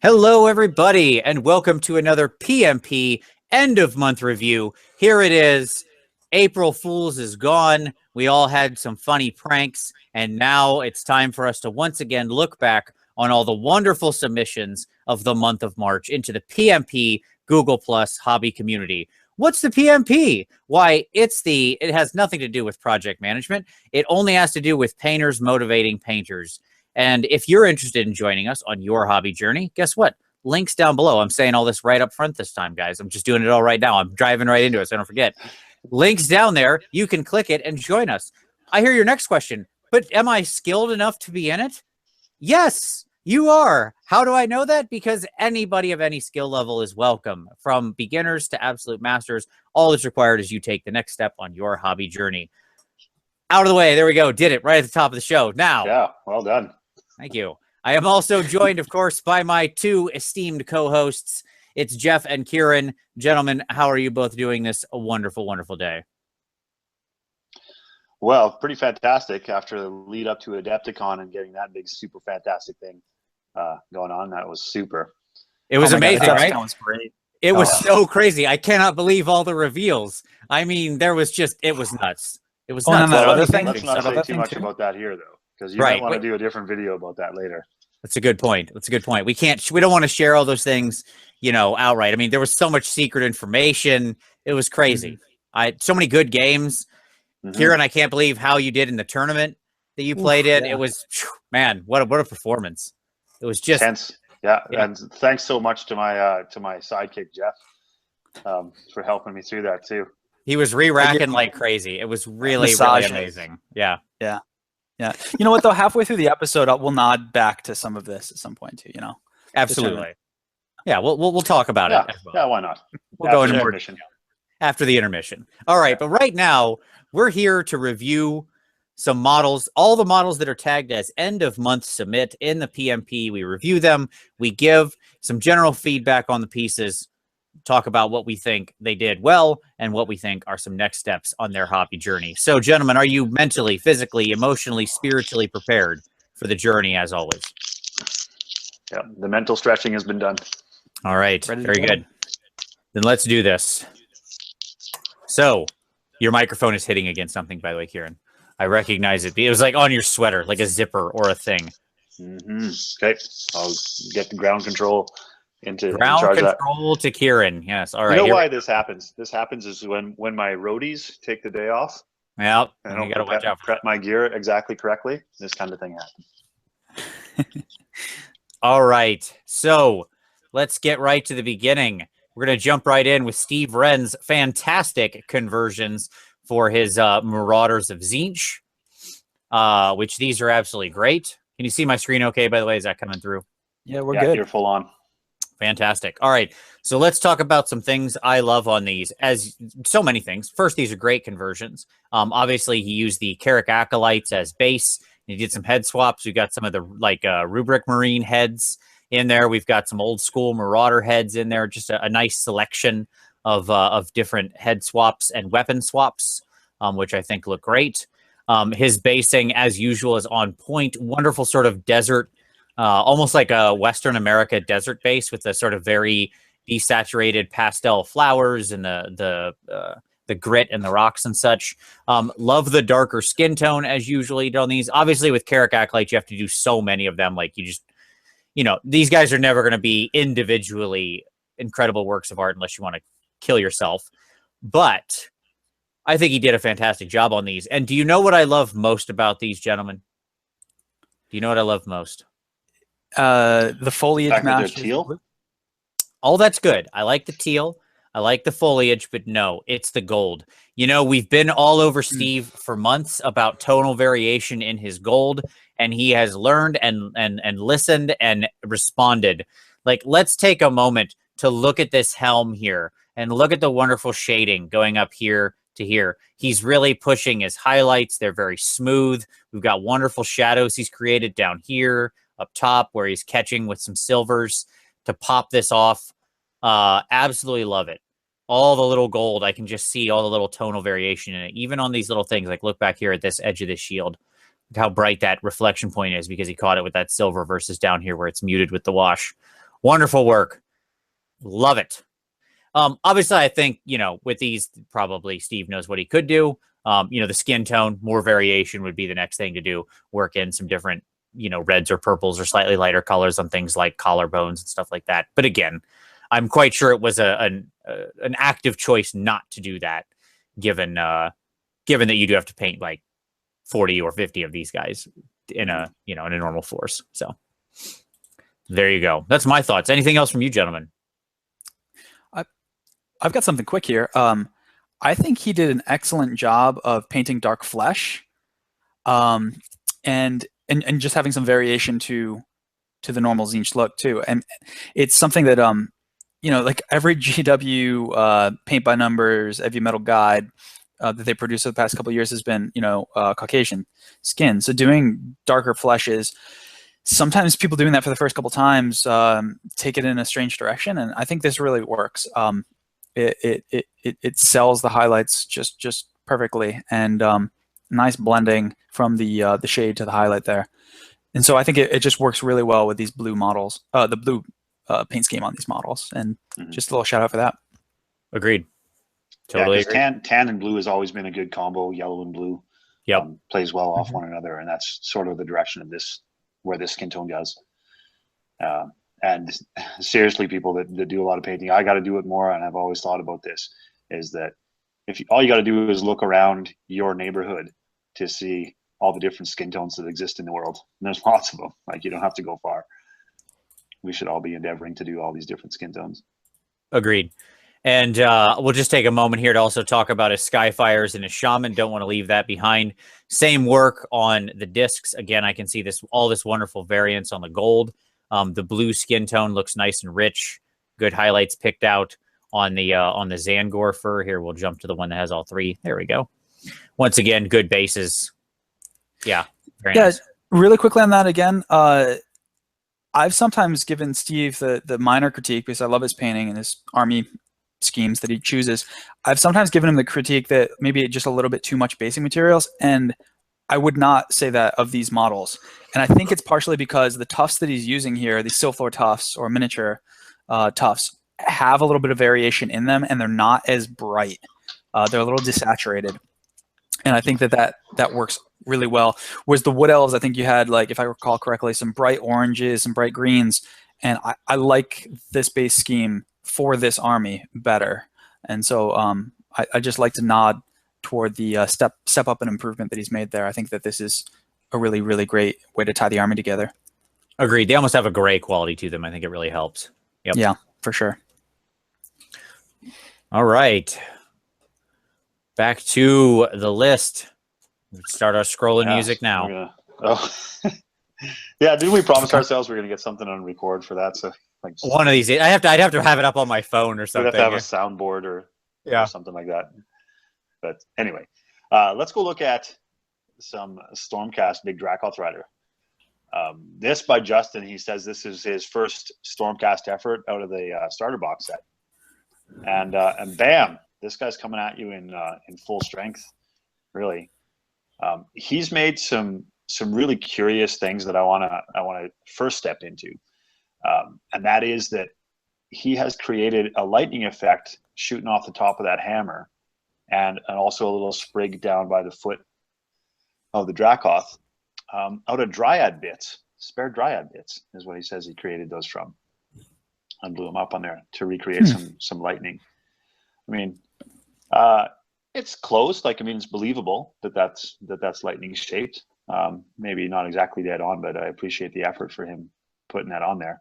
Hello, everybody, and welcome to another PmP end of month review. Here it is. April Fools is gone. We all had some funny pranks, and now it's time for us to once again look back on all the wonderful submissions of the month of March into the PmP Google Hobby Community. What's the PmP? Why, it has nothing to do with project management. It only has to do with painters motivating painters. And if you're interested in joining us on your hobby journey, guess what? Links down below. I'm saying all this right up front this time, guys. I'm just doing it all right now. I'm driving right into it, so don't forget. Links down there. You can click it and join us. I hear your next question, but am I skilled enough to be in it? Yes, you are. How do I know that? Because anybody of any skill level is welcome, from beginners to absolute masters. All that's required is you take the next step on your hobby journey. Out of the way. There we go. Did it right at the top of the show. Now. Yeah, well done. Thank you. I am also joined, of course, by my two esteemed co-hosts. It's Jeff and Kieran. Gentlemen, how are you both doing this a wonderful, wonderful day? Well, pretty fantastic after the lead up to Adepticon and getting that big, super fantastic thing going on. That was super. It was amazing, right? That was great. It was so crazy. I cannot believe all the reveals. I mean, it was nuts. It was nuts. Let's not say too much about that here, though. Because you might want to do a different video about that later. That's a good point. That's a good point. We don't want to share all those things, outright. I mean, there was so much secret information. It was crazy. So many good games. Kieran, I can't believe how you did in the tournament that you played in. Yeah. It was, man, what a performance. It was just tense. Yeah. And thanks so much to my sidekick, Jeff, for helping me through that too. He was re-racking like crazy. It was really amazing. Yeah. Yeah. Yeah. You know what, though? Halfway through the episode, we'll nod back to some of this at some point, too, Absolutely. Yeah, we'll talk about it as well. Yeah, why not? We'll go into more detail after the intermission. All right, but right now, we're here to review some models, all the models that are tagged as end of month submit in the PmP. We review them. We give some general feedback on the pieces, talk about what we think they did well and what we think are some next steps on their hobby journey. So, gentlemen, are you mentally, physically, emotionally, spiritually prepared for the journey as always? Yeah, the mental stretching has been done. All right, very good. Then let's do this. So, your microphone is hitting against something, by the way, Kieran. I recognize it. It was like on your sweater, like a zipper or a thing. Okay, I'll get the ground control into ground control to Kieran. Yes. All right. You know why this happens? This happens is when my roadies take the day off. Yeah. And I don't prep my gear exactly correctly. This kind of thing happens. All right. So let's get right to the beginning. We're going to jump right in with Steve Wren's fantastic conversions for his Marauders of Tzeentch, which these are absolutely great. Can you see my screen okay, by the way? Is that coming through? Yeah, we're good. You're full on. Fantastic. All right. So let's talk about some things I love on these, as so many things. First, these are great conversions. Obviously, he used the Carrick Acolytes as base. He did some head swaps. We got some of the Rubric Marine heads in there. We've got some old school Marauder heads in there. Just a nice selection of different head swaps and weapon swaps, which I think look great. His basing, as usual, is on point. Wonderful sort of desert, almost like a Western America desert base with a sort of very desaturated pastel flowers and the grit and the rocks and such. Love the darker skin tone as usually on these. Obviously, with Carrick Acolyte, you have to do so many of them. Like, you just, these guys are never going to be individually incredible works of art unless you want to kill yourself. But I think he did a fantastic job on these. And do you know what I love most about these, gentlemen? Do you know what I love most? The foliage match. Teal? Oh, that's good. I like the teal. I like the foliage, but no, it's the gold. We've been all over Steve for months about tonal variation in his gold, and he has learned and listened and responded. Like, let's take a moment to look at this helm here and look at the wonderful shading going up here to here. He's really pushing his highlights. They're very smooth. We've got wonderful shadows he's created down here, up top, where he's catching with some silvers to pop this off. Absolutely love it. All the little gold, I can just see all the little tonal variation in it. Even on these little things, like look back here at this edge of this shield. Look how bright that reflection point is because he caught it with that silver versus down here where it's muted with the wash. Wonderful work. Love it. Obviously, I think, with these, probably Steve knows what he could do. The skin tone, more variation would be the next thing to do. Work in some different, reds or purples or slightly lighter colors on things like collarbones and stuff like that. But again, I'm quite sure it was an active choice not to do that, given that you do have to paint like 40 or 50 of these guys in a normal force. So there you go. That's my thoughts. Anything else from you, gentlemen? I've got something quick here. I think he did an excellent job of painting dark flesh, and just having some variation to the normal Tzeentch look too. And it's something that like every GW paint by numbers heavy metal guide that they produced over the past couple of years has been Caucasian skin. So doing darker fleshes, sometimes people doing that for the first couple times take it in a strange direction, and I think this really works. It sells the highlights just perfectly, and nice blending from the shade to the highlight there. And so I think it just works really well with these blue models, the blue paint scheme on these models, and just a little shout out for that. Agreed. Totally agree. Tan and blue has always been a good combo. Yellow and blue, plays well off one another, and that's sort of the direction of where this skin tone goes. And seriously, people that do a lot of painting, I got to do it more. And I've always thought about this, is that all you got to do is look around your neighborhood to see all the different skin tones that exist in the world. And there's lots of them. Like, you don't have to go far. We should all be endeavoring to do all these different skin tones. Agreed. And we'll just take a moment here to also talk about his Skyfires and his Shaman. Don't want to leave that behind. Same work on the discs. Again, I can see all this wonderful variance on the gold. The blue skin tone looks nice and rich. Good highlights picked out on the Zangor fur. Here, we'll jump to the one that has all three. There we go. Once again, good bases. Yeah. Very nice. Really quickly on that again. I've sometimes given Steve the minor critique, because I love his painting and his army schemes that he chooses. I've sometimes given him the critique that maybe just a little bit too much basic materials, and I would not say that of these models. And I think it's partially because the tufts that he's using here, these silphoid tufts or miniature tufts, have a little bit of variation in them, and they're not as bright. They're a little desaturated. And I think that works really well. Whereas the Wood Elves, I think you had, like, if I recall correctly, some bright oranges, some bright greens. And I like this base scheme for this army better. And so I just like to nod toward the step up and improvement that he's made there. I think that this is a really, really great way to tie the army together. Agreed. They almost have a gray quality to them. I think it really helps. Yep. Yeah, for sure. All right. Back to the list. Let's start our scrolling music now. Yeah, didn't we promise ourselves we're going to get something on record for that? So, like, one of these days, I'd have to have it up on my phone or something. We'd have to have a soundboard or something like that. But anyway, let's go look at some Stormcast Big Dracoth Rider. This by Justin. He says this is his first Stormcast effort out of the starter box set, and bam, this guy's coming at you in full strength. Really, he's made some really curious things that I want to first step into, and that is that he has created a lightning effect shooting off the top of that hammer, and also a little sprig down by the foot of the Dracoth, out of dryad bits. Spare dryad bits is what he says he created those from, and blew them up on there to recreate some lightning. I mean, it's close. Like, I mean, it's believable that's lightning shaped. Maybe not exactly dead on, but I appreciate the effort for him putting that on there,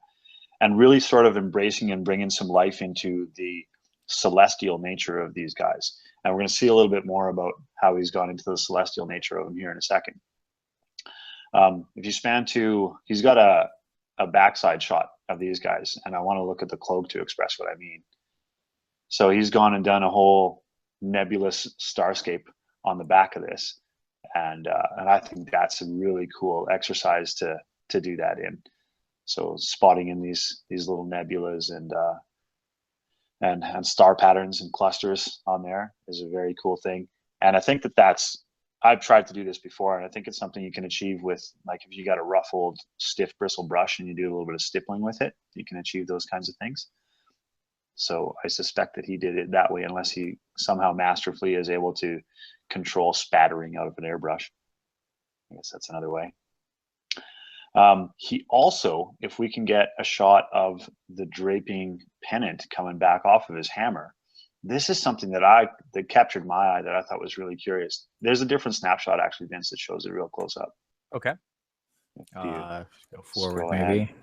and really sort of embracing and bringing some life into the celestial nature of these guys. And we're going to see a little bit more about how he's gone into the celestial nature of them here in a second. If you span to, he's got a backside shot of these guys, and I want to look at the cloak to express what I mean. So he's gone and done a whole nebulous starscape on the back of this, and I think that's a really cool exercise to do that in. So spotting in these little nebulas and star patterns and clusters on there is a very cool thing. And I think that's I've tried to do this before, and I think it's something you can achieve with, like, if you got a ruffled, stiff bristle brush and you do a little bit of stippling with it, you can achieve those kinds of things. So I suspect that he did it that way, unless he somehow masterfully is able to control spattering out of an airbrush. I guess that's another way. He also, if we can get a shot of the draping pennant coming back off of his hammer, this is something that captured my eye that I thought was really curious. There's a different snapshot actually, Vince, that shows it real close up. Okay. Go forward, maybe.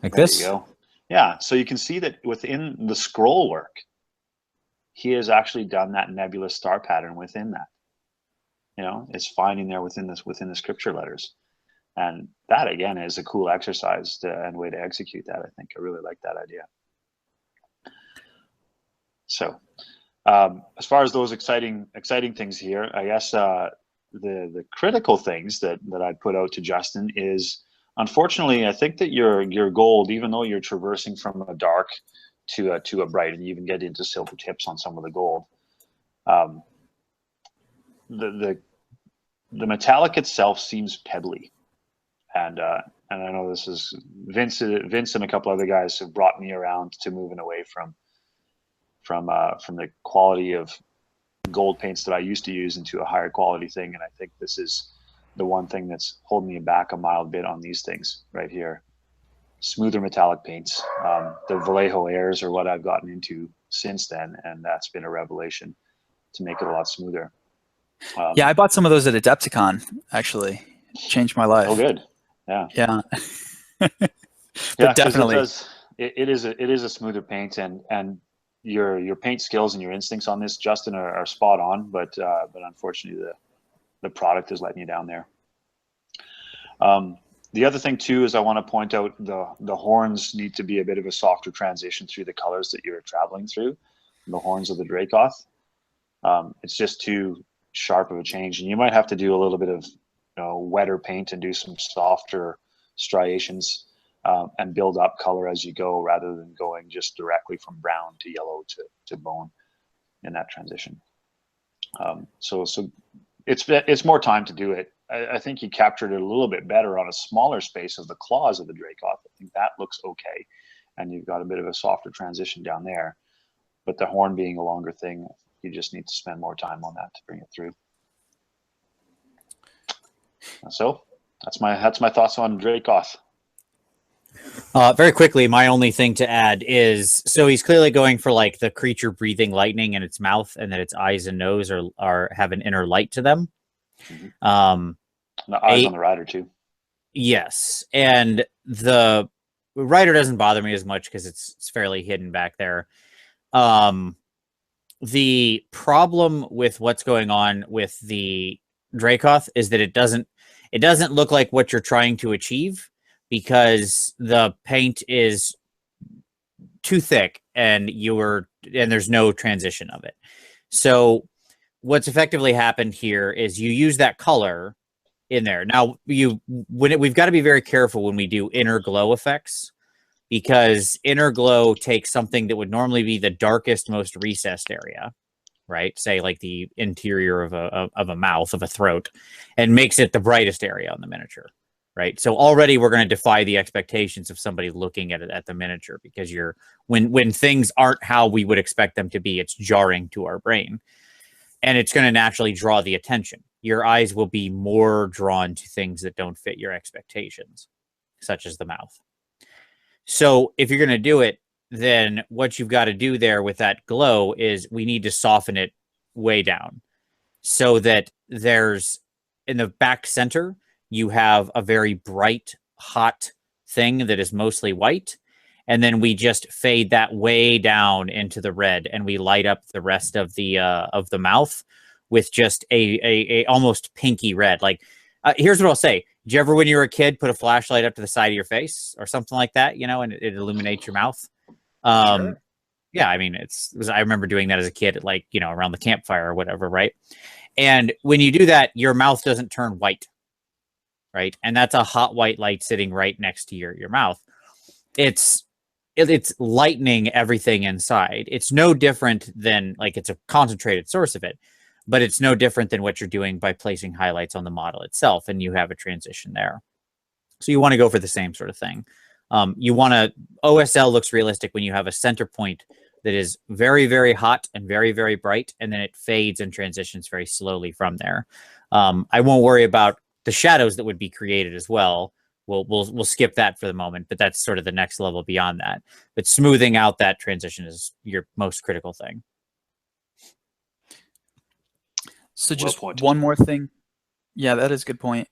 Like there this? You go. Yeah, so you can see that within the scroll work, he has actually done that nebulous star pattern within that. You know, it's finding there within the scripture letters. And that, again, is a cool exercise and way to execute that. I think I really like that idea. So as far as those exciting things here, I guess the critical things that I'd put out to Justin is, unfortunately, I think that your gold, even though you're traversing from a dark to a bright, and you even get into silver tips on some of the gold, the metallic itself seems pebbly, and I know this is Vince and a couple other guys have brought me around to moving away from the quality of gold paints that I used to use into a higher quality thing, and I think this is the one thing that's holding me back a mild bit on these things right here. Smoother metallic paints. The Vallejo Airs are what I've gotten into since then, and that's been a revelation to make it a lot smoother. Yeah, I bought some of those at Adepticon, actually. Changed my life. Oh, good. Yeah. Yeah. Yeah, definitely. It is a smoother paint, and your paint skills and your instincts on this, Justin, are spot on, but unfortunately the product is letting you down there. The other thing too is I want to point out the horns need to be a bit of a softer transition through the colors that you're traveling through. The horns of the Dracoth. It's just too sharp of a change, and you might have to do a little bit of wetter paint and do some softer striations and build up color as you go, rather than going just directly from brown to yellow to bone in that transition. So it's more time to do it. I think you captured it a little bit better on a smaller space of the claws of the Dracoth. I think that looks okay, and you've got a bit of a softer transition down there. But the horn being a longer thing, you just need to spend more time on that to bring it through. So that's my thoughts on Dracoth. Very quickly, my only thing to add is, so he's clearly going for like the creature breathing lightning in its mouth, and that its eyes and nose have an inner light to them. Mm-hmm. The eyes on the rider too. Yes, and the rider doesn't bother me as much because it's fairly hidden back there. The problem with what's going on with the Dracoth is that it doesn't look like what you're trying to achieve, because the paint is too thick and there's no transition of it. So what's effectively happened here is you use that color in there. Now we've got to be very careful when we do inner glow effects, because inner glow takes something that would normally be the darkest, most recessed area, right? Say like the interior of a mouth, of a throat, and makes it the brightest area on the miniature, right? So already we're going to defy the expectations of somebody looking at it at the miniature, because when things aren't how we would expect them to be, it's jarring to our brain, and it's going to naturally draw the attention. Your eyes will be more drawn to things that don't fit your expectations, such as the mouth. So if you're going to do it, then what you've got to do there with that glow is we need to soften it way down, so that there's, in the back center, you have a very bright, hot thing that is mostly white. And then we just fade that way down into the red, and we light up the rest of the mouth with just a almost pinky red. Like, here's what I'll say. Did you ever, when you were a kid, put a flashlight up to the side of your face or something like that, and it illuminates your mouth? Sure. Yeah, I mean, I remember doing that as a kid at, like, around the campfire or whatever, right? And when you do that, your mouth doesn't turn white, right? And that's a hot white light sitting right next to your mouth. It's lightening everything inside. It's no different than, like, it's a concentrated source of it. but it's no different than what you're doing by placing highlights on the model itself, and you have a transition there. So you want to go for the same sort of thing. You want to, OSL looks realistic when you have a center point that is very, very hot and very, very bright, and then it fades and transitions very slowly from there. I won't worry about the shadows that would be created as well. We'll skip that for the moment, but that's sort of the next level beyond that. But smoothing out that transition is your most critical thing. So just one more thing. Yeah, that is a good point.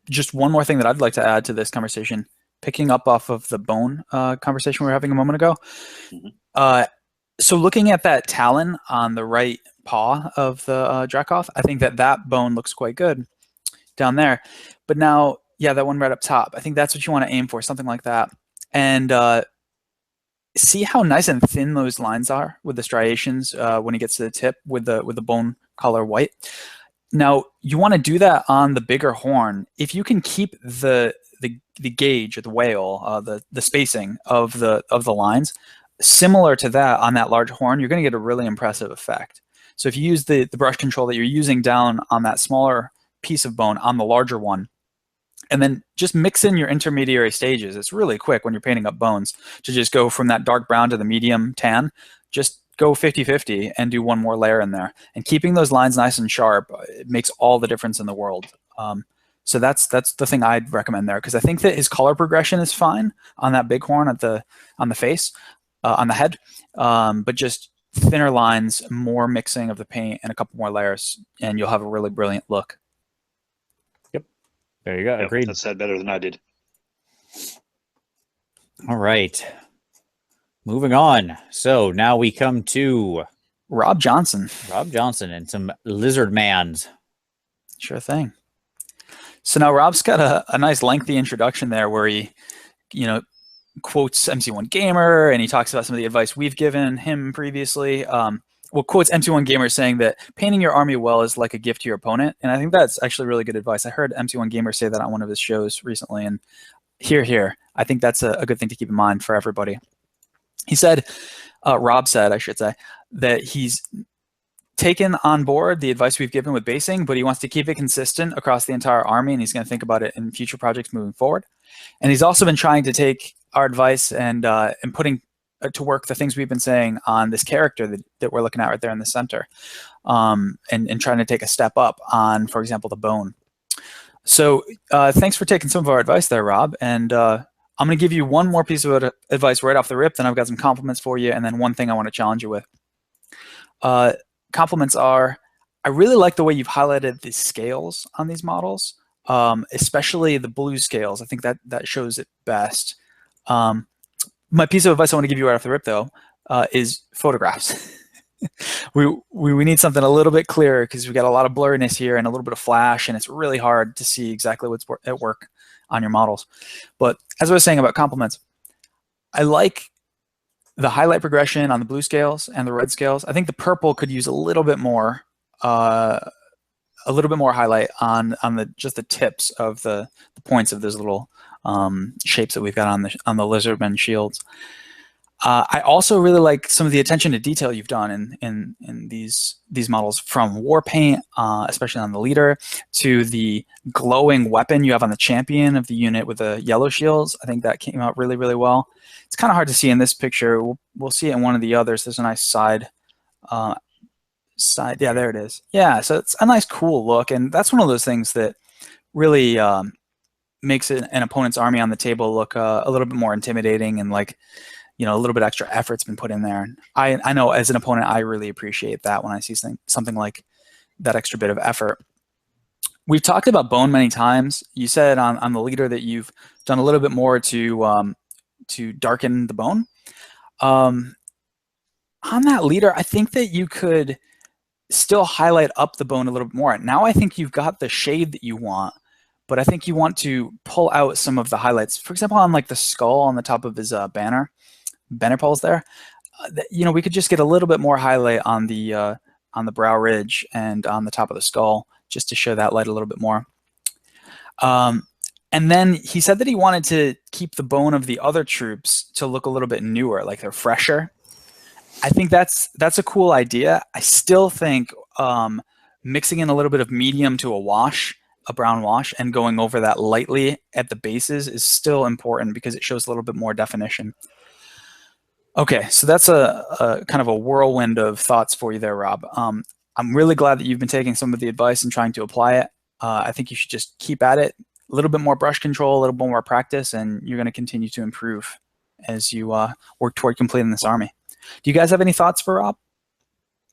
Just one more thing that I'd like to add to this conversation, picking up off of the bone conversation we were having a moment ago. So looking at that talon on the right paw of the Dracoth, I think that bone looks quite good down there. But now, yeah, that one right up top, I think that's what you want to aim for, something like that. And see how nice and thin those lines are with the striations when it gets to the tip with the bone color white. Now you want to do that on the bigger horn. If you can keep the gauge or the whale, the spacing of the lines similar to that on that large horn, you're going to get a really impressive effect. So if you use the brush control that you're using down on that smaller piece of bone on the larger one, and then just mix in your intermediary stages. It's really quick when you're painting up bones to just go from that dark brown to the medium tan. Just go 50-50 and do one more layer in there. And keeping those lines nice and sharp, it makes all the difference in the world. So that's the thing I'd recommend there, because I think that his color progression is fine on that big horn on the face, on the head, but just thinner lines, more mixing of the paint, and a couple more layers, and you'll have a really brilliant look. There you go. Yep, agreed. that said better than I did. All right. Moving on. So now we come to Rob Johnson. Rob Johnson and some lizard mans. Sure thing. So now Rob's got a nice lengthy introduction there where he, quotes MC1 Gamer, and he talks about some of the advice we've given him previously. Quotes MC1 Gamer saying that painting your army well is like a gift to your opponent. And I think that's actually really good advice. I heard MC1 Gamer say that on one of his shows recently, and here. I think that's a good thing to keep in mind for everybody. He said, Rob said, I should say, that he's taken on board the advice we've given with basing, but he wants to keep it consistent across the entire army, and he's going to think about it in future projects moving forward. And he's also been trying to take our advice and putting to work the things we've been saying on this character that we're looking at right there in the center, and trying to take a step up on, for example, the bone. So thanks for taking some of our advice there, Rob. And I'm going to give you one more piece of advice right off the rip, then I've got some compliments for you, and then one thing I want to challenge you with. Compliments are, I really like the way you've highlighted the scales on these models, especially the blue scales. I think that shows it best. My piece of advice I want to give you right off the rip, though, is photographs. we need something a little bit clearer because we got a lot of blurriness here and a little bit of flash, and it's really hard to see exactly what's at work on your models. But as I was saying about compliments, I like the highlight progression on the blue scales and the red scales. I think the purple could use a little bit more highlight on just the tips of the points of those little shapes that we've got on the lizardmen shields. I also really like some of the attention to detail you've done in these models, from war paint, especially on the leader, to the glowing weapon you have on the champion of the unit with the yellow shields. I think that came out really, really well. It's kind of hard to see in this picture. We'll see it in one of the others. There's a nice side. Yeah, there it is. Yeah, so it's a nice, cool look, and that's one of those things that really makes an opponent's army on the table look a little bit more intimidating, and like, a little bit extra effort's been put in there. And I know as an opponent, I really appreciate that when I see something like that extra bit of effort. We've talked about bone many times. You said on the leader that you've done a little bit more to darken the bone. On that leader, I think that you could still highlight up the bone a little bit more. Now I think you've got the shade that you want, but I think you want to pull out some of the highlights. For example, on like the skull on the top of his banner poles there, we could just get a little bit more highlight on the brow ridge and on the top of the skull, just to show that light a little bit more. And then he said that he wanted to keep the bone of the other troops to look a little bit newer, like they're fresher. I think that's a cool idea. I still think mixing in a little bit of medium to a brown wash, and going over that lightly at the bases is still important because it shows a little bit more definition. Okay, so that's a kind of a whirlwind of thoughts for you there, Rob. I'm really glad that you've been taking some of the advice and trying to apply it. I think you should just keep at it. A little bit more brush control, a little bit more practice, and you're going to continue to improve as you work toward completing this army. Do you guys have any thoughts for Rob?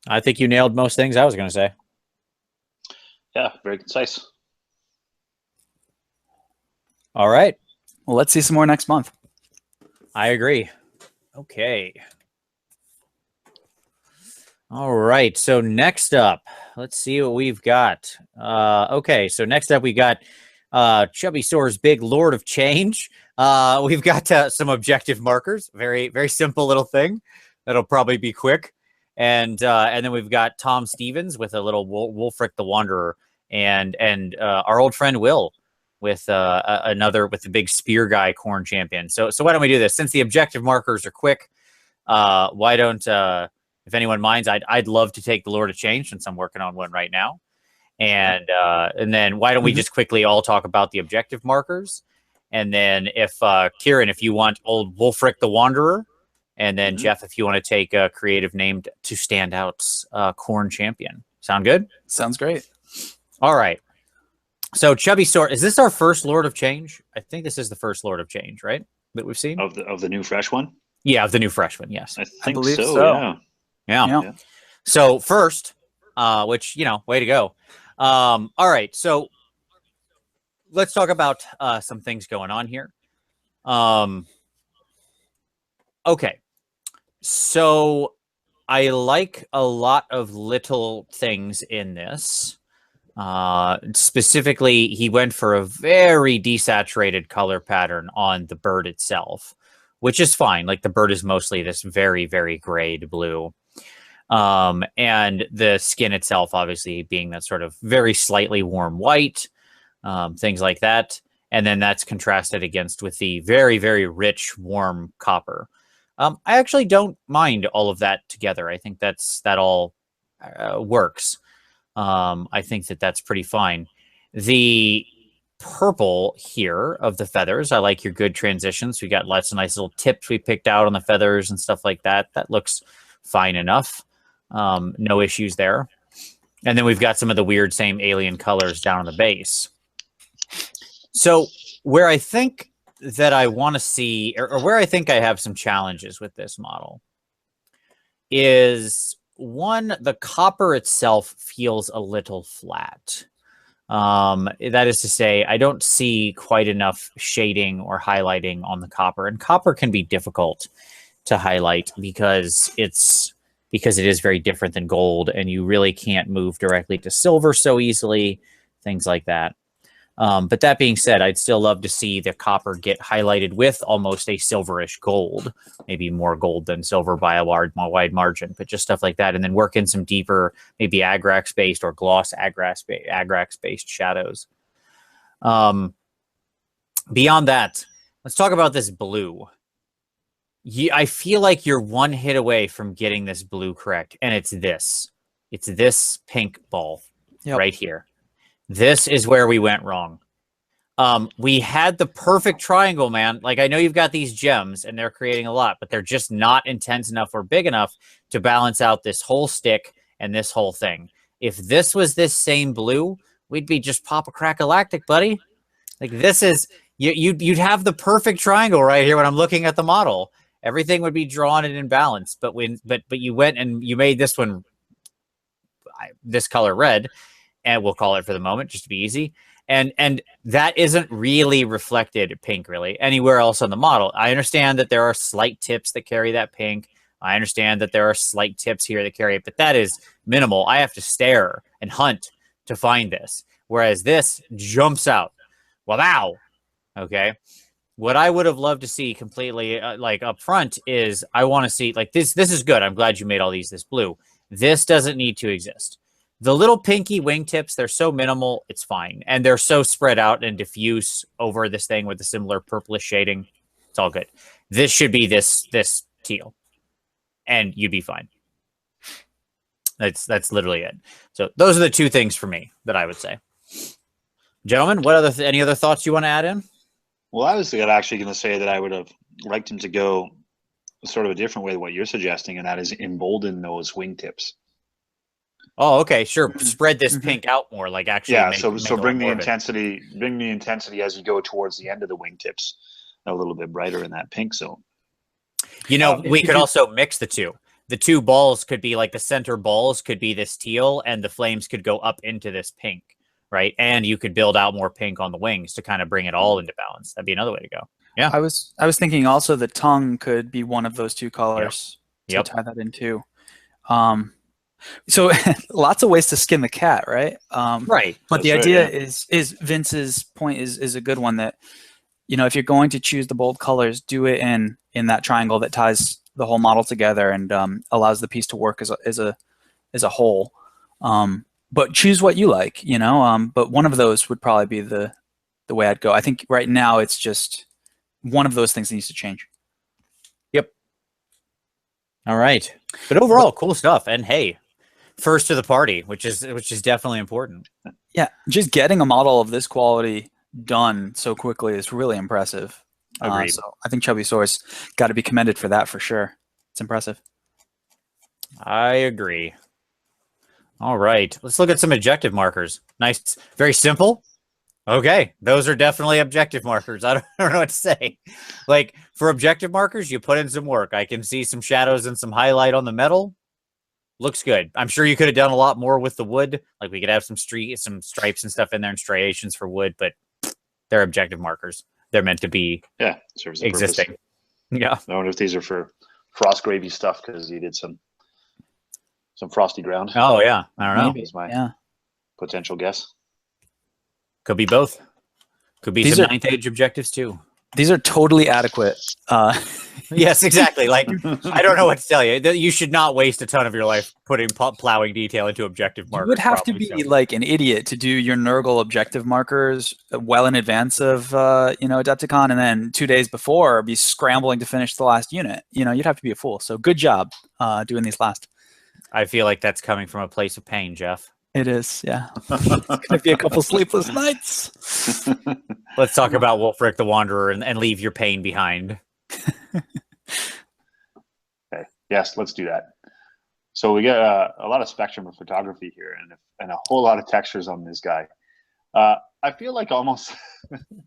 I think you nailed most things I was going to say. Yeah, very concise. All right. Well, let's see some more next month. I agree. Okay. All right. So next up, let's see what we've got. Okay. So next up, we got Chubby Soar's Big Lord of Change. We've got some objective markers. Very, very simple little thing that'll probably be quick. And then we've got Tom Stevens with a little Wolfric the Wanderer, and our old friend Will with with the big spear guy Corn Champion. So why don't we do this? Since the objective markers are quick, why don't if anyone minds, I'd love to take the Lord of Change since I'm working on one right now. And then why don't we just quickly all talk about the objective markers? And then if Kieran, if you want old Wolfric the Wanderer, and then Jeff, if you want to take a creative name to stand out, Corn Champion. Sound good? Sounds great. All right. So Chubby Soar, is this our first Lord of Change? I think this is the first Lord of Change, right? That we've seen of the new fresh one. Yeah, of the new fresh one. Yes, I believe so. Yeah. So first, which way to go. All right. So let's talk about some things going on here. Okay. So I like a lot of little things in this. Specifically, he went for a very desaturated color pattern on the bird itself, which is fine. Like the bird is mostly this very, very grayed blue. And the skin itself, obviously being that sort of very slightly warm white, things like that. And then that's contrasted against with the very, very rich, warm copper. I actually don't mind all of that together. I think that all works. I think that's pretty fine. The purple here of the feathers, I like your good transitions. We got lots of nice little tips we picked out on the feathers and stuff like that. That looks fine enough. No issues there. And then we've got some of the weird same alien colors down on the base. So where I think that I want to see, or where I think I have some challenges with this model is, one, the copper itself feels a little flat. That is to say, I don't see quite enough shading or highlighting on the copper, and copper can be difficult to highlight because it is very different than gold, and you really can't move directly to silver so easily, things like that. But that being said, I'd still love to see the copper get highlighted with almost a silverish gold, maybe more gold than silver by a wide margin, but just stuff like that. And then work in some deeper, maybe Agrax-based or gloss Agrax-based shadows. Beyond that, let's talk about this blue. I feel like you're one hit away from getting this blue correct, and it's this. It's this pink ball right here. This is where we went wrong. We had the perfect triangle, man. Like, I know you've got these gems and they're creating a lot, but they're just not intense enough or big enough to balance out this whole stick and this whole thing. If this was this same blue, we'd be just pop-a-crack-a-lactic, buddy. Like, this is, you'd have the perfect triangle right here when I'm looking at the model. Everything would be drawn and in balance, but you went and you made this one this color red, and we'll call it for the moment just to be easy. And that isn't really reflected pink really anywhere else on the model. I understand that there are slight tips that carry that pink. I understand that there are slight tips here that carry it, but that is minimal. I have to stare and hunt to find this, whereas this jumps out. Wow. Okay. What I would have loved to see completely like up front is I want to see like this is good. I'm glad you made all these this blue. This doesn't need to exist. The little pinky wingtips, they're so minimal, it's fine. And they're so spread out and diffuse over this thing with a similar purplish shading. It's all good. This should be this teal. And you'd be fine. That's literally it. So those are the two things for me that I would say. Gentlemen, what other any other thoughts you want to add in? Well, I was actually going to say that I would have liked him to go sort of a different way than what you're suggesting, and that is embolden those wingtips. Oh, okay, sure. Spread this pink out more, like actually. Yeah, make so bring the intensity, as you go towards the end of the wingtips, a little bit brighter in that pink zone. You know, we could also mix the two. The two balls could be like the center balls could be this teal, and the flames could go up into this pink, right? And you could build out more pink on the wings to kind of bring it all into balance. That'd be another way to go. Yeah, I was thinking also the tongue could be one of those two colors to tie that in too. So lots of ways to skin the cat, right? Right. But the idea is Vince's point is a good one, that, you know, if you're going to choose the bold colors, do it in that triangle that ties the whole model together and allows the piece to work as a whole. But choose what you like, you know. But one of those would probably be the way I'd go. I think right now it's just one of those things that needs to change. Yep. All right. But overall, cool stuff. And hey, first to the party, which is definitely important. Yeah, just getting a model of this quality done so quickly is really impressive. Agreed. So I think Chubby Source got to be commended for that for sure. It's impressive. I agree. All right, let's look at some objective markers. Nice, very simple. Okay, those are definitely objective markers. I don't know what to say. Like, for objective markers, you put in some work. I can see some shadows and some highlight on the metal. Looks good. I'm sure you could have done a lot more with the wood. Like, we could have some stripes and stuff in there and striations for wood, but they're objective markers. They're meant to be serves the existing. Purpose. Yeah. I wonder if these are for frost gravy stuff because you did some frosty ground. Oh yeah, I don't know. Is my potential guess. Could be both. Could be some ninth age objectives too. These are totally adequate. Yes, exactly. Like, I don't know what to tell you. You should not waste a ton of your life putting plowing detail into objective markers. You would have to be like an idiot to do your Nurgle objective markers well in advance of Adepticon, and then 2 days before be scrambling to finish the last unit. You know, you'd have to be a fool. So good job doing these last. I feel like that's coming from a place of pain, Jeff. It is, yeah. It's gonna be a couple sleepless nights. Let's talk about Wolfric the Wanderer and leave your pain behind. Okay. Yes, let's do that. So we get a lot of spectrum of photography here, and a whole lot of textures on this guy. I feel like almost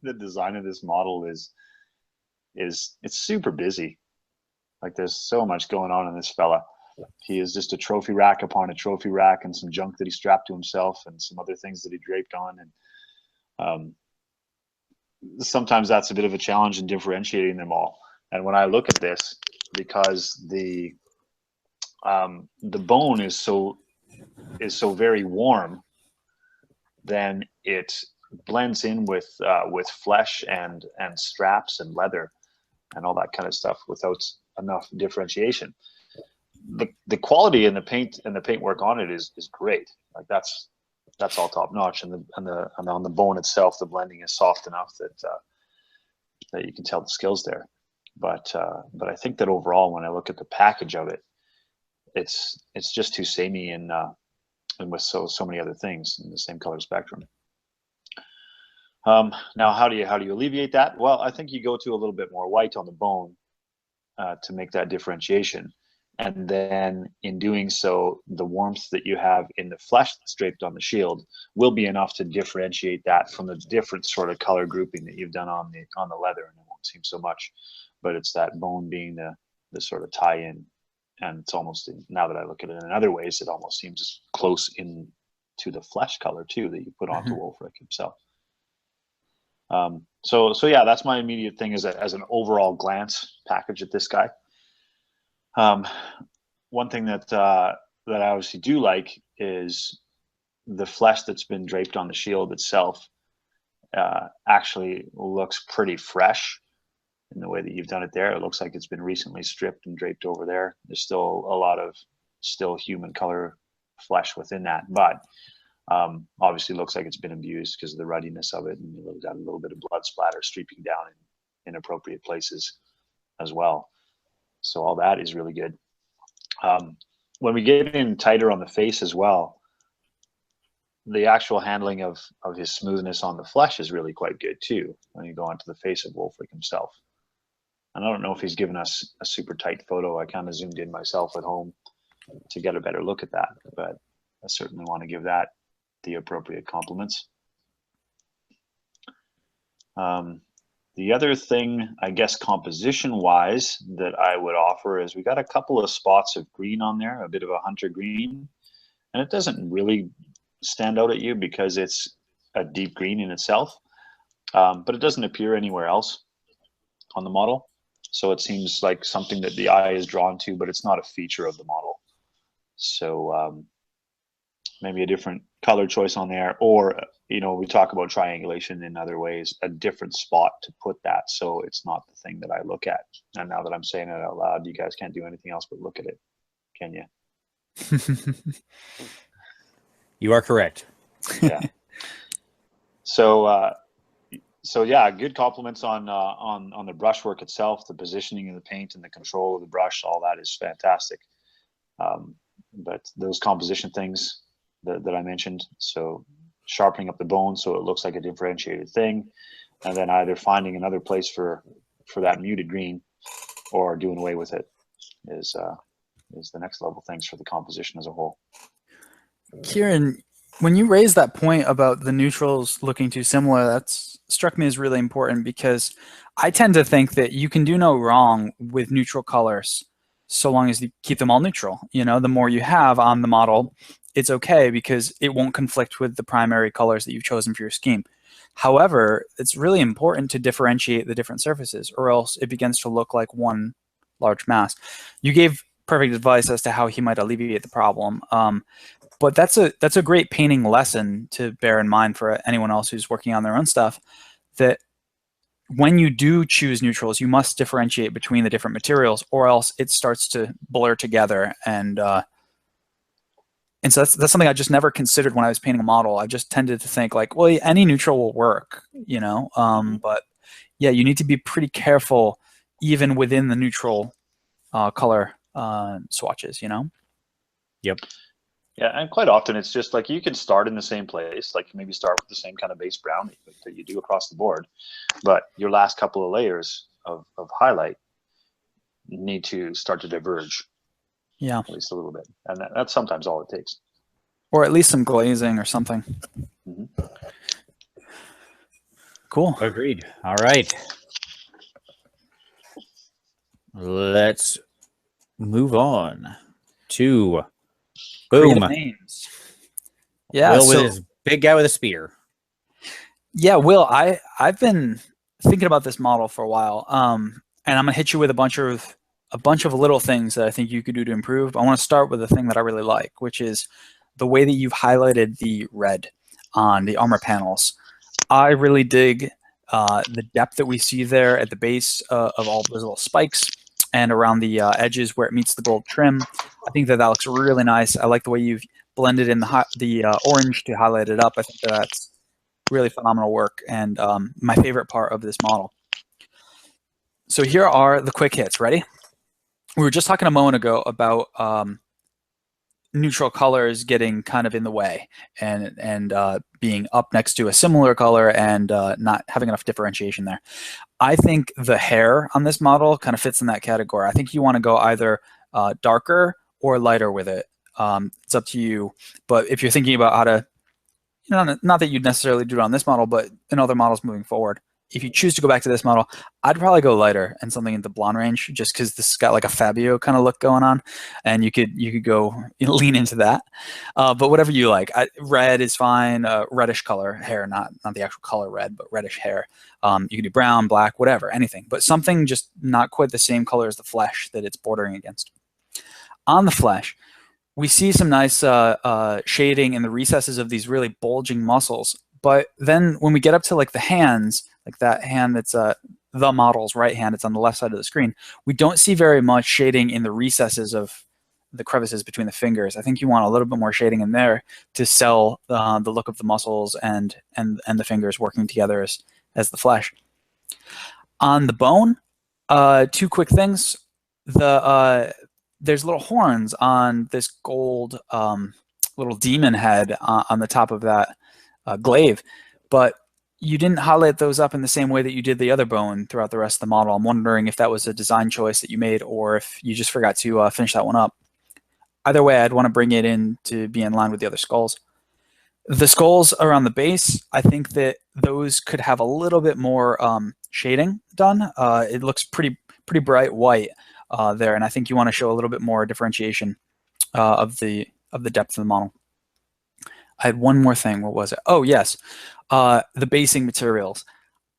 the design of this model is it's super busy. Like, there's so much going on in this fella. He is just a trophy rack upon a trophy rack, and some junk that he strapped to himself, and some other things that he draped on. And sometimes that's a bit of a challenge in differentiating them all. And when I look at this, because the bone is so very warm, then it blends in with flesh and straps and leather and all that kind of stuff without enough differentiation. The quality in the paint and the paintwork on it is great. Like, that's all top notch, and on the bone itself, the blending is soft enough that you can tell the skills there. But I think that overall, when I look at the package of it, it's just too samey and with so many other things in the same color spectrum. Now, how do you alleviate that? Well, I think you go to a little bit more white on the bone to make that differentiation. And then in doing so, the warmth that you have in the flesh that's draped on the shield will be enough to differentiate that from the different sort of color grouping that you've done on the leather, and it won't seem so much. But it's that bone being the sort of tie-in, and it's almost, now that I look at it in other ways, it almost seems close in to the flesh color too that you put onto Wolfric himself. So yeah, that's my immediate thing as an overall glance package at this guy. One thing that I obviously do like is the flesh that's been draped on the shield itself actually looks pretty fresh in the way that you've done it there. It looks like it's been recently stripped and draped over there. There's still a lot of human color flesh within that, but obviously looks like it's been abused because of the ruddiness of it, and you've got a little bit of blood splatter streaking down in inappropriate places as well. So all that is really good. when we get in tighter on the face as well, the actual handling of his smoothness on the flesh is really quite good too, when you go onto the face of Wolfric himself. And I don't know if he's given us a super tight photo. I kind of zoomed in myself at home to get a better look at that, but I certainly want to give that the appropriate compliments. The other thing, I guess, composition-wise, that I would offer is we got a couple of spots of green on there, a bit of a hunter green, and it doesn't really stand out at you because it's a deep green in itself, but it doesn't appear anywhere else on the model. So it seems like something that the eye is drawn to, but it's not a feature of the model. So maybe a different color choice on there, or, you know, we talk about triangulation in other ways, a different spot to put that so it's not the thing that I look at. And now that I'm saying it out loud, you guys can't do anything else but look at it, can you? You are correct. Yeah. So yeah, good compliments on the brushwork itself, the positioning of the paint and the control of the brush. All that is fantastic. But those composition things that I mentioned, so sharpening up the bone so it looks like a differentiated thing, and then either finding another place for that muted green or doing away with it is the next level things for the composition as a whole. Kieran, when you raised that point about the neutrals looking too similar, that's struck me as really important, because I tend to think that you can do no wrong with neutral colors so long as you keep them all neutral. You know, the more you have on the model, it's okay because it won't conflict with the primary colors that you've chosen for your scheme. However, it's really important to differentiate the different surfaces, or else it begins to look like one large mass. You gave perfect advice as to how he might alleviate the problem. But that's a great painting lesson to bear in mind for anyone else who's working on their own stuff, that when you do choose neutrals, you must differentiate between the different materials, or else it starts to blur together. And so that's something I just never considered when I was painting a model. I just tended to think like, well, any neutral will work, you know. But yeah, you need to be pretty careful even within the neutral color swatches, you know. Yep. Yeah, and quite often it's just like you can start in the same place, like maybe start with the same kind of base brown that you do across the board, but your last couple of layers of highlight need to start to diverge. Yeah. At least a little bit. And that's sometimes all it takes. Or at least some glazing or something. Mm-hmm. Cool. Agreed. All right. Let's move on to boom. Names. Yeah. Will with his big guy with a spear. Yeah, Will, I've been thinking about this model for a while. And I'm gonna hit you with a bunch of little things that I think you could do to improve. I want to start with the thing that I really like, which is the way that you've highlighted the red on the armor panels. I really dig the depth that we see there at the base of all those little spikes and around the edges where it meets the gold trim. I think that looks really nice. I like the way you've blended in the orange to highlight it up. I think that's really phenomenal work, and my favorite part of this model. So here are the quick hits. Ready? We were just talking a moment ago about neutral colors getting kind of in the way and being up next to a similar color and not having enough differentiation there. I think the hair on this model kind of fits in that category. I think you want to go either darker or lighter with it. It's up to you. But if you're thinking about how to, you know, not that you'd necessarily do it on this model, but in other models moving forward, if you choose to go back to this model, I'd probably go lighter and something in the blonde range, just because this has got like a Fabio kind of look going on, and you could go lean into that. But whatever you like, red is fine. Reddish color hair, not the actual color red, but reddish hair. You can do brown, black, whatever, anything, but something just not quite the same color as the flesh that it's bordering against. On the flesh, we see some nice shading in the recesses of these really bulging muscles. But then when we get up to like the hands, like that hand that's the model's right hand, it's on the left side of the screen, we don't see very much shading in the recesses of the crevices between the fingers. I think you want a little bit more shading in there to sell the look of the muscles and the fingers working together as the flesh. On the bone, two quick things. The there's little horns on this gold little demon head on the top of that glaive, but you didn't highlight those up in the same way that you did the other bone throughout the rest of the model. I'm wondering if that was a design choice that you made or if you just forgot to finish that one up. Either way, I'd want to bring it in to be in line with the other skulls. The skulls around the base, I think that those could have a little bit more shading done. It looks pretty bright white there, and I think you want to show a little bit more differentiation of the depth of the model. I had one more thing. What was it? Oh, yes. The basing materials.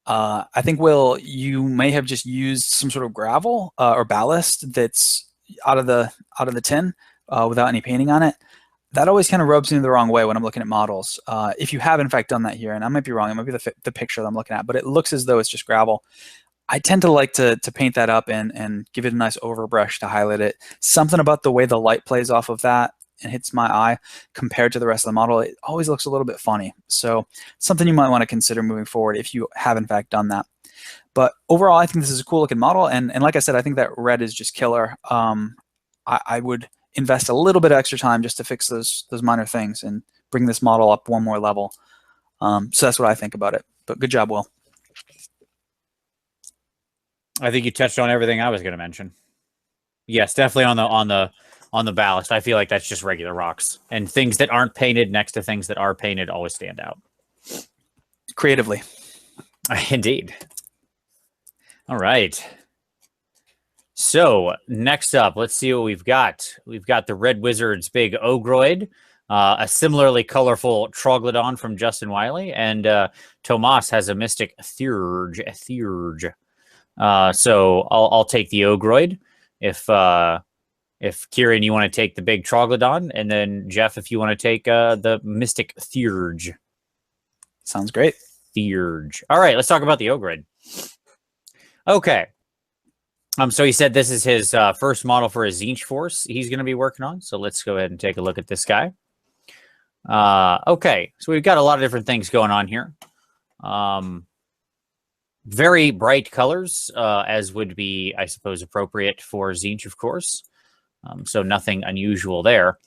I think, Will, you may have just used some sort of gravel or ballast that's out of the tin without any painting on it. That always kind of rubs me the wrong way when I'm looking at models. If you have, in fact, done that here, and I might be wrong, it might be the picture that I'm looking at, but it looks as though it's just gravel. I tend to like to paint that up and give it a nice overbrush to highlight it. Something about the way the light plays off of that and hits my eye compared to the rest of the model, it always looks a little bit funny. So something you might want to consider moving forward if you have in fact done that. But overall, I think this is a cool looking model. And like I said, I think that red is just killer. I would invest a little bit of extra time just to fix those minor things and bring this model up one more level. So that's what I think about it. But good job, Will. I think you touched on everything I was going to mention. Yes, definitely on the ballast. I feel like that's just regular rocks, and things that aren't painted next to things that are painted always stand out. Creatively. Indeed. All right. So next up, let's see what we've got. We've got the Red Wizard's big Ogroid, a similarly colorful Troglodon from Justin Wiley, and Tomas has a Mystic Thurge. So I'll take the Ogroid. If Kieran, you want to take the big Troglodon, and then Jeff, if you want to take the Mystic Thurge. Sounds great. Thurge. All right, let's talk about the Ogroid. Okay. So he said this is his first model for a Tzeentch Force he's going to be working on. So let's go ahead and take a look at this guy. Okay, so we've got a lot of different things going on here. Very bright colors, as would be, I suppose, appropriate for Tzeentch, of course. So nothing unusual there.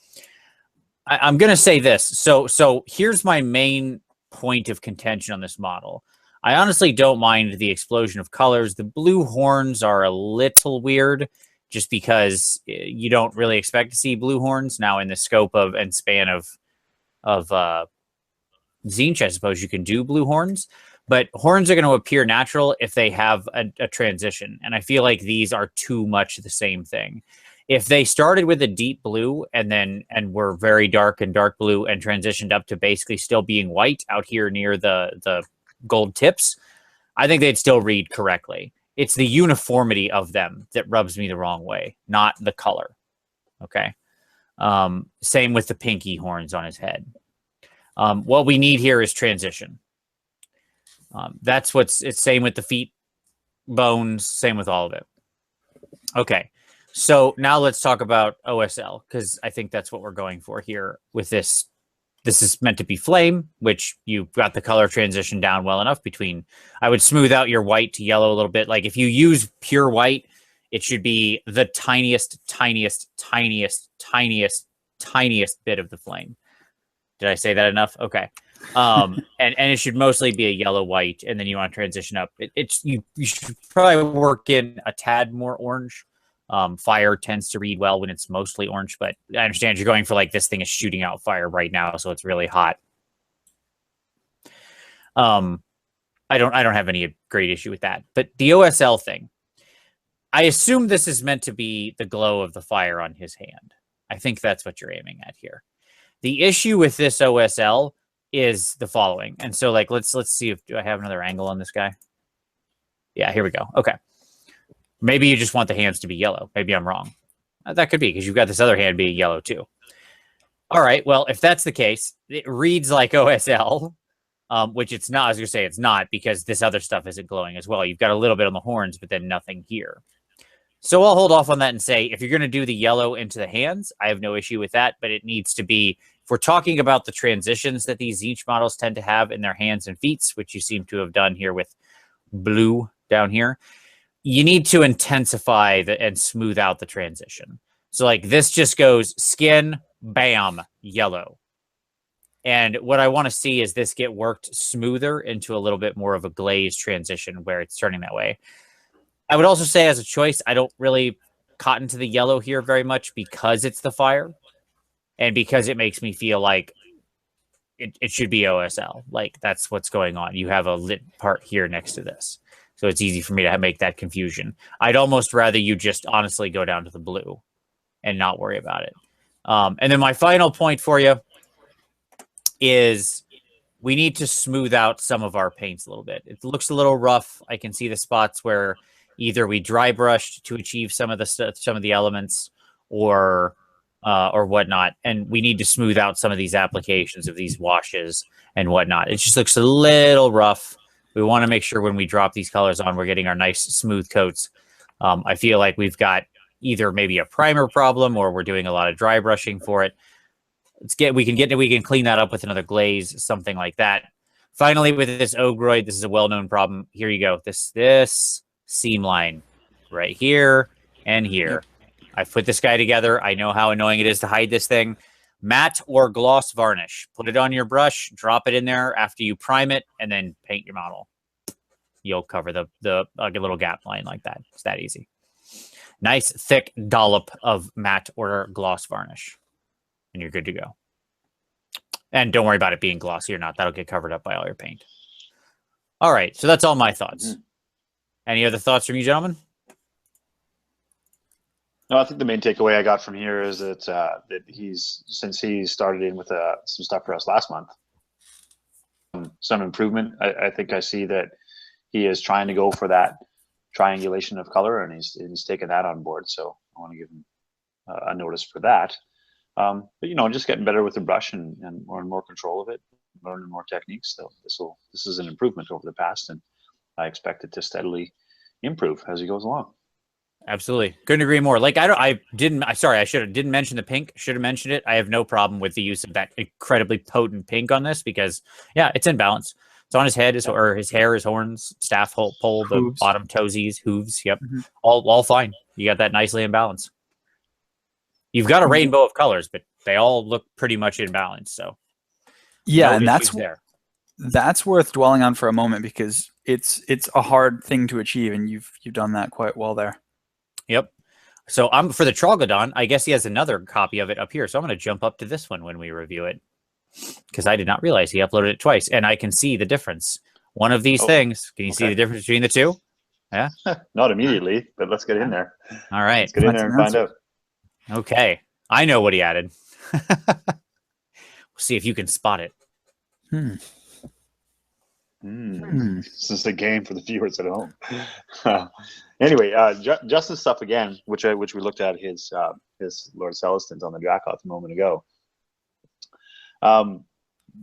I'm going to say this. So here's my main point of contention on this model. I honestly don't mind the explosion of colors. The blue horns are a little weird just because you don't really expect to see blue horns. Now in the scope of and span of Tzeentch, I suppose you can do blue horns, but horns are going to appear natural if they have a transition. And I feel like these are too much the same thing. If they started with a deep blue and were very dark and dark blue and transitioned up to basically still being white out here near the gold tips, I think they'd still read correctly. It's the uniformity of them that rubs me the wrong way, not the color. Okay. Same with the pinky horns on his head. What we need here is transition. It's same with the feet, bones, same with all of it. Okay. So now let's talk about OSL, because I think that's what we're going for here with this. This is meant to be flame, which you've got the color transition down well enough between. I would smooth out your white to yellow a little bit. Like if you use pure white, it should be the tiniest bit of the flame. Did I say that enough? Okay. And it should mostly be a yellow white, and then you want to transition up. You should probably work in a tad more orange. Fire tends to read well when it's mostly orange, but I understand you're going for like this thing is shooting out fire right now, so it's really hot. I don't have any great issue with that. But the OSL thing, I assume this is meant to be the glow of the fire on his hand. I think that's what you're aiming at here. The issue with this OSL is the following. And so like let's see if do I have another angle on this guy? Yeah, here we go. Okay. Maybe you just want the hands to be yellow. Maybe I'm wrong. That could be because you've got this other hand being yellow too. All right. Well, if that's the case, it reads like OSL, which it's not. I was going to say it's not because this other stuff isn't glowing as well. You've got a little bit on the horns, but then nothing here. So I'll hold off on that and say if you're going to do the yellow into the hands, I have no issue with that, but it needs to be, if we're talking about the transitions that these Tzeentch models tend to have in their hands and feet, which you seem to have done here with blue down here, you need to intensify and smooth out the transition. So like this just goes skin, bam, yellow. And what I want to see is this get worked smoother into a little bit more of a glaze transition where it's turning that way. I would also say as a choice, I don't really cotton to the yellow here very much because it's the fire and because it makes me feel like it should be OSL. Like that's what's going on. You have a lit part here next to this. So it's easy for me to make that confusion. I'd almost rather you just honestly go down to the blue and not worry about it. And then my final point for you is we need to smooth out some of our paints a little bit. It looks a little rough. I can see the spots where either we dry brushed to achieve some of the elements or whatnot, and we need to smooth out some of these applications of these washes and whatnot. It just looks a little rough. We want to make sure when we drop these colors on, we're getting our nice smooth coats. I feel like we've got either maybe a primer problem or we're doing a lot of dry brushing for it. We can clean that up with another glaze, something like that. Finally, with this ogroid, this is a well-known problem. Here you go. This seam line right here and here. Yep. I've put this guy together. I know how annoying it is to hide this thing. Matte or gloss varnish. Put it on your brush, drop it in there after you prime it, and then paint your model. You'll cover the little gap line like that. It's that easy. Nice thick dollop of matte or gloss varnish. And you're good to go. And don't worry about it being glossy or not. That'll get covered up by all your paint. All right, so that's all my thoughts. Mm-hmm. Any other thoughts from you, gentlemen? No, I think the main takeaway I got from here is that since he started in with some stuff for us last month, some improvement. I think I see that he is trying to go for that triangulation of color, and he's taken that on board. So I want to give him a notice for that. But just getting better with the brush and more control of it, learning more techniques. So this is an improvement over the past, and I expect it to steadily improve as he goes along. Absolutely, couldn't agree more. Like I didn't mention the pink. Should have mentioned it. I have no problem with the use of that incredibly potent pink on this because it's in balance. It's on his head, or his hair, his horns, staff pole, the hooves. Bottom toesies, hooves. Yep, all fine. You got that nicely in balance. You've got a rainbow of colors, but they all look pretty much in balance. So yeah, and that's worth dwelling on for a moment because it's a hard thing to achieve, and you've done that quite well there. Yep. So for the Troglodon, I guess he has another copy of it up here. So I'm going to jump up to this one when we review it because I did not realize he uploaded it twice, and I can see the difference. One of these things. Can you see the difference between the two? Yeah. Not immediately, but let's get in there. All right. Let's get in there and find out. Okay. I know what he added. We'll see if you can spot it. This is a game for the viewers at home. Anyway, Justin's stuff again, which we looked at his Lord Celestins on the Dracoth a moment ago.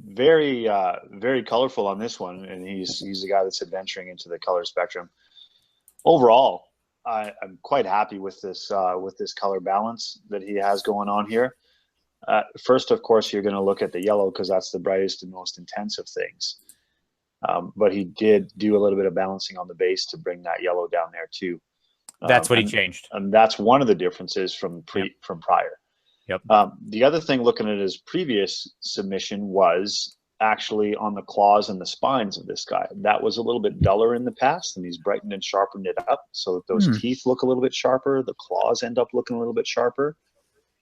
Very colorful on this one, and he's a guy that's adventuring into the color spectrum. Overall, I'm quite happy with this color balance that he has going on here. First, of course, you're going to look at the yellow because that's the brightest and most intense of things. But he did do a little bit of balancing on the base to bring that yellow down there too. That's what he changed, and that's one of the differences from prior. Yep. The other thing, looking at his previous submission, was actually on the claws and the spines of this guy. That was a little bit duller in the past, and he's brightened and sharpened it up so that those teeth look a little bit sharper. The claws end up looking a little bit sharper.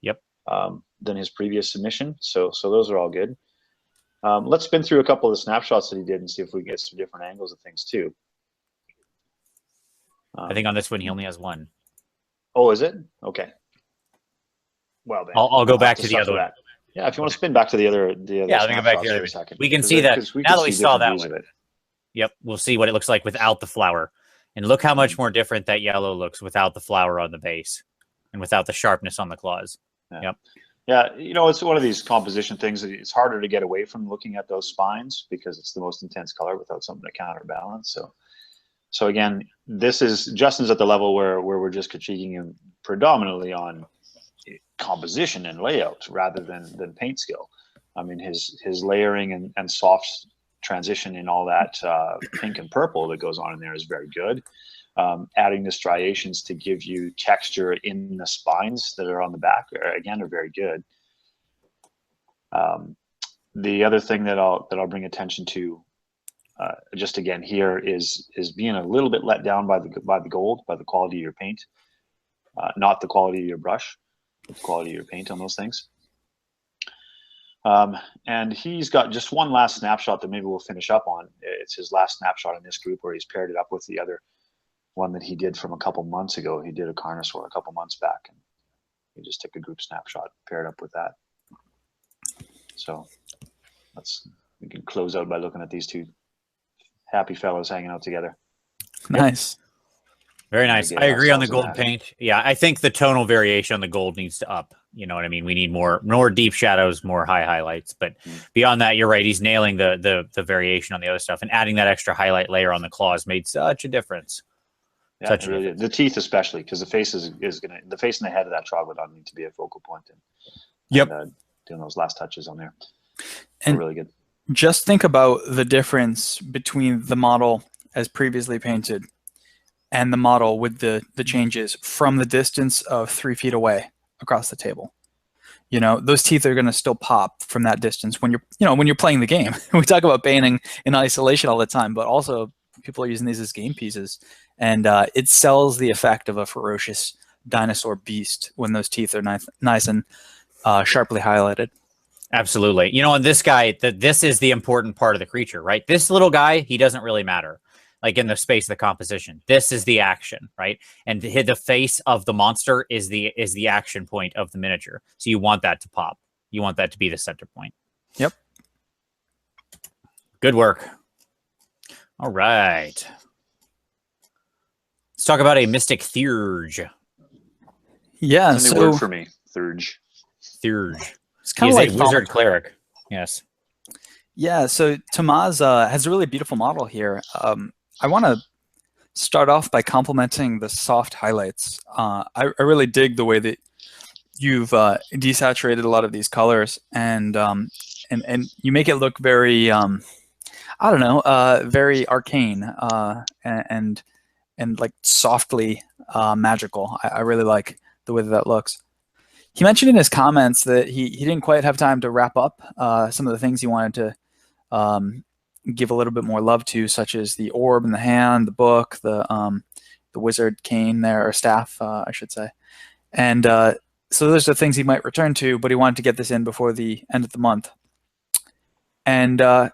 Yep. Than his previous submission. So those are all good. Let's spin through a couple of the snapshots that he did and see if we can get some different angles of things too. I think on this one he only has one. Oh, is it? Okay. Well, then I'll go back to the other one. Yeah, if you want to spin back to the other let me go back to the other second. We can see that now that we saw that one. Yep, we'll see what it looks like without the flower, and look how much more different that yellow looks without the flower on the base, and without the sharpness on the claws. Yeah. Yep. Yeah, it's one of these composition things that it's harder to get away from looking at those spines because it's the most intense color without something to counterbalance. So again, Justin's at the level where we're just critiquing him predominantly on composition and layout rather than paint skill. I mean, his layering and soft transition in all that pink and purple that goes on in there is very good. adding the striations to give you texture in the spines that are on the back again are very good. The other thing that I'll bring attention to, just again here, is being a little bit let down by the gold, by the quality of your paint, not the quality of your brush, but the quality of your paint on those things. And he's got just one last snapshot that maybe we'll finish up on. It's his last snapshot in this group where he's paired it up with the other one that he did from a couple months ago. He did a Carnosaur a couple months back, and he just took a group snapshot, paired up with that. So we can close out by looking at these two happy fellows hanging out together. Nice. Very nice. I agree on the gold paint. Yeah, I think the tonal variation on the gold needs to up. You know what I mean? We need more deep shadows, more high highlights. But beyond that, you're right. He's nailing the variation on the other stuff, and adding that extra highlight layer on the claws made such a difference. Yeah, really, the teeth especially, because the face the face and the head of that troglodyte need to be a focal point. And doing those last touches on there, and really good. Just think about the difference between the model as previously painted and the model with the changes from the distance of 3 feet away across the table. You know, those teeth are going to still pop from that distance when you're playing the game. We talk about painting in isolation all the time, but also people are using these as game pieces, and it sells the effect of a ferocious dinosaur beast when those teeth are nice and sharply highlighted. Absolutely. You know, and this guy, this is the important part of the creature, right? This little guy, he doesn't really matter, like in the space of the composition. This is the action, right? And the face of the monster is the action point of the miniature. So you want that to pop. You want that to be the center point. Yep. Good work. All right. Let's talk about a Mystic Thurge. Yeah, it's a new word for me. Thurge. Thurge. It's kind of like a wizard cleric. Yes. Yeah, so Tomaz has a really beautiful model here. I want to start off by complimenting the soft highlights. I really dig the way that you've desaturated a lot of these colors, and you make it look very, I don't know, very arcane and like softly magical. I really like the way that looks. He mentioned in his comments that he didn't quite have time to wrap up some of the things he wanted to give a little bit more love to, such as the orb in the hand, the book, the wizard cane there, or staff, I should say. And so those are things he might return to, but he wanted to get this in before the end of the month. And I've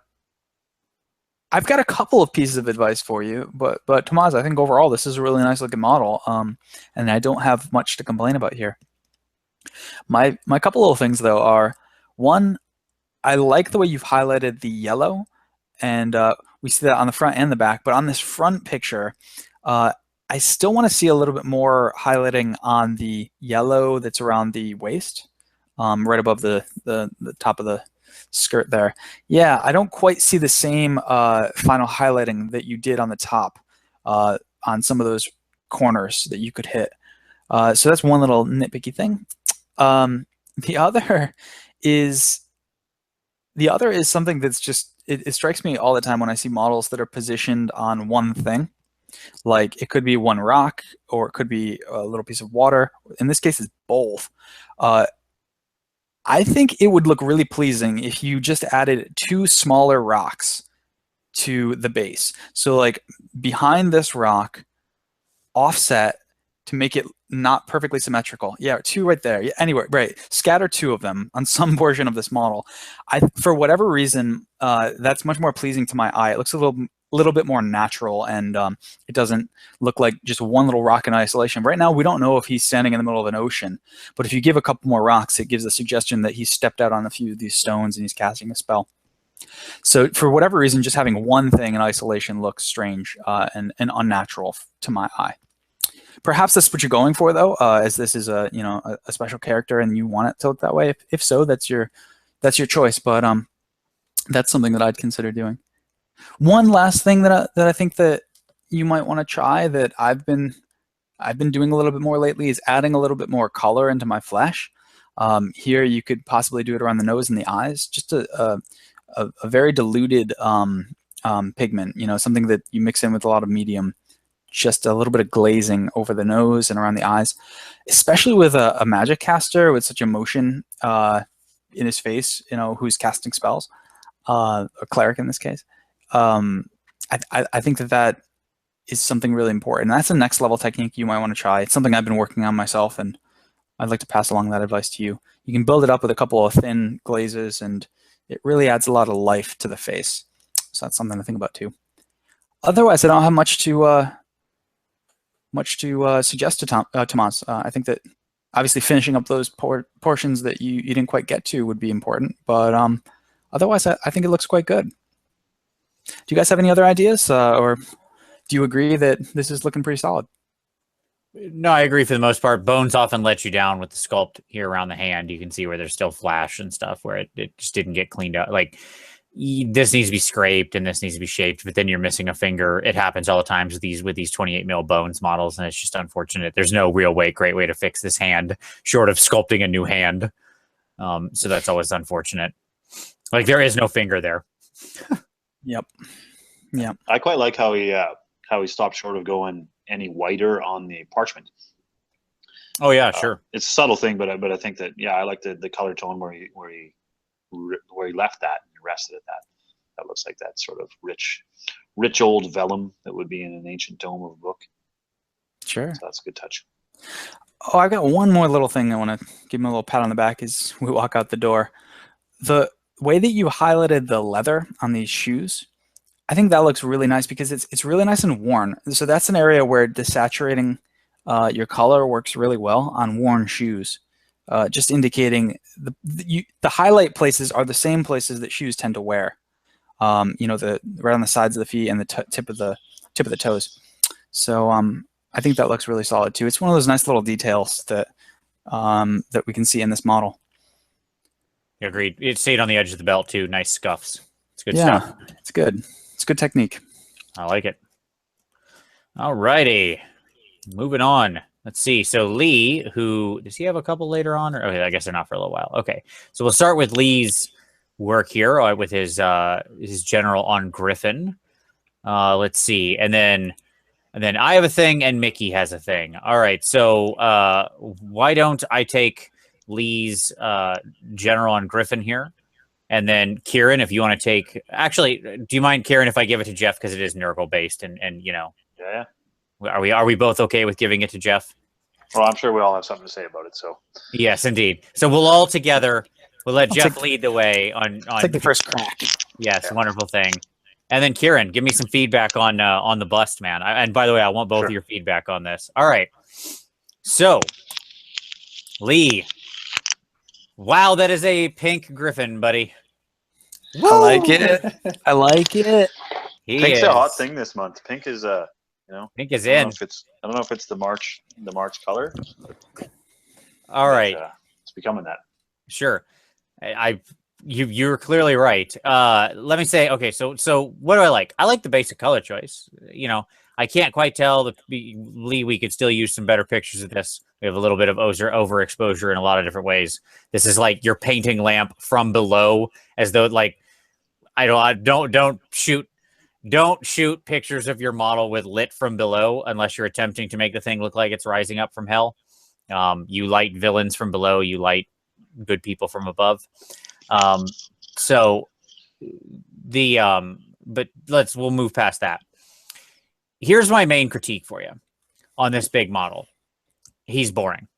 got a couple of pieces of advice for you, but Tomaz, I think overall this is a really nice looking model, and I don't have much to complain about here. My couple of things though are, one, I like the way you've highlighted the yellow, and we see that on the front and the back, but on this front picture, I still want to see a little bit more highlighting on the yellow that's around the waist, right above the top of the skirt there. Yeah, I don't quite see the same final highlighting that you did on the top on some of those corners that you could hit. So that's one little nitpicky thing. The other is something that's just, it strikes me all the time when I see models that are positioned on one thing. Like it could be one rock, or it could be a little piece of water. In this case, it's both. I think it would look really pleasing if you just added 2 smaller rocks to the base. So like behind this rock, offset to make it not perfectly symmetrical. Yeah, 2 right there. Yeah, anyway, right. Scatter 2 of them on some portion of this model. For whatever reason, that's much more pleasing to my eye. It looks a little bit more natural, and it doesn't look like just one little rock in isolation. Right now, we don't know if he's standing in the middle of an ocean, but if you give a couple more rocks, it gives a suggestion that he's stepped out on a few of these stones and he's casting a spell. So for whatever reason, just having one thing in isolation looks strange and unnatural to my eye. Perhaps that's what you're going for, though, as this is a special character and you want it to look that way. If so, that's your choice. But that's something that I'd consider doing. One last thing that I think that you might want to try, that I've been doing a little bit more lately, is adding a little bit more color into my flesh. Here you could possibly do it around the nose and the eyes, just a very diluted pigment, something that you mix in with a lot of medium just a little bit of glazing over the nose and around the eyes, especially with a magic caster with such emotion in his face, you know, who's casting spells, a cleric in this case. I think that is something really important. And that's a next level technique you might want to try. It's something I've been working on myself, and I'd like to pass along that advice to you. You can build it up with a couple of thin glazes, and it really adds a lot of life to the face. So that's something to think about too. Otherwise, I don't have much to suggest to Tomas. I think that obviously finishing up those portions that you didn't quite get to would be important, but otherwise, I think it looks quite good. Do you guys have any other ideas, or do you agree that this is looking pretty solid? No, I agree for the most part. Bones often let you down with the sculpt here around the hand. You can see where there's still flash and stuff where it just didn't get cleaned up. Like, this needs to be scraped and this needs to be shaped, but then you're missing a finger. It happens all the times with these 28 mil bones models, and it's just unfortunate. There's no real great way to fix this hand short of sculpting a new hand. So that's always unfortunate. Like, there is no finger there. Yep. I quite like how he stopped short of going any whiter on the parchment. Oh yeah, sure. It's a subtle thing, but I think that, yeah, I like the color tone where he left that and rested at that. That looks like that sort of rich old vellum that would be in an ancient tome of a book. Sure. So that's a good touch. Oh, I've got one more little thing I want to give him a little pat on the back as we walk out the door. The way that you highlighted the leather on these shoes, I think that looks really nice because it's really nice and worn. So that's an area where desaturating your color works really well on worn shoes, just indicating the highlight places are the same places that shoes tend to wear. You know, right on the sides of the feet and the tip of the toes. So I think that looks really solid too. It's one of those nice little details that that we can see in this model. Agreed. It stayed on the edge of the belt too. Nice scuffs. It's good Yeah, stuff. it's good. It's good technique. I like it. All righty. Moving on. Let's see. So Lee, who does he have a couple later on? Or okay, I guess they're not for a little while. Okay. So we'll start with Lee's work here with his general on Griffin. Let's see. And then I have a thing and Mickey has a thing. All right. So why don't I take Lee's general on Griffin here? And then Kieran, if you want to take, actually, do you mind, Kieran, if I give it to Jeff because it is Nurgle based and you know? Yeah. Are we both okay with giving it to Jeff? Well, I'm sure we all have something to say about it. So yes, indeed. So we'll all together. We'll let Jeff lead the way on. Take the first crack. Yes, yeah. Wonderful thing. And then Kieran, give me some feedback on the bust, man. And by the way, I want both of your feedback on this. All right. So Lee. Wow, that is a pink griffin, buddy. Woo! I like it. I like it. Pink's a hot thing this month. Pink is pink is in. I don't know if it's the March color. All right. It's becoming that. Sure. You're clearly right. Let me say, okay, so what do I like? I like the basic color choice. You know, I can't quite tell. Lee, we could still use some better pictures of this. We have a little bit of overexposure in a lot of different ways. This is like your painting lamp from below, as though like don't shoot pictures of your model with lit from below unless you're attempting to make the thing look like it's rising up from hell. You light villains from below. You light good people from above. But we'll move past that. Here's my main critique for you on this big model. He's boring.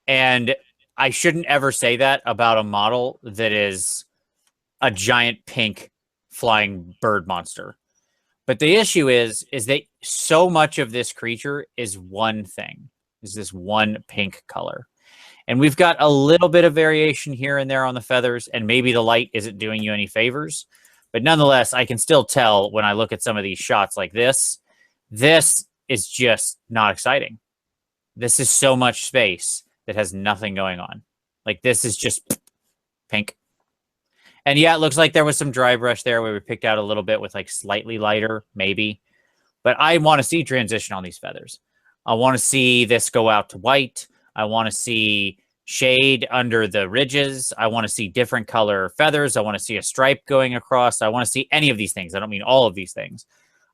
And I shouldn't ever say that about a model that is a giant pink flying bird monster. But the issue is that so much of this creature is one thing, is this one pink color. And we've got a little bit of variation here and there on the feathers, and maybe the light isn't doing you any favors. But nonetheless, I can still tell when I look at some of these shots like this is just not exciting. This is so much space that has nothing going on. Like, this is just pink. And yeah, it looks like there was some dry brush there where we picked out a little bit with like slightly lighter, maybe. But I want to see transition on these feathers. I want to see this go out to white. I want to see shade under the ridges. I want to see different color feathers. I want to see a stripe going across. I want to see any of these things. I don't mean all of these things.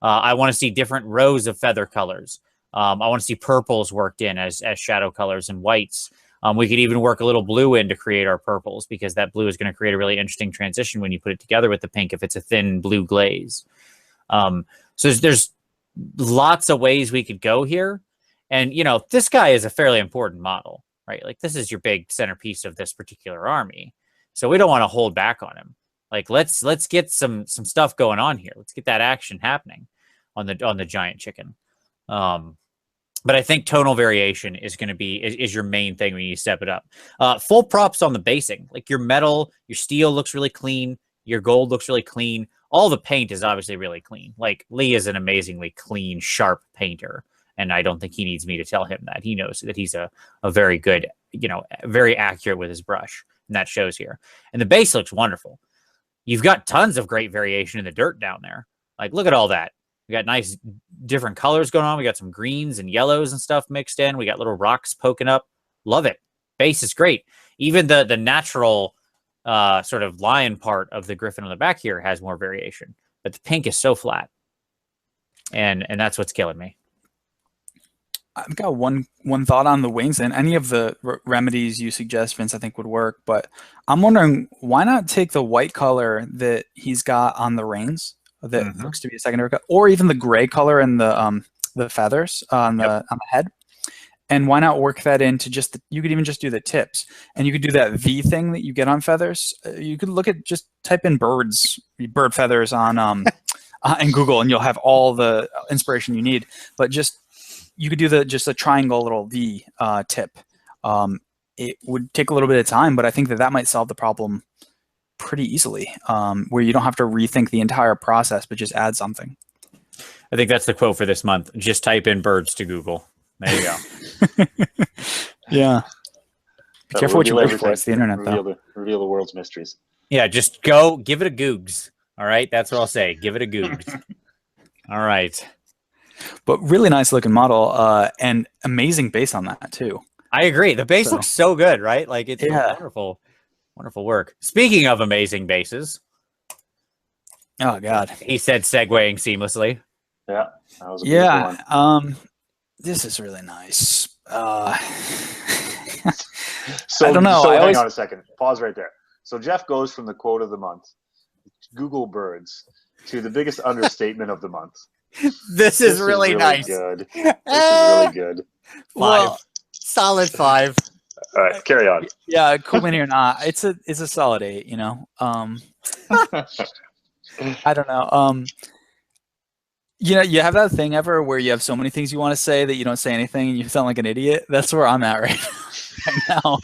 I want to see different rows of feather colors. I want to see purples worked in as shadow colors and whites. We could even work a little blue in to create our purples, because that blue is going to create a really interesting transition when you put it together with the pink if it's a thin blue glaze. So there's lots of ways we could go here. And, you know, this guy is a fairly important model, right? Like, this is your big centerpiece of this particular army. So we don't want to hold back on him. Like, let's get some stuff going on here. Let's get that action happening on the giant chicken. But I think tonal variation is going to be is your main thing when you step it up. Full props on the basing. Like, your metal, your steel looks really clean. Your gold looks really clean. All the paint is obviously really clean. Like, Lee is an amazingly clean, sharp painter. And I don't think he needs me to tell him that. He knows that he's a very good, you know, very accurate with his brush. And that shows here. And the base looks wonderful. You've got tons of great variation in the dirt down there. Like, look at all that. We got nice different colors going on. We got some greens and yellows and stuff mixed in. We got little rocks poking up. Love it. Base is great. Even the natural sort of lion part of the griffin on the back here has more variation. But the pink is so flat. And that's what's killing me. I've got one thought on the wings, and any of the remedies you suggest, Vince, I think would work. But I'm wondering, why not take the white color that he's got on the reins that looks to be a secondary color, or even the gray color in the feathers on the head, and why not work that into just you could even just do the tips, and you could do that V thing that you get on feathers. You could look at just type in bird feathers on in Google, and you'll have all the inspiration you need. But you could do just a triangle little V tip. It would take a little bit of time, but I think that might solve the problem pretty easily, where you don't have to rethink the entire process, but just add something. I think that's the quote for this month. Just type in birds to Google. There you go. Yeah. Be careful what you wish for. It's the internet, reveal the world's mysteries. Yeah, just go give it a googs. All right, that's what I'll say. Give it a googs. All right. But really nice looking model, and amazing base on that too. I agree. The base looks so good, right? Like, it's wonderful, wonderful work. Speaking of amazing bases. Oh God. He said, segueing seamlessly. Yeah. That was a one. This is really nice. So I don't know. So hang on a second. Pause right there. So Jeff goes from the quote of the month, Google birds, to the biggest understatement of the month. This is really nice. Good. This is really good. 5. Well, solid 5. All right, carry on. Yeah, cool in or not, it's a solid 8. You know, I don't know. You know, you have that thing ever where you have so many things you want to say that you don't say anything and you sound like an idiot. That's where I'm at right now.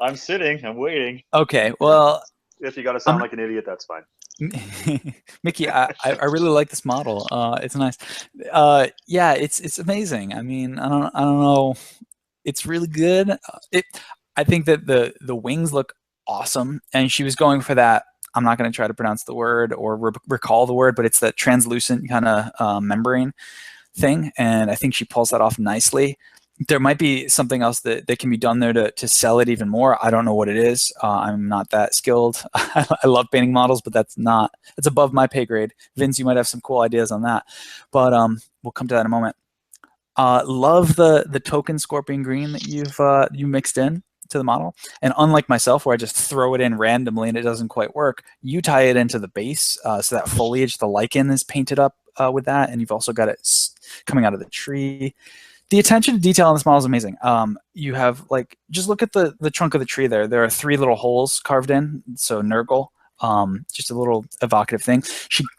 I'm sitting. I'm waiting. Okay, well, if you got to sound like an idiot, that's fine. Mickey, I really like this model. It's nice. Yeah, it's amazing. I mean, I don't know. It's really good. I think that the wings look awesome, and she was going for that. I'm not going to try to pronounce the word or recall the word, but it's that translucent kind of membrane thing, and I think she pulls that off nicely. There might be something else that can be done there to sell it even more. I don't know what it is. I'm not that skilled. I love painting models, but that's above my pay grade. Vince, you might have some cool ideas on that, but we'll come to that in a moment. Love the token scorpion green that you mixed in to the model, and unlike myself where I just throw it in randomly and it doesn't quite work, you tie it into the base, so that foliage, the lichen, is painted up with that, and you've also got it coming out of the tree. The attention to detail on this model is amazing. You have, like, just look at the trunk of the tree there. There are 3 little holes carved in, so Nurgle, just a little evocative thing.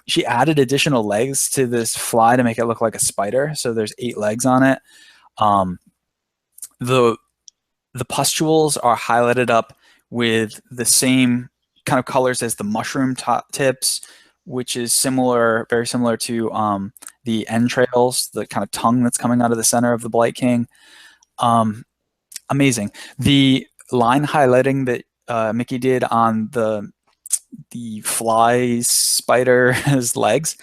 She added additional legs to this fly to make it look like a spider, so there's 8 legs on it. The pustules are highlighted up with the same kind of colors as the mushroom tips, which is very similar to the entrails, the kind of tongue that's coming out of the center of the Blight King. Amazing. The line highlighting that Mickey did on the fly spider's legs,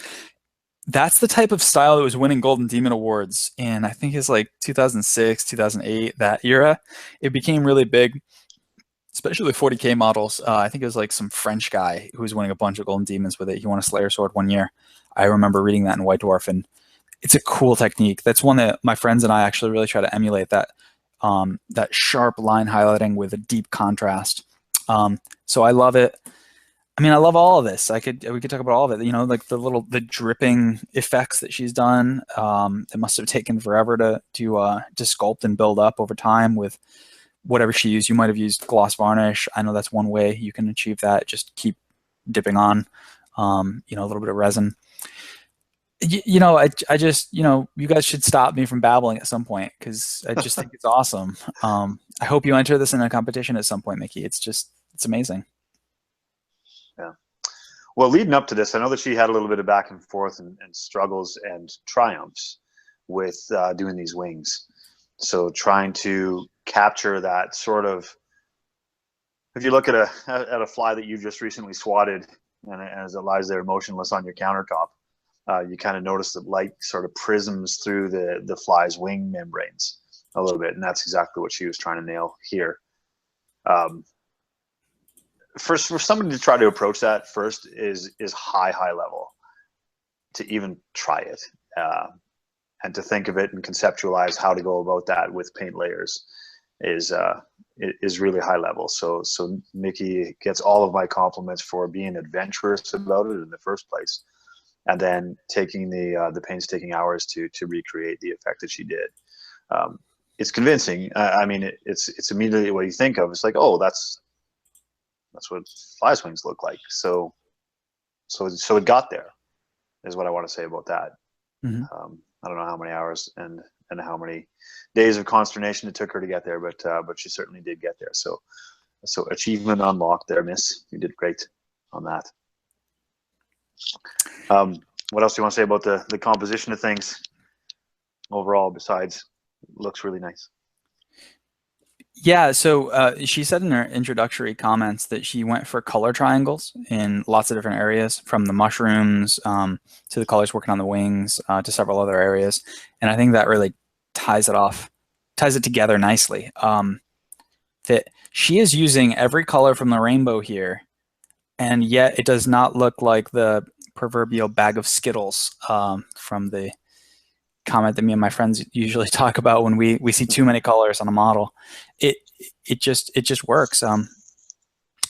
that's the type of style that was winning Golden Demon Awards in, I think it's like 2006, 2008, that era. It became really big. especially the 40K models. I think it was like some French guy who was winning a bunch of golden demons with it. He won a Slayer sword one year. I remember reading that in White Dwarf, and it's a cool technique. That's one that my friends and I actually really try to emulate, that that sharp line highlighting with a deep contrast. So I love it. I mean, I love all of this. We could talk about all of it. You know, like the dripping effects that she's done. It must have taken forever to sculpt and build up over time with whatever she used. You might have used gloss varnish. I know that's one way you can achieve that. Just keep dipping on, you know, a little bit of resin. You know, I just, you know, you guys should stop me from babbling at some point, because I just think it's awesome. I hope you enter this in a competition at some point, Mickey. It's amazing. Yeah. Well, leading up to this, I know that she had a little bit of back and forth and struggles and triumphs with doing these wings. So trying to capture that sort of, if you look at a fly that you've just recently swatted, and as it lies there motionless on your countertop, you kind of notice that light sort of prisms through the fly's wing membranes a little bit, and that's exactly what she was trying to nail here. For somebody to try to approach that first is high level to even try it, and to think of it and conceptualize how to go about that with paint layers is really high level. So Mickey gets all of my compliments for being adventurous about it in the first place, and then taking the painstaking hours to recreate the effect that she did. It's convincing. I mean, it's immediately what you think of. It's like, oh, that's what fly's wings look like. So it got there, is what I want to say about that. Mm-hmm. I don't know how many hours and how many days of consternation it took her to get there, but she certainly did get there. So achievement unlocked there, miss. You did great on that. What else do you want to say about the composition of things overall, besides looks really nice? Yeah, so she said in her introductory comments that she went for color triangles in lots of different areas, from the mushrooms to the colors working on the wings to several other areas. And I think that really ties it together nicely. That she is using every color from the rainbow here, and yet it does not look like the proverbial bag of Skittles from the comment that me and my friends usually talk about when we see too many colors on a model. It just works.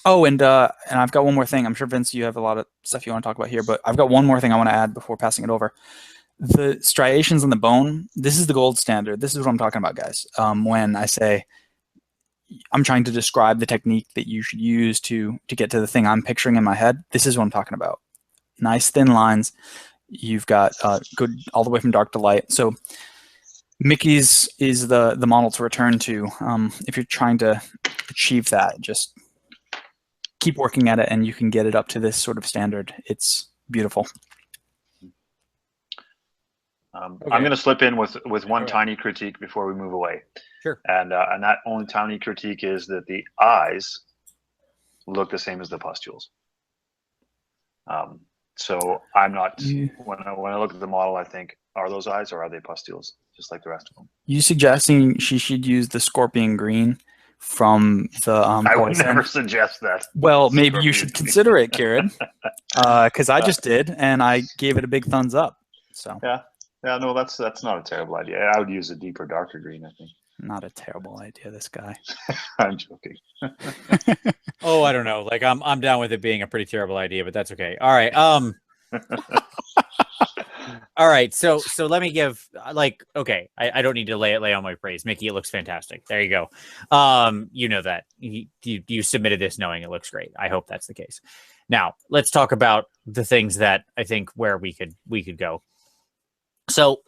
Oh, and I've got one more thing. I'm sure, Vince, you have a lot of stuff you want to talk about here, but I've got one more thing I want to add before passing it over. The striations on the bone, this is the gold standard. This is what I'm talking about, guys. When I say I'm trying to describe the technique that you should use to get to the thing I'm picturing in my head, this is what I'm talking about. Nice thin lines. You've got good all the way from dark to light. So Mickey's is the model to return to if you're trying to achieve that. Just keep working at it, and you can get it up to this sort of standard. It's beautiful. Okay. I'm going to slip in with one tiny critique before we move away. Sure. And that only tiny critique is that the eyes look the same as the pustules. So I'm not, when I look at the model, I think, are those eyes or are they pustules, just like the rest of them? You suggesting she should use the scorpion green from the I would never suggest that. Well, maybe you should consider it, Kieran, because I just did, and I gave it a big thumbs up. So yeah, no, that's not a terrible idea. I would use a deeper, darker green, I think. Not a terrible idea, this guy. I'm joking. Oh, I don't know. Like I'm down with it being a pretty terrible idea, but that's okay. All right. All right. So let me give okay. I don't need to lay on my praise. Mickey, it looks fantastic. There you go. You know that you submitted this knowing it looks great. I hope that's the case. Now let's talk about the things that I think where we could go. So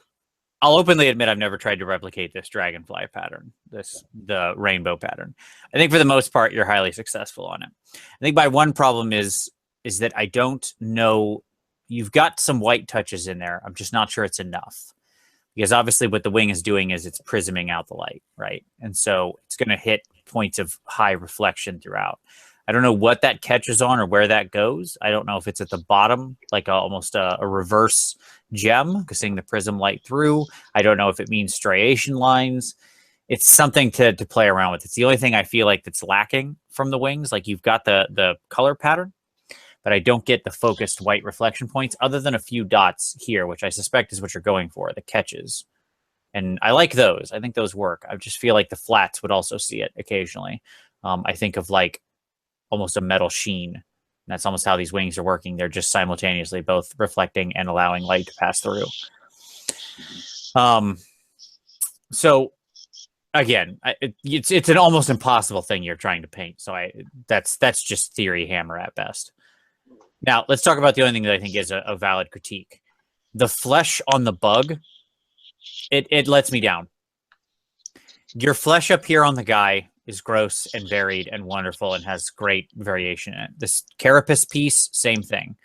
I'll openly admit I've never tried to replicate this dragonfly pattern, the rainbow pattern. I think for the most part, you're highly successful on it. I think my one problem is that I don't know. You've got some white touches in there. I'm just not sure it's enough, because obviously what the wing is doing is it's prisming out the light, right? And so it's going to hit points of high reflection throughout. I don't know what that catches on or where that goes. I don't know if it's at the bottom, like almost a reverse gem, seeing the prism light through. I don't know if it means striation lines. it's something to play around with. It's the only thing I feel like that's lacking from the wings. Like you've got the color pattern, but I don't get the focused white reflection points other than a few dots here, which I suspect is what you're going for, the catches. And I like those. I think those work. I just feel like the flats would also see it occasionally. I think of like almost a metal sheen. That's almost how these wings are working. They're just simultaneously both reflecting and allowing light to pass through. So again, it's an almost impossible thing you're trying to paint. So that's just theory hammer at best. Now let's talk about the only thing that I think is a valid critique. The flesh on the bug, it lets me down. Your flesh up here on the guy is gross and varied and wonderful and has great variation in it. This carapace piece, same thing.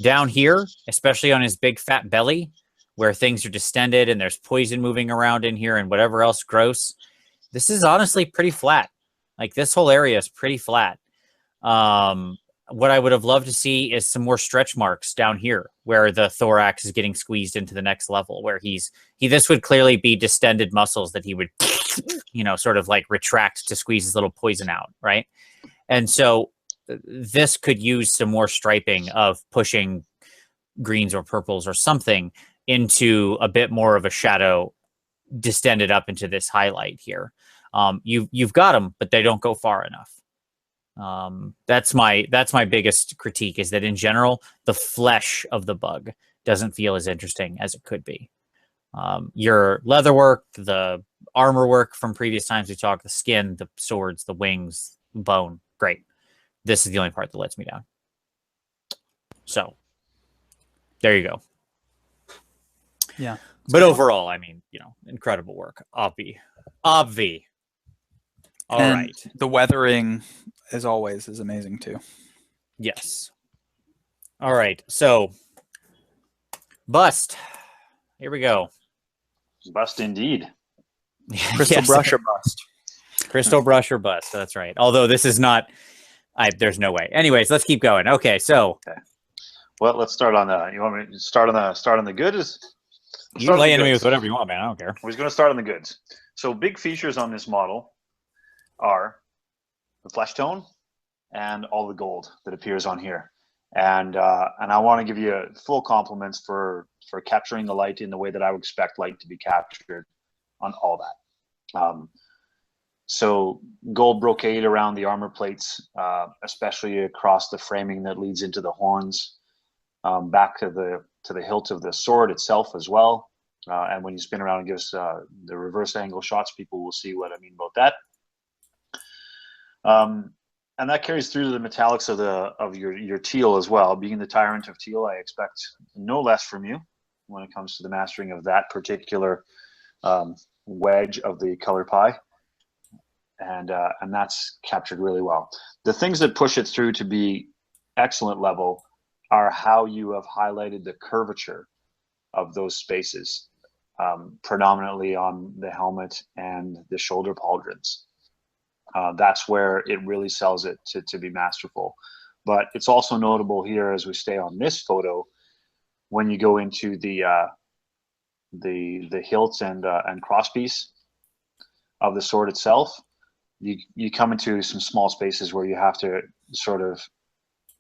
Down here, especially on his big fat belly, where things are distended and there's poison moving around in here and whatever else gross, this is honestly pretty flat. Like this whole area is pretty flat. What I would have loved to see is some more stretch marks down here where the thorax is getting squeezed into the next level, where this would clearly be distended muscles that he would, sort of like retract to squeeze his little poison out, right? And so this could use some more striping of pushing greens or purples or something into a bit more of a shadow distended up into this highlight here. You've got them, but they don't go far enough. That's my biggest critique, is that in general, the flesh of the bug doesn't feel as interesting as it could be. Your leather work, the armor work from previous times we talked, the skin, the swords, the wings, bone, great. This is the only part that lets me down. So there you go. Yeah. But overall, I mean, incredible work. Obvi. All right. The weathering, as always, is amazing too. Yes. All right. So, bust. Here we go. Bust indeed. Crystal brush or bust. Crystal brush or bust. That's right. Although this is not. There's no way. Anyways, let's keep going. Okay. So. Okay. Well, let's start on the. You want me to start on the good? You lay into me with whatever you want, man. I don't care. We're just going to start on the goods. So big features on this model are the flesh tone and all the gold that appears on here. And I want to give you full compliments for capturing the light in the way that I would expect light to be captured on all that. So gold brocade around the armor plates, especially across the framing that leads into the horns, back to the hilt of the sword itself as well. And when you spin around and give us the reverse angle shots, people will see what I mean about that. And that carries through to the metallics of your teal as well. Being the tyrant of teal, I expect no less from you when it comes to the mastering of that particular wedge of the color pie. And that's captured really well. The things that push it through to be excellent level are how you have highlighted the curvature of those spaces, predominantly on the helmet and the shoulder pauldrons. That's where it really sells it to be masterful. But it's also notable here as we stay on this photo, when you go into the hilt and crosspiece of the sword itself, you come into some small spaces where you have to sort of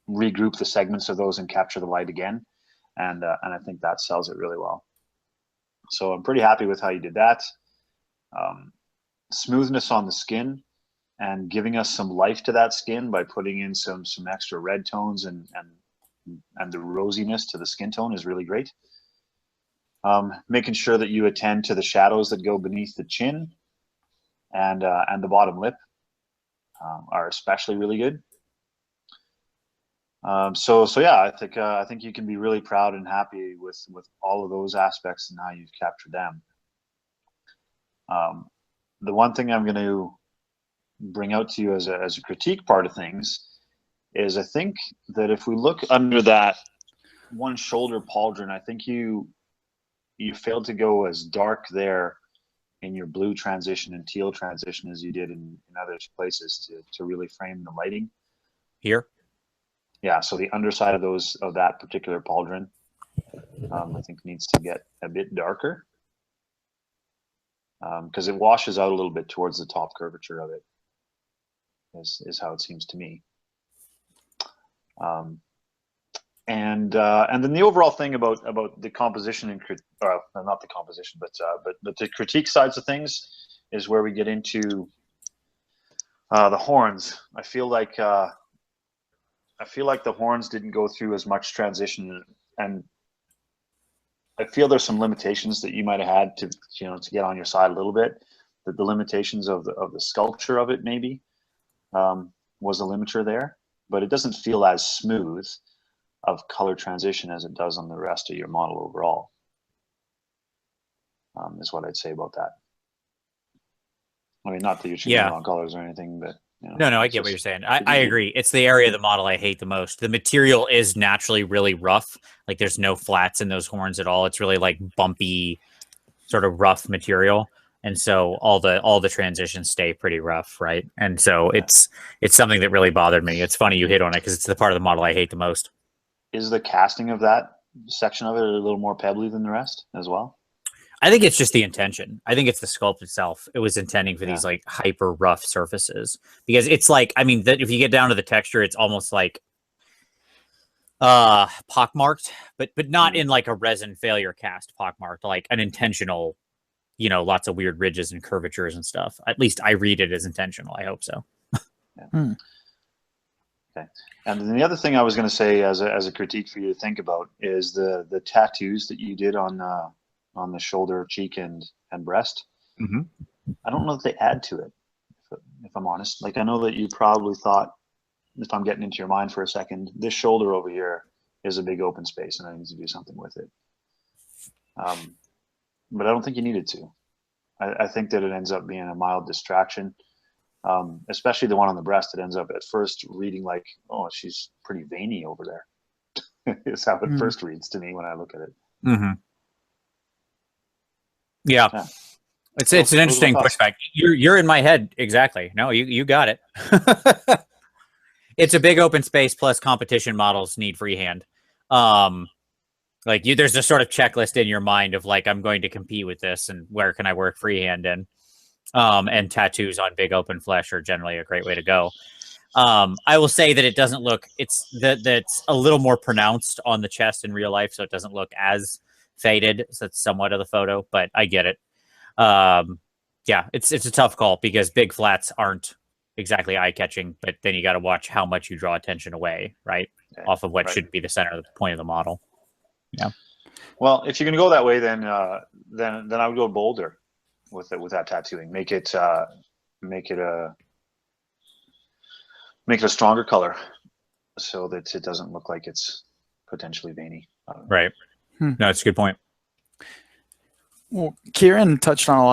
regroup the segments of those and capture the light again, and I think that sells it really well. So I'm pretty happy with how you did that. Smoothness on the skin and giving us some life to that skin by putting in some extra red tones and the rosiness to the skin tone is really great. Making sure that you attend to the shadows that go beneath the chin and the bottom lip are especially really good. So yeah, I think you can be really proud and happy with all of those aspects and how you've captured them. The one thing I'm going to bring out to you as a critique part of things is I think that if we look under that one shoulder pauldron, I think you failed to go as dark there in your blue transition and teal transition as you did in other places to really frame the lighting. Here? Yeah, so the underside of that particular pauldron, I think needs to get a bit darker. because it washes out a little bit towards the top curvature of it, is how it seems to me. And then the overall thing about the composition and not the composition, but the critique sides of things is where we get into the horns. I feel like the horns didn't go through as much transition, and I feel there's some limitations that you might have had to get on your side a little bit. That the limitations of the sculpture of it maybe was a limiter there, but it doesn't feel as smooth of color transition as it does on the rest of your model overall. Is what I'd say about that. I mean, not that you're choosing the wrong colors or anything, but no, I get what you're saying. I agree. It's the area of the model I hate the most. The material is naturally really rough. Like there's no flats in those horns at all. It's really like bumpy, sort of rough material. And so all the transitions stay pretty rough, right? And so it's something that really bothered me. It's funny you hit on it because it's the part of the model I hate the most. Is the casting of that section of it a little more pebbly than the rest as well? I think it's just the intention. I think it's the sculpt itself. It was intending for these like hyper rough surfaces, because it's like, I mean, if you get down to the texture, it's almost like pockmarked, but not in like a resin failure cast pockmarked, like an intentional, lots of weird ridges and curvatures and stuff. At least I read it as intentional. I hope so. Okay. And then the other thing I was going to say as a critique for you to think about is the tattoos that you did on the shoulder, cheek, and breast. Mm-hmm. I don't know if they add to it, if I'm honest. Like, I know that you probably thought, if I'm getting into your mind for a second, this shoulder over here is a big open space and I need to do something with it. But I don't think you needed to. I think that it ends up being a mild distraction, especially the one on the breast. It ends up at first reading like, oh, she's pretty veiny over there. Is how it first reads to me when I look at it. Mm-hmm. Yeah. It's an interesting pushback. You're in my head. Exactly. No, you got it. It's a big open space, plus competition models need freehand. Like there's a sort of checklist in your mind of like, I'm going to compete with this and where can I work freehand in? And tattoos on big open flesh are generally a great way to go. I will say that it doesn't look, that's a little more pronounced on the chest in real life. So it doesn't look as faded. So it's somewhat of the photo, but I get it. Yeah, it's a tough call because big flats aren't exactly eye-catching, but then you got to watch how much you draw attention away, right? Off of what should be the center of the point of the model. Yeah. Well, if you're going to go that way, then I would go bolder with that tattooing. Make it a stronger color so that it doesn't look like it's potentially veiny. Right. No, that's a good point. Well, Kieran touched on a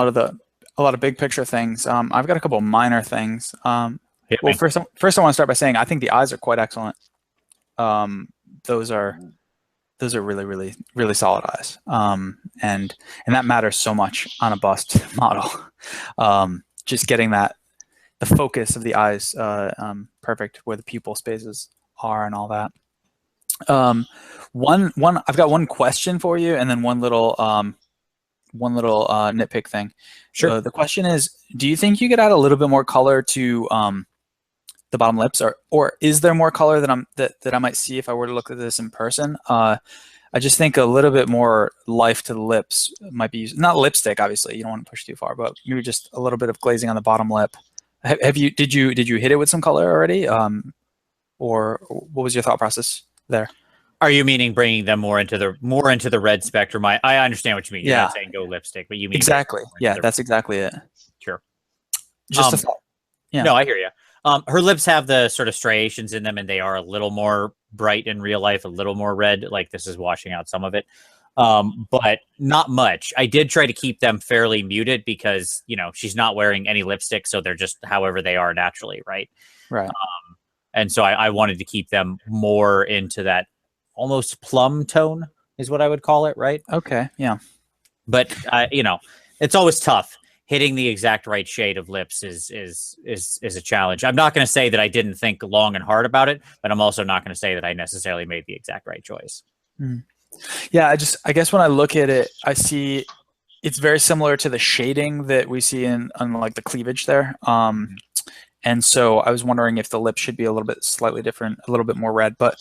lot of big picture things. I've got a couple of minor things. Well, first I want to start by saying I think the eyes are quite excellent. Those are really, really, really solid eyes. And that matters so much on a bust model. Just getting the focus of the eyes perfect where the pupil spaces are and all that. I've got one question for you, and then one little nitpick thing. Sure. The question is, do you think you could add a little bit more color to the bottom lips, or is there more color that I might see if I were to look at this in person? I just think a little bit more life to the lips might be used. Not lipstick, obviously. You don't want to push too far, but maybe just a little bit of glazing on the bottom lip. Did you hit it with some color already, or what was your thought process there? Are you meaning bringing them more into the red spectrum? I understand what you mean. You're not saying go lipstick, but you mean exactly. Yeah, that's exactly it. Sure. Just a thought. Yeah. No, I hear you. Her lips have the sort of striations in them, and they are a little more bright in real life, a little more red. Like this is washing out some of it, but not much. I did try to keep them fairly muted because she's not wearing any lipstick, so they're just however they are naturally, right? Right. And so I wanted to keep them more into that almost plum tone is what I would call it, right? Okay, yeah. But it's always tough. Hitting the exact right shade of lips is a challenge. I'm not going to say that I didn't think long and hard about it, but I'm also not going to say that I necessarily made the exact right choice. Yeah, I guess when I look at it, I see it's very similar to the shading that we see in on like the cleavage there. And so I was wondering if the lip should be a little bit slightly different, a little bit more red, but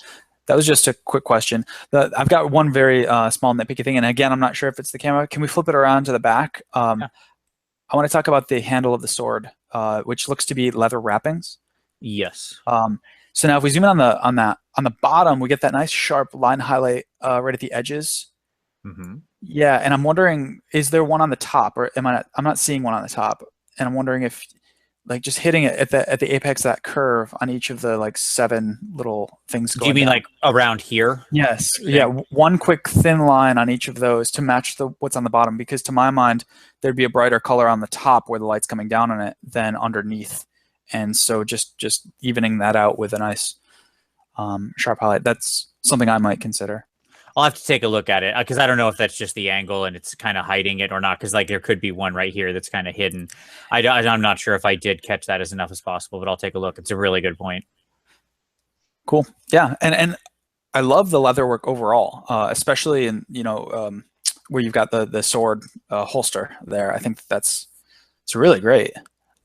that was just a quick question. I've got one very small nitpicky thing, and again, I'm not sure if it's the camera. Can we flip it around to the back? Yeah. I want to talk about the handle of the sword, which looks to be leather wrappings. Yes. So now if we zoom in on the bottom, we get that nice sharp line highlight right at the edges. Mm-hmm. Yeah, and I'm wondering, is there one on the top, or I'm not seeing one on the top, and I'm wondering if, like, just hitting it at the apex of that curve on each of the like 7 little things. Do you mean down, like around here? Yes. Yeah. One quick thin line on each of those to match what's on the bottom, because to my mind there'd be a brighter color on the top where the light's coming down on it than underneath, and so just evening that out with a nice sharp highlight. That's something I might consider. I'll have to take a look at it because I don't know if that's just the angle and it's kind of hiding it or not, because like there could be one right here that's kind of hidden. I'm not sure if I did catch that as enough as possible, but I'll take a look. It's a really good point. Cool. Yeah, and I love the leather work overall, especially in where you've got the sword holster there. I think it's really great.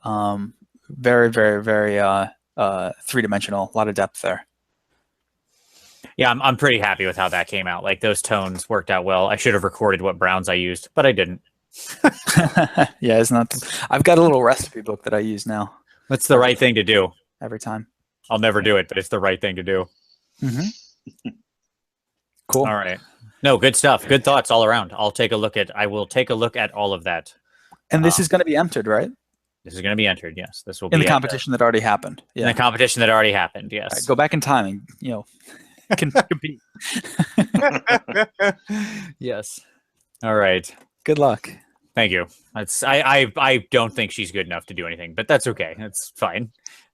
Very, very, very three-dimensional. A lot of depth there. Yeah, I'm pretty happy with how that came out. Like those tones worked out well. I should have recorded what browns I used, but I didn't. Yeah, it's not. I've got a little recipe book that I use now. That's the right thing to do. Every time. I'll never do it, but it's the right thing to do. Mm-hmm. Cool. All right. No, good stuff. Good thoughts all around. I will take a look at all of that. And this is going to be entered, right? This is going to be entered. Yes, this will be in the competition that already happened. Yeah. In the competition that already happened. Yes. Right, go back in time and compete. Yes. All right. Good luck. Thank you. I don't think she's good enough to do anything, but that's okay. That's fine.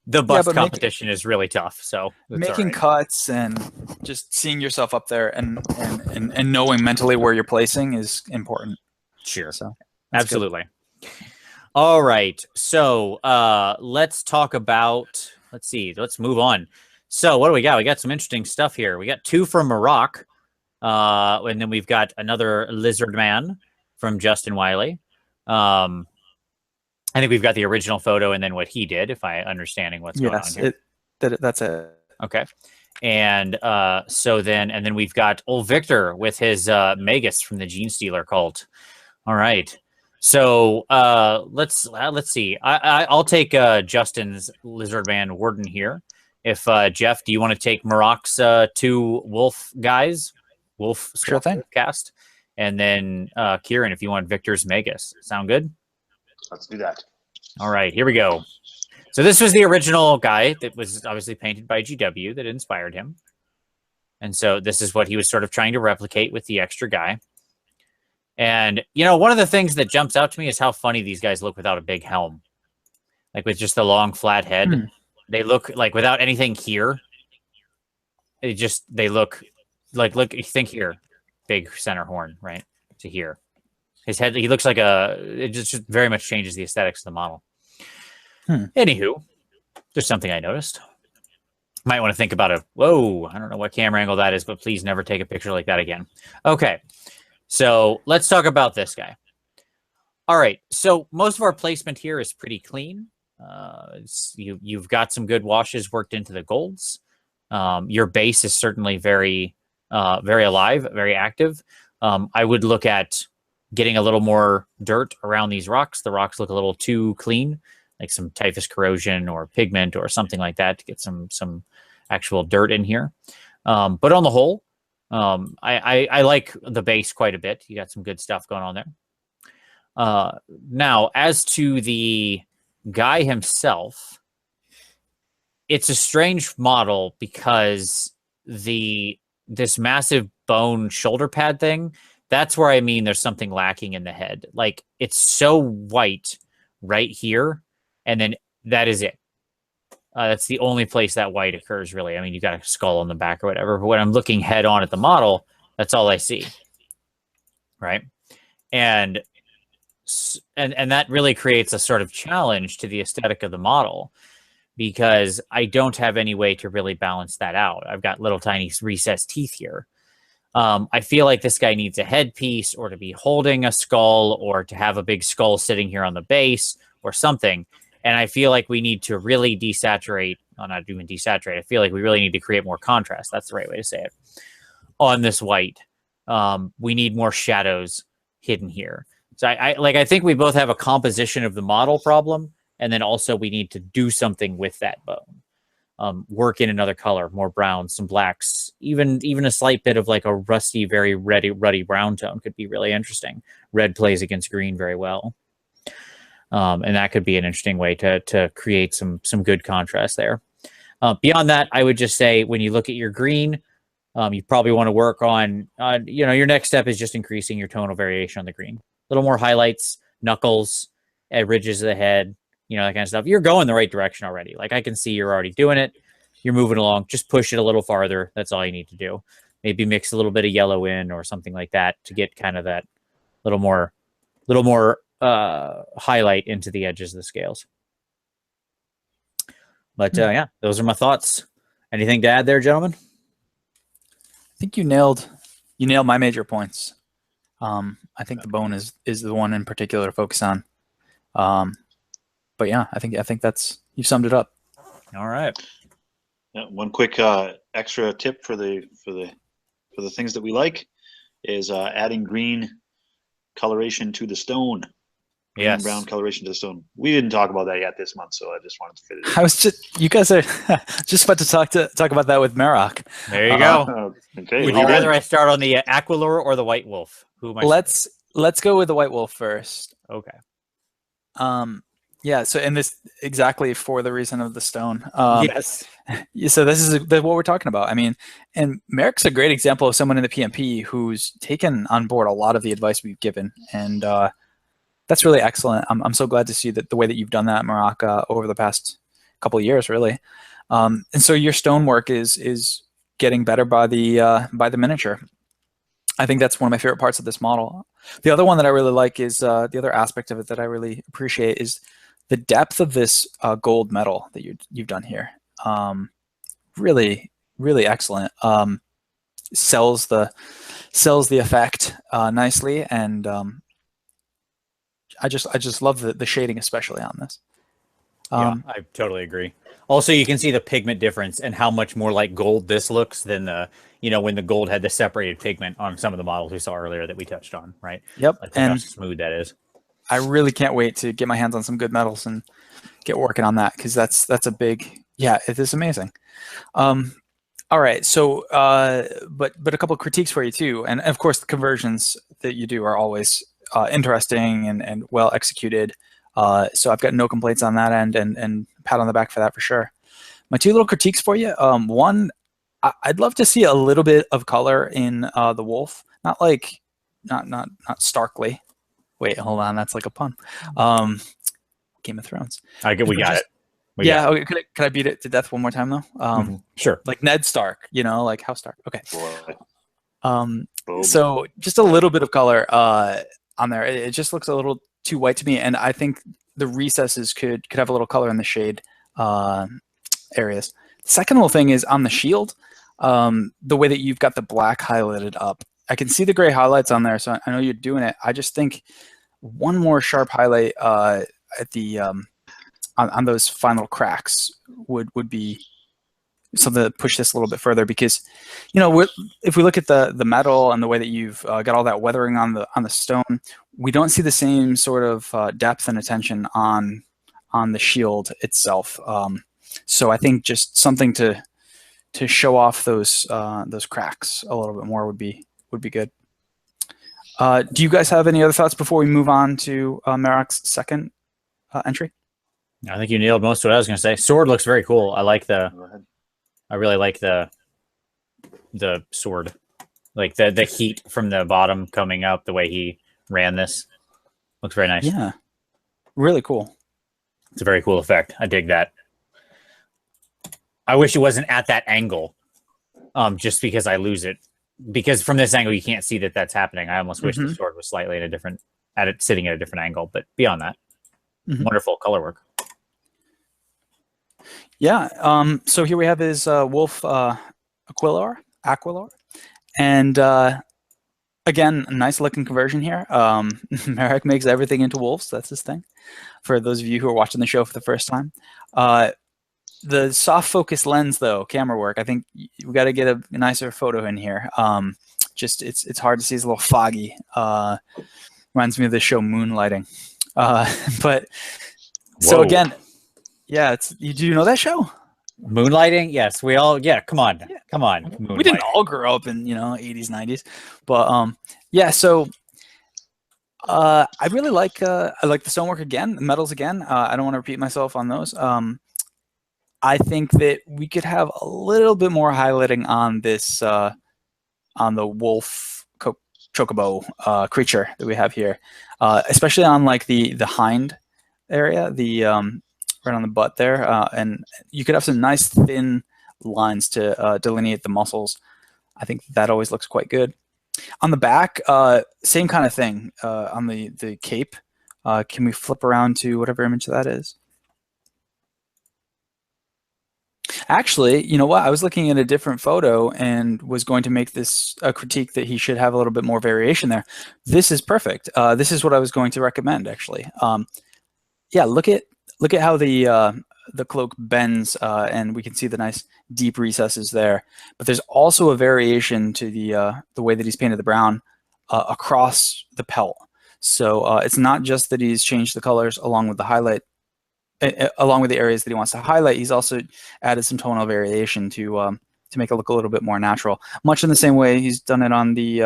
The bust competition is really tough. So making cuts and just seeing yourself up there and knowing mentally where you're placing is important. Sure. So absolutely. Good. All right. So let's talk about. Let's see. Let's move on. So what do we got? We got some interesting stuff here. We got 2 from Morocco, and then we've got another lizard man from Justin Wiley. I think we've got the original photo and then what he did, if I'm understanding what's going on here. That's it. Okay. And so then we've got old Victor with his Magus from the Gene Stealer cult. All right. So let's see. I'll take Justin's lizard man Warden here. If Jeff, do you want to take Morocco's 2 wolf guys? Wolf sure thing. Cast. And then Kieran, if you want Victor's Magus. Sound good? Let's do that. All right, here we go. So this was the original guy that was obviously painted by GW that inspired him. And so this is what he was sort of trying to replicate with the extra guy. And, one of the things that jumps out to me is how funny these guys look without a big helm. Like with just the long flat head. They look like without anything here. They look like, think here. Big center horn, right? To here. His head, he looks like it just very much changes the aesthetics of the model. Anywho, there's something I noticed. Might want to think about whoa, I don't know what camera angle that is, but please never take a picture like that again. Okay, so let's talk about this guy. All right, so most of our placement here is pretty clean. You've got some good washes worked into the golds. Your base is certainly very alive, very active. I would look at getting a little more dirt around these rocks. The rocks look a little too clean, like some typhus corrosion or pigment or something like that to get some actual dirt in here. But on the whole, I like the base quite a bit. You got some good stuff going on there. Now, as to the guy himself, it's a strange model because this massive bone shoulder pad thing, that's where I mean there's something lacking in the head. Like it's so white right here, and then that is it. That's the only place that white occurs, really. I mean, you got a skull on the back or whatever, but when I'm looking head on at the model, that's all I see, right? And that really creates a sort of challenge to the aesthetic of the model, because I don't have any way to really balance that out. I've got little tiny recessed teeth here. I feel like this guy needs a headpiece, or to be holding a skull, or to have a big skull sitting here on the base or something. And I feel like we need to really desaturate, well, not even desaturate. I feel like we really need to create more contrast. That's the right way to say it. On this white, we need more shadows hidden here. So I think we both have a composition of the model problem, and then also we need to do something with that bone. Work in another color, more browns, some blacks, even a slight bit of like a rusty, very ruddy brown tone could be really interesting. Red plays against green very well. And that could be an interesting way to create some good contrast there. Beyond that, I would just say when you look at your green, you probably want to work on, your next step is just increasing your tonal variation on the green. A little more highlights, knuckles, at ridges of the head, that kind of stuff. You're going the right direction already. Like I can see you're already doing it. You're moving along. Just push it a little farther. That's all you need to do. Maybe mix a little bit of yellow in or something like that to get kind of that little more highlight into the edges of the scales. But yeah, those are my thoughts. Anything to add there, gentlemen? I think you nailed my major points. I think the bone is the one in particular to focus on. But yeah, I think that's, you've summed it up. All right. Yeah, one quick extra tip for the things that we like is adding green coloration to the stone. Yes. Brown coloration to the stone. We didn't talk about that yet this month, so I just wanted to fit it in. I was you guys are just about to talk about that with Marok. There you go. Okay. Would you rather I start on the Aquilure or the White Wolf? Who am I? Let's go with the White Wolf first. Okay. Yeah. So, and this exactly for the reason of the stone. Yes. So this is what we're talking about. I mean, and Merrick's a great example of someone in the PmP who's taken on board a lot of the advice we've given, and that's really excellent. I'm so glad to see that the way that you've done that, Marok, over the past couple of years, really. And so your stonework is getting better by the miniature. I think that's one of my favorite parts of this model. The other one that I really like is the other aspect of it that I really appreciate is the depth of this gold metal that you've done here. Really, really excellent. Sells the effect nicely, and I just love the shading, especially on this. Yeah, I totally agree. Also, you can see the pigment difference and how much more like gold this looks than the, when the gold had the separated pigment on some of the models we saw earlier that we touched on, right? Yep. Like how smooth that is. I really can't wait to get my hands on some good metals and get working on that, because that's a big, yeah, it is amazing. All right, so but a couple of critiques for you too, and of course the conversions that you do are always interesting and well executed. So I've got no complaints on that end, and pat on the back for that for sure. My two little critiques for you. One, I'd love to see a little bit of color in the wolf, not starkly. Wait, hold on, that's like a pun. Game of Thrones. We got it. Yeah, okay, could I beat it to death one more time though? Sure. Like Ned Stark, like House Stark. Okay. So just a little bit of color on there. It just looks a little too white to me, and I think the recesses could have a little color in the shade areas. The second little thing is on the shield, the way that you've got the black highlighted up. I can see the gray highlights on there, so I know you're doing it. I just think one more sharp highlight at the on those final cracks would be something to push this a little bit further, because if we look at the metal and the way that you've got all that weathering on the stone, we don't see the same sort of depth and attention on the shield itself. So I think just something to show off those cracks a little bit more would be good. Do you guys have any other thoughts before we move on to Marok's second entry? I think you nailed most of what I was going to say. Sword looks very cool. I really like the sword, like the heat from the bottom coming up. The way he ran this looks very nice. Yeah, really cool. It's a very cool effect. I dig that. I wish it wasn't at that angle, just because I lose it. Because from this angle, you can't see that that's happening. I almost wish the sword was slightly sitting at a different angle. But beyond that, wonderful color work. Yeah. So here we have his Wolf Aquilure, And again, a nice looking conversion here. Marek makes everything into wolves. That's his thing. For those of you who are watching the show for the first time. The soft focus lens, though, camera work, I think we got to get a nicer photo in here. Just it's hard to see. It's a little foggy. Reminds me of the show Moonlighting. But so again, yeah, do you know that show? Moonlighting? Yes, we all. Yeah, come on. We didn't all grow up in 80s, 90s, but yeah. So I really like I like the stonework again, the metals again. I don't want to repeat myself on those. I think that we could have a little bit more highlighting on this on the wolf chocobo creature that we have here, especially on like the hind area, the right on the butt there, and you could have some nice thin lines to delineate the muscles. I think that always looks quite good. On the back, same kind of thing. On the cape, can we flip around to whatever image that is? Actually, you know what? I was looking at a different photo and was going to make this a critique that he should have a little bit more variation there. This is perfect. This is what I was going to recommend, actually. Yeah, look at how the cloak bends, and we can see the nice deep recesses there. But there's also a variation to the way that he's painted the brown across the pelt. So it's not just that he's changed the colors along with the highlight. Along with the areas that he wants to highlight, he's also added some tonal variation to make it look a little bit more natural, much in the same way he's done it on the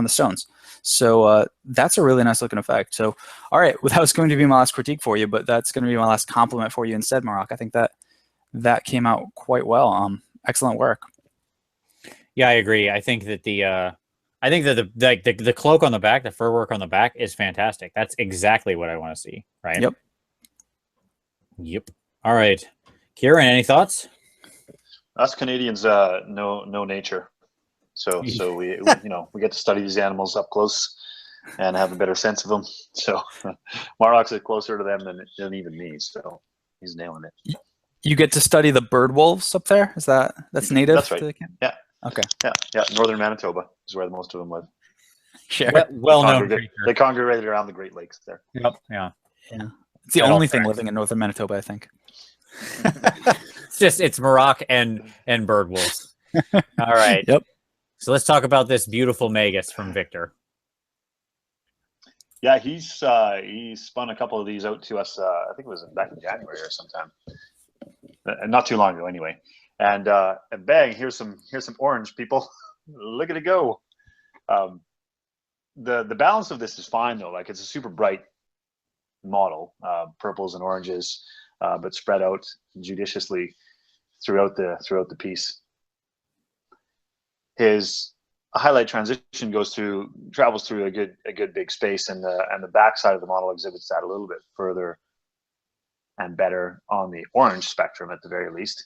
stones. So that's a really nice looking effect. So, all right, well, that was going to be my last critique for you, but that's going to be my last compliment for you instead, Marok. I think that came out quite well. Excellent work. Yeah, I agree. I think that the cloak on the back, the fur work on the back is fantastic. That's exactly what I want to see, right? Yep. All right. Kieran, any thoughts? Us Canadians know nature. So we we get to study these animals up close and have a better sense of them. So Marok's is closer to them than even me. So he's nailing it. You get to study the bird wolves up there? That's native? That's right. To yeah. Okay. Yeah. Northern Manitoba is where most of them live. Sure. Well known. They congregate around the Great Lakes there. Yep. Yeah. It's the only thing living in northern Manitoba, I think. It's Marok and bird wolves. All right. Yep. So let's talk about this beautiful Magus from Victor. Yeah, he spun a couple of these out to us. I think it was back in January or sometime, not too long ago, anyway. And bang, here's some orange, people. Look at it go. The balance of this is fine though. Like, it's a super bright model, purples and oranges, but spread out judiciously throughout the piece. His highlight transition travels through a good big space, and the back side of the model exhibits that a little bit further and better on the orange spectrum at the very least.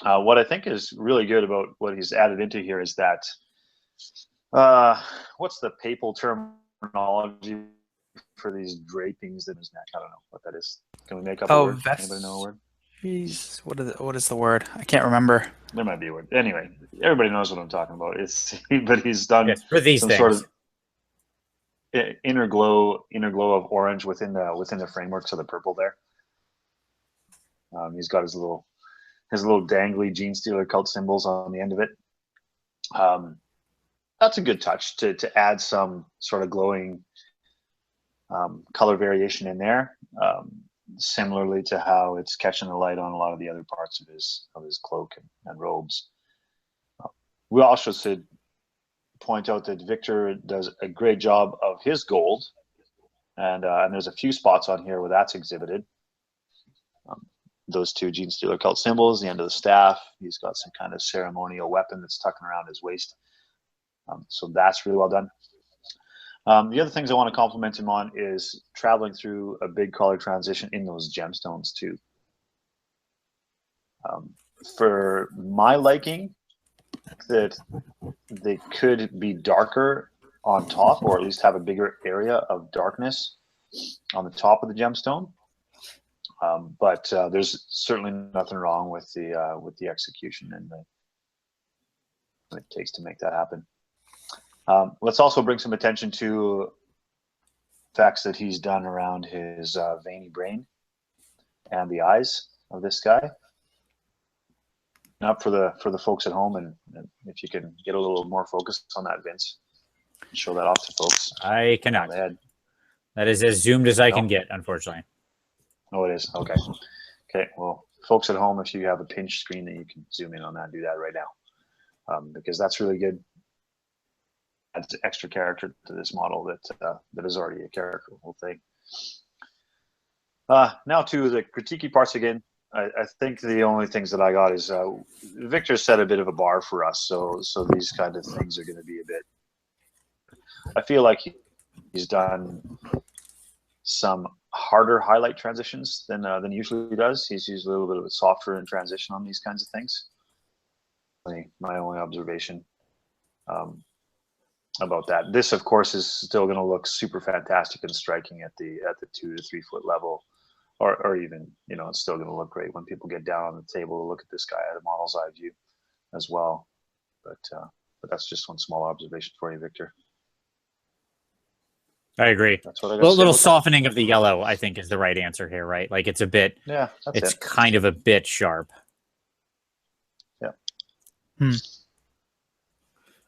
What I think is really good about what he's added into here is that what's the papal terminology for these drapings in his neck? I don't know what that is. Can we make up a word? Anybody know a word? Jeez, what is the word? I can't remember. There might be a word. Anyway, everybody knows what I'm talking about. But he's done for these things. Sort of inner glow of orange within the frameworks of the purple there. He's got his little dangly Gene Stealer cult symbols on the end of it. That's a good touch to add some sort of glowing color variation in there, similarly to how it's catching the light on a lot of the other parts of his cloak and robes. We also should point out that Victor does a great job of his gold, and there's a few spots on here where that's exhibited. Those two Gene Stealer cult symbols, the end of the staff. He's got some kind of ceremonial weapon that's tucking around his waist. So that's really well done. The other things I want to compliment him on is traveling through a big color transition in those gemstones too. For my liking, that they could be darker on top, or at least have a bigger area of darkness on the top of the gemstone. But there's certainly nothing wrong with the execution it takes to make that happen. Let's also bring some attention to effects that he's done around his veiny brain and the eyes of this guy. Up for the folks at home, and if you can get a little more focus on that, Vince, and show that off to folks. I cannot. That is as zoomed as I can get, unfortunately. Oh, it is. Okay. Okay. Well, folks at home, if you have a pinch screen that you can zoom in on that, do that right now, because that's really good. Adds extra character to this model that is already a characterful thing. Now to the critiquey parts again. I think the only things that I got is Victor set a bit of a bar for us, so these kind of things are going to be a bit. I feel like he's done some harder highlight transitions than he usually does. He's used a little bit of a softer in transition on these kinds of things. My only observation about that. This, of course, is still going to look super fantastic and striking at the 2 to 3 foot level. Or even, you know, it's still going to look great when people get down on the table to look at this guy at a model's eye view as well. But that's just one small observation for you, Victor. I agree. That's what I got. A little softening of the yellow, I think, is the right answer here, right? Like it's a bit, it's kind of a bit sharp. Yeah.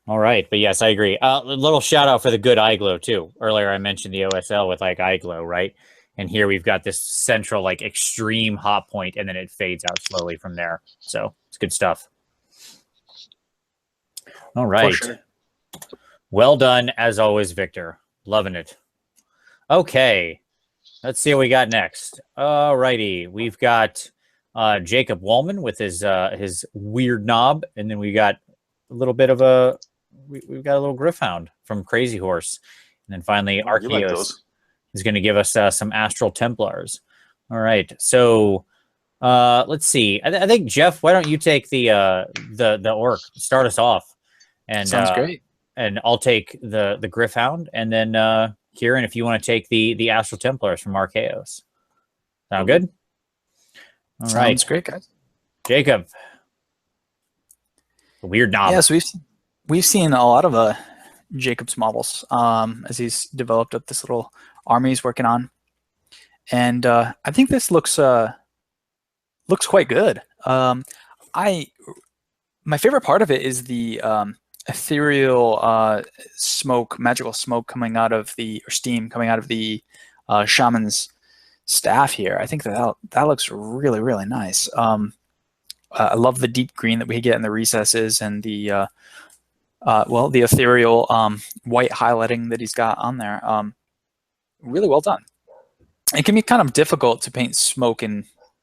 All right, but yes, I agree. A little shout out for the good eye glow too. Earlier I mentioned the OSL with like eye glow, right? And here we've got this central, like, extreme hot point, and then it fades out slowly from there. So it's good stuff. All right. Sure. Well done, as always, Victor. Loving it. Okay. Let's see what we got next. All righty. We've got Jacob Wallman with his weird knob, and then we got a little bit of a we've got a little Griffhound from Crazy Horse, and then finally Arceus is going to give us some Astral Templars. All right, so let's see. I think Jeff, why don't you take the orc? Start us off. And sounds great. And I'll take the Griffhound, and then Kieran, if you want to take the Astral Templars from Arceus. Sound good? All right. Sounds great, guys. Jacob, the weird knob. Yes, we've seen a lot of Jacob's models as he's developed up this little army he's working on, and I think this looks quite good. My favorite part of it is the ethereal smoke, magical smoke coming out of or steam coming out of the shaman's staff here. I think that looks really, really nice. I love the deep green that we get in the recesses and the ethereal white highlighting that he's got on there. Really well done. It can be kind of difficult to paint smoke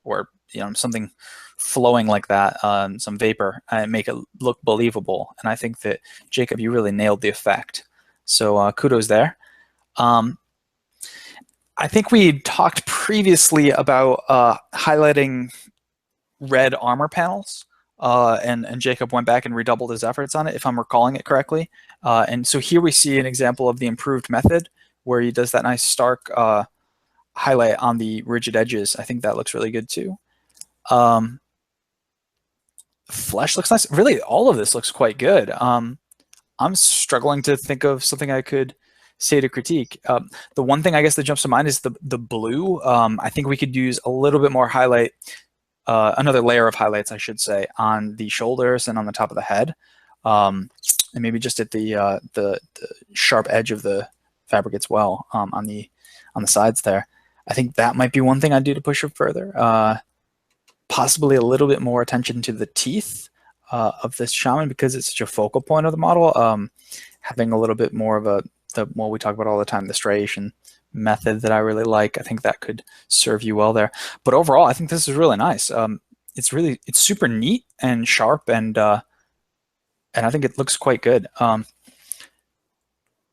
or something flowing like that, some vapor, and make it look believable. And I think that, Jacob, you really nailed the effect. So kudos there. I think we talked previously about highlighting red armor panels, and Jacob went back and redoubled his efforts on it, if I'm recalling it correctly. And so here we see an example of the improved method where he does that nice stark highlight on the rigid edges. I think that looks really good too. Flesh looks nice. Really, all of this looks quite good. I'm struggling to think of something I could say to critique. The one thing I guess that jumps to mind is the blue. I think we could use a little bit more highlight, another layer of highlights, I should say, on the shoulders and on the top of the head, and maybe just at the sharp edge of the fabric as well, on the sides there. I think that might be one thing I'd do to push it further. Possibly a little bit more attention to the teeth of this shaman, because it's such a focal point of the model. Having a little bit more of what we talk about all the time, the striation method that I really like. I think that could serve you well there. But overall, I think this is really nice. It's super neat and sharp, and I think it looks quite good.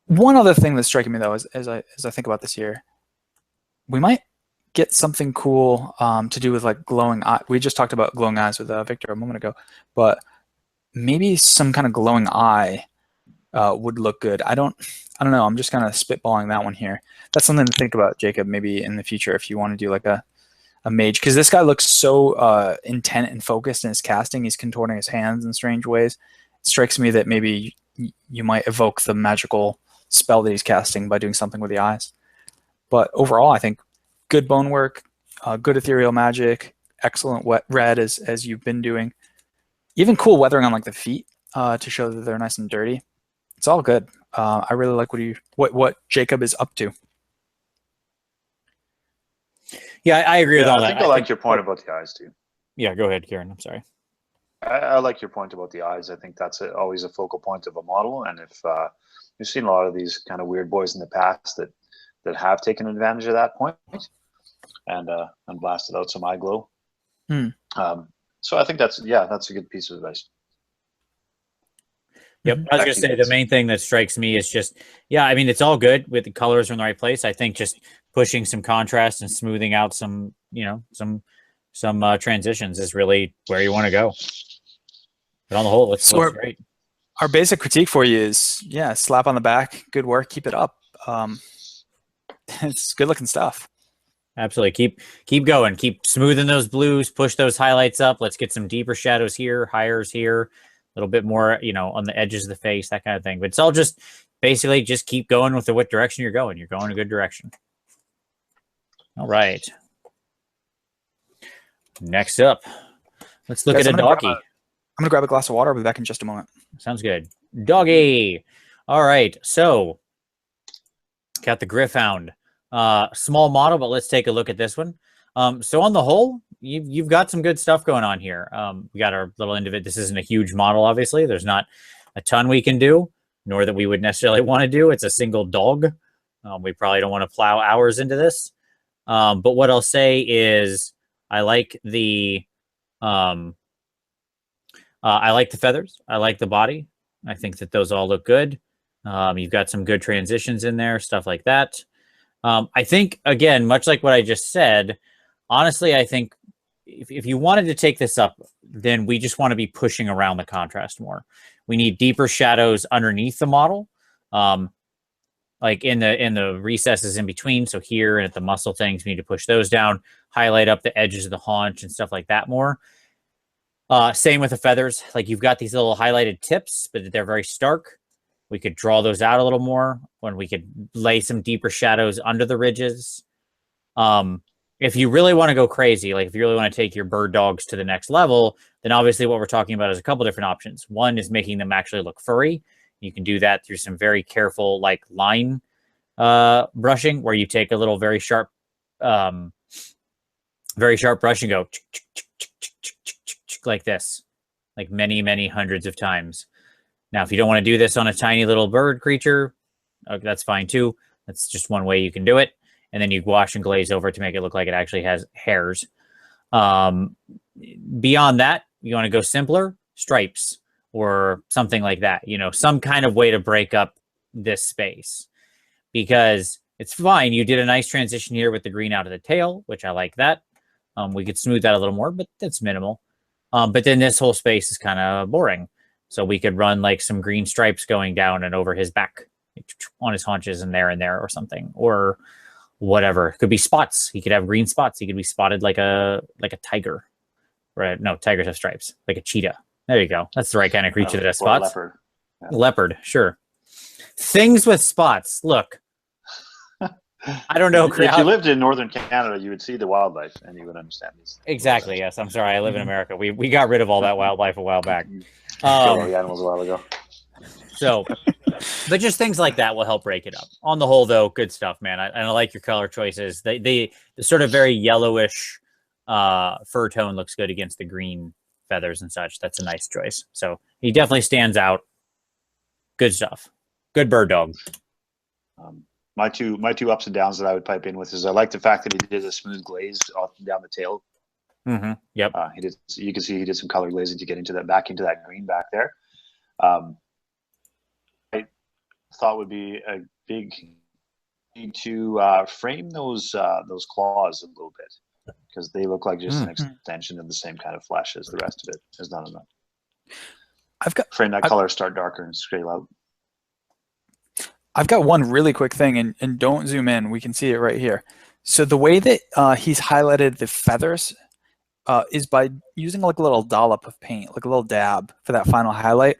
One other thing that's striking me though, as I think about this here, we might get something cool to do with like glowing eye. We just talked about glowing eyes with Victor a moment ago, but maybe some kind of glowing eye would look good. I don't know. I'm just kind of spitballing that one here. That's something to think about, Jacob, maybe in the future if you want to do like a mage, because this guy looks so intent and focused in his casting. He's contorting his hands in strange ways, strikes me that maybe you might evoke the magical spell that he's casting by doing something with the eyes. But overall, I think good bone work, good ethereal magic, excellent wet red as you've been doing. Even cool weathering on like the feet to show that they're nice and dirty. It's all good. I really like what Jacob is up to. Yeah, I agree with all that. I think I like your point about the eyes too. Yeah, go ahead, Kieran. I'm sorry. I like your point about the eyes. I think that's always a focal point of a model. And if you've seen a lot of these kind of weird boys in the past that have taken advantage of that point and blasted out some eye glow. So I think that's a good piece of advice. Yep. I was going to say the main thing that strikes me is just, I mean, it's all good with the colors in the right place. I think just pushing some contrast and smoothing out some transitions is really where you want to go. But on the whole, it looks great. Our basic critique for you is, slap on the back, good work, keep it up. It's good looking stuff. Absolutely. Keep going. Keep smoothing those blues, push those highlights up. Let's get some deeper shadows here, highers here, a little bit more, on the edges of the face, that kind of thing. But it's all just basically just keep going with what direction you're going. You're going in a good direction. All right. Next up, let's look at a doggy. I'm going to grab a glass of water. I'll be back in just a moment. Sounds good. Doggy. All right. So got the Griffhound. Small model, but let's take a look at this one. So on the whole, you've got some good stuff going on here. We got our little individual. This isn't a huge model, obviously. There's not a ton we can do, nor that we would necessarily want to do. It's a single dog. We probably don't want to plow hours into this. But what I'll say is I like the feathers. I like the body. I think that those all look good. You've got some good transitions in there, stuff like that. I think, again, much like what I just said, honestly, I think if you wanted to take this up, then we just want to be pushing around the contrast more. We need deeper shadows underneath the model, like in the recesses in between. So here and at the muscle things, we need to push those down, highlight up the edges of the haunch and stuff like that more. Same with the feathers. Like you've got these little highlighted tips, but they're very stark. We could draw those out a little more when we could lay some deeper shadows under the ridges. If you really want to go crazy, like if you really want to take your bird dogs to the next level, then obviously what we're talking about is a couple different options. One is making them actually look furry. You can do that through some very careful like line brushing, where you take a little very sharp brush and go like this, like many, many hundreds of times. Now, if you don't want to do this on a tiny little bird creature, that's fine too. That's just one way you can do it. And then you wash and glaze over to make it look like it actually has hairs. Beyond that, you want to go simpler, stripes or something like that. Some kind of way to break up this space. Because it's fine. You did a nice transition here with the green out of the tail, which I like that. We could smooth that a little more, but that's minimal. But then this whole space is kind of boring. So we could run like some green stripes going down and over his back on his haunches and there or something, or whatever. It could be spots. He could have green spots. He could be spotted like a tiger. Right? No, tigers have stripes. Like a cheetah. There you go. That's the right kind of creature that has spots. Leopard. Yeah. Leopard, sure. Things with spots. Look, I don't know. If you lived in northern Canada, you would see the wildlife and you would understand these. Exactly. Yes. I'm sorry. I live in America. We got rid of all that wildlife a while back. Killed all the animals a while ago. So, but just things like that will help break it up. On the whole, though, good stuff, man. I like your color choices. The sort of very yellowish fur tone looks good against the green feathers and such. That's a nice choice. So he definitely stands out. Good stuff. Good bird dog. My two ups and downs that I would pipe in with is I like the fact that he did a smooth glaze off and down the tail. Mm-hmm. Yep. He did. You can see he did some color glazing to get into that green back there. I thought would be a big need to frame those claws a little bit, because they look like just an extension of the same kind of flesh as the rest of it. There's none of that. Frame that color, start darker and scale out. I've got one really quick thing, and don't zoom in. We can see it right here. So the way that he's highlighted the feathers, is by using like a little dollop of paint, like a little dab for that final highlight.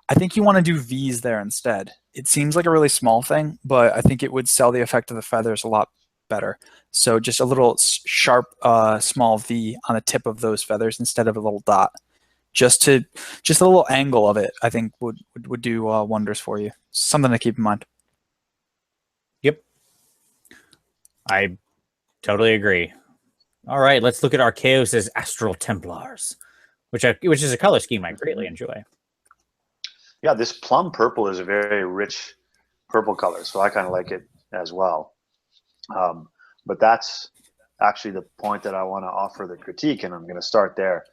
I think you want to do V's there instead. It seems like a really small thing, but I think it would sell the effect of the feathers a lot better. So just a little sharp, small V on the tip of those feathers instead of a little dot. Just a little angle of it, I think would do wonders for you. Something to keep in mind. Yep, I totally agree. All right, let's look at Arceus' Astral Templars, which is a color scheme I greatly enjoy. Yeah, this plum purple is a very rich purple color, so I kind of like it as well. But that's actually the point that I want to offer the critique, and I'm going to start there.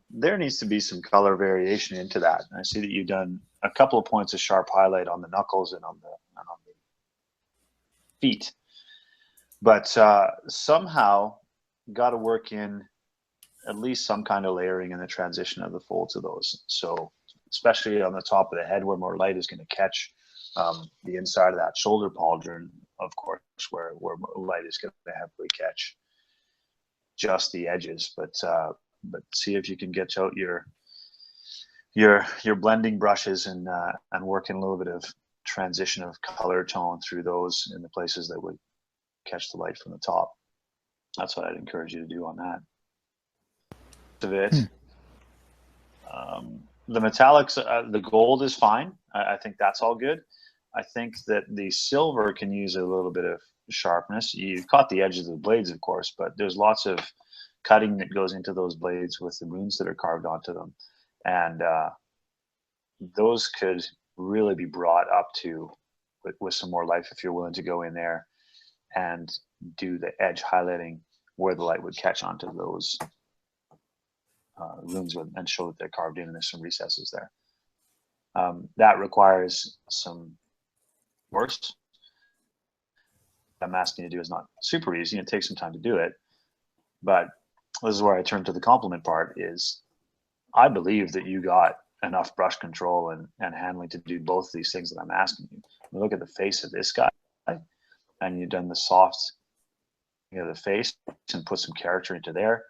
There needs to be some color variation into that. I see that you've done a couple of points of sharp highlight on the knuckles and on the feet, but somehow got to work in at least some kind of layering in the transition of the folds of those. So especially on the top of the head where more light is going to catch the inside of that shoulder pauldron, of course, where light is going to heavily catch just the edges. But see if you can get out your blending brushes and work in a little bit of transition of color tone through those in the places that would catch the light from the top. That's what I'd encourage you to do on that. Of it. The metallics, the gold is fine. I think that's all good. I think that the silver can use a little bit of sharpness. You've caught the edges of the blades, of course, but there's lots of cutting that goes into those blades with the runes that are carved onto them. And those could really be brought up to with some more life if you're willing to go in there and do the edge highlighting where the light would catch onto those runes and show that they're carved in and there's some recesses there. That requires some work. I'm asking you to do is not super easy. It takes some time to do it, but this is where I turn to the compliment part. Is I believe that you got enough brush control and handling to do both of these things that I'm asking you. Look at the face of this guy, and you've done the soft, the face and put some character into there.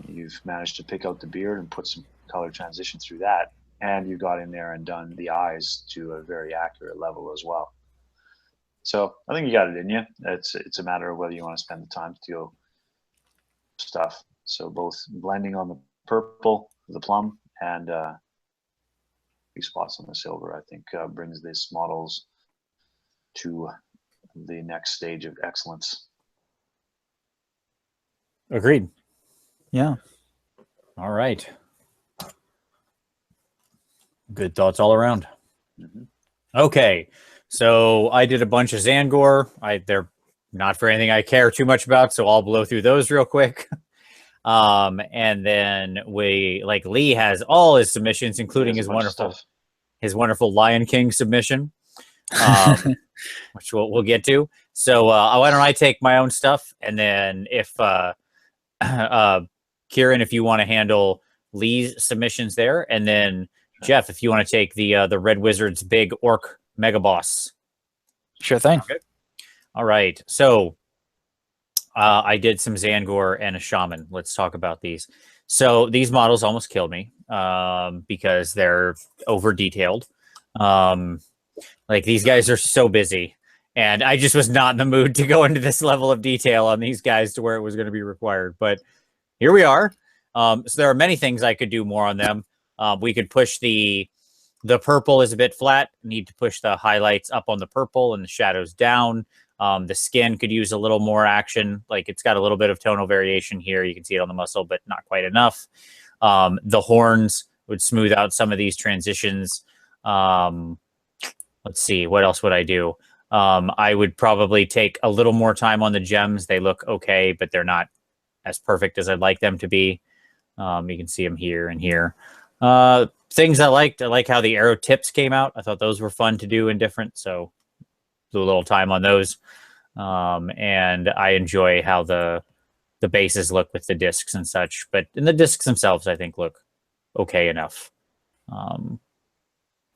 You've managed to pick out the beard and put some color transition through that, and you got in there and done the eyes to a very accurate level as well. So I think you got it in you. It's a matter of whether you want to spend the time to do stuff. So both blending on the purple, the plum, and these spots on the silver, I think brings these models to the next stage of excellence. Agreed. Yeah. All right. Good thoughts all around. Okay. So I did a bunch of Zangor. They're not for anything I care too much about, so I'll blow through those real quick. And then Lee has all his submissions, including his wonderful Lion King submission, which we'll get to. So why don't I take my own stuff, and then if Kieran, if you want to handle Lee's submissions there, and then Jeff, if you want to take the Red Wizard's big orc mega boss. Sure thing. Okay. All right. So I did some Zangor and a Shaman. Let's talk about these. So these models almost killed me because they're over detailed. Like these guys are so busy, and I just was not in the mood to go into this level of detail on these guys to where it was going to be required. But here we are. So there are many things I could do more on them. We could push the purple is a bit flat. Need to push the highlights up on the purple and the shadows down. The skin could use a little more action. Like it's got a little bit of tonal variation here. You can see it on the muscle, but not quite enough. The horns would smooth out some of these transitions. Let's see, what else would I do? I would probably take a little more time on the gems. They look okay, but they're not as perfect as I'd like them to be. You can see them here and here. Things I liked. I like how the arrow tips came out. I thought those were fun to do and different. So do a little time on those. And I enjoy how the bases look with the discs and such. But in the discs themselves, I think look okay enough.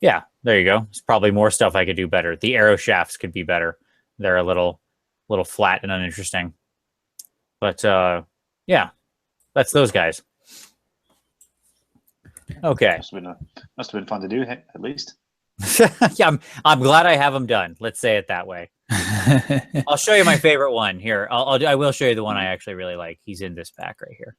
Yeah, there you go. There's probably more stuff I could do better. The arrow shafts could be better. They're a little flat and uninteresting. But yeah, That's those guys. Okay. Must have been fun to do, at least. Yeah, I'm glad I have them done. Let's say it that way. I'll show you my favorite one here. I will show you the one I actually really like. He's in this pack right here.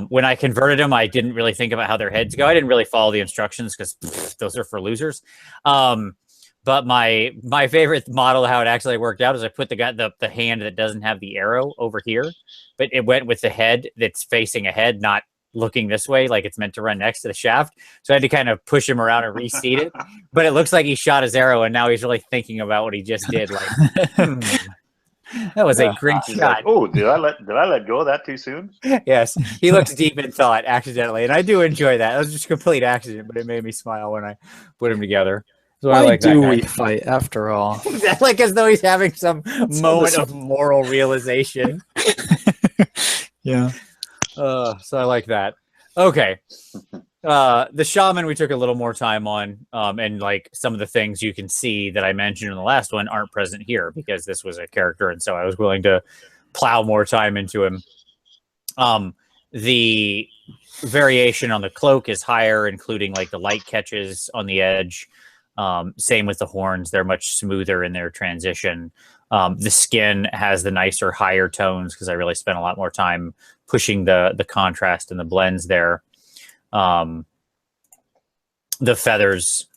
When I converted them, I didn't really think about how their heads go. I didn't really follow the instructions because those are for losers. But my favorite model, how it actually worked out, is I put the hand that doesn't have the arrow over here, but it went with the head that's facing ahead, not looking this way, like it's meant to run next to the shaft. So I had to kind of push him around and reseat it. But it looks like he shot his arrow, and now he's really thinking about what he just did. Like, that was a great shot. Like, oh, did I let go of that too soon? Yes, he looks deep in thought accidentally, and I do enjoy that. It was just a complete accident, but it made me smile when I put him together. So Why like do we fight after all? Like as though he's having some moment of moral realization. Yeah. So I like that. Okay. The shaman we took a little more time on, and like some of the things you can see that I mentioned in the last one aren't present here because this was a character, and so I was willing to plow more time into him. The variation on the cloak is higher, including like the light catches on the edge. Same with the horns; they're much smoother in their transition. The skin has the nicer, higher tones because I really spent a lot more time pushing the contrast and the blends there. The feathers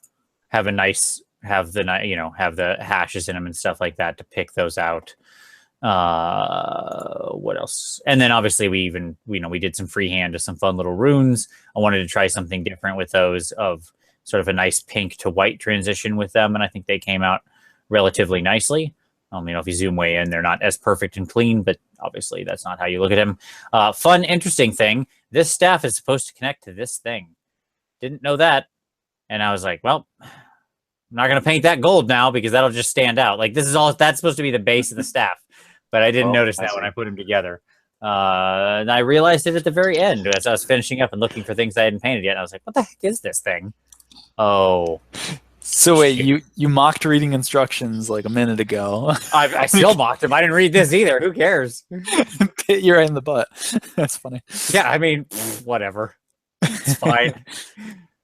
have the hashes in them and stuff like that to pick those out. What else? And then obviously we did some freehand to some fun little runes. I wanted to try something different with those, of sort of a nice pink to white transition with them, and I think they came out relatively nicely. If you zoom way in, they're not as perfect and clean, but obviously that's not how you look at him. Fun, interesting thing. This staff is supposed to connect to this thing. Didn't know that. And I was like, well, I'm not going to paint that gold now because that'll just stand out. Like that's supposed to be the base of the staff. But I didn't notice that when I put them together. And I realized it at the very end as I was finishing up and looking for things I hadn't painted yet. And I was like, what the heck is this thing? Oh. So wait, you mocked reading instructions like a minute ago. I still mocked him. I didn't read this either. Who cares? Hit you right in the butt. That's funny. Yeah, I mean, whatever. It's fine.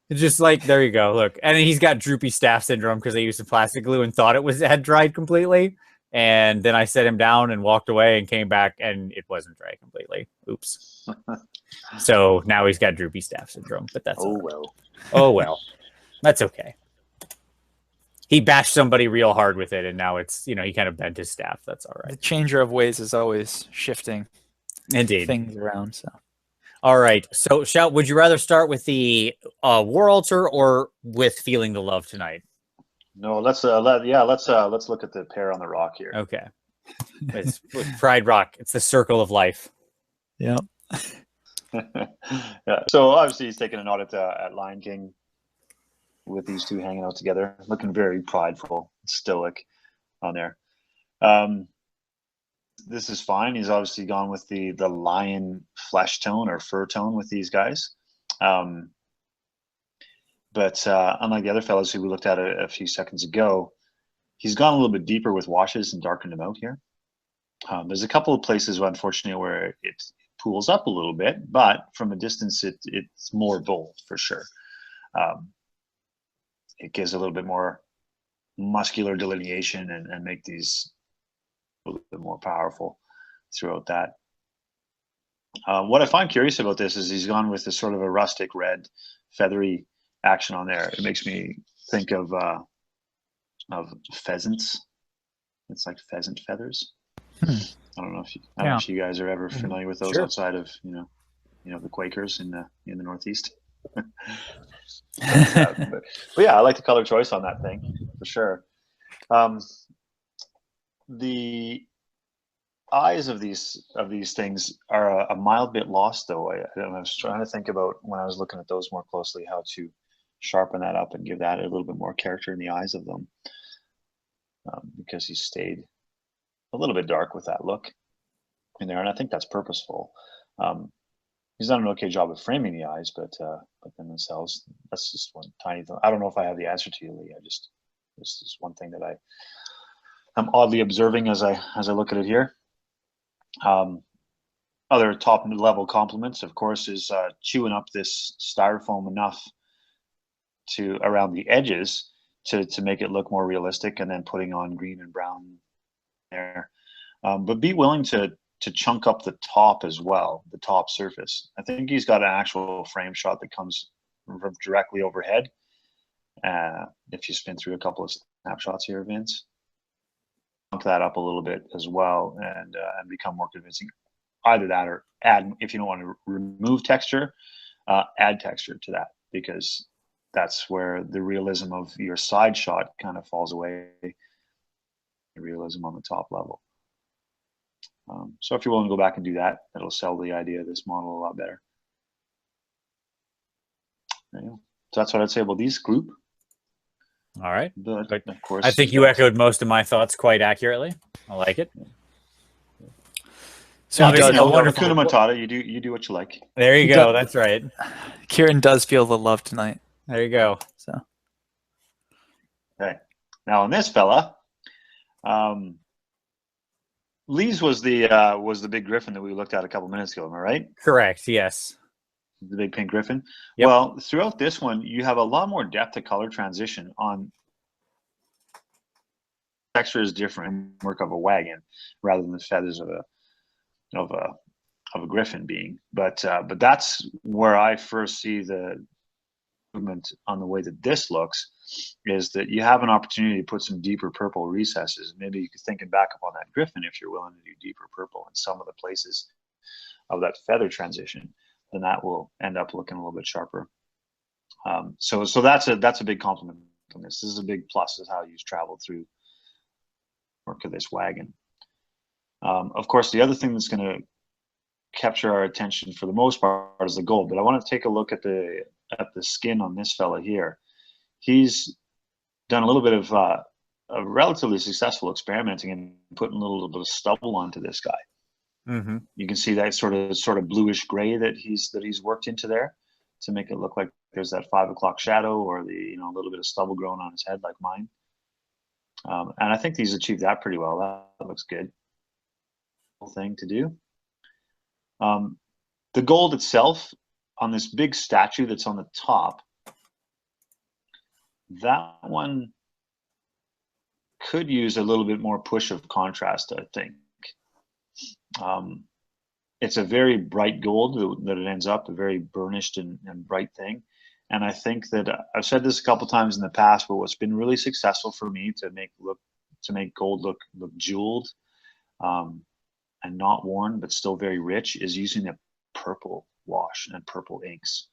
It's just like, there you go. Look, and he's got droopy staff syndrome because I used some plastic glue and thought it had dried completely. And then I set him down and walked away and came back and it wasn't dry completely. Oops. So now he's got droopy staff syndrome, but that's Oh well. That's okay. He bashed somebody real hard with it, and now it's, he kind of bent his staff. That's all right. The changer of ways is always shifting things around. So, all right. So, would you rather start with the War Altar or with Feeling the Love Tonight? No, let's look at the pair on the rock here. Okay. It's Pride Rock. It's the circle of life. Yeah. Yeah. So obviously he's taking a nod at Lion King, with these two hanging out together, looking very prideful, stoic on there. This is fine. He's obviously gone with the lion flesh tone or fur tone with these guys. But unlike the other fellows who we looked at a few seconds ago, he's gone a little bit deeper with washes and darkened them out here. There's a couple of places, unfortunately, where it pools up a little bit, but from a distance, it's more bold for sure. It gives a little bit more muscular delineation and make these a little bit more powerful throughout that. What I find curious about this is he's gone with this sort of a rustic red feathery action on there. It makes me think of pheasants. It's like pheasant feathers. I don't know if you guys are ever familiar with those outside of the Quakers in the Northeast. but yeah, I like the color choice on that thing for sure. The eyes of these things are a mild bit lost, though. I was trying to think about, when I was looking at those more closely, how to sharpen that up and give that a little bit more character in the eyes of them, because he stayed a little bit dark with that look in there, and I think that's purposeful. He's done an okay job of framing the eyes, but then themselves, that's just one tiny thing. I don't know if I have the answer to you, Lee. This is one thing that I'm oddly observing as I look at it here. other top level compliments, of course, is chewing up this styrofoam enough to around the edges to make it look more realistic, and then putting on green and brown there. But be willing to chunk up the top as well, the top surface. I think he's got an actual frame shot that comes from directly overhead. If you spin through a couple of snapshots here, Vince, chunk that up a little bit as well, and become more convincing. Either that, or add, if you don't want to remove texture, add texture to that, because that's where the realism of your side shot kind of falls away. The realism on the top level. So if you're willing to go back and do that, it'll sell the idea of this model a lot better. There you go. So that's what I'd say about these group. All right. But of course, I think you echoed most of my thoughts quite accurately. I like it. So obviously, Hakuna Matata, you do what you like. There you go. That's right. Kieran does feel the love tonight. There you go. So, okay. Now on this fella, Lee's was the big griffin that we looked at a couple minutes ago. Am I right? Correct. Yes. The big pink griffin. Yep. Well, throughout this one, you have a lot more depth to color transition on. Texture is different. Work of a wagon rather than the feathers of a griffin being. But that's where I first see the movement on the way that this looks, is that you have an opportunity to put some deeper purple recesses. Maybe you could thinking back upon that griffin, if you're willing to do deeper purple in some of the places of that feather transition, then that will end up looking a little bit sharper. So that's a big compliment on this. This is a big plus, is how you travel through work of this wagon. Of course, the other thing that's going to capture our attention for the most part is the gold. But I want to take a look at the skin on this fella here. He's done a little bit of a relatively successful experimenting and putting a little bit of stubble onto this guy. Mm-hmm. You can see that sort of bluish gray that he's worked into there to make it look like there's that 5 o'clock shadow, or the a little bit of stubble growing on his head like mine. And I think he's achieved that pretty well. That looks good. Thing to do. The gold itself on this big statue that's on the top, that one could use a little bit more push of contrast, I think. It's a very bright gold that it ends up, a very burnished and bright thing. And I think that I've said this a couple times in the past, but what's been really successful for me to make gold look jeweled and not worn, but still very rich, is using a purple wash and purple inks.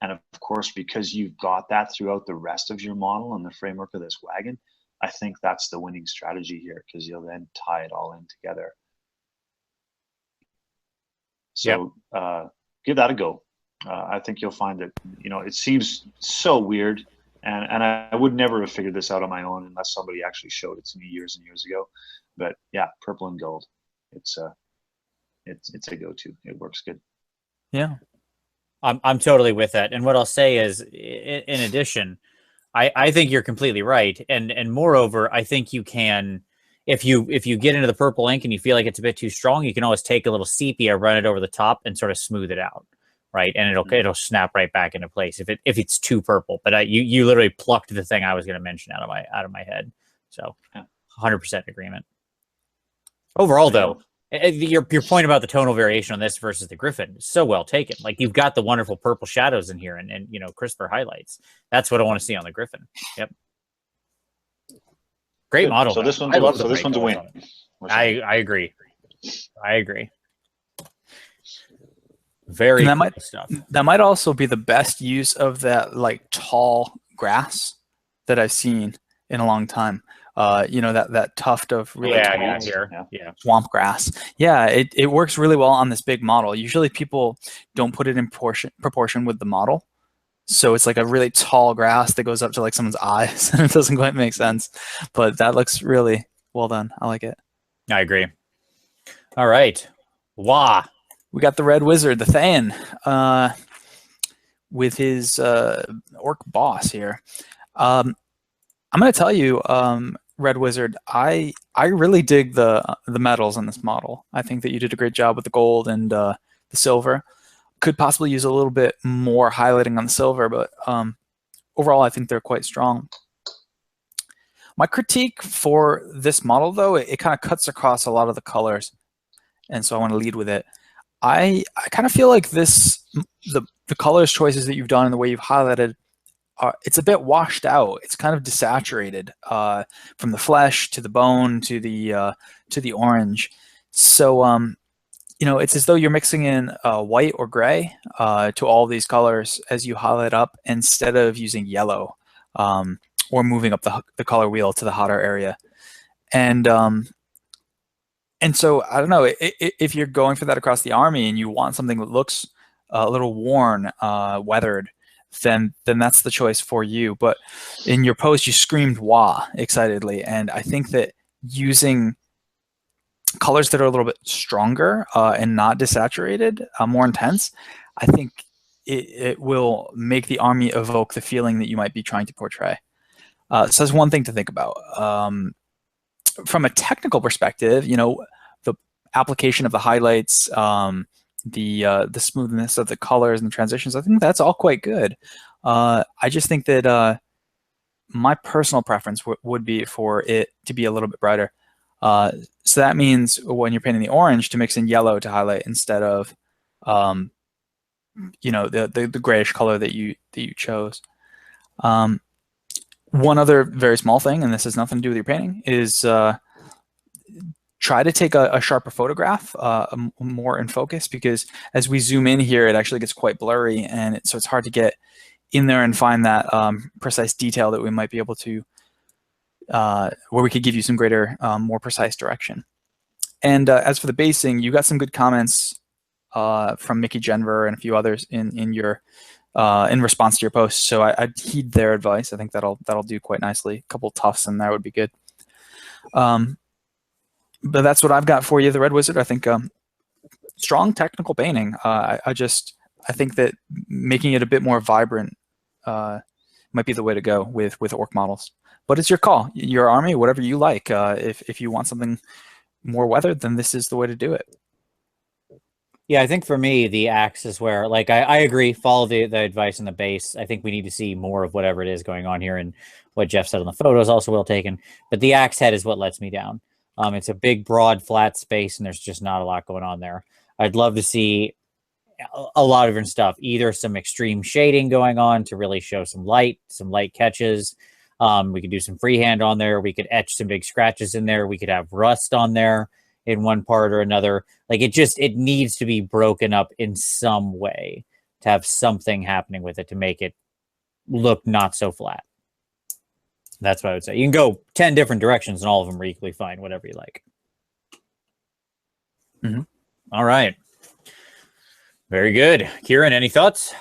And of course, because you've got that throughout the rest of your model and the framework of this wagon, I think that's the winning strategy here, because you'll then tie it all in together. So give that a go. I think you'll find that, it seems so weird, and I would never have figured this out on my own unless somebody actually showed it to me years and years ago. But yeah, purple and gold, it's a go-to. It works good. Yeah, I'm totally with that. And what I'll say is, in addition, I think you're completely right. And moreover, I think you can, if you get into the purple ink and you feel like it's a bit too strong, you can always take a little sepia, run it over the top, and sort of smooth it out, right? And it'll snap right back into place if it's too purple. But you literally plucked the thing I was going to mention out of my head. So 100% agreement. Overall, though, your point about the tonal variation on this versus the griffin is so well taken. Like, you've got the wonderful purple shadows in here, and crisper highlights. That's what I want to see on the griffin. Yep. Great model. So this one's a win. I agree. Very cool stuff. That might also be the best use of that tall grass that I've seen in a long time. That tuft of really tall swamp grass. Yeah, it works really well on this big model. Usually people don't put it in proportion with the model. So it's like a really tall grass that goes up to someone's eyes, and it doesn't quite make sense. But that looks really well done. I like it. I agree. All right. Wah. We got the Red Wizard, the Thayan, with his orc boss here. I'm going to tell you, Red Wizard, I really dig the metals in this model. I think that you did a great job with the gold and the silver. Could possibly use a little bit more highlighting on the silver, but overall I think they're quite strong. My critique for this model, though, it kind of cuts across a lot of the colors, and so I want to lead with it. I kind of feel like the colors choices that you've done and the way you've highlighted, it's a bit washed out. It's kind of desaturated from the flesh to the bone to the orange. So you know, it's as though you're mixing in white or gray to all these colors as you highlight up, instead of using yellow or moving up the color wheel to the hotter area. And so I don't know, if you're going for that across the army and you want something that looks a little worn, weathered, then that's the choice for you. But in your post, you screamed "wah" excitedly, and I think that using colors that are a little bit stronger and not desaturated, more intense, I think it will make the army evoke the feeling that you might be trying to portray. So that's one thing to think about. From a technical perspective, you know, the application of the highlights, the smoothness of the colors and the transitions, I think that's all quite good. I just think that my personal preference would be for it to be a little bit brighter. So that means when you're painting the orange, to mix in yellow to highlight instead of, you know, the grayish color that you chose. One other very small thing, and this has nothing to do with your painting, is try to take a sharper photograph, more in focus, because as we zoom in here, it actually gets quite blurry, and so it's hard to get in there and find that precise detail that we might be able to, where we could give you some greater, more precise direction. And as for the basing, you got some good comments from Mickey Genver and a few others in your in response to your post, so I'd heed their advice. I think that'll do quite nicely. A couple tufts in there would be good. But that's what I've got for you, the Red Wizard. I think strong technical painting. I think that making it a bit more vibrant might be the way to go with orc models. But it's your call, your army, whatever you like. If you want something more weathered, then this is the way to do it. Yeah, I think for me, the axe is where, like, I agree, follow the advice on the base. I think we need to see more of whatever it is going on here, and what Jeff said on the photo is also well taken. But the axe head is what lets me down. It's a big, broad, flat space, and there's just not a lot going on there. I'd love to see a lot of different stuff, either some extreme shading going on to really show some light catches. We could do some freehand on there. We could etch some big scratches in there. We could have rust on there in one part or another. Like, it needs to be broken up in some way to have something happening with it to make it look not so flat. That's what I would say. You can go 10 different directions and all of them are equally fine, whatever you like. Mm-hmm. All right. Very good. Kieran, any thoughts?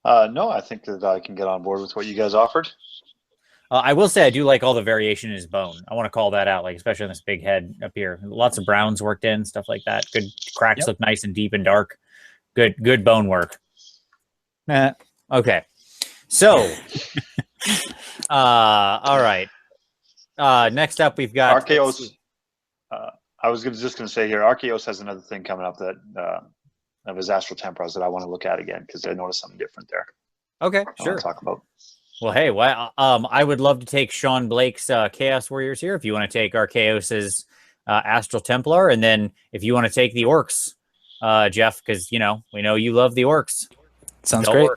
No, I think that I can get on board with what you guys offered. I will say I do like all the variation in his bone. I want to call that out, like especially on this big head up here. Lots of browns worked in, stuff like that. Good cracks look nice and deep and dark. Good bone work. Okay. So, all right. Next up, we've got Archaeos. I was just going to say here, Archaeos has another thing coming up that of his astral temporals that I want to look at again, because I noticed something different there. Okay, I sure. want to talk about. Well, hey, I would love to take Sean Blake's Chaos Warriors here. If you want to take Archaeos's Astral Templar, and then if you want to take the Orcs, Jeff, because we know you love the Orcs. Sounds great.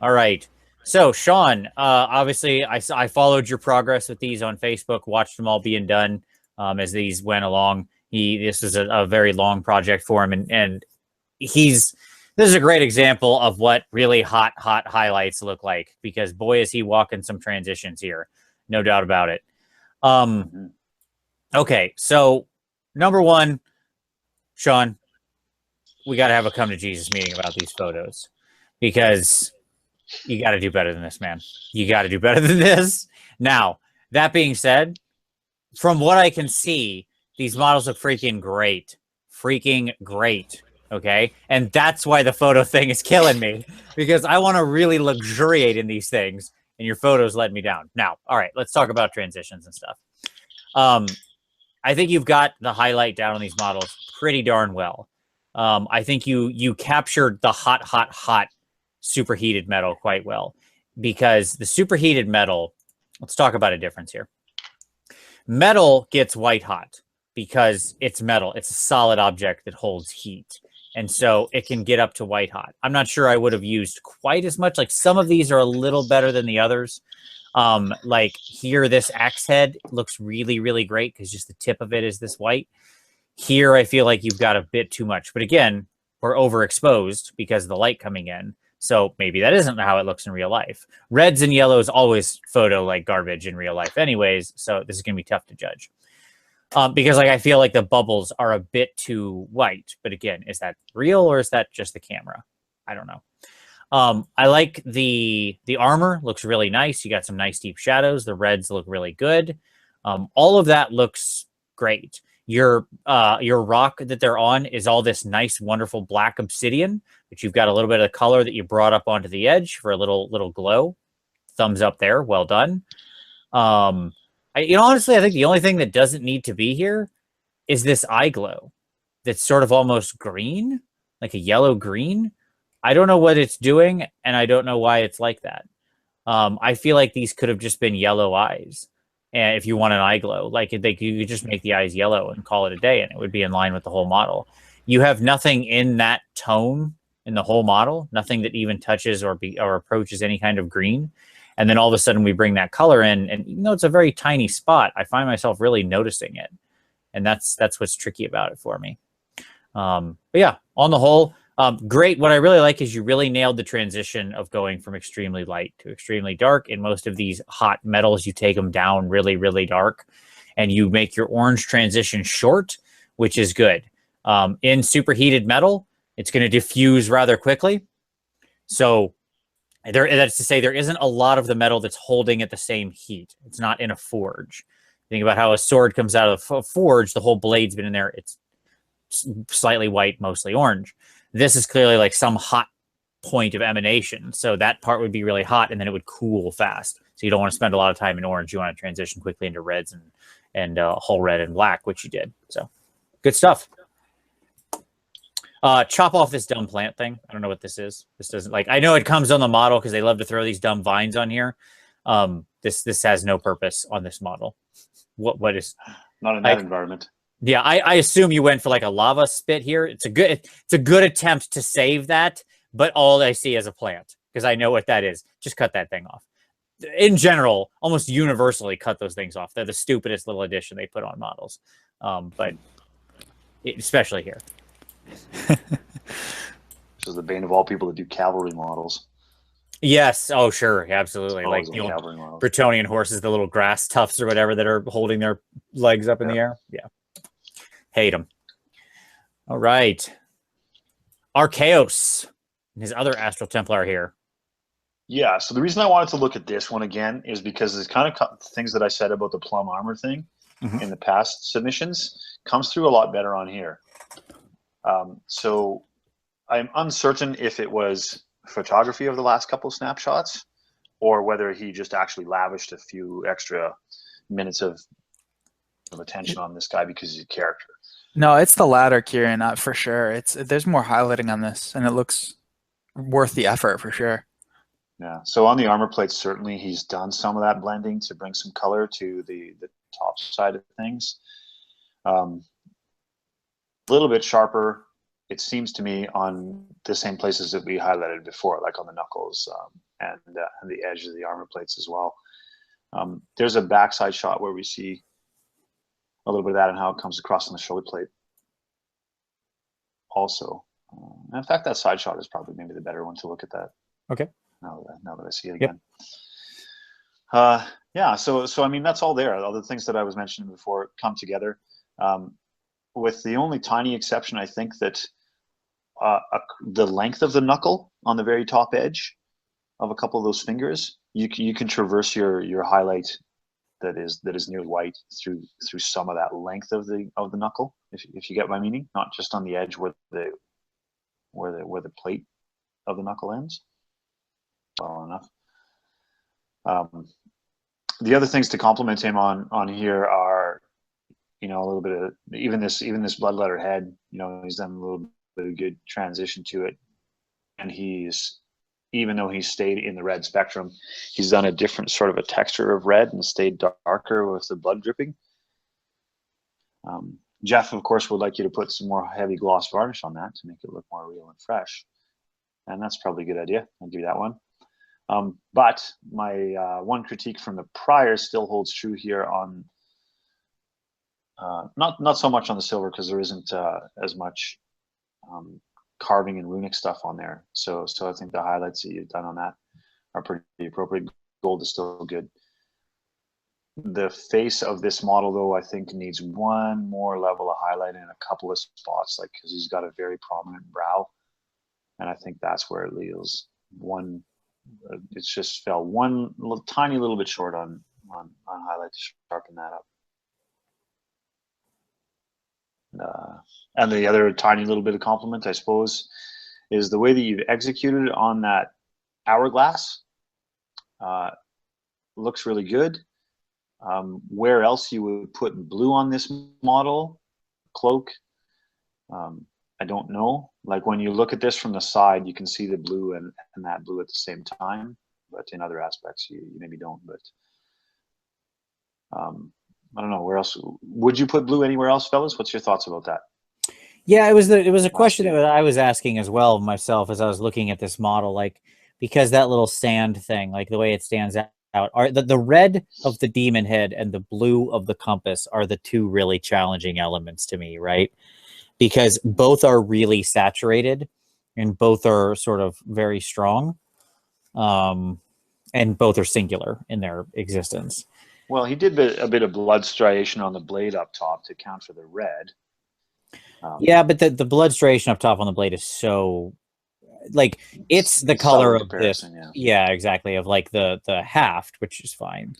All right. So, Sean, obviously, I followed your progress with these on Facebook, watched them all being done as these went along. This is a very long project for him, and this is a great example of what really hot highlights look like, because boy, is he walking some transitions here. No doubt about it. Okay, so number one, Sean, we got to have a come to Jesus meeting about these photos, because you got to do better than this, man. You got to do better than this. Now, that being said, from what I can see, these models look freaking great. Freaking great. Okay, and that's why the photo thing is killing me, because I want to really luxuriate in these things, and your photos let me down. Now, all right, let's talk about transitions and stuff. I think you've got the highlight down on these models pretty darn well. I think you captured the hot superheated metal quite well, because the superheated metal, let's talk about a difference here. Metal gets white hot because it's metal. It's a solid object that holds heat. And so it can get up to white hot. I'm not sure I would have used quite as much. Like some of these are a little better than the others. Like here, this axe head looks really, really great because just the tip of it is this white. Here, I feel like you've got a bit too much. But again, we're overexposed because of the light coming in. So maybe that isn't how it looks in real life. Reds and yellows always photo like garbage in real life anyways. So this is going to be tough to judge. Because like I feel like the bubbles are a bit too white. But again, is that real or is that just the camera? I don't know. I like the armor. Looks really nice. You got some nice deep shadows. The reds look really good. All of that looks great. Your rock that they're on is all this nice, wonderful black obsidian, but you've got a little bit of color that you brought up onto the edge for a little glow. Thumbs up there. Well done. Honestly, I think the only thing that doesn't need to be here is this eye glow that's sort of almost green, like a yellow green. I don't know what it's doing, and I don't know why it's like that. I feel like these could have just been yellow eyes. And if you want an eye glow, like you could just make the eyes yellow and call it a day, and it would be in line with the whole model. You have nothing in that tone in the whole model, nothing that even touches or approaches any kind of green. And then all of a sudden we bring that color in, and even though it's a very tiny spot, I find myself really noticing it. And that's what's tricky about it for me. But yeah, on the whole, great. What I really like is you really nailed the transition of going from extremely light to extremely dark. In most of these hot metals, you take them down really, really dark, and you make your orange transition short, which is good. In superheated metal, it's going to diffuse rather quickly. So that's to say there isn't a lot of the metal that's holding at the same heat. It's not in a forge. Think about how a sword comes out of a forge. The whole blade's been in there. It's slightly white, mostly orange. This is clearly like some hot point of emanation. So that part would be really hot, and then it would cool fast. So you don't want to spend a lot of time in orange. You want to transition quickly into reds and whole red and black, which you did. So good stuff. Chop off this dumb plant thing. I don't know what this is. This doesn't I know it comes on the model because they love to throw these dumb vines on here. This has no purpose on this model. What is not in that environment? Yeah, I assume you went for like a lava spit here. It's a good attempt to save that, but all I see is a plant because I know what that is. Just cut that thing off. In general, almost universally cut those things off. They're the stupidest little addition they put on models, but especially here. This is the bane of all people that do cavalry models. Yes. Oh, sure. Absolutely. Like the old Bretonian horses, the little grass tufts or whatever that are holding their legs up in the air. Yeah. Hate him. All right. Archaeos and his other Astral Templar here. Yeah, so the reason I wanted to look at this one again is because it's kind of things that I said about the plum armor thing in the past submissions comes through a lot better on here. So I'm uncertain if it was photography of the last couple of snapshots or whether he just actually lavished a few extra minutes of attention on this guy because he's a character. No, it's the latter, Kieran, for sure. There's more highlighting on this, and it looks worth the effort for sure. Yeah. So on the armor plates, certainly he's done some of that blending to bring some color to the top side of things. A little bit sharper, it seems to me, on the same places that we highlighted before, like on the knuckles and the edge of the armor plates as well. There's a backside shot where we see a little bit of that and how it comes across on the shoulder plate also. In fact, that side shot is probably maybe the better one to look at that. Okay. Now that I see it again. Yep. Yeah, so I mean, that's all there. All the things that I was mentioning before come together. With the only tiny exception, I think that the length of the knuckle on the very top edge of a couple of those fingers, you can traverse your highlight that is near white through some of that length of the knuckle, if you get my meaning, not just on the edge where the plate of the knuckle ends. Well enough. The other things to compliment him on here are, you know, a little bit of even this bloodletter head. You know, he's done a little bit of good transition to it, and he's, even though he's stayed in the red spectrum, he's done a different sort of a texture of red and stayed darker with the blood dripping. Jeff, of course, would like you to put some more heavy gloss varnish on that to make it look more real and fresh. And that's probably a good idea. I'll do that one. But my one critique from the prior still holds true here on, not so much on the silver, because there isn't as much carving and runic stuff on there. So I think the highlights that you've done on that are pretty appropriate. Gold is still good. The face of this model, though, I think needs one more level of highlight in a couple of spots, like, because he's got a very prominent brow, and I think that's where it leaves one. It's just fell one tiny little bit short on highlight to sharpen that up. And the other tiny little bit of compliment, I suppose, is the way that you've executed on that hourglass. Looks really good. Where else you would put blue on this model cloak, I don't know. Like, when you look at this from the side, you can see the blue and that blue at the same time, but in other aspects you maybe don't. But I don't know, where else would you put blue anywhere else, fellas? What's your thoughts about that? Yeah, it was a question that I was asking as well myself as I was looking at this model, like, because that little sand thing, like the way it stands out, are the red of the demon head and the blue of the compass are the two really challenging elements to me, right? Because both are really saturated and both are sort of very strong, and both are singular in their existence. Well, he did a bit of blood striation on the blade up top to account for the red. Yeah, but the blood striation up top on the blade is so, like, it's the color of this. Yeah, exactly, of like the haft, which is fine.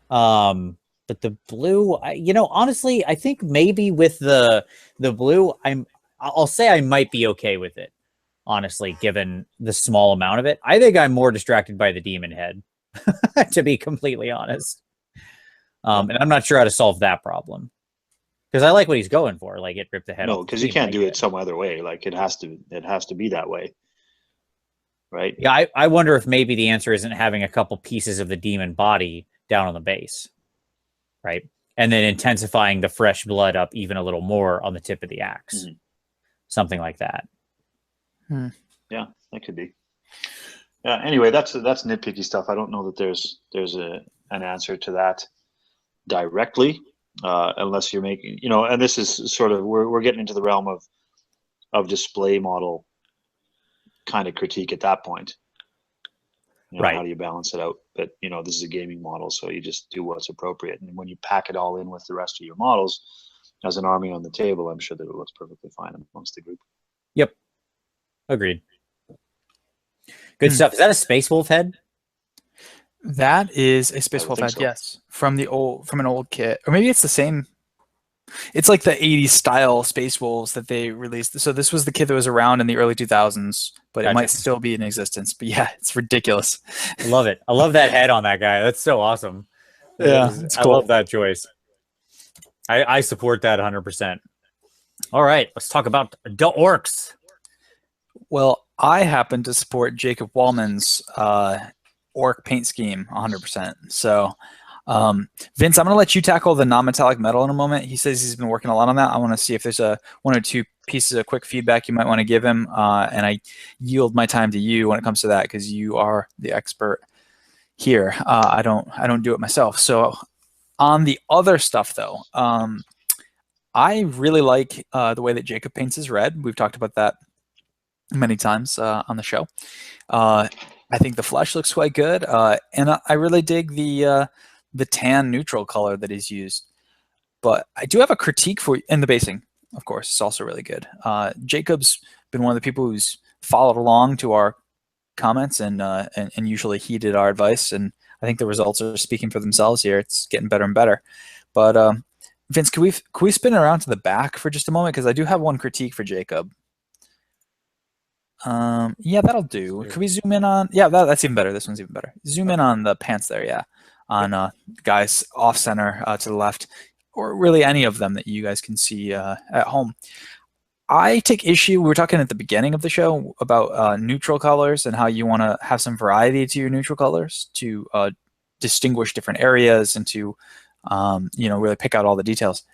But the blue, you know, honestly, I think maybe with the blue, I'll say I might be okay with it, honestly, given the small amount of it. I think I'm more distracted by the demon head, to be completely honest. And I'm not sure how to solve that problem, because I like what he's going for. Like, it ripped the head off. No, because you can't do it some other way. Like, it has to be that way, right? Yeah, I wonder if maybe the answer isn't having a couple pieces of the demon body down on the base, right? And then intensifying the fresh blood up even a little more on the tip of the axe. Mm-hmm. Something like that. Yeah, that could be. Yeah, anyway, that's nitpicky stuff. I don't know that there's an answer to that directly, unless you're making, you know, and this is sort of, we're getting into the realm of display model kind of critique at that point. You know, right. How do you balance it out? But, you know, this is a gaming model, so you just do what's appropriate. And when you pack it all in with the rest of your models as an army on the table, I'm sure that it looks perfectly fine amongst the group. Yep. Agreed. Good stuff. Is that a Space Wolf head? That is a Space Wolf head, so. Yes. From an old kit. Or maybe it's the same. It's like the 80s style Space Wolves that they released. So this was the kit that was around in the early 2000s, but it might still be in existence. But yeah, it's ridiculous. I love it. I love that head on that guy. That's so awesome. Yeah, it's cool. I love that choice. I support that 100%. All right, let's talk about adult orcs. Well, I happen to support Jacob Wallman's orc paint scheme 100%. So, Vince, I'm going to let you tackle the non-metallic metal in a moment. He says he's been working a lot on that. I want to see if there's one or two pieces of quick feedback you might want to give him. And I yield my time to you when it comes to that, because you are the expert here. I don't do it myself. So on the other stuff, though, I really like the way that Jacob paints his red. We've talked about that many times on the show. I think the flesh looks quite good, and I really dig the tan neutral color that he's used. But I do have a critique for, and the basing, of course, is also really good. Jacob's been one of the people who's followed along to our comments and usually heeded our advice, and I think the results are speaking for themselves here. It's getting better and better. But Vince, can we spin it around to the back for just a moment, because I do have one critique for Jacob. Yeah, that'll do. Could we zoom in on? Yeah, that's even better. This one's even better. Zoom in on the pants there. Yeah, on guys off center to the left, or really any of them that you guys can see at home. I take issue. We were talking at the beginning of the show about neutral colors and how you want to have some variety to your neutral colors to distinguish different areas and to really pick out all the details.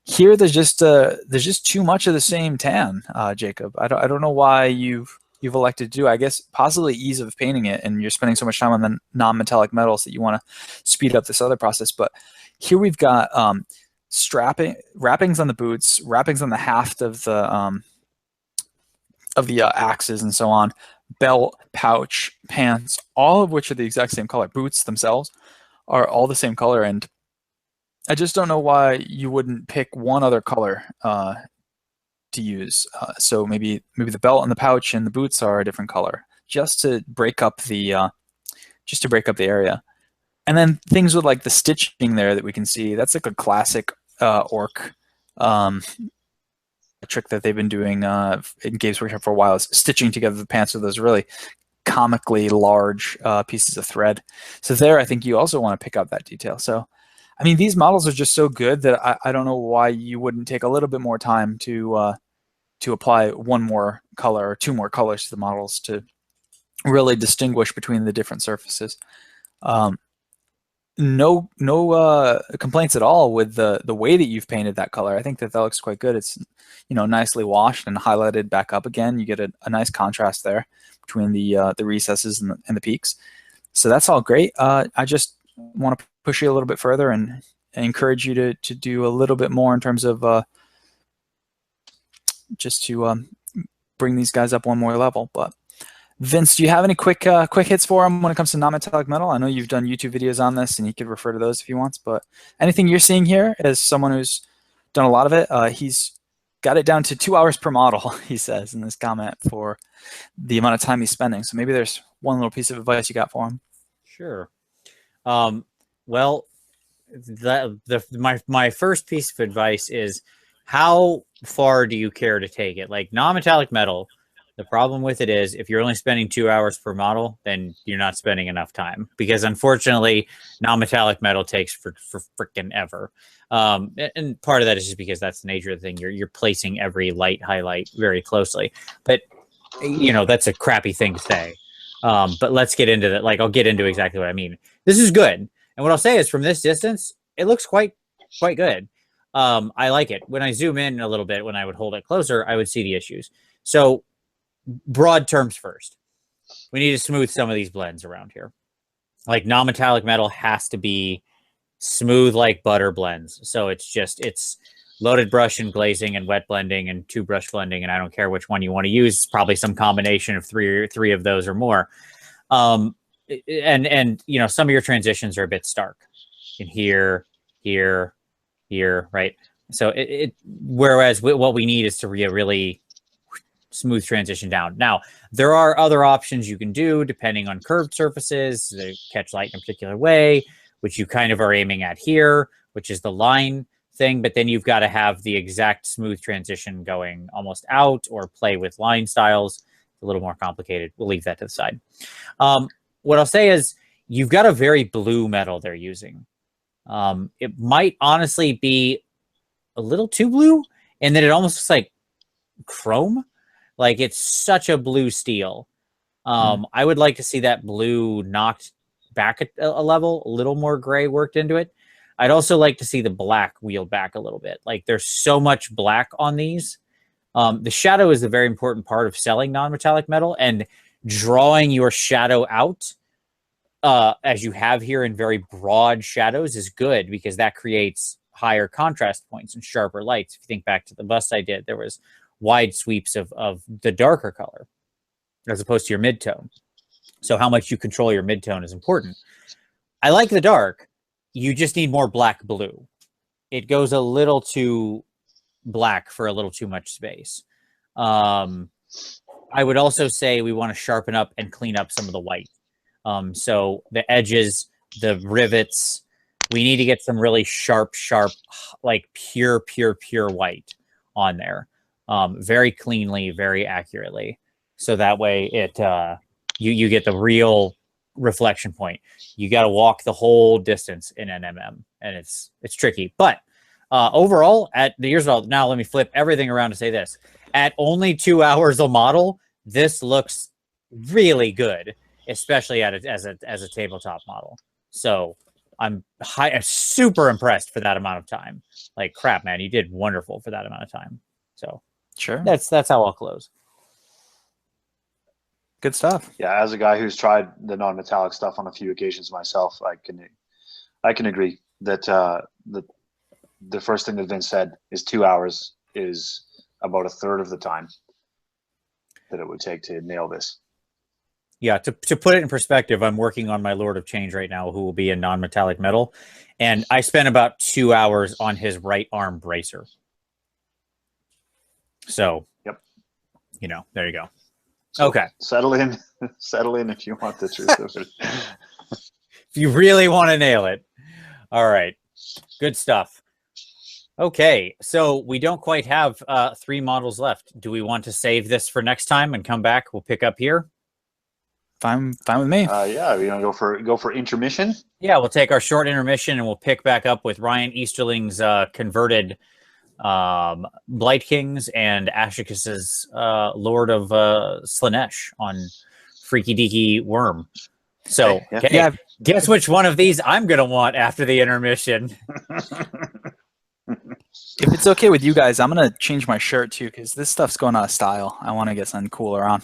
Here, there's just too much of the same tan, Jacob. I don't know why you've elected to do. I guess possibly ease of painting it, and you're spending so much time on the non-metallic metals that you want to speed up this other process. But here we've got wrappings on the boots, wrappings on the haft of the axes, and so on. Belt, pouch, pants, all of which are the exact same color. Boots themselves are all the same color, and I just don't know why you wouldn't pick one other color to use. So maybe the belt and the pouch and the boots are a different color, just to break up the area. And then things with like the stitching there that we can see, that's like a classic orc trick that they've been doing in Games Workshop for a while, is stitching together the pants with those really comically large pieces of thread. So there, I think you also want to pick up that detail. So I mean, these models are just so good that I don't know why you wouldn't take a little bit more time to apply one more color or two more colors to the models to really distinguish between the different surfaces. No complaints at all with the way that you've painted that color. I think that looks quite good. It's nicely washed and highlighted back up again. You get a nice contrast there between the recesses and the peaks. So that's all great. I just want to push you a little bit further and encourage you to do a little bit more in terms of just to bring these guys up one more level. But Vince, do you have any quick hits for him when it comes to non-metallic metal? I know you've done YouTube videos on this, and he could refer to those if he wants. But anything you're seeing here as someone who's done a lot of it, he's got it down to 2 hours per model, he says in this comment, for the amount of time he's spending. So maybe there's one little piece of advice you got for him. Sure. Well, my first piece of advice is, how far do you care to take it? Like non-metallic metal, the problem with it is if you're only spending 2 hours per model, then you're not spending enough time, because unfortunately non-metallic metal takes for freaking ever. And part of that is just because that's the nature of the thing. You're placing every light highlight very closely, but that's a crappy thing to say. But let's get into that. Like, I'll get into exactly what I mean. This is good. And what I'll say is, from this distance, it looks quite good. I like it. When I zoom in a little bit, when I would hold it closer, I would see the issues. So broad terms first, we need to smooth some of these blends around here. Like non-metallic metal has to be smooth like butter blends. So it's loaded brush and glazing and wet blending and two brush blending. And I don't care which one you want to use. It's probably some combination of three of those or more. And some of your transitions are a bit stark in here, right? So whereas what we need is to really smooth transition down. Now, there are other options you can do depending on curved surfaces that catch light in a particular way, which you kind of are aiming at here, which is the line thing. But then you've got to have the exact smooth transition going almost out, or play with line styles. It's a little more complicated. We'll leave that to the side. What I'll say is, you've got a very blue metal they're using. It might honestly be a little too blue, and then it almost looks like chrome. Like, it's such a blue steel. I would like to see that blue knocked back a level, a little more gray worked into it. I'd also like to see the black wheeled back a little bit. Like, there's so much black on these. The shadow is a very important part of selling non-metallic metal, and drawing your shadow out, as you have here in very broad shadows, is good, because that creates higher contrast points and sharper lights. If you think back to the bust I did, there was wide sweeps of the darker color as opposed to your mid-tone. So how much you control your mid-tone is important. I like the dark. You just need more black blue. It goes a little too black for a little too much space. I would also say we want to sharpen up and clean up some of the white. So the edges, the rivets, we need to get some really sharp, like pure white on there. Very cleanly, very accurately. so that way it you get the real reflection point. You got to walk the whole distance in NMM, and it's tricky. But overall, now let me flip everything around to say this: at only 2 hours a model, this looks really good, especially as a tabletop model. So I'm super impressed for that amount of time. Like, crap, man, you did wonderful for that amount of time. So Sure, that's how I'll close. Good stuff. Yeah, as a guy who's tried the non-metallic stuff on a few occasions myself, I can agree that the first thing that Vince said is 2 hours is about a third of the time that it would take to nail this. Yeah, to put it in perspective, I'm working on my Lord of Change right now, who will be in non-metallic metal, and I spent about 2 hours on his right arm bracer. So, yep, there you go. So okay, settle in if you want the truth of it. If you really want to nail it. All right, good stuff. Okay, so we don't quite have 3 models left. Do we want to save this for next time and come back? We'll pick up here. Fine with me. Yeah, we gonna go for intermission. Yeah, we'll take our short intermission and we'll pick back up with Ryan Easterling's converted Blight Kings and Ashicus's Lord of Slanesh on Freaky Deaky Worm. So, yeah. Guess which one of these I'm gonna want after the intermission. If it's okay with you guys, I'm gonna change my shirt too, because this stuff's going out of style. I want to get something cooler on.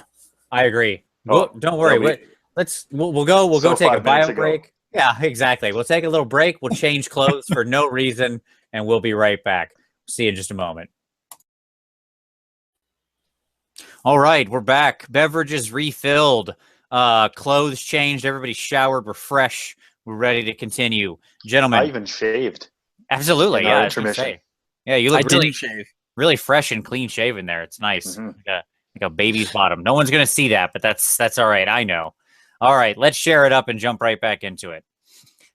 I agree. Don't worry. We'll go take a bio break. Yeah, exactly. We'll take a little break. We'll change clothes for no reason, and we'll be right back. See you in just a moment. All right, we're back. Beverages refilled. Clothes changed. Everybody showered. We're fresh. We're ready to continue, gentlemen. I even shaved. Absolutely, yeah. Intermission. Yeah, you look shave. really fresh and clean shaven there. It's nice. Mm-hmm. Like a baby's bottom. No one's gonna see that, but that's all right. I know. All right, let's share it up and jump right back into it.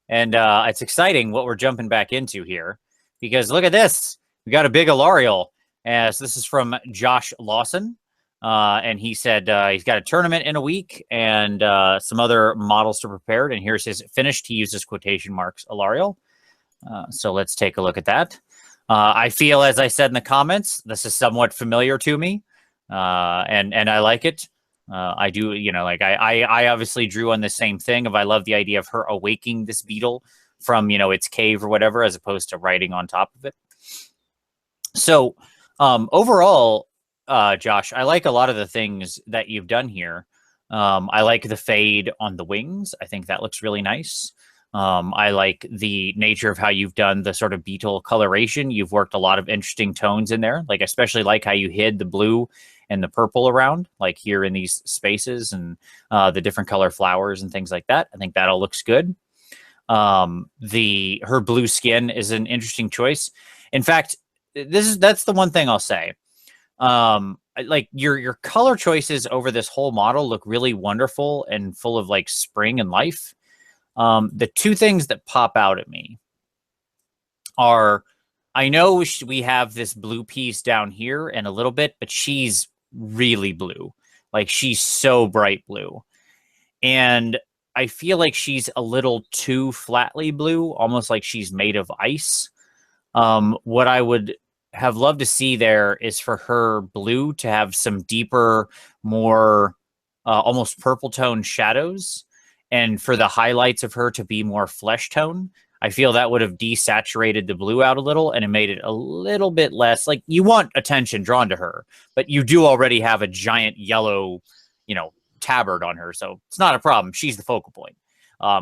And it's exciting what we're jumping back into here, because look at this. We got a big Alarial. So this is from Josh Lawson. And he said he's got a tournament in a week and some other models to prepare. And here's his finished. He uses quotation marks Alarial. So let's take a look at that. I feel, as I said in the comments, this is somewhat familiar to me. And I like it. I do, I obviously drew on the same thing I love the idea of her awaking this beetle from, its cave or whatever, as opposed to riding on top of it. So overall, Josh, I like a lot of the things that you've done here. I like the fade on the wings. I think that looks really nice. I like the nature of how you've done the sort of beetle coloration. You've worked a lot of interesting tones in there, especially like how you hid the blue and the purple around, like here in these spaces, and the different color flowers and things like that. I think that all looks good. Her blue skin is an interesting choice. In fact, that's the one thing I'll say. Like your color choices over this whole model look really wonderful and full of spring and life. The two things that pop out at me are, I know we have this blue piece down here and a little bit, but she's really blue. She's so bright blue. And I feel like she's a little too flatly blue, almost like she's made of ice. What I would have loved to see there is for her blue to have some deeper, more almost purple tone shadows, and for the highlights of her to be more flesh tone. I feel that would have desaturated the blue out a little, and it made it a little bit less, you want attention drawn to her, but you do already have a giant yellow, tabard on her, so it's not a problem. She's the focal point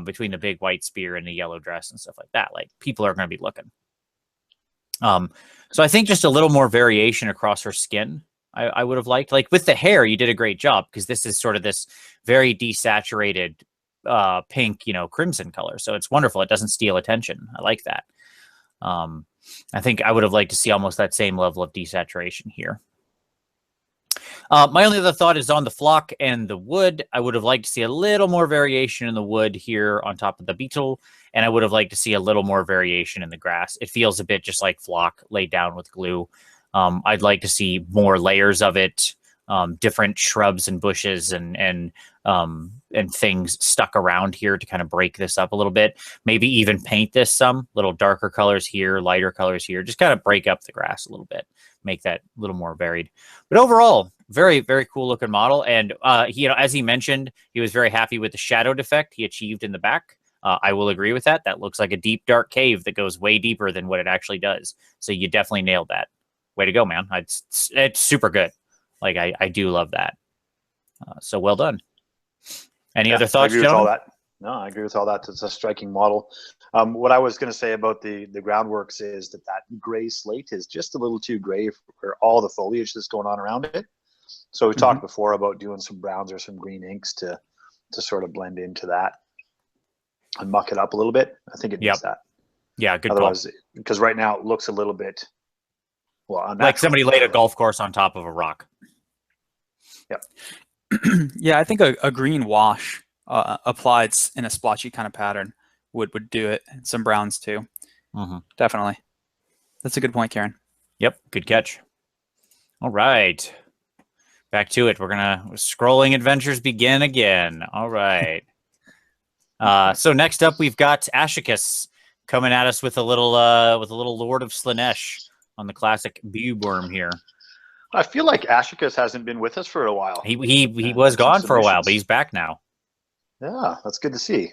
between the big white spear and the yellow dress and stuff like that. People are going to be looking. So I think just a little more variation across her skin, I would have liked. With the hair, you did a great job, because this is sort of this very desaturated pink, crimson color. So it's wonderful. It doesn't steal attention. I like that. I think I would have liked to see almost that same level of desaturation here. My only other thought is on the flock and the wood. I would have liked to see a little more variation in the wood here on top of the beetle, and I would have liked to see a little more variation in the grass. It feels a bit just like flock laid down with glue. I'd like to see more layers of it. different shrubs and bushes and things stuck around here to kind of break this up a little bit. Maybe even paint this some little darker colors here, lighter colors here, just kind of break up the grass a little bit, make that a little more varied. But overall, very, very cool looking model. And he, as he mentioned, he was very happy with the shadow defect he achieved in the back. I will agree with that. That looks like a deep, dark cave that goes way deeper than what it actually does. So you definitely nailed that. Way to go, man. It's super good. Like, I do love that. So well done. Any other thoughts, I agree with gentlemen? all that. No, I agree with all that. It's a striking model. What I was going to say about the groundworks is that gray slate is just a little too gray for all the foliage that's going on around it. So we talked before about doing some browns or some green inks to sort of blend into that and muck it up a little bit. I think it needs that. Yeah, good. Otherwise, because right now it looks a little bit, well, like somebody laid a golf course on top of a rock. Yep. Yeah, I think a green wash applied in a splotchy kind of pattern would do it. And some browns too. Definitely. That's a good point, Karen. Yep, good catch. All right. Back to it. We're gonna scrolling adventures begin again. All right. So next up we've got Ashicus coming at us with a little Lord of Slaanesh on the classic bugworm here. I feel like Ashicus hasn't been with us for a while. He was gone for a while, but he's back now. Yeah, that's good to see.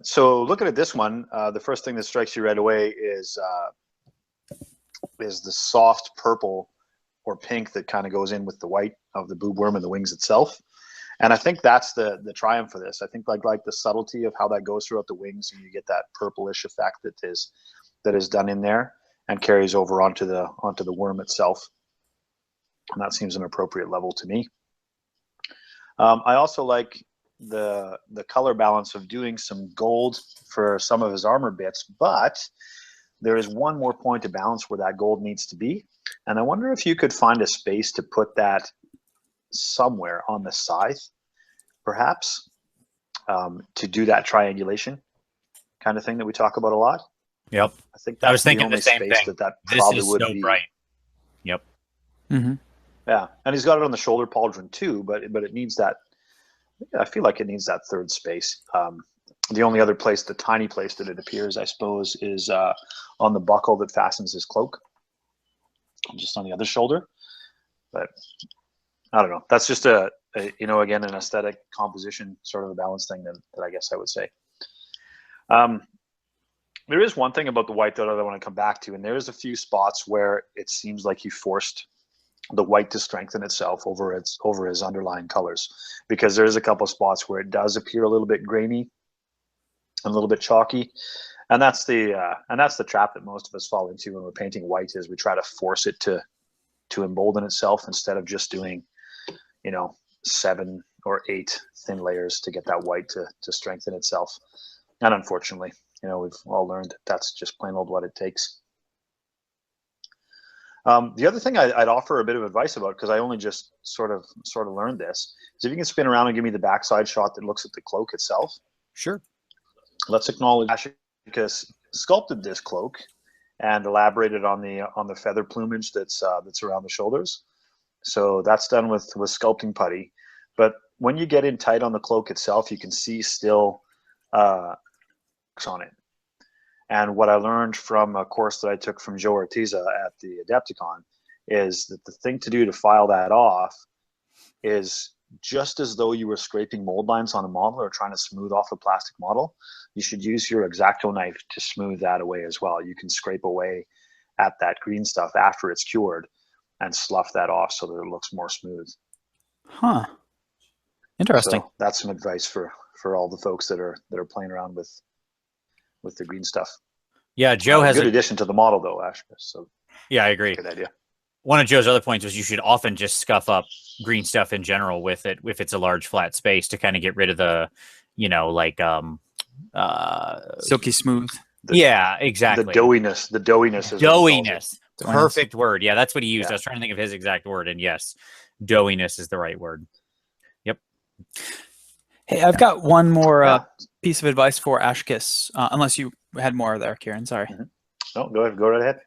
So looking at this one, the first thing that strikes you right away is the soft purple or pink that kind of goes in with the white of the boob worm and the wings itself. And I think that's the triumph for this. I think like the subtlety of how that goes throughout the wings, and you get that purplish effect that is done in there and carries over onto the worm itself. And that seems an appropriate level to me. I also like the color balance of doing some gold for some of his armor bits, but there is one more point of balance where that gold needs to be. And I wonder if you could find a space to put that somewhere on the scythe, perhaps, to do that triangulation kind of thing that we talk about a lot. Yep. I think that's I was thinking the only the same space thing. that This probably is would so be. bright. Yep. Mm-hmm. Yeah, and he's got it on the shoulder pauldron too, but it needs that. I feel like it needs that third space. The only other place, the tiny place that it appears, I suppose, is on the buckle that fastens his cloak, just on the other shoulder. But I don't know. That's just again, an aesthetic composition sort of a balance thing that I guess I would say. There is one thing about the white that I want to come back to, and there is a few spots where it seems like he forced the white to strengthen itself over his underlying colors, because there's a couple of spots where it does appear a little bit grainy, a little bit chalky, and that's the trap that most of us fall into when we're painting white, is we try to force it to embolden itself instead of just doing 7 or 8 thin layers to get that white to strengthen itself. And unfortunately, we've all learned that that's just plain old what it takes. The other thing I'd offer a bit of advice about, because I only just sort of learned this, is if you can spin around and give me the backside shot that looks at the cloak itself. Sure. Let's acknowledge Ashicus sculpted this cloak and elaborated on the feather plumage that's around the shoulders. So that's done with sculpting putty. But when you get in tight on the cloak itself, you can see still on it. And what I learned from a course that I took from Joe Ortiza at the Adepticon is that the thing to do to file that off is, just as though you were scraping mold lines on a model or trying to smooth off a plastic model, you should use your X-Acto knife to smooth that away as well. You can scrape away at that green stuff after it's cured and slough that off so that it looks more smooth. Huh. Interesting. So that's some advice for all the folks that are playing around with the green stuff. Yeah, Joe has a good addition to the model though, Ash. So yeah, I agree. Good idea. One of Joe's other points was you should often just scuff up green stuff in general with it if it's a large flat space, to kind of get rid of the, silky smooth. Yeah, exactly. The doughiness. Doughiness. Perfect word. Yeah, that's what he used. Yeah. I was trying to think of his exact word, and yes, doughiness is the right word. Yep. Hey, I've got one more piece of advice for Ashicus, unless you had more there, Kieran. Sorry. No, go right ahead.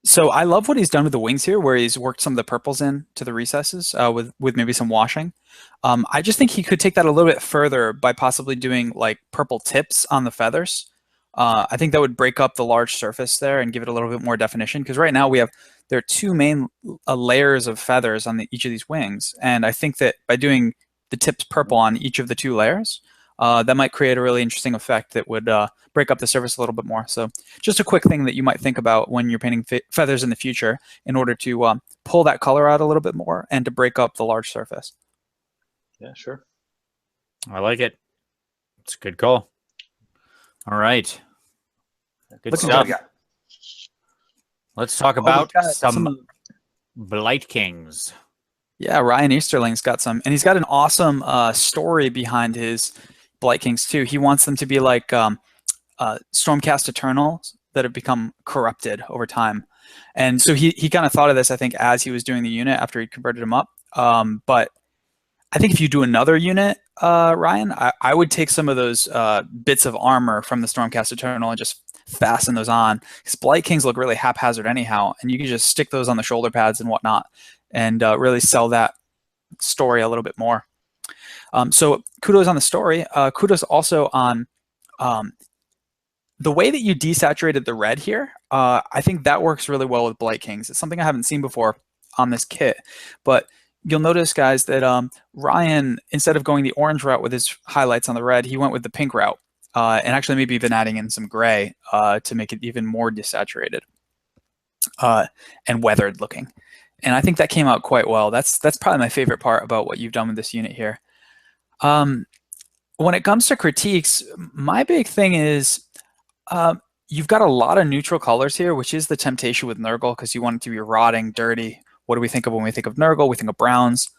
So I love what he's done with the wings here, where he's worked some of the purples in to the recesses with maybe some washing. I just think he could take that a little bit further by possibly doing like purple tips on the feathers. I think that would break up the large surface there and give it a little bit more definition. Because right now there are two main layers of feathers on each of these wings, and I think that by doing the tips purple on each of the two layers, that might create a really interesting effect that would break up the surface a little bit more. So just a quick thing that you might think about when you're painting feathers in the future in order to pull that color out a little bit more and to break up the large surface. Yeah, sure. I like it. It's a good call. All right. Good stuff. Let's talk about some Blight Kings. Yeah, Ryan Easterling's got some, and he's got an awesome story behind his Blight Kings too. He wants them to be like Stormcast Eternals that have become corrupted over time. And so he kind of thought of this, I think, as he was doing the unit after he converted them up. But I think if you do another unit, Ryan, I would take some of those bits of armor from the Stormcast Eternal and just fasten those on. Because Blight Kings look really haphazard anyhow, and you can just stick those on the shoulder pads and whatnot and really sell that story a little bit more. So kudos on the story. Kudos also on the way that you desaturated the red here. I think that works really well with Blight Kings. It's something I haven't seen before on this kit, but you'll notice, guys, that Ryan, instead of going the orange route with his highlights on the red, he went with the pink route, and actually maybe even adding in some gray to make it even more desaturated and weathered looking. And I think that came out quite well. That's probably my favorite part about what you've done with this unit here. When it comes to critiques, my big thing is you've got a lot of neutral colors here, which is the temptation with Nurgle because you want it to be rotting, dirty. What do we think of when we think of Nurgle? We think of browns,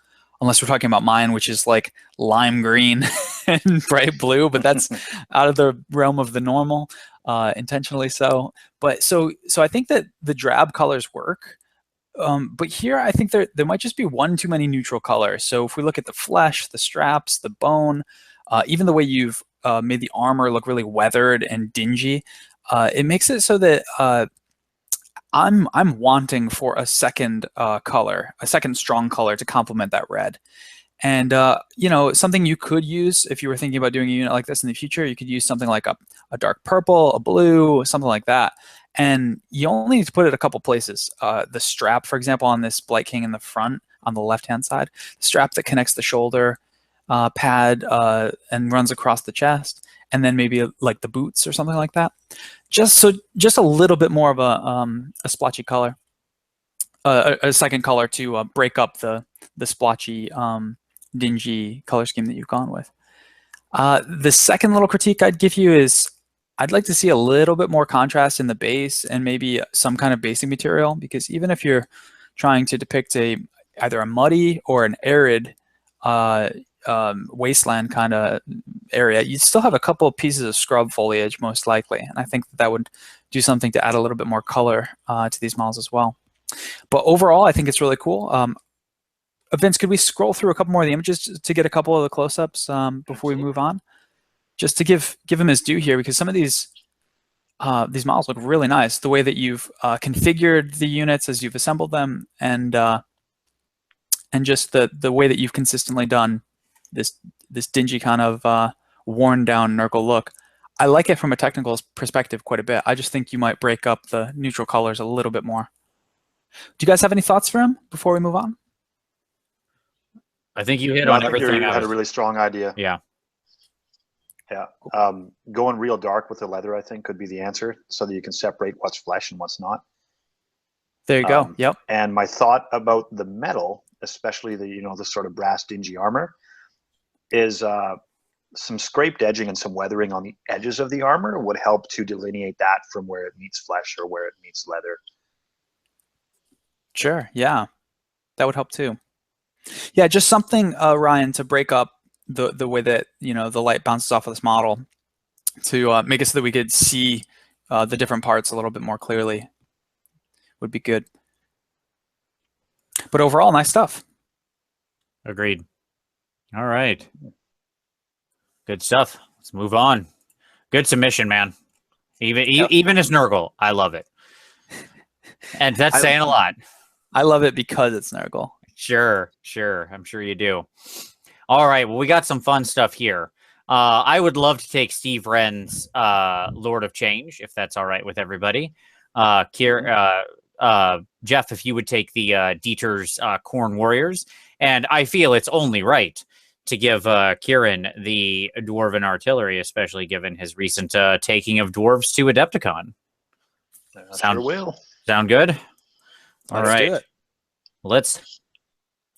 unless we're talking about mine, which is like lime green and bright blue, but that's out of the realm of the normal, intentionally so. But so I think that the drab colors work. But here I think there might just be one too many neutral colors. So if we look at the flesh, the straps, the bone, even the way you've made the armor look really weathered and dingy, it makes it so that I'm wanting for a second color, a second strong color to complement that red. And you know, something you could use if you were thinking about doing a unit like this in the future, you could use something like a dark purple, a blue, something like that. And you only need to put it a couple places. The strap, for example, on this Blight King in the front, on the left-hand side, the strap that connects the shoulder pad and runs across the chest, and then maybe like the boots or something like that. Just a little bit more of a splotchy color, a second color to break up the splotchy, dingy color scheme that you've gone with. The second little critique I'd give you is I'd like to see a little bit more contrast in the base and maybe some kind of basing material, because even if you're trying to depict either a muddy or an arid wasteland kind of area, you still have a couple of pieces of scrub foliage most likely, and I think that would do something to add a little bit more color to these models as well. But overall, I think it's really cool. Vince, could we scroll through a couple more of the images to get a couple of the close-ups before we move on? Just to give him his due here, because some of these models look really nice. The way that you've configured the units as you've assembled them, and just the way that you've consistently done this dingy kind of worn down Nurgle look. I like it from a technical perspective quite a bit. I just think you might break up the neutral colors a little bit more. Do you guys have any thoughts for him before we move on? I think you hit on everything. You had a really strong idea. Yeah. Yeah. Going real dark with the leather, I think, could be the answer, so that you can separate what's flesh and what's not. There you go. Yep. And my thought about the metal, especially the sort of brass dingy armor, is some scraped edging and some weathering on the edges of the armor would help to delineate that from where it meets flesh or where it meets leather. Sure. Yeah, that would help too. Yeah, just something, Ryan, to break up the way that the light bounces off of this model to make it so that we could see the different parts a little bit more clearly would be good. But overall, nice stuff. Agreed. All right. Good stuff. Let's move on. Good submission, man. Even as Nurgle, I love it. And that's saying a lot. I love it because it's Nurgle. Sure. I'm sure you do. All right. Well, we got some fun stuff here. I would love to take Steve Wren's Lord of Change, if that's all right with everybody. Jeff, if you would take the Dieter's Corn Warriors. And I feel it's only right to give Kieran the Dwarven Artillery, especially given his recent taking of dwarves to Adepticon. Sure will. Sound good? All right. Do it.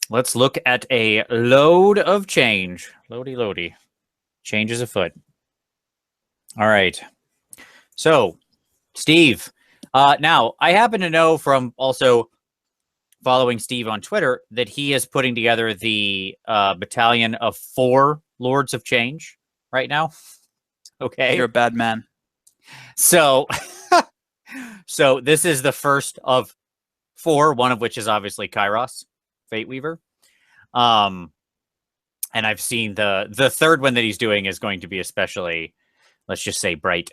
Let's look at a load of change. Loady. Change is afoot. All right. So, Steve. Now, I happen to know from also following Steve on Twitter that he is putting together the battalion of 4 Lords of Change right now. Okay. You're a bad man. So, so this is the first of 4, one of which is obviously Kairos, Fate Weaver. And I've seen the third one that he's doing is going to be especially, let's just say, bright.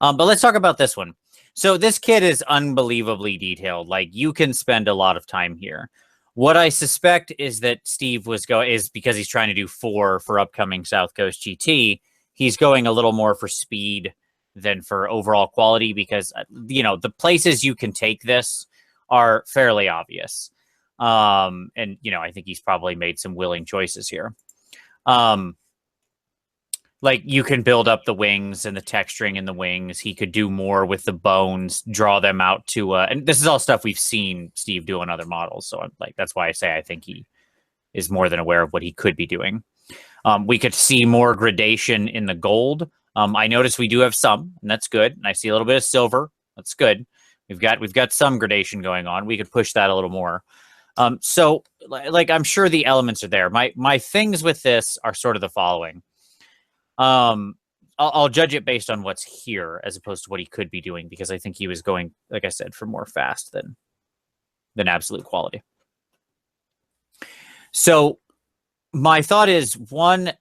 But let's talk about this one. So this kit is unbelievably detailed. Like, you can spend a lot of time here. What I suspect is that Steve is because he's trying to do 4 for upcoming South Coast GT. He's going a little more for speed than for overall quality because, the places you can take this are fairly obvious. And, I think he's probably made some willing choices here. Like, you can build up the wings and the texturing in the wings. He could do more with the bones, draw them out to, and this is all stuff we've seen Steve do on other models. So that's why I say I think he is more than aware of what he could be doing. We could see more gradation in the gold. I noticed we do have some, and that's good. And I see a little bit of silver. That's good. We've got some gradation going on. We could push that a little more. So like, I'm sure the elements are there. My things with this are sort of the following. I'll judge it based on what's here as opposed to what he could be doing, because I think he was going, like I said, for more fast than absolute quality. So my thought is, one,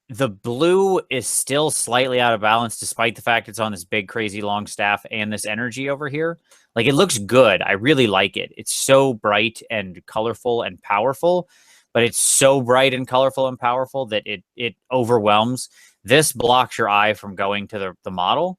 the blue is still slightly out of balance despite the fact it's on this big, crazy long staff and this energy over here. Like, it looks good. I really like it. It's so bright and colorful and powerful, but it's so bright and colorful and powerful that it overwhelms. This blocks your eye from going to the model.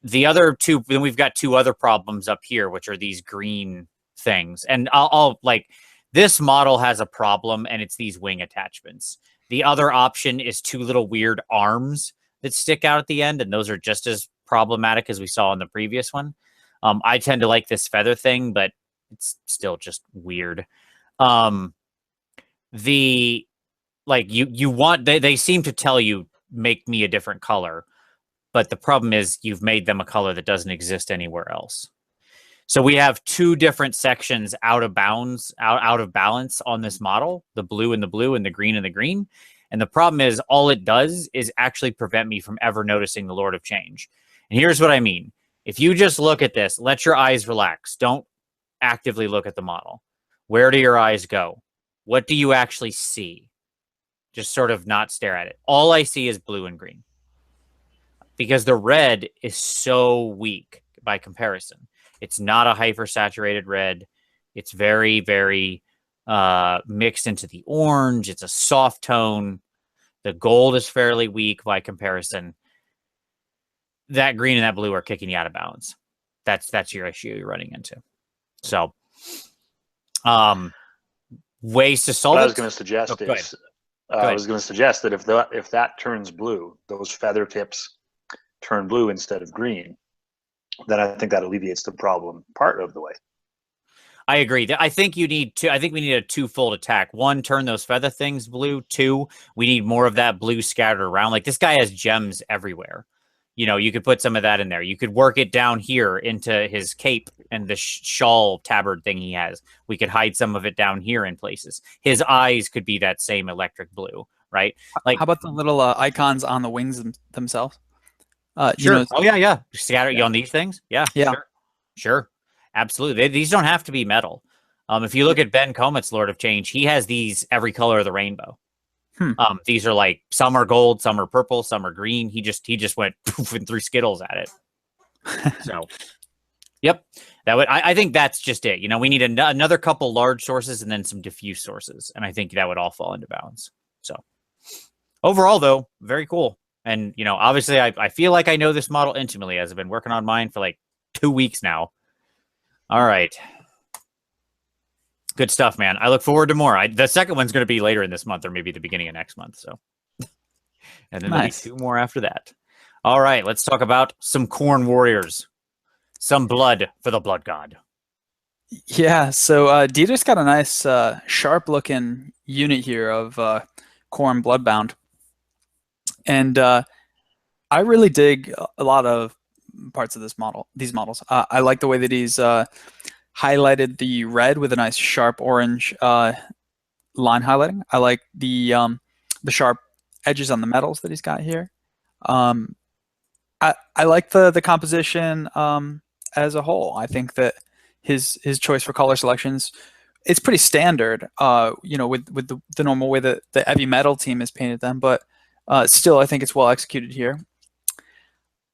The other two, then we've got 2 other problems up here, which are these green things. And I'll like, this model has a problem, and it's these wing attachments. The other option is 2 little weird arms that stick out at the end, and those are just as problematic as we saw in the previous one. I tend to like this feather thing, but it's still just weird. They seem to tell you, make me a different color, but the problem is you've made them a color that doesn't exist anywhere else. So we have 2 different sections out of balance on this model, the blue and the blue and the green and the green. And the problem is, all it does is actually prevent me from ever noticing the Lord of Change. And here's what I mean. If you just look at this, let your eyes relax. Don't actively look at the model. Where do your eyes go? What do you actually see? Just sort of not stare at it. All I see is blue and green, because the red is so weak by comparison. It's not a hyper-saturated red. It's very, very mixed into the orange. It's a soft tone. The gold is fairly weak by comparison. That green and that blue are kicking you out of balance. That's your issue you're running into. So, ways to solve it. What I was going to suggest is, I was going to suggest that if that turns blue, those feather tips turn blue instead of green, then I think that alleviates the problem part of the way. I agree. I think we need a 2-fold attack. 1, turn those feather things blue. 2, we need more of that blue scattered around. Like, this guy has gems everywhere. You could put some of that in there. You could work it down here into his cape and the shawl tabard thing he has. We could hide some of it down here in places. His eyes could be that same electric blue, right? Like, how about the little icons on the wings themselves? Sure. Oh yeah. Scatter you on these things. Yeah. Sure. Absolutely. These don't have to be metal. If you look at Ben Comet's Lord of Change, he has these every color of the rainbow. These are like, some are gold, some are purple, some are green. He just went poof and threw Skittles at it. So Yep. I think that's just it. You know, we need another couple large sources and then some diffuse sources. And I think that would all fall into balance. So overall, though, very cool. And, you know, obviously I feel like I know this model intimately as I've been working on mine for like 2 weeks now. All right. Good stuff, man. I look forward to more. The second one's going to be later in this month or maybe the beginning of next month. So, and then there'll be 2 more after that. All right. Let's talk about some Khorne warriors. Some blood for the blood god. Yeah, so Dieter's got a nice sharp-looking unit here of Khorne Bloodbound. And I really dig a lot of parts of these models. I like the way that he's highlighted the red with a nice sharp orange line highlighting. I like the sharp edges on the metals that he's got here. I like the composition as a whole. I think that his choice for color selections, it's pretty standard, you know, with the normal way that the heavy metal team has painted them, but still I think it's well executed here.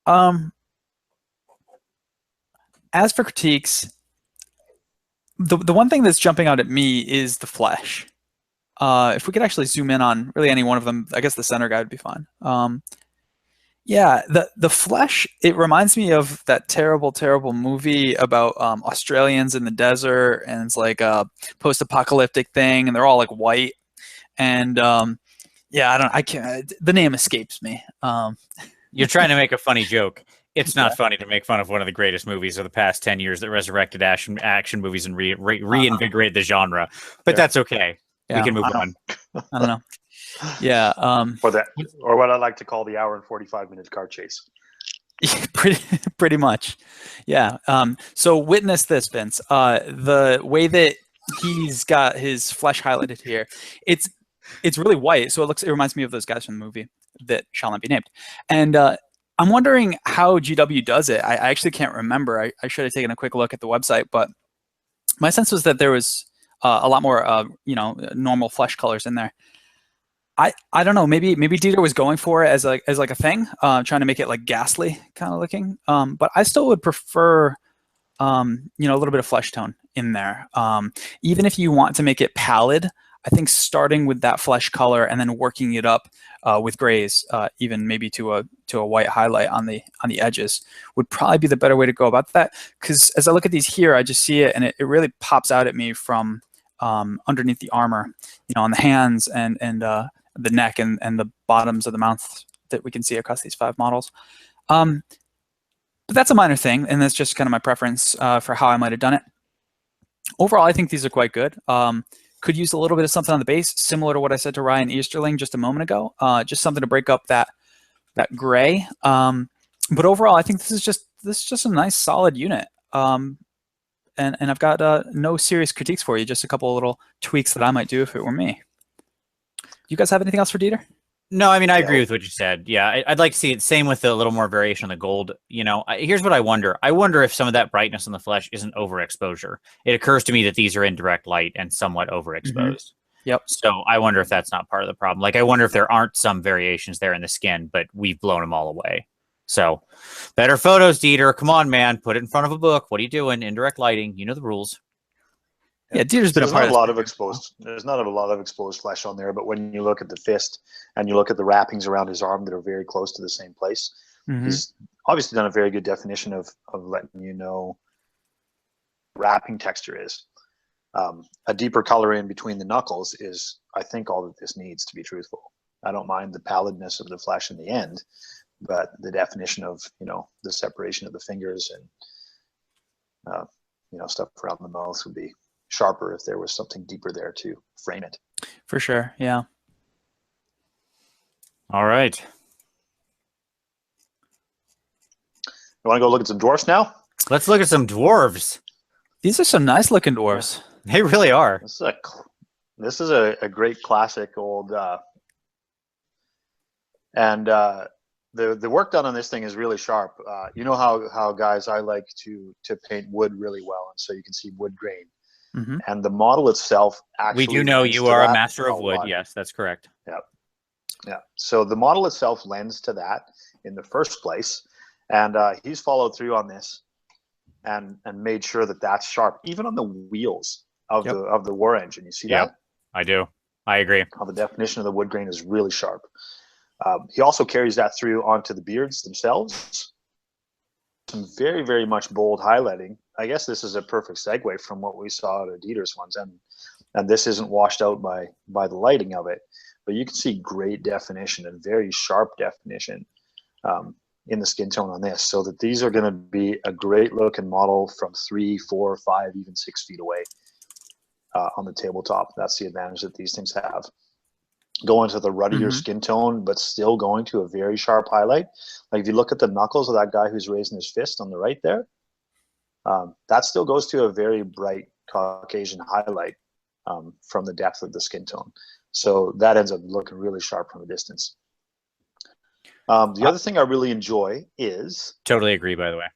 As for critiques, the one thing that's jumping out at me is the flesh. If we could actually zoom in on really any one of them, I guess the center guy would be fine. Yeah, the flesh, it reminds me of that terrible movie about Australians in the desert, and it's like a post-apocalyptic thing, and they're all like white. And yeah, I can't, the name escapes me. You're trying to make a funny joke. It's not funny to make fun of one of the greatest movies of the past 10 years that resorrected action movies and reinvigorated the genre. But that's okay. Yeah, we can move on. I don't know. Yeah. Or what I like to call the hour and 45-minute car chase. Pretty much. Yeah. So witness this, Vince. The way that he's got his flesh highlighted here, it's really white. So it reminds me of those guys from the movie that shall not be named. And I'm wondering how GW does it. I actually can't remember. I should have taken a quick look at the website, but my sense was that there was a lot more, you know, normal flesh colors in there. I don't know. Maybe Dieter was going for it as like a thing, trying to make it like ghastly kind of looking. But I still would prefer, you know, a little bit of flesh tone in there. Even if you want to make it pallid, I think starting with that flesh color and then working it up with grays, even maybe to a white highlight on the edges, would probably be the better way to go about that. Because as I look at these here, I just see it, and it really pops out at me from underneath the armor, you know, on the hands and the neck and the bottoms of the mouth that we can see across these 5 models. But that's a minor thing, and that's just kind of my preference for how I might have done it. Overall, I think these are quite good. Could use a little bit of something on the base, similar to what I said to Ryan Easterling just a moment ago. Just something to break up that gray. But overall, I think this is just a nice, solid unit. And I've got no serious critiques for you, just a couple of little tweaks that I might do if it were me. You guys have anything else for Dieter? No, I mean, I agree with what you said. Yeah, I'd like to see it. Same with a little more variation on the gold. You know, here's what I wonder. I wonder if some of that brightness on the flesh isn't overexposure. It occurs to me that these are in direct light and somewhat overexposed. Mm-hmm. Yep. So I wonder if that's not part of the problem. Like, I wonder if there aren't some variations there in the skin, but we've blown them all away. So better photos, Dieter. Come on, man. Put it in front of a book. What are you doing? Indirect lighting. You know the rules. Yeah, Dieter's been there's not a lot of exposed flesh on there, but when you look at the fist and you look at the wrappings around his arm that are very close to the same place, he's obviously done a very good definition of letting you know wrapping texture is. A deeper color in between the knuckles is, I think, all that this needs, to be truthful. I don't mind the pallidness of the flesh in the end, but the definition of, you know, the separation of the fingers and you know, stuff around the mouth would be sharper if there was something deeper there to frame it. For sure, yeah. All right. You want to go look at some dwarfs now? Let's look at some dwarves. These are some nice looking dwarves. They really are. This is a great classic old and the work done on this thing is really sharp. You know how guys, I like to paint wood really well, and so you can see wood grain. And the model itself actually, we do know you are a master of wood. Yes, that's correct. Yeah. So the model itself lends to that in the first place, and he's followed through on this and made sure that that's sharp, even on the wheels of Yep. the war engine. You see Yep. that? I do. I agree. How the definition of the wood grain is really sharp. He also carries that through onto the beards themselves. Some very, very much bold highlighting. I guess this is a perfect segue from what we saw at Dieter's ones, and this isn't washed out by the lighting of it, but you can see great definition and very sharp definition in the skin tone on this, so that these are going to be a great looking model from 3, 4, 5, even 6 feet away on the tabletop. That's the advantage that these things have. Going to the ruddier skin tone, but still going to a very sharp highlight. Like if you look at the knuckles of that guy who's raising his fist on the right there, that still goes to a very bright Caucasian highlight from the depth of the skin tone. So that ends up looking really sharp from a distance. The other thing I really enjoy is Totally agree, by the way.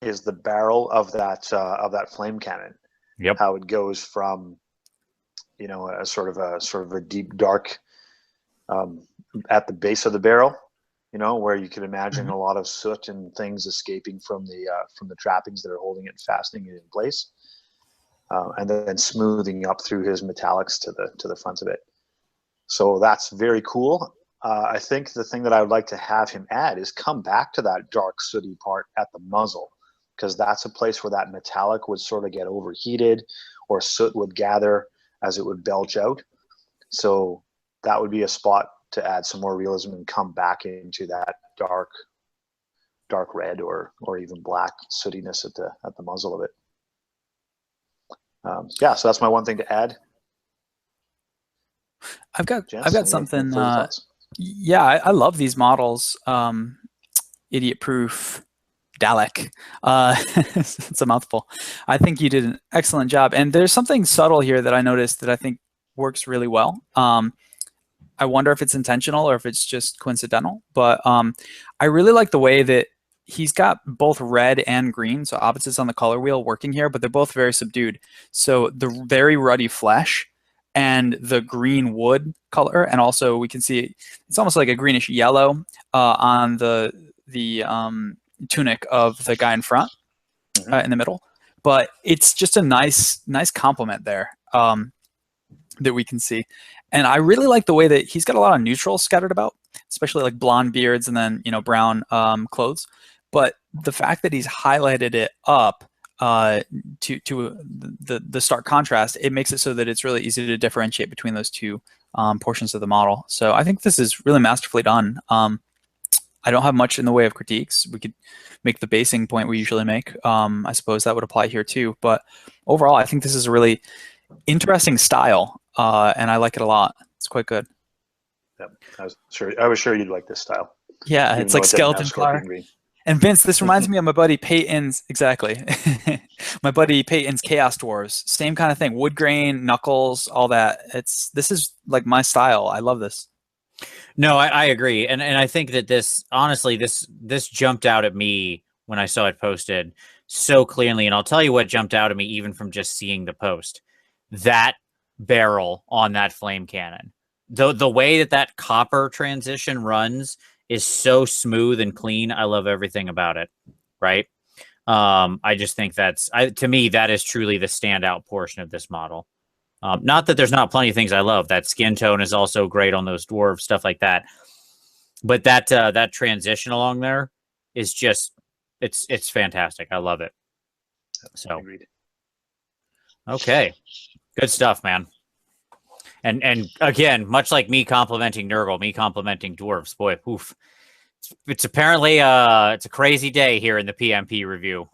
is the barrel of that flame cannon. Yep. How it goes from, you know, a sort of a deep dark at the base of the barrel, you know, where you can imagine a lot of soot and things escaping from the trappings that are holding it, fastening it in place, and then smoothing up through his metallics to the front of it. So that's very cool. I think the thing that I would like to have him add is come back to that dark sooty part at the muzzle, because that's a place where that metallic would sort of get overheated or soot would gather as it would belch out. So that would be a spot to add some more realism and come back into that dark red or even black sootiness at the muzzle of it. Yeah, so that's my one thing to add. I've got Gents, something. further thoughts? Yeah, I love these models. Idiot Proof, Dalek. It's a mouthful. I think you did an excellent job. And there's something subtle here that I noticed that I think works really well. I wonder if it's intentional or if it's just coincidental. But I really like the way that he's got both red and green, so opposites on the color wheel working here, but they're both very subdued. So the very ruddy flesh and the green wood color, and also we can see it's almost like a greenish yellow on the tunic of the guy in front, in the middle. But it's just a nice complement there that we can see. And I really like the way that he's got a lot of neutrals scattered about, especially like blonde beards and then, you know, brown clothes. But the fact that he's highlighted it up to the stark contrast, it makes it so that it's really easy to differentiate between those two portions of the model. So I think this is really masterfully done. I don't have much in the way of critiques. We could make the basing point we usually make. I suppose that would apply here too. But overall, I think this is a really interesting style, and I like it a lot. It's quite good. Yep. I was sure you'd like this style. Yeah, Even it's though like it doesn't have skeleton scorpion fire. green. And Vince, this reminds me of my buddy Peyton's, exactly. My buddy Peyton's Chaos Dwarves. Same kind of thing. Wood grain, knuckles, all that. This is like my style. I love this. No, I agree. And I think that this, honestly, this jumped out at me when I saw it posted so clearly. And I'll tell you what jumped out at me even from just seeing the post. That barrel on that flame cannon. The way that copper transition runs is so smooth and clean. I love everything about it. Right. I just think to me, that is truly the standout portion of this model. Not that there's not plenty of things I love. That skin tone is also great on those dwarves, stuff like that. But that transition along there is just, it's fantastic. I love it. So, okay. Good stuff, man. And again, much like me complimenting Nurgle, me complimenting dwarves, boy, poof. It's apparently it's a crazy day here in the PmP review.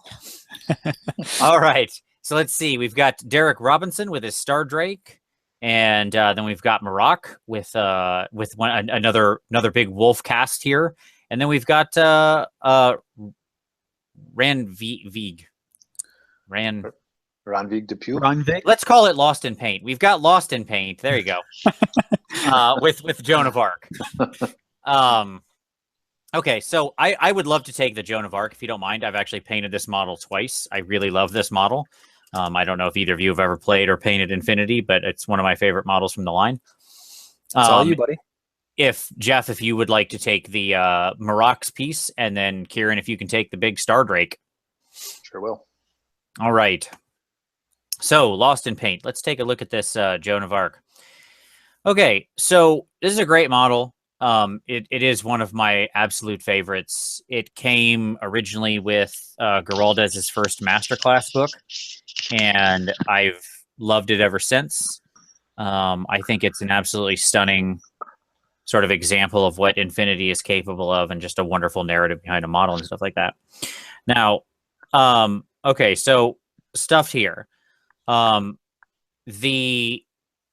All right. So let's see. We've got Derek Robinson with his Star Drake, and then we've got Maroc with another big wolf cast here, and then we've got Ranvig Depew. Let's call it Lost in Paint. We've got Lost in Paint. There you go. With Joan of Arc. Okay, so I would love to take the Joan of Arc if you don't mind. I've actually painted this model twice. I really love this model. I don't know if either of you have ever played or painted Infinity, but it's one of my favorite models from the line. It's all you, buddy. If you would like to take the Maroc's piece, and then Kieran, if you can take the big Star Drake. Sure will. All right. So Lost in Paint. Let's take a look at this Joan of Arc. Okay, so this is a great model. It is one of my absolute favorites. It came originally with Geraldez's first masterclass book, and I've loved it ever since. I think it's an absolutely stunning sort of example of what Infinity is capable of, and just a wonderful narrative behind a model and stuff like that. Now, okay, so stuff here. The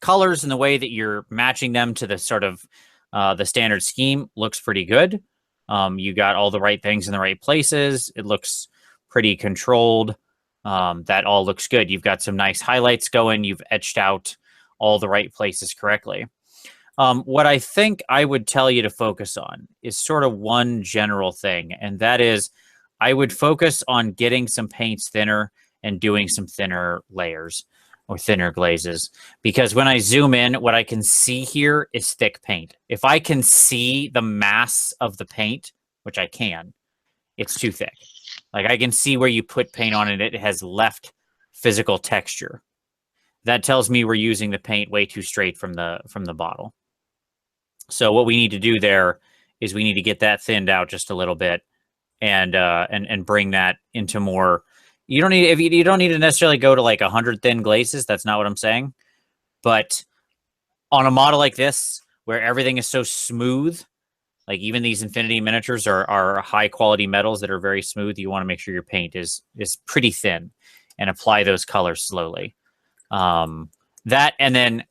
colors and the way that you're matching them to the sort of the standard scheme looks pretty good. You got all the right things in the right places. It looks pretty controlled. That all looks good. You've got some nice highlights going. You've etched out all the right places correctly. What I think I would tell you to focus on is sort of one general thing, and that is I would focus on getting some paints thinner and doing some thinner layers or thinner glazes, because when I zoom in, what I can see here is thick paint. If I can see the mass of the paint, which I can, it's too thick. Like I can see where you put paint on it, it has left physical texture. That tells me we're using the paint way too straight from the bottle. So what we need to do there is we need to get that thinned out just a little bit and bring that into more. You don't need to necessarily go to like 100 thin glazes. That's not what I'm saying. But on a model like this, where everything is so smooth, like even these Infinity miniatures are high quality metals that are very smooth. You want to make sure your paint is pretty thin and apply those colors slowly. That, and then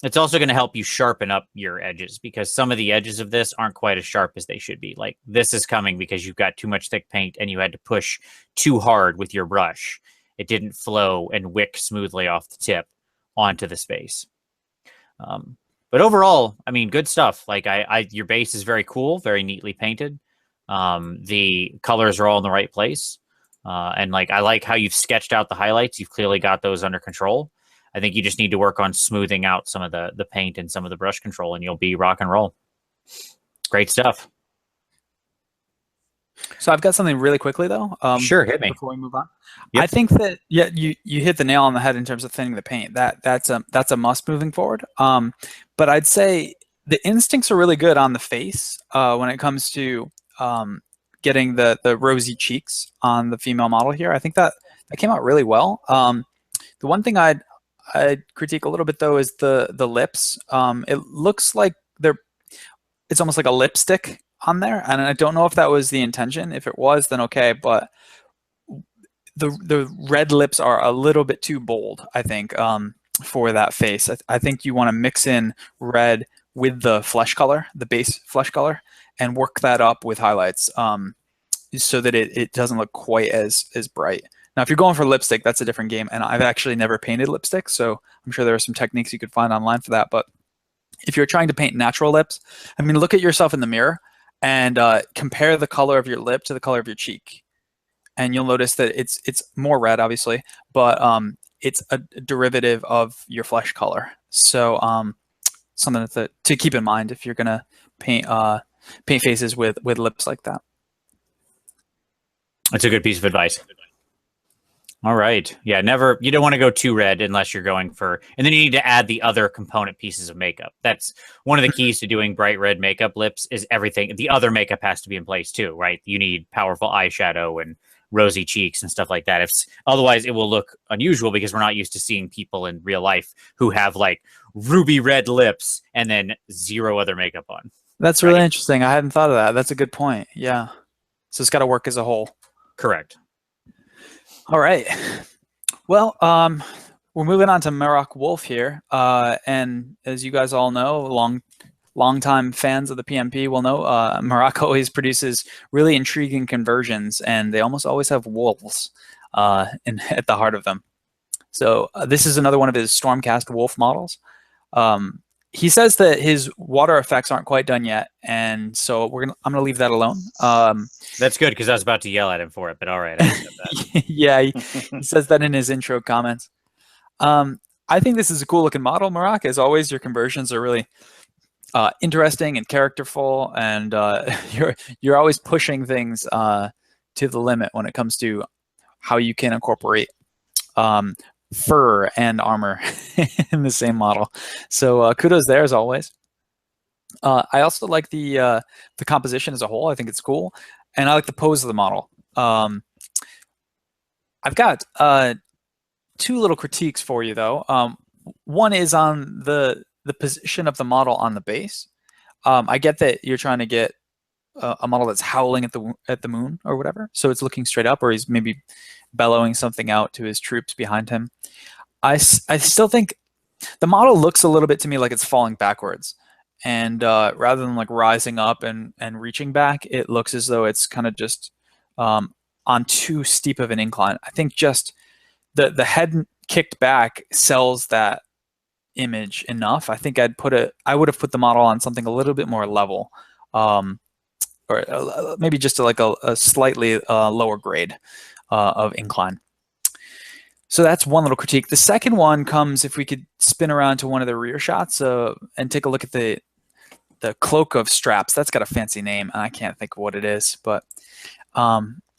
it's also going to help you sharpen up your edges, because some of the edges of this aren't quite as sharp as they should be. Like this is coming because you've got too much thick paint and you had to push too hard with your brush. It didn't flow and wick smoothly off the tip onto the space. But overall, I mean, good stuff. Like your base is very cool, very neatly painted. The colors are all in the right place. And like, I like how you've sketched out the highlights. You've clearly got those under control. I think you just need to work on smoothing out some of the paint and some of the brush control, and you'll be rock and roll. Great stuff. So I've got something really quickly though. Sure, hit me before we move on. Yep. I think that you hit the nail on the head in terms of thinning the paint. That's a must moving forward. But I'd say the instincts are really good on the face when it comes to getting the rosy cheeks on the female model here. I think that came out really well. The one thing I'd critique a little bit though is the lips. It looks like it's almost like a lipstick on there, and I don't know if that was the intention. If it was, then okay, but the red lips are a little bit too bold, I think, for that face. I think you want to mix in red with the flesh color, the base flesh color, and work that up with highlights so that it doesn't look quite as bright. Now, if you're going for lipstick, that's a different game, and I've actually never painted lipstick, so I'm sure there are some techniques you could find online for that. But if you're trying to paint natural lips, I mean, look at yourself in the mirror and compare the color of your lip to the color of your cheek, and you'll notice that it's more red, obviously, but it's a derivative of your flesh color. So something to keep in mind if you're gonna paint faces with lips like that. That's a good piece of advice. All right. Yeah, you don't want to go too red unless you're going for, and then you need to add the other component pieces of makeup. That's one of the keys to doing bright red makeup lips is everything. The other makeup has to be in place too, right? You need powerful eyeshadow and rosy cheeks and stuff like that. Otherwise it will look unusual, because we're not used to seeing people in real life who have like ruby red lips and then zero other makeup on. That's really interesting. I hadn't thought of that. That's a good point. Yeah. So it's got to work as a whole. Correct. All right. Well, we're moving on to Maroc Wolf here. And as you guys all know, longtime fans of the PmP will know, Maroc always produces really intriguing conversions, and they almost always have wolves at the heart of them. So this is another one of his Stormcast Wolf models. He says that his water effects aren't quite done yet, and so I'm gonna leave that alone. That's good, because I was about to yell at him for it, but all right. I accept that. Yeah, he says that in his intro comments. I think this is a cool looking model, Maroc. As always, your conversions are really interesting and characterful, and you're always pushing things to the limit when it comes to how you can incorporate fur and armor in the same model. So kudos there as always. I also like the composition as a whole. I think it's cool, and I like the pose of the model. I've got two little critiques for you though. One is on the position of the model on the base. I get that you're trying to get a model that's howling at the moon or whatever, so it's looking straight up, or he's maybe bellowing something out to his troops behind him. I still think the model looks a little bit to me like it's falling backwards, and rather than like rising up and reaching back, it looks as though it's kind of just on too steep of an incline. I think just the head kicked back sells that image enough. I think I would have put the model on something a little bit more level, or maybe just like a slightly lower grade of incline. So that's one little critique. The second one comes if we could spin around to one of the rear shots and take a look at the cloak of straps. That's got a fancy name, and I can't think of what it is, but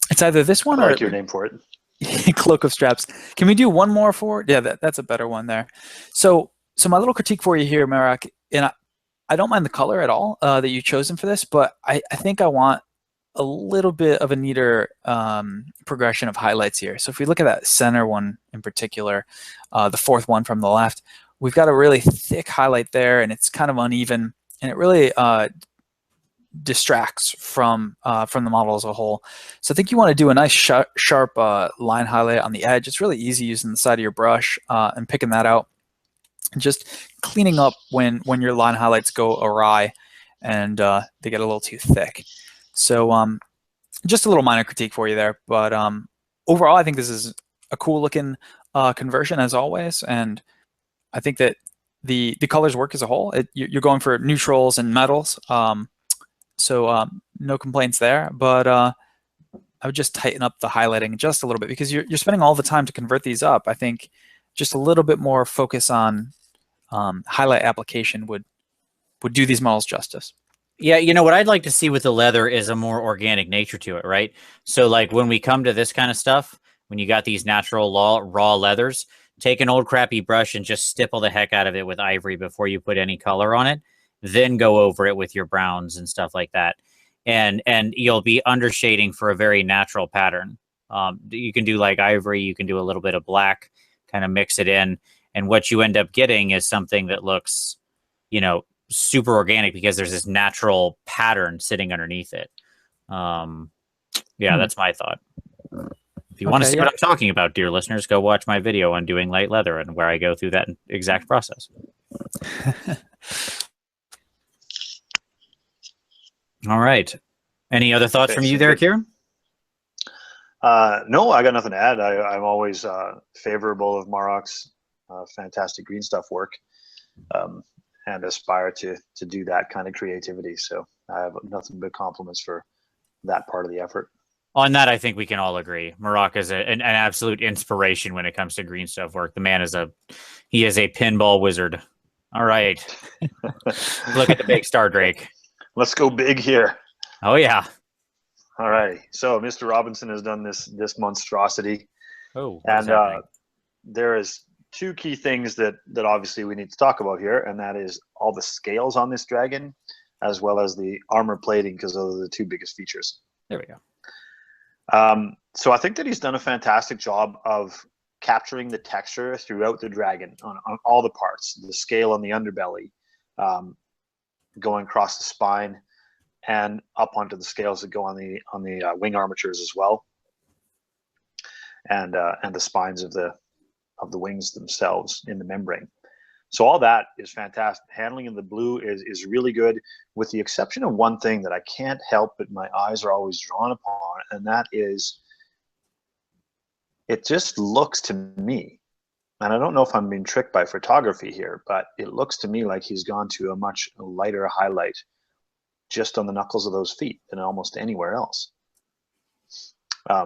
it's either this one I or like your name for it. Cloak of straps. Can we do one more for it? Yeah, that's a better one there. So my little critique for you here, Marak, and I don't mind the color at all that you've chosen for this, but I think I want a little bit of a neater progression of highlights here. So if we look at that center one in particular, the fourth one from the left, we've got a really thick highlight there, and it's kind of uneven, and it really distracts from the model as a whole. So I think you want to do a nice sharp line highlight on the edge. It's really easy using the side of your brush and picking that out, and just cleaning up when your line highlights go awry and they get a little too thick. So just a little minor critique for you there, but overall I think this is a cool looking conversion as always, and I think that the colors work as a whole. You're going for neutrals and metals, so no complaints there, but I would just tighten up the highlighting just a little bit, because you're spending all the time to convert these up. I think just a little bit more focus on highlight application would do these models justice. Yeah, you know what I'd like to see with the leather is a more organic nature to it, right? So like when we come to this kind of stuff, when you got these natural raw leathers, take an old crappy brush and just stipple the heck out of it with ivory before you put any color on it. Then go over it with your browns and stuff like that. And you'll be undershading for a very natural pattern. You can do like ivory, you can do a little bit of black, kind of mix it in. And what you end up getting is something that looks, super organic, because there's this natural pattern sitting underneath it. That's my thought. If you want to see what I'm talking about, dear listeners, go watch my video on doing light leather and where I go through that exact process. All right. Any other thoughts from you there, Kieran? No, I got nothing to add. I'm always favorable of Marak's fantastic green stuff work, and aspire to do that kind of creativity. So I have nothing but compliments for that part of the effort. On that, I think we can all agree. Marak is an absolute inspiration when it comes to green stuff work. The man is a pinball wizard. All right. Look at the big Star Drake. Let's go big here. Oh, yeah. All right. So Mr. Robinson has done this monstrosity. Oh, and there is two key things that obviously we need to talk about here, and that is all the scales on this dragon, as well as the armor plating, because those are the two biggest features. There we go. So I think that he's done a fantastic job of capturing the texture throughout the dragon on all the parts, the scale on the underbelly, going across the spine, and up onto the scales that go on the wing armatures as well, and the spines of the wings themselves in the membrane. So all that is fantastic. Handling in the blue is really good, with the exception of one thing that I can't help but my eyes are always drawn upon, and that is, it just looks to me, and I don't know if I'm being tricked by photography here, but it looks to me like he's gone to a much lighter highlight just on the knuckles of those feet than almost anywhere else.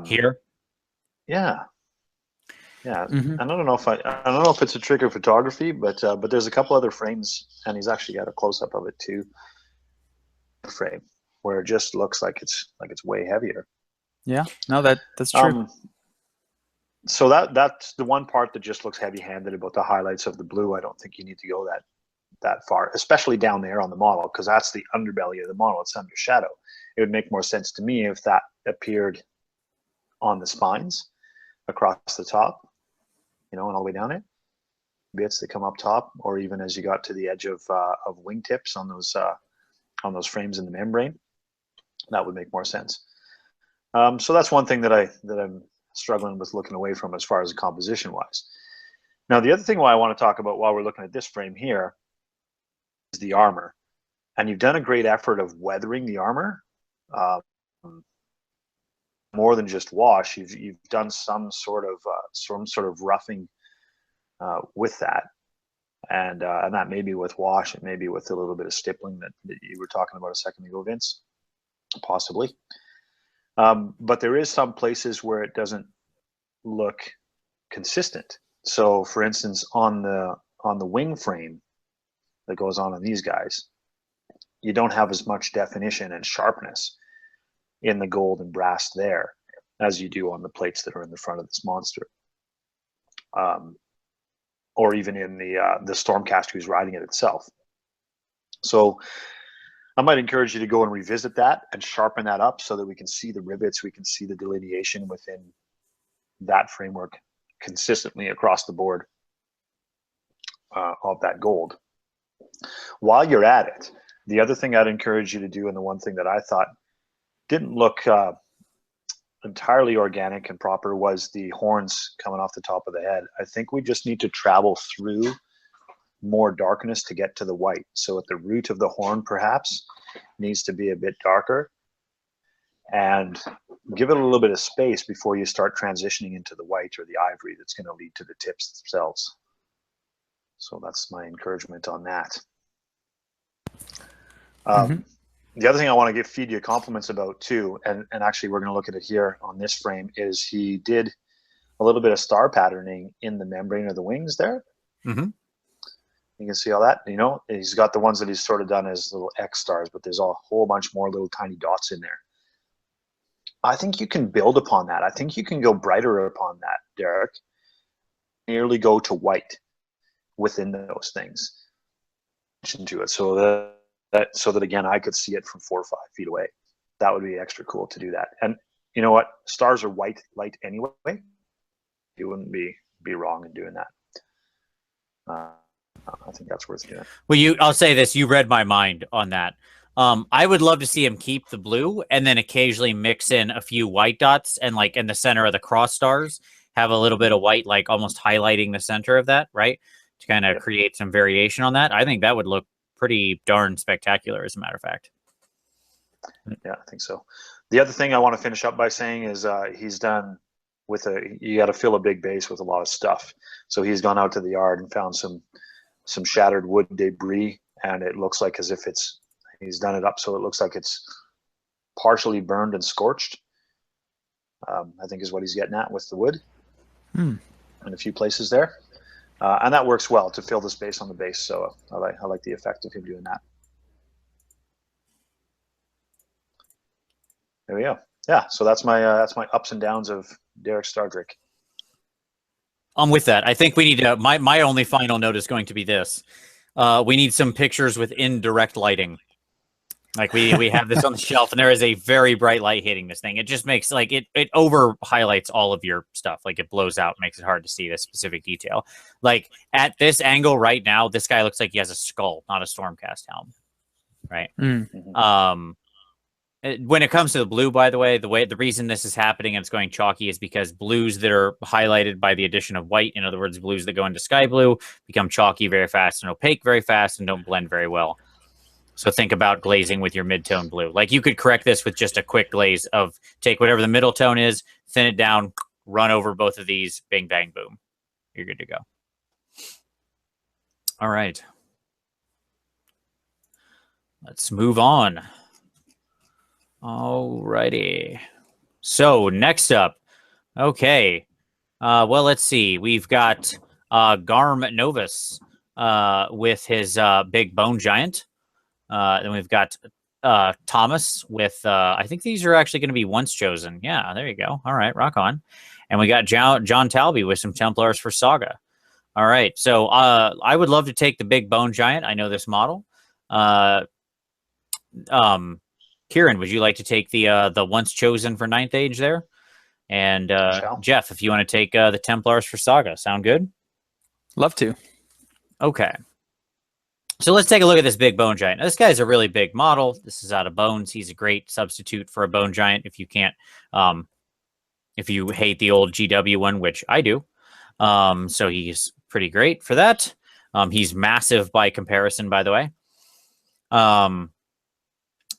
Here? Yeah. Yeah, and I don't know if it's a trick of photography, but there's a couple other frames, and he's actually got a close up of it too. Frame where it just looks like it's way heavier. Yeah, no, that's true. So that's the one part that just looks heavy-handed about the highlights of the blue. I don't think you need to go that far, especially down there on the model, because that's the underbelly of the model. It's under shadow. It would make more sense to me if that appeared on the spines across the top, and all the way down it. Bits that come up top, or even as you got to the edge of wingtips on those frames in the membrane. That would make more sense. So that's one thing that I'm struggling with looking away from as far as composition wise. Now, the other thing I want to talk about while we're looking at this frame here is the armor. And you've done a great effort of weathering the armor. More than just wash, you've done some sort of roughing with that. And that may be with wash, it may be with a little bit of stippling that you were talking about a second ago, Vince, possibly. But there is some places where it doesn't look consistent. So, for instance, on the wing frame that goes on these guys, you don't have as much definition and sharpness in the gold and brass there as you do on the plates that are in the front of this monster, or even in the Stormcaster who's riding it itself. So I might encourage you to go and revisit that and sharpen that up so that we can see the rivets, we can see the delineation within that framework consistently across the board of that gold. While you're at it, the other thing I'd encourage you to do, and the one thing that I thought didn't look entirely organic and proper, was the horns coming off the top of the head. I think we just need to travel through more darkness to get to the white. So at the root of the horn perhaps needs to be a bit darker, and give it a little bit of space before you start transitioning into the white or the ivory that's going to lead to the tips themselves. So that's my encouragement on that. The other thing I want to feed you compliments about too, and actually we're going to look at it here on this frame, is he did a little bit of star patterning in the membrane of the wings there. Mm-hmm. You can see all that. He's got the ones that he's sort of done as little X stars, but there's a whole bunch more little tiny dots in there. I think you can build upon that. I think you can go brighter upon that, Derek. Nearly go to white within those things. To it, so that again I could see it from 4 or 5 feet away. That would be extra cool to do that. And you know what? Stars are white light anyway. You wouldn't be wrong in doing that. I think that's worth doing. Well, I'll say this: you read my mind on that. I would love to see him keep the blue and then occasionally mix in a few white dots, and like in the center of the cross stars, have a little bit of white, like almost highlighting the center of that, right? To kind of create some variation on that. I think that would look pretty darn spectacular, as a matter of fact. Yeah, I think so. The other thing I want to finish up by saying is he's done with you got to fill a big base with a lot of stuff. So he's gone out to the yard and found some shattered wood debris, and it looks like as if he's done it up so it looks like it's partially burned and scorched. I think is what he's getting at with the wood in a few places there. And that works well to fill the space on the base. So I like the effect of him doing that. There we go. Yeah. So that's my ups and downs of Derek Stardrick. I'm with that. I think we need to. My only final note is going to be this: we need some pictures with indirect lighting. Like we have this on the shelf, and there is a very bright light hitting this thing. It just makes like it over highlights all of your stuff. Like it blows out, makes it hard to see the specific detail. Like at this angle right now, this guy looks like he has a skull, not a Stormcast helm, right? Mm-hmm. When it comes to the blue, by the way, the reason this is happening and it's going chalky is because blues that are highlighted by the addition of white, in other words, blues that go into sky blue, become chalky very fast and opaque very fast and don't blend very well. So think about glazing with your mid-tone blue. Like you could correct this with just a quick glaze of take whatever the middle tone is, thin it down, run over both of these, bing, bang, boom. You're good to go. All right. Let's move on. All righty. So next up, okay. Well, let's see. We've got Garm Novus with his big bone giant. Then we've got Thomas with, I think these are actually going to be once chosen. Yeah, there you go. All right, rock on. And we got John Talby with some Templars for Saga. All right. So I would love to take the big bone giant. I know this model. Kieran, would you like to take the once chosen for 9th Age there? And Jeff, if you want to take the Templars for Saga. Sound good? Love to. Okay. So let's take a look at this big bone giant. Now, this guy's a really big model. This is out of bones. He's a great substitute for a bone giant if you can't, if you hate the old GW one, which I do. So he's pretty great for that. He's massive by comparison, by the way.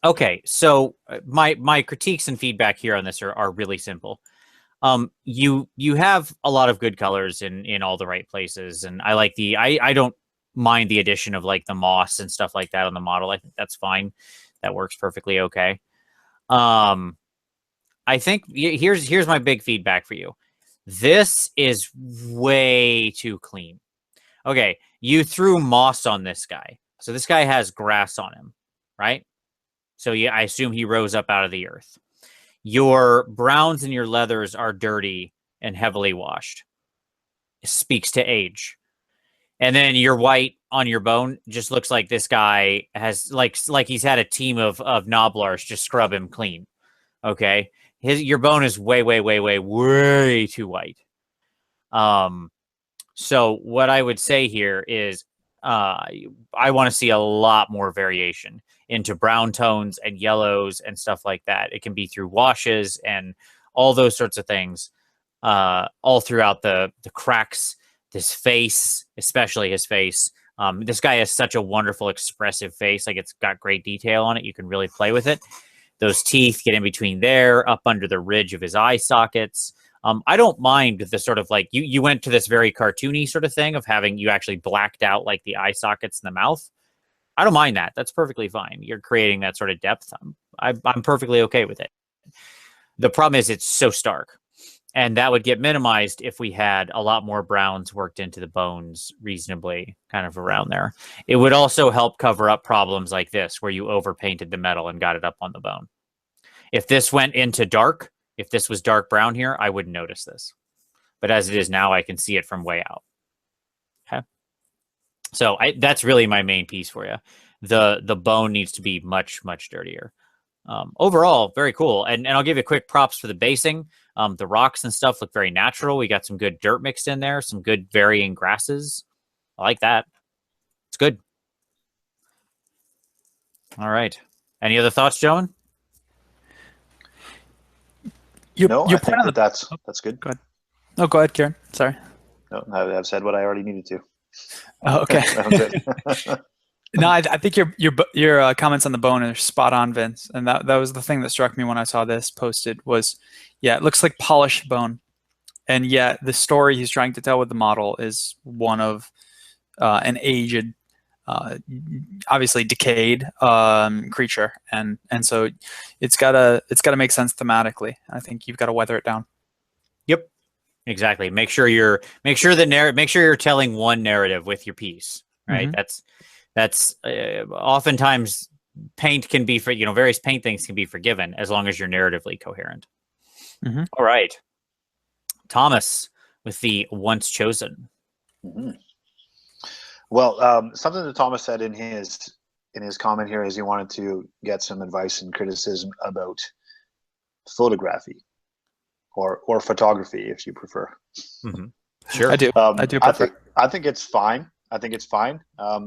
Okay, so my critiques and feedback here on this are really simple. You have a lot of good colors in all the right places, and I like I don't mind the addition of like the moss and stuff like that on the model. I think that's fine. That works perfectly okay. I think here's my big feedback for you. This is way too clean. Okay, you threw moss on this guy. So this guy has grass on him, right? So yeah, I assume he rose up out of the earth. Your browns and your leathers are dirty and heavily washed. It speaks to age. And then your white on your bone just looks like this guy has like he's had a team of Noblars just scrub him clean. Okay, your bone is way too white. So what I would say here is I want to see a lot more variation into brown tones and yellows and stuff like that. It can be through washes and all those sorts of things, all throughout the cracks. His face, especially his face. This guy has such a wonderful, expressive face. Like, it's got great detail on it. You can really play with it. Those teeth get in between there, up under the ridge of his eye sockets. I don't mind the sort of like, you went to this very cartoony sort of thing of having you actually blacked out like the eye sockets in the mouth. I don't mind that. That's perfectly fine. You're creating that sort of depth. I'm perfectly okay with it. The problem is it's so stark. And that would get minimized if we had a lot more browns worked into the bones reasonably, kind of around there. It would also help cover up problems like this, where you overpainted the metal and got it up on the bone. If this went into dark, if this was dark brown here, I wouldn't notice this. But as it is now, I can see it from way out. Okay. So that's really my main piece for you. The bone needs to be much dirtier. Overall, very cool. And I'll give you quick props for the basing. The rocks and stuff look very natural. We got some good dirt mixed in there, some good varying grasses. I like that. It's good. All right. Any other thoughts, gentlemen? I think that's good. Go ahead. No, go ahead, Kieran. Sorry. No, I've said what I already needed to. Oh, okay. No, I think your comments on the bone are spot on, Vince. And that was the thing that struck me when I saw this posted was, yeah, it looks like polished bone. And yet the story he's trying to tell with the model is one of an aged, obviously decayed creature. And so it's gotta make sense thematically. I think you've got to weather it down. Yep. Exactly. Make sure you're telling one narrative with your piece, right? Mm-hmm. That's oftentimes paint can be various paint things can be forgiven as long as you're narratively coherent. Mm-hmm. All right. Thomas with the once chosen. Mm-hmm. Well, something that Thomas said in his comment here is he wanted to get some advice and criticism about photography or photography, if you prefer. Mm-hmm. Sure. I do. I do prefer. I think it's fine. I think it's fine.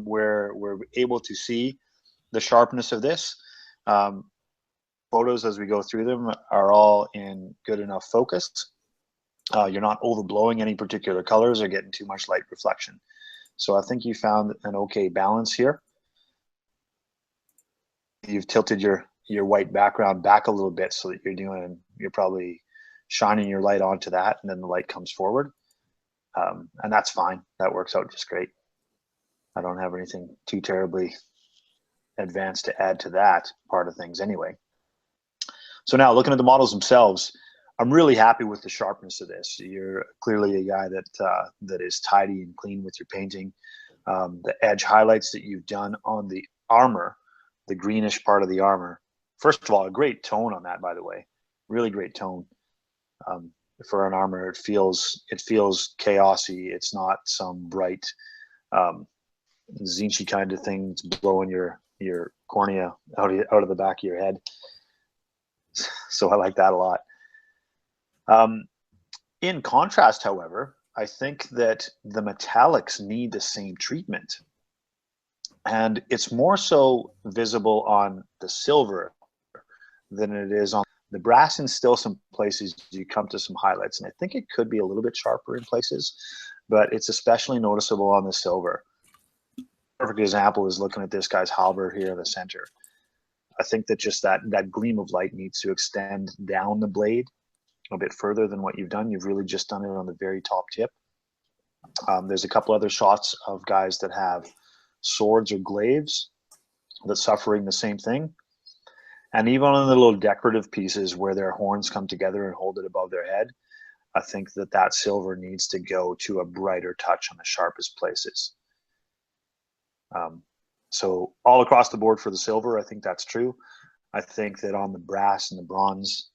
We're able to see the sharpness of this. Photos as we go through them are all in good enough focus. You're not overblowing any particular colors or getting too much light reflection. So I think you found an okay balance here. You've tilted your white background back a little bit so that you're probably shining your light onto that, and then the light comes forward. And that's fine. That works out just great. I don't have anything too terribly advanced to add to that part of things anyway. So now looking at the models themselves, I'm really happy with the sharpness of this. You're clearly a guy that is tidy and clean with your painting. The edge highlights that you've done on the armor, the greenish part of the armor. First of all, a great tone on that, by the way. Really great tone. for an armor. It feels chaosy. It's not some bright Zinchi kind of thing that's blowing your cornea out of the back of your head. So I like that a lot. In contrast, however, I think that the metallics need the same treatment. And it's more so visible on the silver than it is on the brass. And still some places you come to some highlights. And I think it could be a little bit sharper in places, but it's especially noticeable on the silver. Perfect example is looking at this guy's halberd here in the center. I think that just that gleam of light needs to extend down the blade a bit further than what you've done. You've really just done it on the very top tip. There's a couple other shots of guys that have swords or glaives that's suffering the same thing. And even on the little decorative pieces where their horns come together and hold it above their head, I think that silver needs to go to a brighter touch on the sharpest places. So all across the board for the silver, I think that's true. I think that on the brass and the bronze,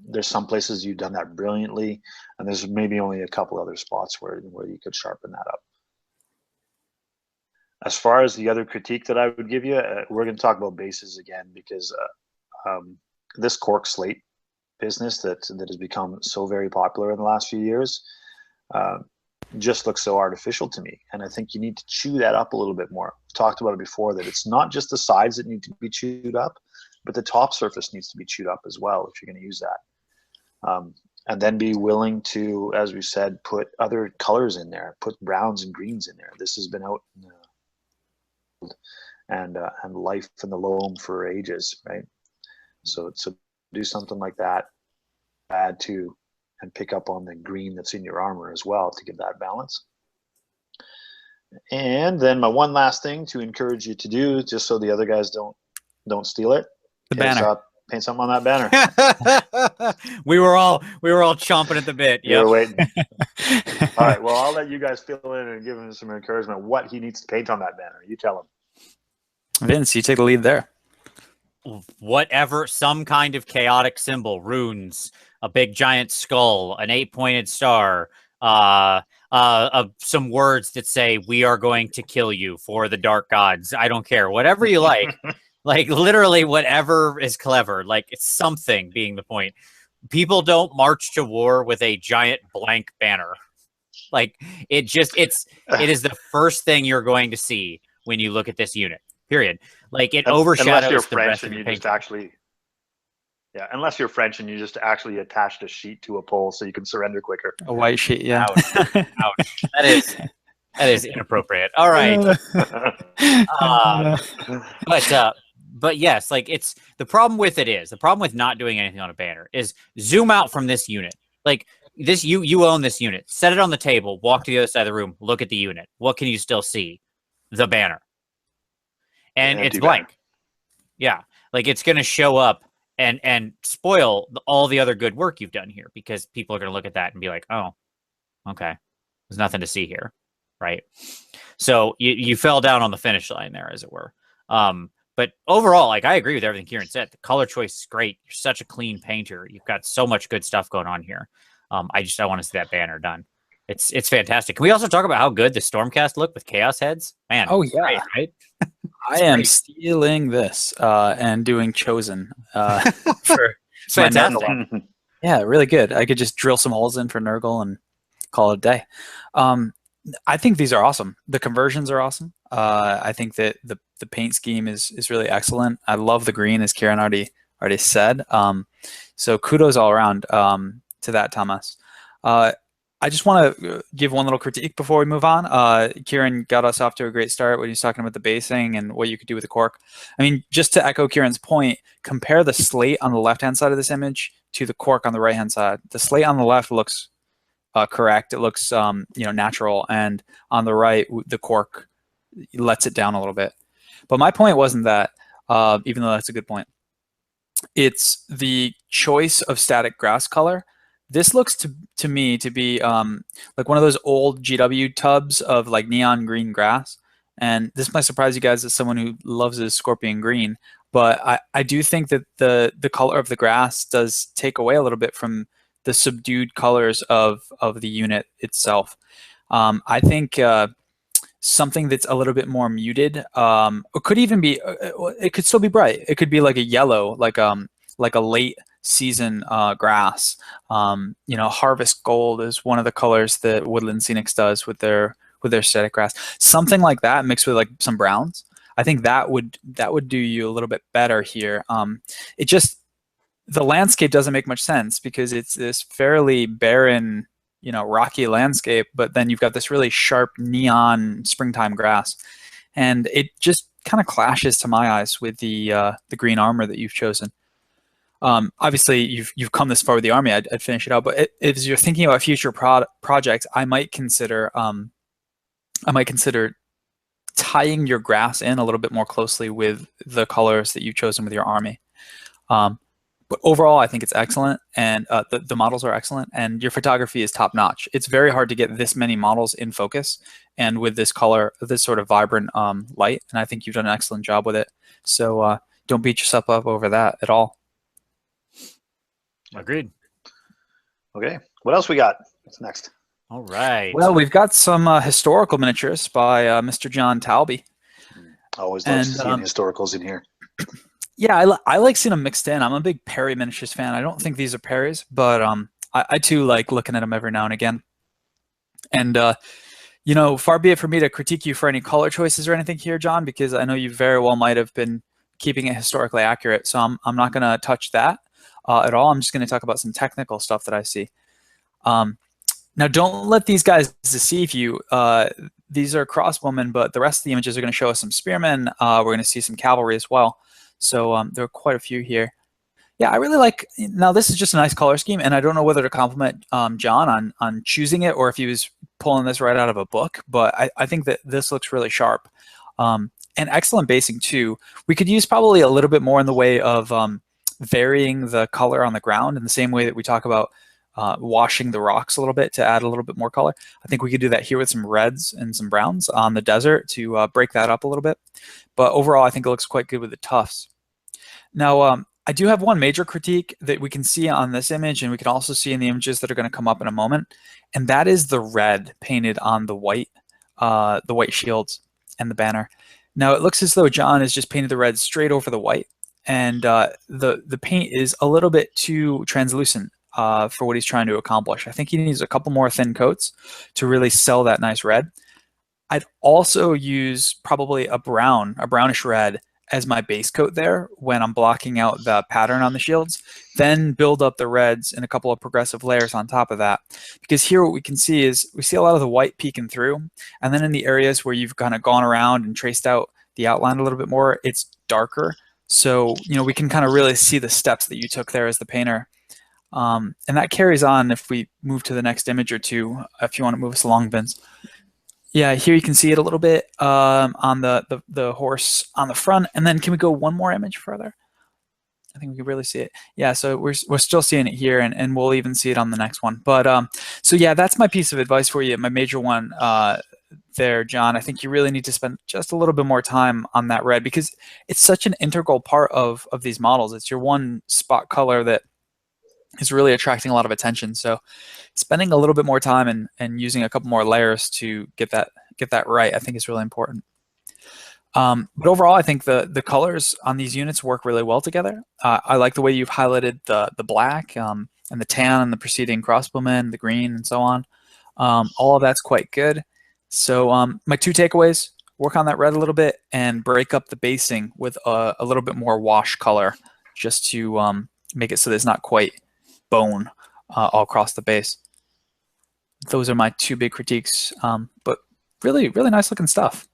there's some places you've done that brilliantly, and there's maybe only a couple other spots where you could sharpen that up. As far as the other critique that I would give you, we're going to talk about bases again, because this cork slate business that has become so very popular in the last few years just looks so artificial to me. And I think you need to chew that up a little bit more. I've talked about it before, that it's not just the sides that need to be chewed up, but the top surface needs to be chewed up as well if you're going to use that. And then be willing to, as we said, put other colors in there, put browns and greens in there. This has been out in and life in the loam for ages, right? So do something like that, add to and pick up on the green that's in your armor as well to give that balance. And then my one last thing to encourage you to do, just so the other guys don't steal it, the banner. Paint something on that banner. we were all chomping at the bit. Yeah, waiting. All right. Well, I'll let you guys fill in and give him some encouragement. What he needs to paint on that banner, you tell him. Vince, you take the lead there. Whatever, some kind of chaotic symbol, runes, a big giant skull, an 8-pointed star, some words that say, "We are going to kill you for the dark gods." I don't care. Whatever you like. Like, literally whatever is clever. Like, it's something being the point. People don't march to war with a giant blank banner. Like, it is the first thing you're going to see when you look at this unit, period. Like, it overshadows unless you're the French rest and of you the just actually, unless you're French and you just actually attached a sheet to a pole so you can surrender quicker. A white sheet, yeah. Ouch. Ouch. That is inappropriate. All right. But yes, like, it's the problem with not doing anything on a banner is zoom out from this unit. Like, this, you own this unit. Set it on the table. Walk to the other side of the room. Look at the unit. What can you still see? The banner. And it's blank. Yeah, like, it's going to show up and spoil all the other good work you've done here, because people are going to look at that and be like, "Oh, okay, there's nothing to see here," right? So you fell down on the finish line there, as it were. But overall, like, I agree with everything Kieran said. The color choice is great. You're such a clean painter. You've got so much good stuff going on here. I want to see that banner done. It's fantastic. Can we also talk about how good the Stormcast looked with chaos heads? Man, oh yeah, great, right? I am stealing this and doing Chosen for fantastic. Yeah, really good. I could just drill some holes in for Nurgle and call it a day. I think these are awesome. The conversions are awesome. I think that the paint scheme is really excellent. I love the green, as Kieran already said. So kudos all around to that, Thomas. I just want to give one little critique before we move on. Kieran got us off to a great start when he's talking about the basing and what you could do with the cork. I mean, just to echo Kieran's point, compare the slate on the left-hand side of this image to the cork on the right-hand side. The slate on the left looks correct. It looks natural, and on the right, the cork lets it down a little bit. But my point wasn't that, even though that's a good point. It's the choice of static grass color. This looks to me to be like one of those old GW tubs of like neon green grass. And this might surprise you guys as someone who loves his scorpion green, but I do think that the color of the grass does take away a little bit from the subdued colors of the unit itself. I think something that's a little bit more muted, it could even be, it could still be bright. It could be like a yellow, like a late season grass. You know, harvest gold is one of the colors that Woodland Scenics does with their static grass. Something like that mixed with like some browns. I think that would do you a little bit better here. It just, the landscape doesn't make much sense because it's this fairly barren, you know, rocky landscape, but then you've got this really sharp neon springtime grass, and it just kind of clashes to my eyes with the green armor that you've chosen. Obviously, you've come this far with the army. I'd finish it out, but if you're thinking about future projects, I might consider tying your grass in a little bit more closely with the colors that you've chosen with your army. But overall, I think it's excellent, and the models are excellent, and your photography is top notch. It's very hard to get this many models in focus, and with this color, this sort of vibrant light, and I think you've done an excellent job with it. So don't beat yourself up over that at all. Agreed. Okay, what else we got? What's next? All right. Well, we've got some historical miniatures by Mr. John Talby. Always love seeing historicals in here. Yeah, I like seeing them mixed in. I'm a big Perry miniatures fan. I don't think these are Perry's, but I too like looking at them every now and again. And you know, far be it for me to critique you for any color choices or anything here, John, because I know you very well might have been keeping it historically accurate. So I'm not going to touch that at all. I'm just going to talk about some technical stuff that I see. Now, don't let these guys deceive you. These are crossbowmen, but the rest of the images are going to show us some spearmen. We're going to see some cavalry as well. So there are quite a few here. Yeah, I really like, now this is just a nice color scheme, and I don't know whether to compliment John on choosing it or if he was pulling this right out of a book, but I think that this looks really sharp. And excellent basing too. We could use probably a little bit more in the way of varying the color on the ground in the same way that we talk about washing the rocks a little bit to add a little bit more color. I think we could do that here with some reds and some browns on the desert to break that up a little bit. But overall, I think it looks quite good with the tufts. Now, I do have one major critique that we can see on this image, and we can also see in the images that are going to come up in a moment, and that is the red painted on the white shields and the banner. Now, it looks as though John has just painted the red straight over the white, and the paint is a little bit too translucent for what he's trying to accomplish. I think he needs a couple more thin coats to really sell that nice red. I'd also use probably a brownish red as my base coat there when I'm blocking out the pattern on the shields, then build up the reds and a couple of progressive layers on top of that. Because here what we can see is we see a lot of the white peeking through, and then in the areas where you've kind of gone around and traced out the outline a little bit more, it's darker. So, you know, we can kind of really see the steps that you took there as the painter. And that carries on if we move to the next image or two, if you want to move us along, Vince. Yeah, here you can see it a little bit on the horse on the front. And then can we go one more image further? I think we can really see it. Yeah, so we're still seeing it here, and we'll even see it on the next one. But so yeah, that's my piece of advice for you, my major one there, John. I think you really need to spend just a little bit more time on that red because it's such an integral part of these models. It's your one spot color that is really attracting a lot of attention. So spending a little bit more time and using a couple more layers to get that right, I think is really important. But overall, I think the colors on these units work really well together. I like the way you've highlighted the black and the tan and the preceding crossbowmen, the green, and so on. All of that's quite good. So my two takeaways: work on that red a little bit and break up the basing with a little bit more wash color, just to make it so that it's not quite bone all across the base. Those are my two big critiques, but really, really nice looking stuff.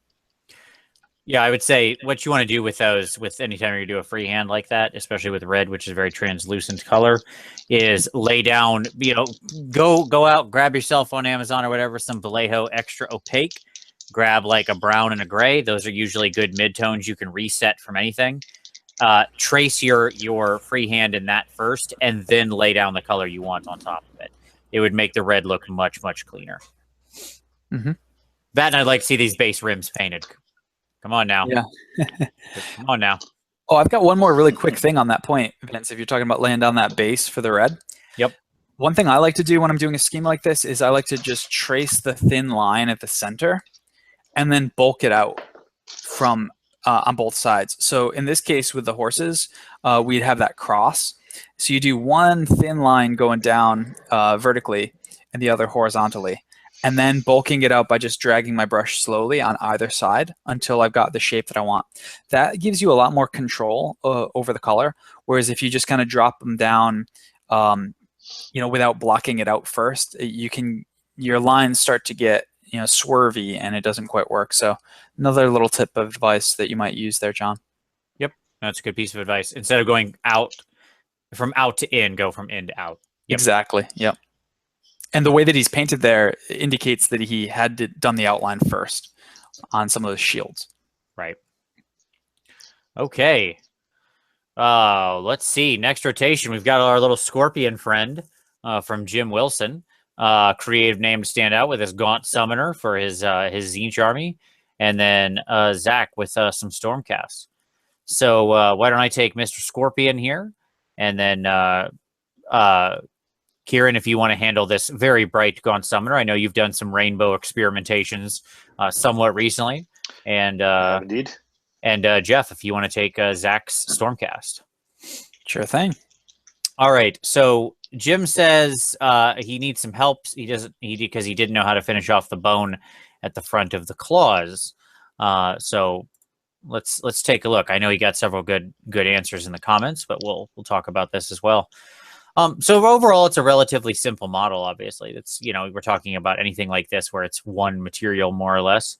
Yeah, I would say what you want to do with those, with anytime you do a freehand like that, especially with red, which is a very translucent color, is lay down, you know, go out, grab yourself on Amazon or whatever, some Vallejo extra opaque, grab like a brown and a gray. Those are usually good midtones you can reset from anything. Trace your freehand in that first, and then lay down the color you want on top of it. It would make the red look much, much cleaner. Mm-hmm. That, and I'd like to see these base rims painted. Come on now. Yeah. Come on now. Oh, I've got one more really quick thing on that point, Vince, if you're talking about laying down that base for the red. Yep. One thing I like to do when I'm doing a scheme like this is I like to just trace the thin line at the center and then bulk it out from on both sides. So in this case with the horses, we'd have that cross. So you do one thin line going down vertically and the other horizontally, and then bulking it out by just dragging my brush slowly on either side until I've got the shape that I want. That gives you a lot more control over the color, whereas if you just kind of drop them down without blocking it out first, your lines start to get swervy and it doesn't quite work. So another little tip of advice that you might use there, John. Yep, that's a good piece of advice. Instead of going from out to in, go from in to out. Yep. Exactly. Yep. And the way that he's painted there indicates that he had done the outline first on some of those shields. Right. Okay. Let's see. Next rotation, we've got our little scorpion friend from Jim Wilson. Creative name to stand out with his Gaunt Summoner for his Tzeentch army. And then Zach with some Stormcast. So why don't I take Mr. Scorpion here? And then Kieran, if you want to handle this very bright Gaunt Summoner. I know you've done some rainbow experimentations somewhat recently. And indeed. And Jeff, if you want to take Zach's Stormcast. Sure thing. All right. So Jim says he needs some help. Because he didn't know how to finish off the bone at the front of the claws. So let's take a look. I know he got several good answers in the comments, but we'll talk about this as well. So overall, it's a relatively simple model. Obviously, it's we're talking about anything like this where it's one material more or less.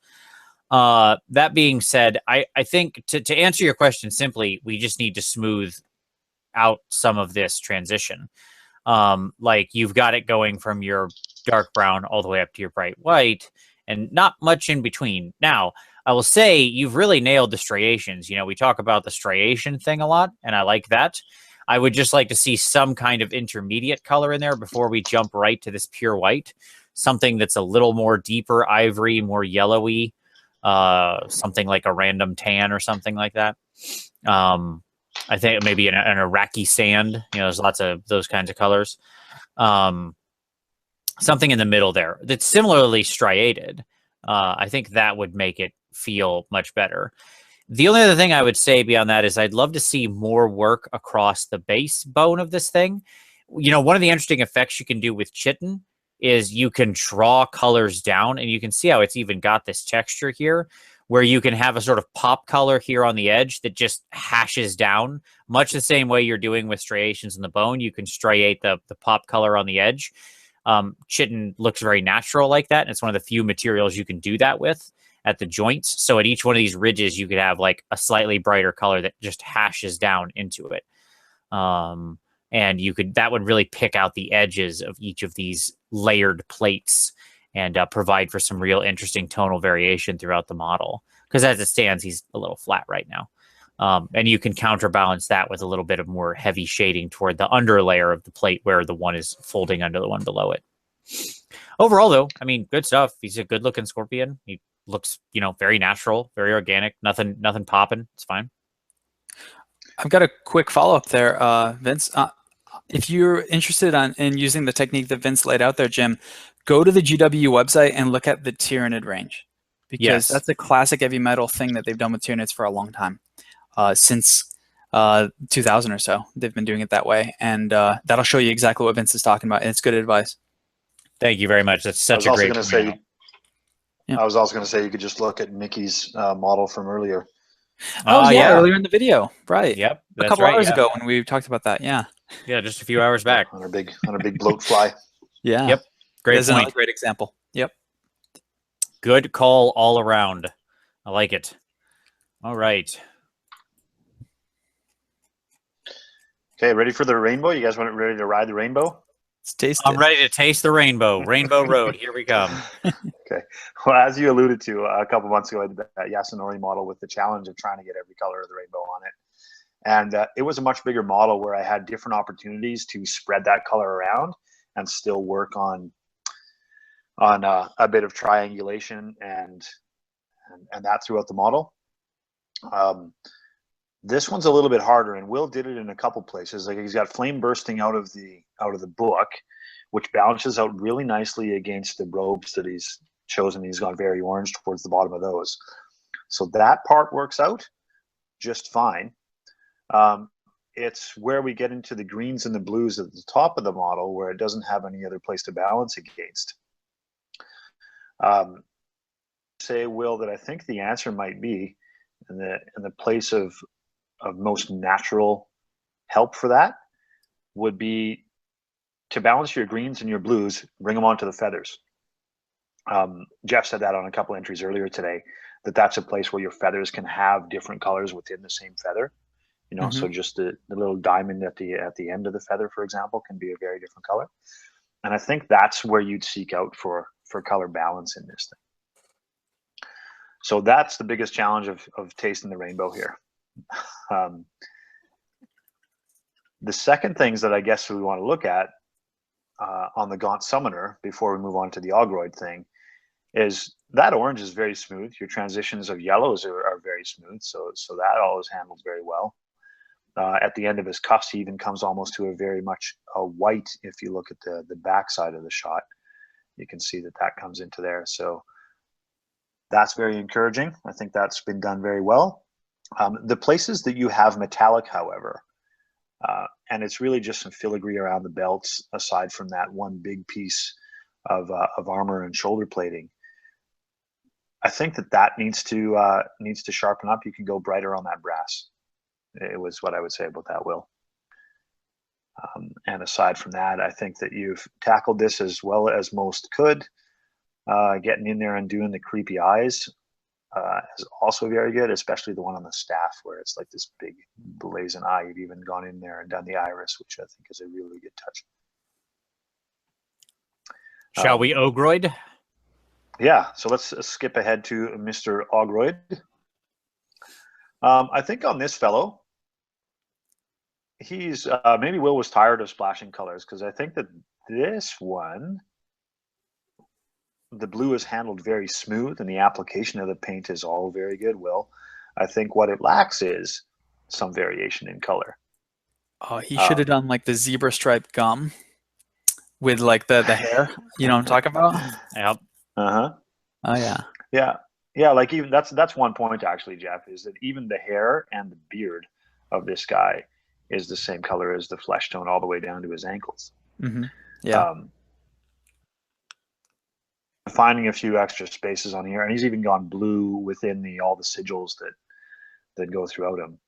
That being said, I think to answer your question simply, we just need to smooth out some of this transition. Like you've got it going from your dark brown all the way up to your bright white and not much in between. Now, I will say you've really nailed the striations. We talk about the striation thing a lot, and I like that. I would just like to see some kind of intermediate color in there before we jump right to this pure white. Something that's a little more deeper ivory, more yellowy, something like a random tan or something like that. I think maybe an Iraqi sand. There's lots of those kinds of colors. Something in the middle there that's similarly striated. I think that would make it feel much better. The only other thing I would say beyond that is I'd love to see more work across the base bone of this thing. One of the interesting effects you can do with chitin is you can draw colors down, and you can see how it's even got this texture here where you can have a sort of pop color here on the edge that just hashes down, much the same way you're doing with striations in the bone. You can striate the pop color on the edge. Chitin looks very natural like that, and it's one of the few materials you can do that with at the joints. So at each one of these ridges, you could have like a slightly brighter color that just hashes down into it. And that would really pick out the edges of each of these layered plates and provide for some real interesting tonal variation throughout the model. Because as it stands, he's a little flat right now. And you can counterbalance that with a little bit of more heavy shading toward the under layer of the plate where the one is folding under the one below it. Overall, though, I mean, good stuff. He's a good-looking scorpion. He looks, very natural, very organic. Nothing popping. It's fine. I've got a quick follow-up there, Vince. If you're interested in using the technique that Vince laid out there, Jim, go to the GW website and look at the Tyranid range. Because that's a classic heavy metal thing that they've done with Tyranids for a long time. Since 2000 or so, they've been doing it that way. And that'll show you exactly what Vince is talking about. And it's good advice. Thank you very much. That's such a great point. I was also going to say you could just look at Mickey's model from earlier. Oh, yeah, earlier in the video. Right. Yep. A couple hours ago when we talked about that. Yeah. Yeah, just a few hours back. On a big bloat fly. Yeah. Yep. Great point. Another great example. Yep. Good call all around. I like it. All right. Okay, ready for the rainbow? You guys ready to ride the rainbow? Let's taste it. I'm ready to taste the rainbow. Rainbow Road. Here we come. Okay. Well, as you alluded to a couple months ago, I did that Yasunori model with the challenge of trying to get every color of the rainbow on it. And it was a much bigger model where I had different opportunities to spread that color around and still work on a bit of triangulation and that throughout the model. This one's a little bit harder, and Will did it in a couple places. Like he's got flame bursting out of the book, which balances out really nicely against the robes that he's chosen. He's gone very orange towards the bottom of those. So that part works out just fine. It's where we get into the greens and the blues at the top of the model where it doesn't have any other place to balance against. Say, Will, that I think the answer might be in the place of most natural help for that would be to balance your greens and your blues, bring them onto the feathers. Jeff said that on a couple entries earlier today, that's a place where your feathers can have different colors within the same feather. You know, so just the little diamond at the end of the feather, for example, can be a very different color. And I think that's where you'd seek out for color balance in this thing. So that's the biggest challenge of tasting the rainbow here. The second things that I guess we want to look at on the Gaunt Summoner before we move on to the Ogroid thing is that orange is very smooth. Your transitions of yellows are very smooth. So that all is handled very well. At the end of his cuffs, he even comes almost to a very much a white. If you look at the back side of the shot, you can see that comes into there. So that's very encouraging. I think that's been done very well. The places that you have metallic, however, and it's really just some filigree around the belts, aside from that one big piece of armor and shoulder plating, I think that needs to sharpen up. You can go brighter on that brass. It was what I would say about that, Will. And aside from that, I think that you've tackled this as well as most could. Getting in there and doing the creepy eyes is also very good, especially the one on the staff where it's like this big blazing eye. You've even gone in there and done the iris, which I think is a really good touch. Shall we Ogroid? Yeah, so let's skip ahead to Mr. Ogroid. I think on this fellow, he's maybe Will was tired of splashing colors, because I think that this one, the blue is handled very smooth and the application of the paint is all very good, Will. I think what it lacks is some variation in color. Oh, he should have done like the zebra stripe gum with like the hair. You know what I'm talking about? Yep. Uh-huh. Oh yeah. Yeah. Yeah, like even that's one point actually, Jeff, is that even the hair and the beard of this guy is the same color as the flesh tone all the way down to his ankles. Yeah. Finding a few extra spaces on here, and he's even gone blue within all the sigils that go throughout him.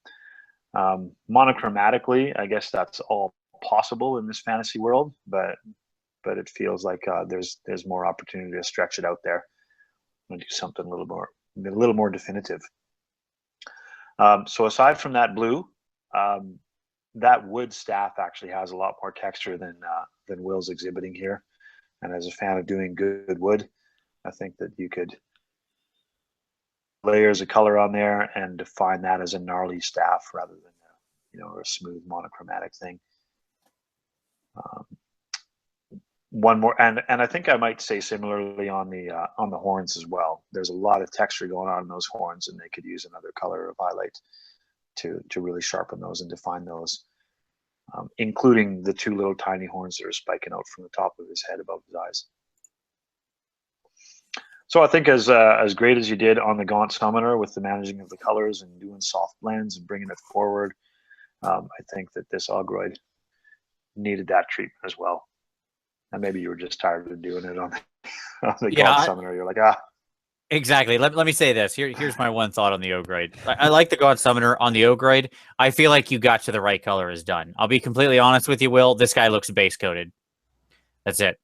Monochromatically, I guess that's all possible in this fantasy world, but it feels like there's more opportunity to stretch it out there and do something a little more definitive. So aside from that blue, that wood staff actually has a lot more texture than Will's exhibiting here. And as a fan of doing good wood, I think that you could layers of color on there and define that as a gnarly staff rather than a smooth monochromatic thing. One more, and I think I might say similarly on the horns as well. There's a lot of texture going on in those horns, and they could use another color of highlight to really sharpen those and define those, including the two little tiny horns that are spiking out from the top of his head above his eyes. So I think as great as you did on the Gaunt Summoner with the managing of the colors and doing soft blends and bringing it forward, I think that this Ogroid needed that treatment as well. And maybe you were just tired of doing it on the Gaunt Summoner. You're like, Exactly. Let me say this. Here's my one thought on the Ogroid. I like the Gaunt Summoner on the Ogroid. I feel like you got to the right color is done. I'll be completely honest with you, Will. This guy looks base coated. That's it.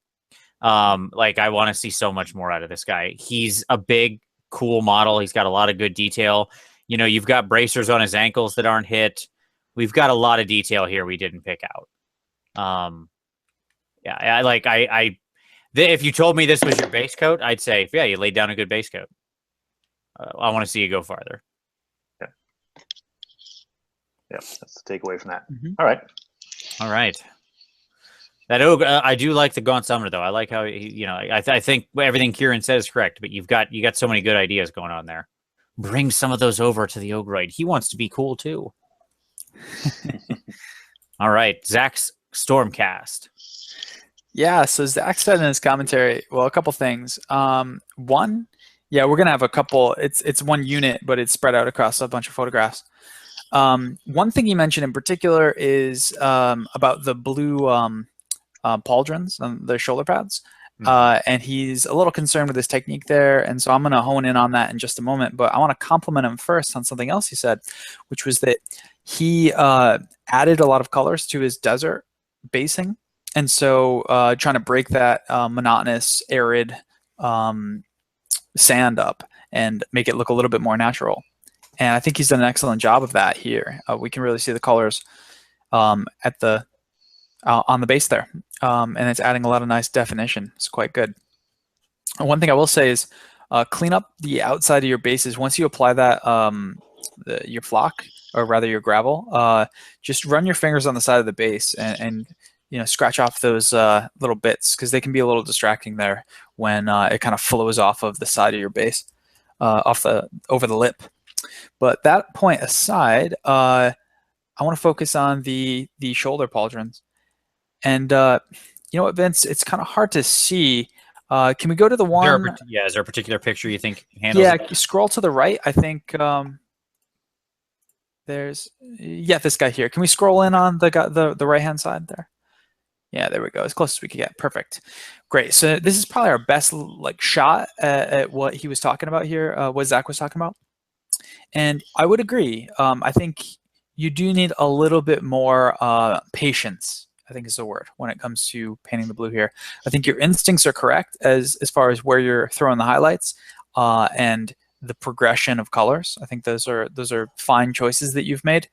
Like I want to see so much more out of this guy. He's a big, cool model. He's got a lot of good detail. You know, you've got bracers on his ankles that aren't hit. We've got a lot of detail here we didn't pick out. Yeah, if you told me this was your base coat, I'd say, yeah, you laid down a good base coat. I want to see you go farther. Yeah, that's the takeaway from that. All right. That I do like the Gaunt Summoner though. I like how I think everything Kieran said is correct, but you got so many good ideas going on there. Bring some of those over to the Ogroid. He wants to be cool too. All right, Zach's Stormcast. Yeah, so Zach said in his commentary, well, a couple things. One, yeah, we're gonna have a couple. It's one unit, but it's spread out across a bunch of photographs. One thing he mentioned in particular is about the blue pauldrons on the shoulder pads. And he's a little concerned with his technique there. And so I'm going to hone in on that in just a moment. But I want to compliment him first on something else he said, which was that he added a lot of colors to his desert basing. And so trying to break that monotonous, arid sand up and make it look a little bit more natural. And I think he's done an excellent job of that here. We can really see the colors at the on the base there, and it's adding a lot of nice definition. It's quite good. One thing I will say is clean up the outside of your bases. Once you apply that, your flock, or rather your gravel, just run your fingers on the side of the base and you know, scratch off those little bits, because they can be a little distracting there when it kind of flows off of the side of your base, over the lip. But that point aside, I want to focus on the shoulder pauldrons. And you know what, Vince? It's kind of hard to see. Can we go to the one? Is there a particular picture you think handles Yeah, it? scroll to the right. I think there's this guy here. Can we scroll in on the right hand side there? Yeah, there we go. As close as we could get. Perfect. Great. So this is probably our best shot at what he was talking about here, what Zach was talking about. And I would agree. I think you do need a little bit more patience, I think is the word, when it comes to painting the blue here. I think your instincts are correct as far as where you're throwing the highlights and the progression of colors. I think those are fine choices that you've made.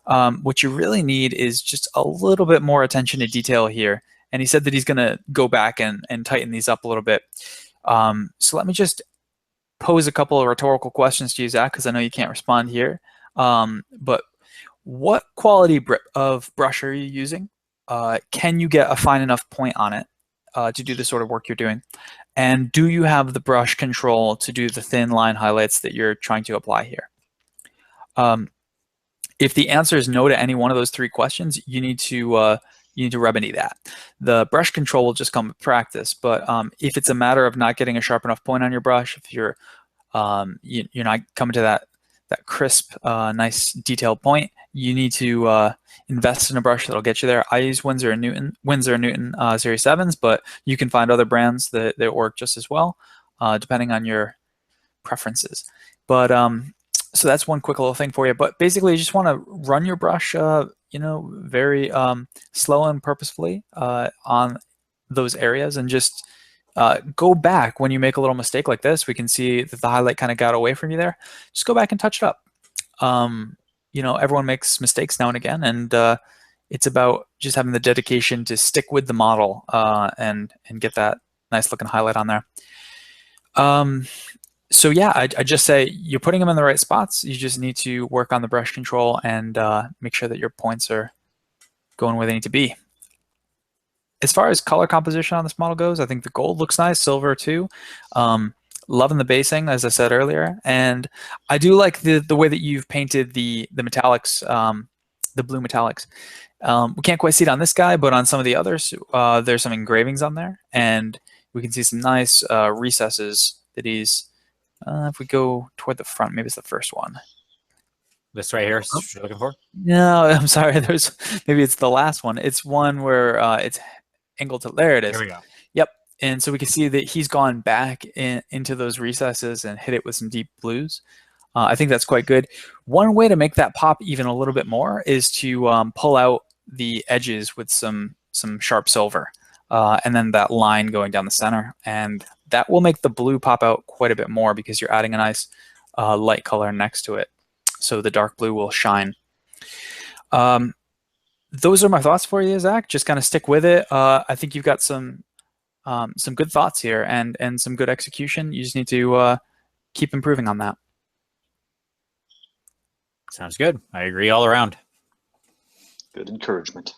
What you really need is just a little bit more attention to detail here. And he said that he's going to go back and tighten these up a little bit. So let me just pose a couple of rhetorical questions to you, Zach, because I know you can't respond here. But what quality of brush are you using? Can you get a fine enough point on it to do the sort of work you're doing? And do you have the brush control to do the thin line highlights that you're trying to apply here? If the answer is no to any one of those three questions, you need to remedy that. The brush control will just come with practice, but if it's a matter of not getting a sharp enough point on your brush, if you're not coming to that crisp, nice detailed point, you need to invest in a brush that'll get you there. I use Winsor & Newton Series 7s, but you can find other brands that work just as well, depending on your preferences. But so that's one quick little thing for you. But basically, you just want to run your brush, very slow and purposefully on those areas, and just go back when you make a little mistake like this. We can see that the highlight kind of got away from you there. Just go back and touch it up. Everyone makes mistakes now and again, and it's about just having the dedication to stick with the model and get that nice looking highlight on there. So yeah, I just say you're putting them in the right spots. You just need to work on the brush control and make sure that your points are going where they need to be. As far as color composition on this model goes, I think the gold looks nice, silver too. Loving the basing, as I said earlier, and I do like the way that you've painted the metallics, the blue metallics. We can't quite see it on this guy, but on some of the others, there's some engravings on there, and we can see some nice recesses that he's. If we go toward the front, maybe it's the first one. This right here is what you're looking for? No, I'm sorry. Maybe it's the last one. It's one where it's angled to. There it is. Here we go. Yep. And so we can see that he's gone back into those recesses and hit it with some deep blues. I think that's quite good. One way to make that pop even a little bit more is to pull out the edges with some sharp silver, and then that line going down the center, and that will make the blue pop out quite a bit more because you're adding a nice light color next to it. So the dark blue will shine. Those are my thoughts for you, Zach. Just kind of stick with it. I think you've got some good thoughts here and some good execution. You just need to keep improving on that. Sounds good. I agree all around. Good encouragement.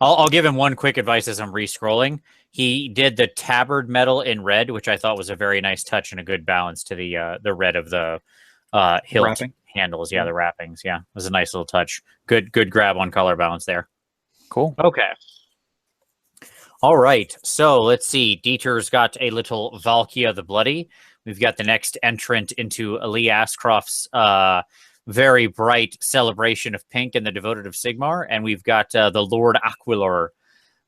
I'll give him one quick advice as I'm re-scrolling. He did the tabard metal in red, which I thought was a very nice touch and a good balance to the red of the hilt Wrapping handles. Yeah, the wrappings. Yeah, it was a nice little touch. Good grab on color balance there. Cool. Okay. All right, so let's see. Dieter's got a little Valkia the Bloody. We've got the next entrant into Lee Ashcroft's very bright celebration of pink and the Devoted of Sigmar, and we've got the Lord Aquilor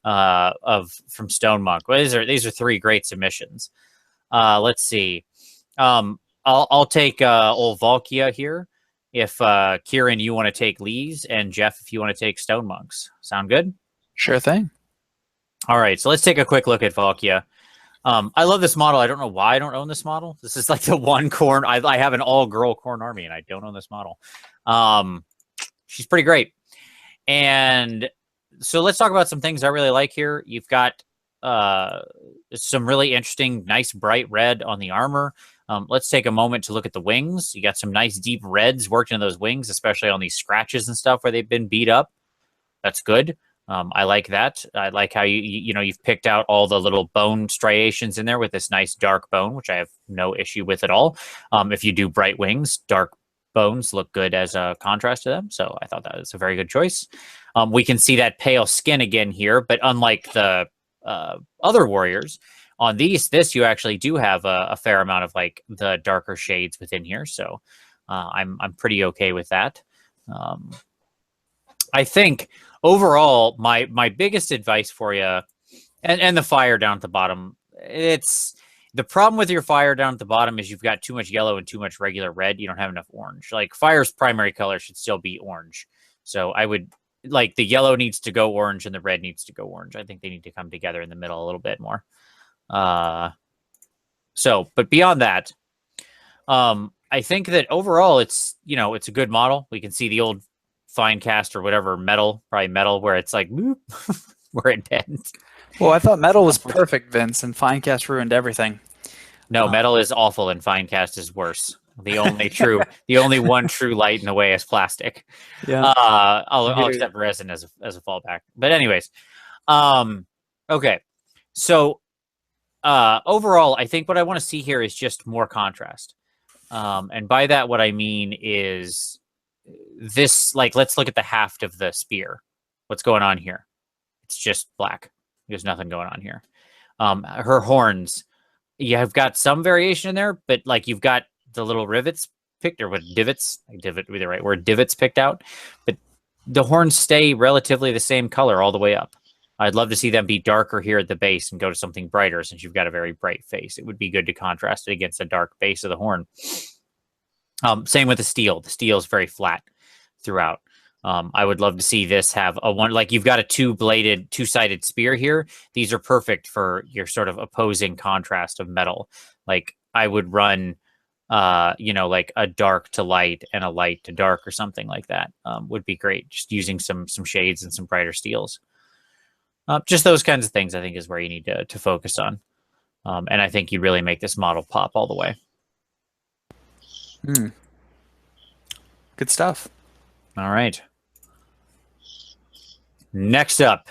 from Stone Monk. Well, these are three great submissions. Let's see. I'll take old Valkia here. If Kieran, you want to take Lee's, and Jeff, if you want to take Stone Monks. Sound good? Sure thing. All right, so let's take a quick look at Valkia. I love this model. I don't know why I don't own this model. This is like the one Khorne. I have an all-girl Khorne army, and I don't own this model. She's pretty great. And so let's talk about some things I really like here. You've got some really interesting, nice, bright red on the armor. Let's take a moment to look at the wings. You got some nice, deep reds worked into those wings, especially on these scratches and stuff where they've been beat up. That's good. I like that. I like how you've picked out all the little bone striations in there with this nice dark bone, which I have no issue with at all. If you do bright wings, dark bones look good as a contrast to them. So I thought that was a very good choice. We can see that pale skin again here, but unlike the other warriors, on this you actually do have a fair amount of like the darker shades within here. So I'm pretty okay with that. I think overall, my biggest advice for you, and the fire down at the bottom, it's the problem with your fire down at the bottom is you've got too much yellow and too much regular red. You don't have enough orange. Like fire's primary color should still be orange. So I would like the yellow needs to go orange and the red needs to go orange. I think they need to come together in the middle a little bit more. But beyond that, I think that overall it's a good model. We can see the old fine cast or whatever probably metal where it's like where it bends. Well, I thought metal was perfect, Vince, and fine cast ruined everything. No, metal is awful and fine cast is worse. The only one true light in the way is plastic. Yeah. I'll accept resin as a fallback. But anyways, okay. So overall, I think what I want to see here is just more contrast. And by that, what I mean is this, like, let's look at the haft of the spear. What's going on here? It's just black. There's nothing going on here. Her horns, you have got some variation in there, but like you've got the little rivets picked, or what, divots, divot would be the right word, divots picked out, but the horns stay relatively the same color all the way up. I'd love to see them be darker here at the base and go to something brighter since you've got a very bright face. It would be good to contrast it against the dark base of the horn. Same with the steel. The steel is very flat throughout. I would love to see this have a one, like you've got a two-sided spear here. These are perfect for your sort of opposing contrast of metal. Like I would run, like a dark to light and a light to dark or something like that would be great. Just using some shades and some brighter steels. Just those kinds of things I think is where you need to focus on. And I think you really make this model pop all the way. Good stuff. All right. Next up,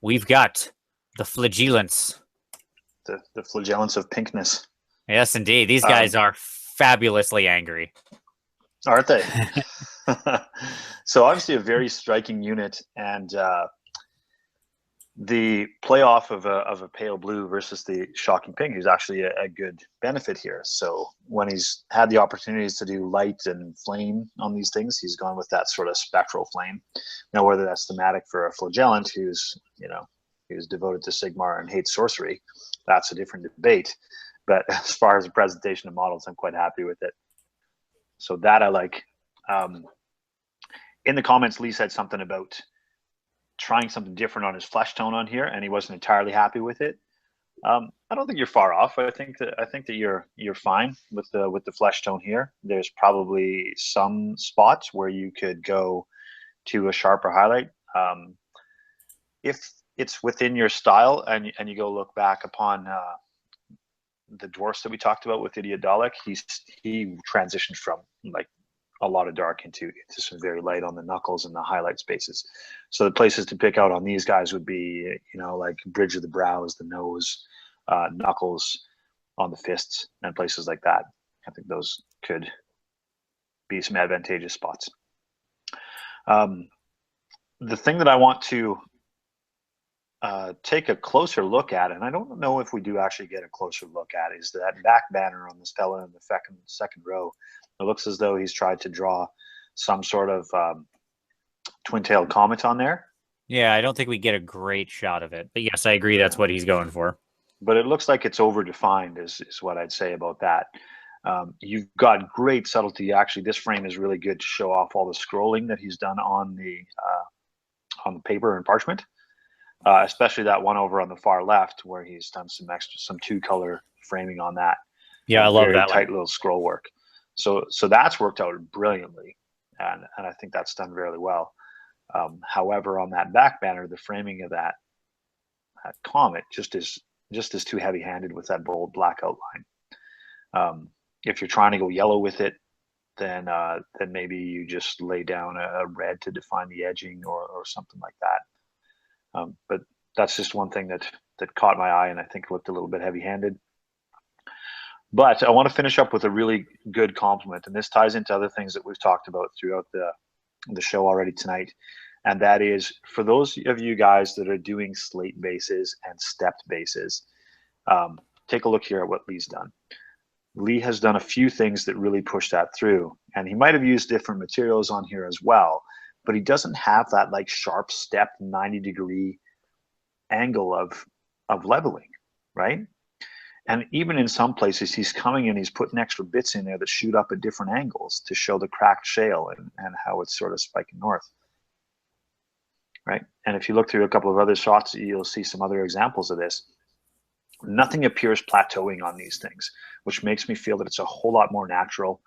we've got the Flagellants. The Flagellants of pinkness. Yes, indeed. These guys are fabulously angry. Aren't they? So obviously a very striking unit, and the playoff of a pale blue versus the shocking pink is actually a good benefit here. So when he's had the opportunities to do light and flame on these things, he's gone with that sort of spectral flame. Now, whether that's thematic for a flagellant who's devoted to Sigmar and hates sorcery, that's a different debate. But as far as the presentation of models, I'm quite happy with it. So that I like. In the comments, Lee said something about trying something different on his flesh tone on here, and he wasn't entirely happy with it. I don't think you're far off. I think that you're fine with the flesh tone here. There's probably some spots where you could go to a sharper highlight. If it's within your style, and you go look back upon the dwarfs that we talked about with Idiodolic, he transitioned from like a lot of dark into some very light on the knuckles and the highlight spaces. So the places to pick out on these guys would be, like bridge of the brows, the nose, knuckles on the fists, and places like that. I think those could be some advantageous spots. The thing that I want to take a closer look at, and I don't know if we do actually get a closer look at, is that back banner on the Stella in the second row. It looks as though he's tried to draw some sort of twin-tailed comet on there. Yeah, I don't think we get a great shot of it. But yes, I agree that's what he's going for. But it looks like it's over-defined is what I'd say about that. You've got great subtlety. Actually, this frame is really good to show off all the scrolling that he's done on the paper and parchment. Especially that one over on the far left where he's done some two-color framing on that. Yeah, I love that tight little scroll work. So that's worked out brilliantly, and I think that's done really well. However, on that back banner, the framing of that comet just is too heavy-handed with that bold black outline. If you're trying to go yellow with it, then maybe you just lay down a red to define the edging or something like that. But that's just one thing that caught my eye and I think looked a little bit heavy-handed. But I want to finish up with a really good compliment, and this ties into other things that we've talked about throughout the show already tonight. And that is, for those of you guys that are doing slate bases and stepped bases, take a look here at what Lee's done. Lee has done a few things that really push that through, and he might have used different materials on here as well, but he doesn't have that like sharp stepped 90-degree angle of leveling, right? And even in some places, he's coming in, he's putting extra bits in there that shoot up at different angles to show the cracked shale and how it's sort of spiking north, right? And if you look through a couple of other shots, you'll see some other examples of this. Nothing appears plateauing on these things, which makes me feel that it's a whole lot more natural.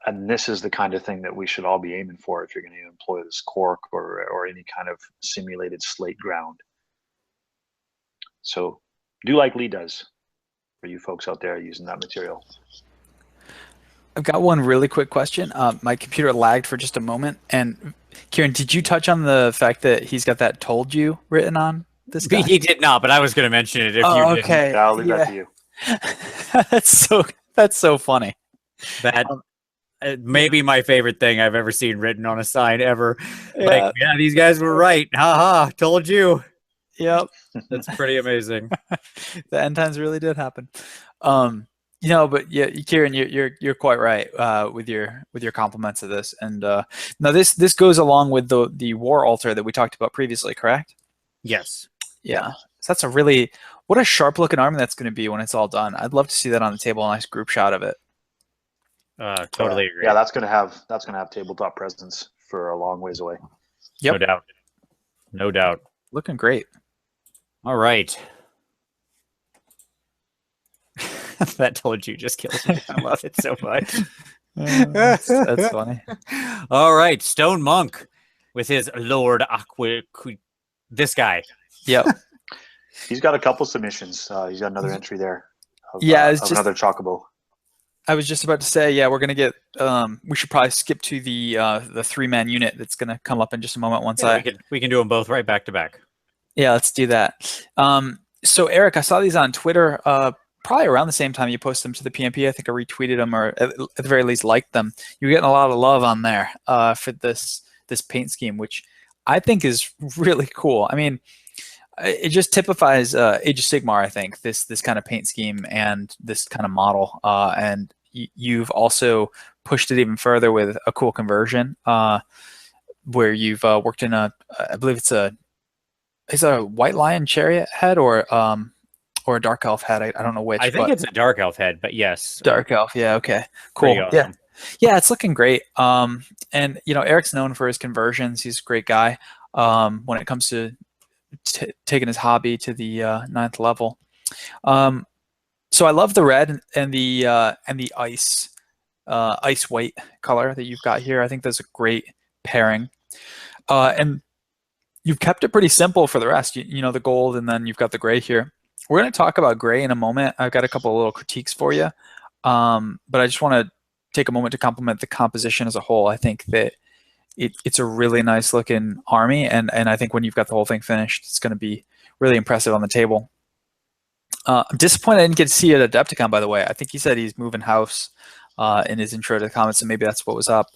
And this is the kind of thing that we should all be aiming for if you're going to employ this cork or any kind of simulated slate ground. So do like Lee does for you folks out there using that material. I've got one really quick question. My computer lagged for just a moment. And Kieran, did you touch on the fact that he's got that "told you" written on this guy? He did not, but I was going to mention it if you didn't. Okay. Yeah, I'll leave that to you. That's so funny. That may be my favorite thing I've ever seen written on a sign ever. Yeah. Like, yeah, these guys were right. Ha ha, told you. Yep. That's pretty amazing. The end times really did happen. But yeah, Kieran, you're quite right with your compliments of this. And now this goes along with the war altar that we talked about previously, correct? Yes. Yeah. So that's what a sharp looking army that's going to be when it's all done. I'd love to see that on the table, a nice group shot of it. Totally agree. Yeah, that's gonna have tabletop presence for a long ways away. Yep. No doubt. No doubt. Looking great. All right. That "told you" just kills me. I love it so much. That's funny. All right, Stone Monk with his Lord Aqua. This guy. Yep. He's got a couple submissions. He's got another entry there. Another Chocobo. I was just about to say, yeah, we're gonna get. We should probably skip to the 3-man unit that's gonna come up in just a moment. We can do them both right back to back. Yeah, let's do that. So Eric, I saw these on Twitter. Probably around the same time you posted them to the PmP. I think I retweeted them, or at the very least liked them. You're getting a lot of love on there for this paint scheme, which I think is really cool. I mean, it just typifies Age of Sigmar, I think, this kind of paint scheme and this kind of model. And you've also pushed it even further with a cool conversion where you've worked in I believe it's a White Lion chariot head or a Dark Elf head. I don't know which. I think it's a Dark Elf head, but yes. Dark Elf, yeah, okay. Cool. Awesome. Yeah, it's looking great. And Eric's known for his conversions. He's a great guy when it comes to taking his hobby to the 9th level. So I love the red and the ice white color that you've got here. I think that's a great pairing. And you've kept it pretty simple for the rest. You know, the gold, and then you've got the gray here. We're going to talk about gray in a moment. I've got a couple of little critiques for you. But I just want to take a moment to compliment the composition as a whole. I think that it's a really nice looking army. And I think when you've got the whole thing finished, it's going to be really impressive on the table. I'm disappointed I didn't get to see it at Adepticon, by the way. I think he said he's moving house in his intro to the comments, and maybe that's what was up.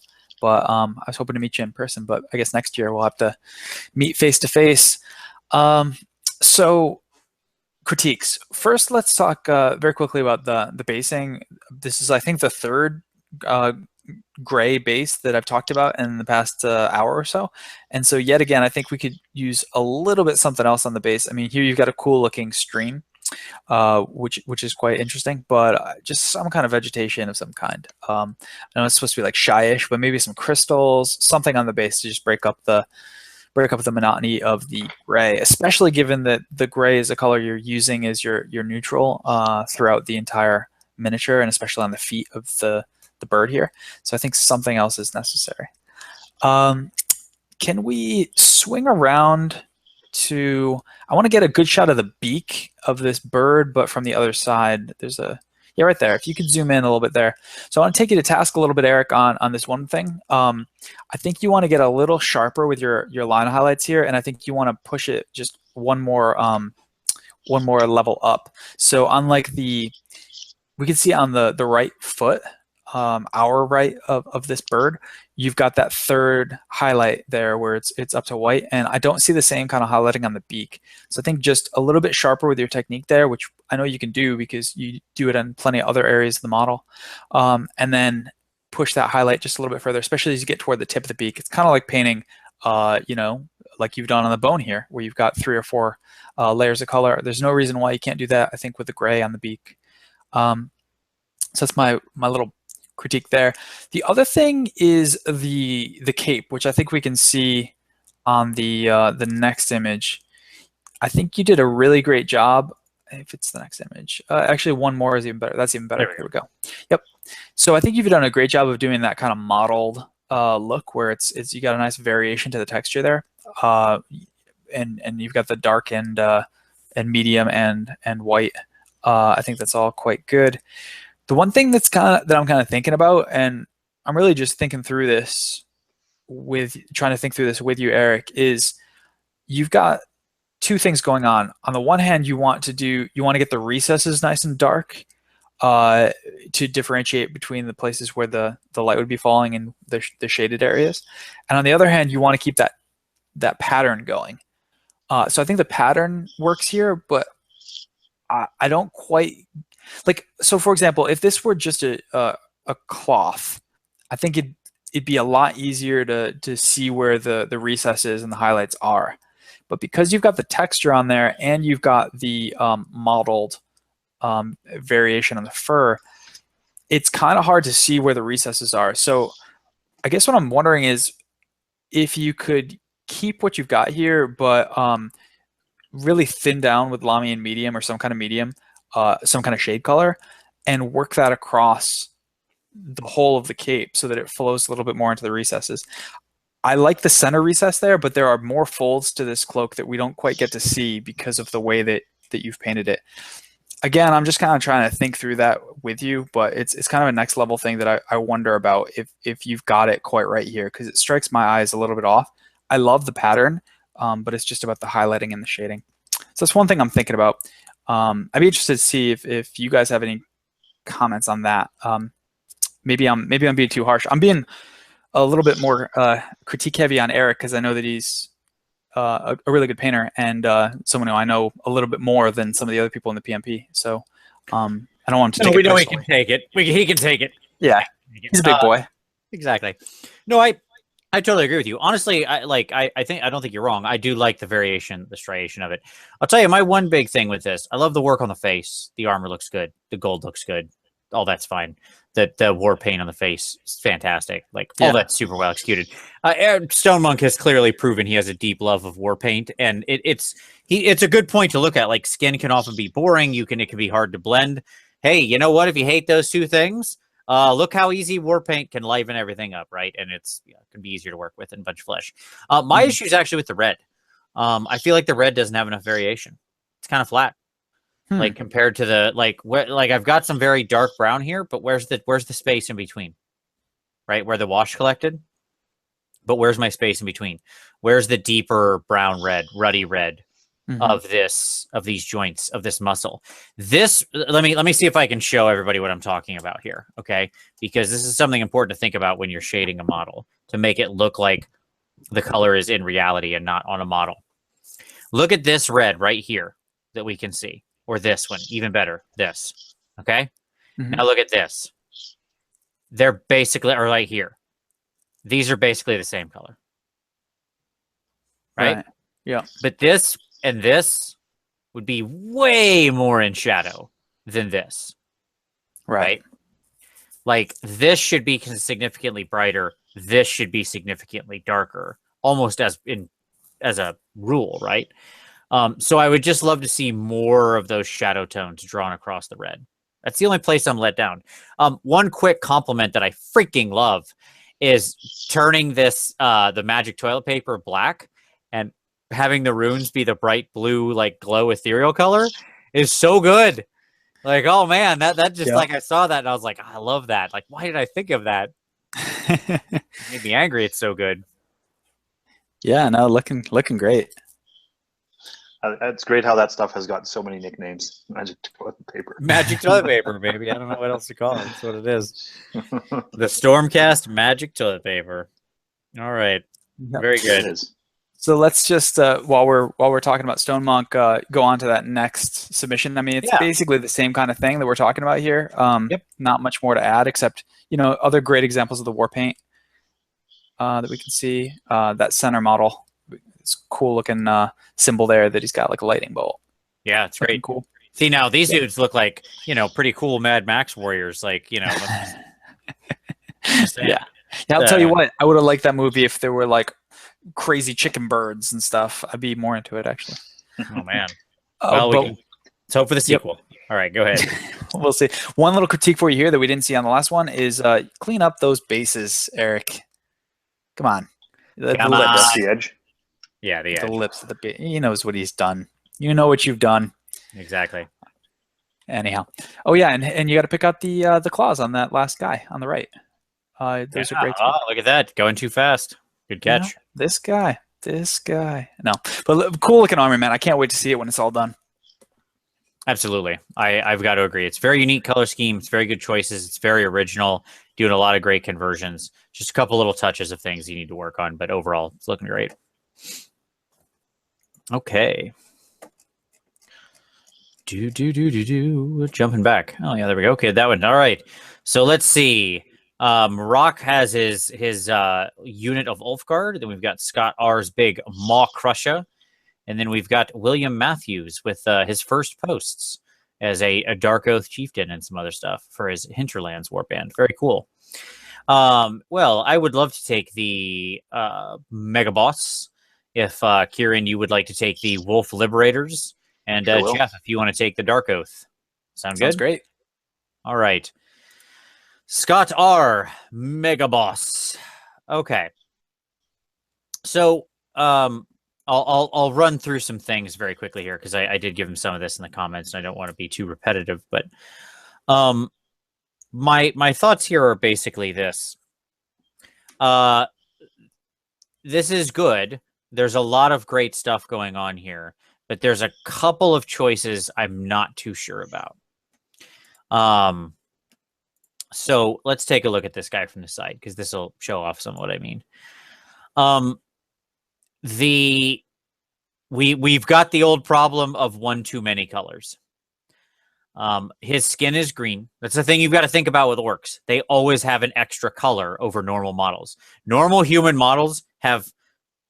But I was hoping to meet you in person, but I guess next year we'll have to meet face to face. So critiques. First, let's talk very quickly about the basing. This is, I think, the third gray base that I've talked about in the past hour or so. And so yet again, I think we could use a little bit something else on the base. I mean, here you've got a cool looking stream, which is quite interesting, but just some kind of vegetation of some kind. I know it's supposed to be like shyish, but maybe some crystals, something on the base to just break up the monotony of the gray, especially given that the gray is a color you're using as your neutral throughout the entire miniature, and especially on the feet of the bird here. So I think something else is necessary. Can we swing around to, I want to get a good shot of the beak of this bird, but from the other side. There's a, yeah, right there. If you could zoom in a little bit there. So I want to take you to task a little bit, Eric, on this one thing. I think you want to get a little sharper with your line highlights here, and I think you want to push it just one more level up. So unlike we can see on the right foot, our right of this bird, you've got that third highlight there where it's up to white, and I don't see the same kind of highlighting on the beak. So I think just a little bit sharper with your technique there, which I know you can do because you do it in plenty of other areas of the model, and then push that highlight just a little bit further, especially as you get toward the tip of the beak. It's kind of like painting, you know, like you've done on the bone here, where you've got 3 or 4 layers of color. There's no reason why you can't do that, I think, with the gray on the beak. So that's my little critique there. The other thing is the cape, which I think we can see on the next image. I think you did a really great job. If it's the next image, actually one more is even better. That's even better. Here we go. Yep. So I think you've done a great job of doing that kind of modeled look, where it's you got a nice variation to the texture there, and you've got the dark and medium and white. I think that's all quite good. The one thing that I'm kind of thinking about, and I'm really just trying to think through this with you, Eric, is you've got 2 things going on. On the one hand, you want to get the recesses nice and dark to differentiate between the places where the light would be falling and the shaded areas. And on the other hand, you want to keep that pattern going. So I think the pattern works here, but I don't quite like. So for example, if this were just a cloth, I think it'd be a lot easier to see where the recesses and the highlights are. But because you've got the texture on there and you've got the modeled variation on the fur, it's kind of hard to see where the recesses are. So I guess what I'm wondering is if you could keep what you've got here, but really thin down with Lamy and medium, or some kind of medium, some kind of shade color, and work that across the whole of the cape so that it flows a little bit more into the recesses. I like the center recess there, but there are more folds to this cloak that we don't quite get to see because of the way that you've painted it. Again, I'm just kind of trying to think through that with you, but it's kind of a next level thing that I wonder about if you've got it quite right here, because it strikes my eyes a little bit off. I love the pattern, but it's just about the highlighting and the shading. So that's one thing I'm thinking about. I'd be interested to see if you guys have any comments on that. Maybe I'm being too harsh. I'm being a little bit more critique heavy on Eric because I know that he's a really good painter and someone who I know a little bit more than some of the other people in the PmP. So I don't want him to take it. We know he can take it. He can take it. Yeah, he's a big boy. Exactly. No, I totally agree with you. Honestly, I don't think you're wrong. I do like the variation, the striation of it. I'll tell you, my one big thing with this, I love the work on the face. The armor looks good. The gold looks good. All that's fine. The war paint on the face is fantastic. Like all that's super well executed. Stone Monk has clearly proven he has a deep love of war paint, and it's a good point to look at. Like skin can often be boring. It can be hard to blend. Hey, you know what? If you hate those 2 things, look how easy war paint can liven everything up, right? And it can be easier to work with than a bunch of flesh. My issue is actually with the red. I feel like the red doesn't have enough variation. It's kind of flat. Like compared to the I've got some very dark brown here, but where's the space in between? Right where the wash collected, but where's my space in between? Where's the deeper brown red, ruddy red? of these joints of this muscle. This let me see if I can show everybody what I'm talking about here, okay? Because this is something important to think about when you're shading a model to make it look like the color is in reality and not on a model. Look at this red right here that we can see, or this one, even better, this, okay? Now look at this. They're basically, or right here. These are basically the same color, right? Yeah. But this and this would be way more in shadow than this, right? Like this should be significantly brighter. This should be significantly darker, almost as a rule, right? So I would just love to see more of those shadow tones drawn across the red. That's the only place I'm let down. One quick compliment that I freaking love is turning this the magic toilet paper black and having the runes be the bright blue, like glow ethereal color is so good. Like, oh man, that just like I saw that and I was like, I love that. Like, why did I think of that? It made me angry. It's so good. Yeah, no, looking great. It's great how that stuff has got so many nicknames. Magic toilet paper. Magic toilet paper, baby. I don't know what else to call it. That's what it is. The Stormcast magic toilet paper. All right. Yep. Very good. So let's just while we're talking about Stone Monk, go on to that next submission. I mean, it's basically the same kind of thing that we're talking about here. Not much more to add except, you know, other great examples of the war paint that we can see. That center model. It's cool looking symbol there that he's got like a lightning bolt. Yeah, it's great. Cool. See, now these dudes look like, you know, pretty cool Mad Max warriors. Like, you know. Yeah, I'll tell you what. I would have liked that movie if there were like crazy chicken birds and stuff. I'd be more into it actually. Oh man. Well, let's hope for the sequel. All right, go ahead. We'll see. One little critique for you here that we didn't see on the last one is clean up those bases, Eric. Come on. The edge. Yeah, the lips of the bit. He knows what he's done. You know what you've done. Exactly. Anyhow. Oh yeah, and you got to pick out the claws on that last guy on the right. Those are great. Oh, look at that. Going too fast. Good catch. You know, this guy. No. But cool looking armor, man. I can't wait to see it when it's all done. Absolutely. I've got to agree. It's very unique color scheme. It's very good choices. It's very original. Doing a lot of great conversions. Just a couple little touches of things you need to work on, but overall, it's looking great. Okay. Jumping back. Oh yeah, there we go. Okay, that one. All right. So let's see. Rock has his unit of Ulfgard. Then we've got Scott R's big Maw Crusher, and then we've got William Matthews with his first posts as a Dark Oath chieftain and some other stuff for his Hinterlands warband. Very cool. Well, I would love to take the Mega Boss. If Kieran, you would like to take the Wolf Liberators, and Jeff, if you want to take the Dark Oath. Sounds good? Great. All right. Scott R, Mega Boss. Okay. So I'll run through some things very quickly here because I did give him some of this in the comments, and I don't want to be too repetitive. But my thoughts here are basically this. This is good. There's a lot of great stuff going on here, but there's a couple of choices I'm not too sure about. So let's take a look at this guy from the side because this will show off some of what I mean. We've got the old problem of one too many colors. His skin is green. That's the thing you've got to think about with orcs. They always have an extra color over normal models. Normal human models have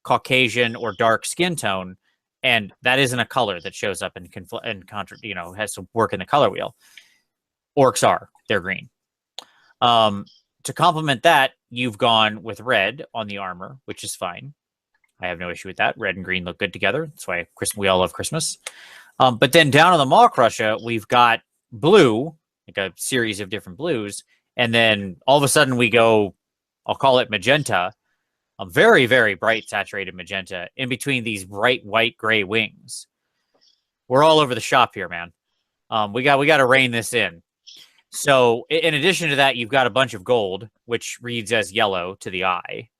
Caucasian or dark skin tone, and that isn't a color that shows up and has to work in the color wheel. Orcs they're green. To complement that, you've gone with red on the armor, which is fine. I have no issue with that. Red and green look good together. That's why we all love Christmas. But then down on the Maw Crusher, we've got blue, like a series of different blues, and then all of a sudden we go, I'll call it magenta, a very, very bright saturated magenta in between these bright white gray wings. We're all over the shop here, man. We got to rein this in. So in addition to that, you've got a bunch of gold, which reads as yellow to the eye.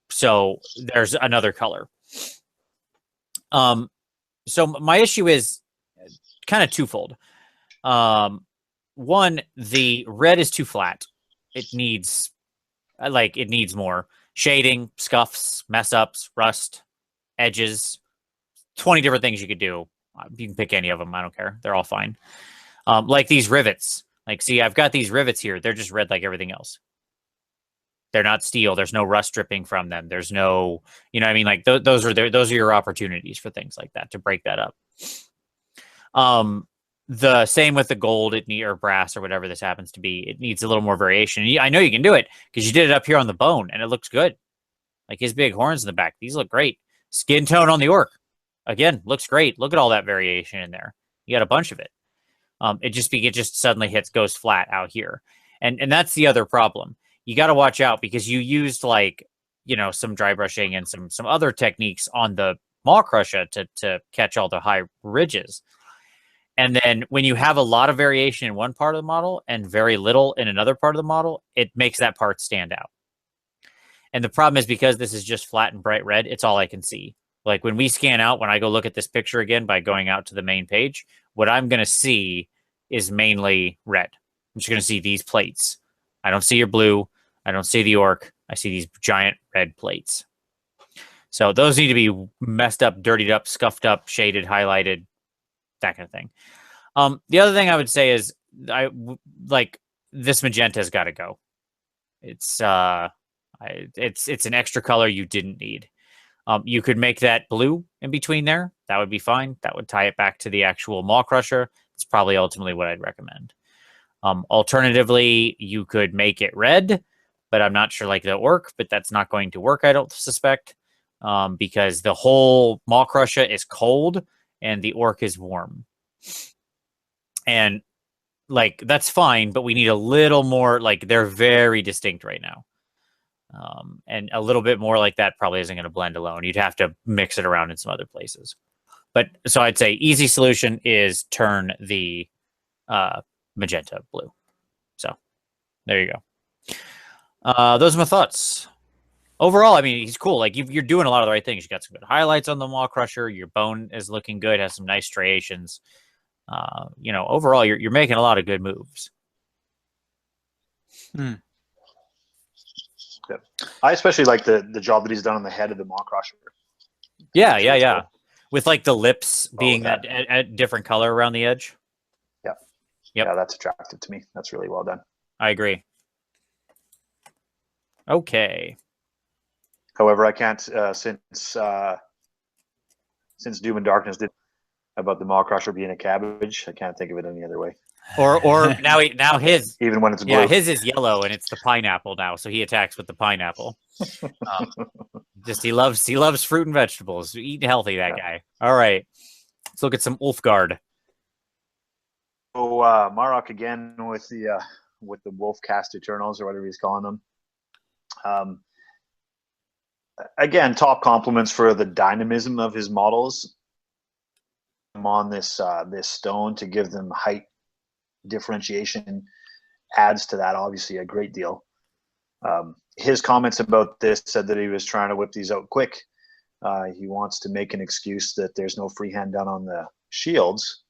So there's another color. so my issue is kind of twofold. One, the red is too flat. It needs more shading, scuffs, mess ups, rust, edges, 20 different things you could do. You can pick any of them. I don't care. They're all fine. Like these rivets. Like, see, I've got these rivets here. They're just red like everything else. They're not steel. There's no rust dripping from them. There's no, you know what I mean? Like those are your opportunities for things like that to break that up. The same with the gold or brass or whatever this happens to be. It needs a little more variation. I know you can do it because you did it up here on the bone and it looks good. Like his big horns in the back. These look great. Skin tone on the orc. Again, looks great. Look at all that variation in there. You got a bunch of it. It just suddenly goes flat out here. And that's the other problem. You got to watch out because you used like, you know, some dry brushing and some other techniques on the Maw Crusher to catch all the high ridges. And then when you have a lot of variation in one part of the model and very little in another part of the model, it makes that part stand out. And the problem is because this is just flat and bright red, it's all I can see. Like when we scan out, when I go look at this picture again by going out to the main page, what I'm going to see is mainly red. I'm just going to see these plates. I don't see your blue. I don't see the orc. I see these giant red plates. So those need to be messed up, dirtied up, scuffed up, shaded, highlighted, that kind of thing. The other thing I would say is like this magenta's got to go. It's an extra color you didn't need. You could make that blue in between there. That would be fine. That would tie it back to the actual Maw Crusher. It's probably ultimately what I'd recommend. Alternatively, you could make it red, but I'm not sure like the orc, but that's not going to work, I don't suspect, because the whole Maw Crusher is cold and the orc is warm. And like, that's fine, but we need a little more, like they're very distinct right now. And a little bit more like that probably isn't going to blend alone. You'd have to mix it around in some other places. But so I'd say easy solution is turn the magenta blue. So there you go. Those are my thoughts. Overall, I mean, he's cool. Like you're doing a lot of the right things. You got some good highlights on the Maw Crusher. Your bone is looking good. Has some nice striations. You know, overall, you're making a lot of good moves. Hmm. Yeah. I especially like the job that he's done on the head of the Maw Crusher. Yeah. Cool. With like the lips being a different color around the edge. Yeah. Yep. Yeah, that's attractive to me. That's really well done. I agree. Okay. However, I can't since Doom and Darkness did about the Maw Crusher being a cabbage, I can't think of it any other way. Or now his even when it's blue. Yeah, his is yellow and it's the pineapple now, so he attacks with the pineapple. Just he loves fruit and vegetables. Eat healthy, that guy. All right, let's look at some Ulfgard. So Marok again with the Wolf Cast Eternals or whatever he's calling them. Again, top compliments for the dynamism of his models. I'm on this stone to give them height differentiation adds to that obviously a great deal. His comments about this said that he was trying to whip these out quick. He wants to make an excuse that there's no freehand done on the shields,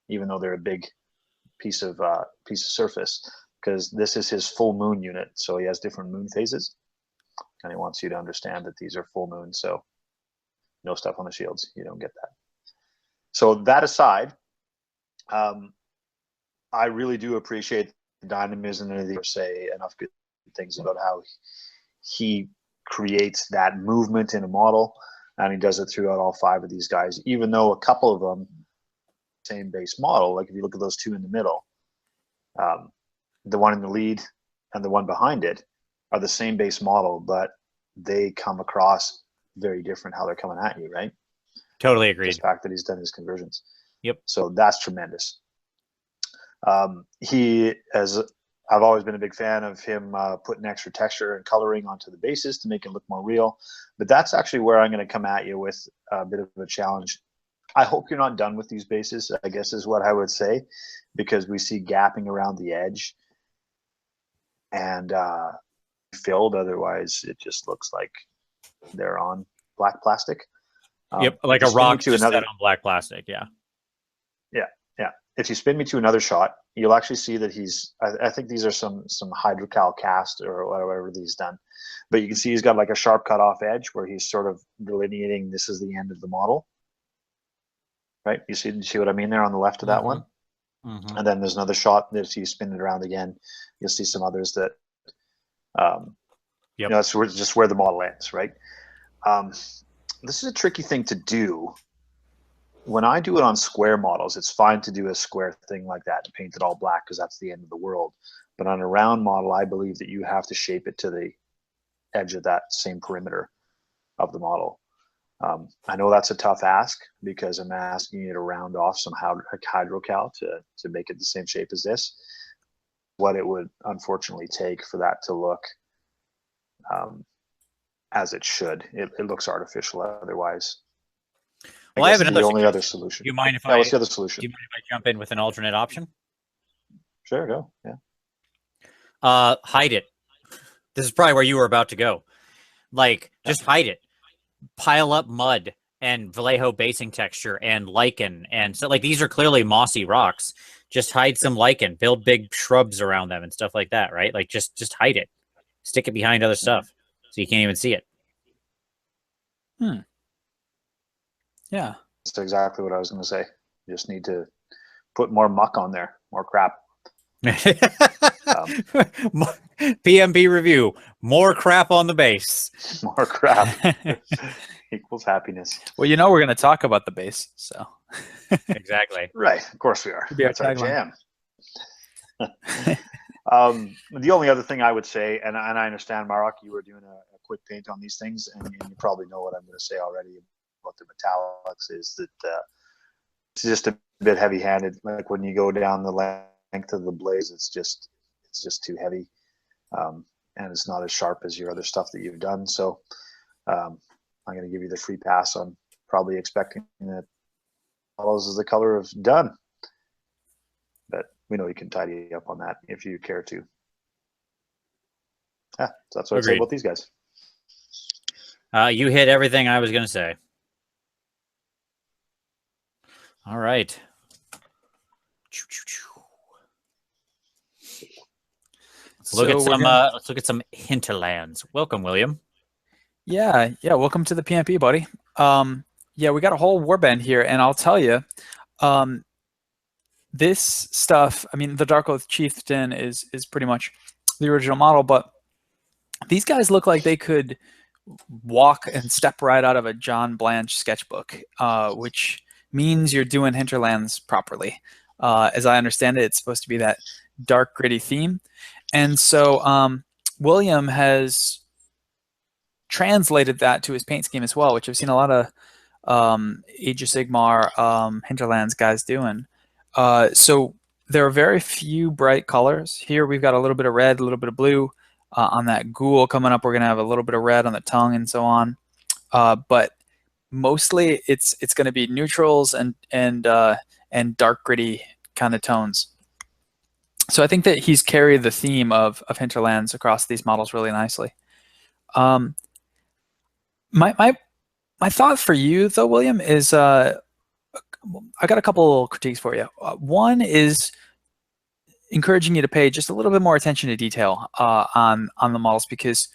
even though they're a big piece of surface, because this is his full moon unit, so he has different moon phases, and he wants you to understand that these are full moons, so no stuff on the shields. You don't get that. So that aside, I really do appreciate the dynamism and the say enough good things about how he creates that movement in a model, and he does it throughout all 5 of these guys, even though a couple of them same base model. Like if you look at those 2 in the middle, the one in the lead and the one behind it are the same base model, but they come across very different how they're coming at you, right? Totally agreed. The fact that he's done his conversions. Yep. So that's tremendous. I've always been a big fan of him putting extra texture and coloring onto the bases to make it look more real. But that's actually where I'm going to come at you with a bit of a challenge. I hope you're not done with these bases, I guess is what I would say, because we see gapping around the edge and filled. Otherwise, it just looks like they're on black plastic. Yep, like a rock just set on black plastic. Yeah. Yeah, yeah. If you spin me to another shot, you'll actually see that he's. I think these are some hydrocal cast or whatever he's done, but you can see he's got like a sharp cut off edge where he's sort of delineating this is the end of the model. Right? You see what I mean there on the left of that one? Mm-hmm. And then there's another shot that if you spin it around again, you'll see some others that, you know, that's just where the model ends, right? This is a tricky thing to do. When I do it on square models, it's fine to do a square thing like that and paint it all black because that's the end of the world. But on a round model, I believe that you have to shape it to the edge of that same perimeter of the model. I know that's a tough ask because I'm asking you to round off some hydrocal to make it the same shape as this. What it would unfortunately take for that to look as it should. It looks artificial otherwise. Well, I have another other solution. Do you mind if what's the other solution? Do you mind if I jump in with an alternate option? Sure, go. Yeah. Hide it. This is probably where you were about to go. Like, just hide it. Pile up mud and Vallejo basing texture and lichen, and so like these are clearly mossy rocks. Just hide some lichen, build big shrubs around them and stuff like that, right? Like just hide it, stick it behind other stuff so you can't even see it. Yeah, that's exactly what I was going to say. You just need to put more muck on there, more crap. PmP review: more crap on the base. More crap equals happiness. Well, you know we're going to talk about the base, so exactly. Right, of course we are. That's our jam. The only other thing I would say, and I understand, Marok, you were doing a quick paint on these things, and you probably know what I'm going to say already about the metallics, is that it's just a bit heavy-handed. Like when you go down the length of the blaze, it's just too heavy, and it's not as sharp as your other stuff that you've done. So I'm going to give you the free pass on probably expecting that follows is the color of done, but we know you can tidy up on that if you care to. Yeah, so that's what I'd say about these guys. You hit everything I was going to say. All right. Let's look at some hinterlands. Welcome, William. Yeah, welcome to the PmP, buddy. Yeah, we got a whole warband here, and I'll tell you, this stuff, I mean, the Dark Oath Chieftain is pretty much the original model, but these guys look like they could walk and step right out of a John Blanche sketchbook, which means you're doing hinterlands properly. As I understand it, it's supposed to be that dark, gritty theme. And so William has translated that to his paint scheme as well, which I've seen a lot of Age of Sigmar hinterlands guys doing. So there are very few bright colors. Here we've got a little bit of red, a little bit of blue. On that ghoul coming up, we're going to have a little bit of red on the tongue and so on. But mostly it's going to be neutrals and dark, gritty kind of tones. So I think that he's carried the theme of hinterlands across these models really nicely. My thought for you, though, William, is I got a couple critiques for you. One is encouraging you to pay just a little bit more attention to detail on the models, because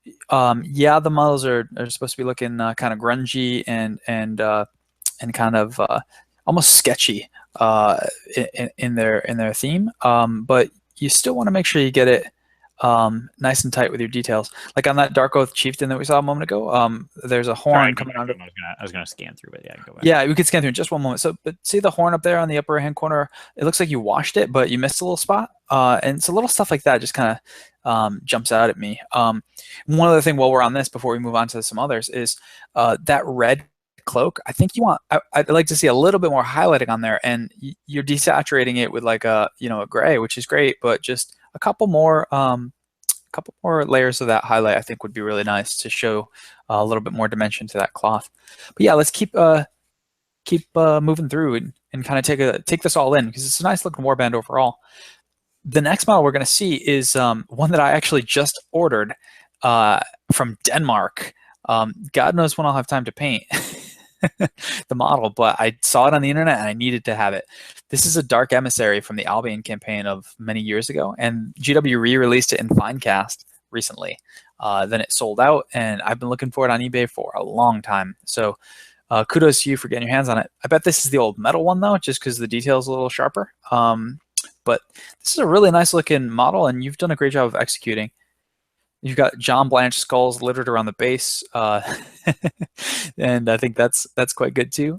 yeah, the models are supposed to be looking kind of grungy and kind of almost sketchy in their theme, but you still want to make sure you get it nice and tight with your details. Like on that Dark Oath Chieftain that we saw a moment ago, there's a horn coming out. I was gonna scan through, but yeah, go back. Yeah, we could scan through in just one moment. So, but see the horn up there on the upper hand corner? It looks like you washed it, but you missed a little spot. And so little stuff like that just kind of jumps out at me. One other thing while we're on this, before we move on to some others, is that red cloak. I think you want. I'd like to see a little bit more highlighting on there, and you're desaturating it with like a gray, which is great, but just a couple more layers of that highlight I think would be really nice to show a little bit more dimension to that cloth. But yeah, let's keep moving through and kind of take this all in, because it's a nice looking warband overall. The next model we're going to see is one that I actually just ordered from Denmark. God knows when I'll have time to paint. the model, but I saw it on the internet and I needed to have it. This is a Dark Emissary from the Albion campaign of many years ago, and GW re-released it in Finecast recently. Then it sold out, and I've been looking for it on eBay for a long time. So kudos to you for getting your hands on it. I bet this is the old metal one though, just because the detail is a little sharper. But this is a really nice looking model, and you've done a great job of executing. You've got John Blanche skulls littered around the base, and I think that's quite good too.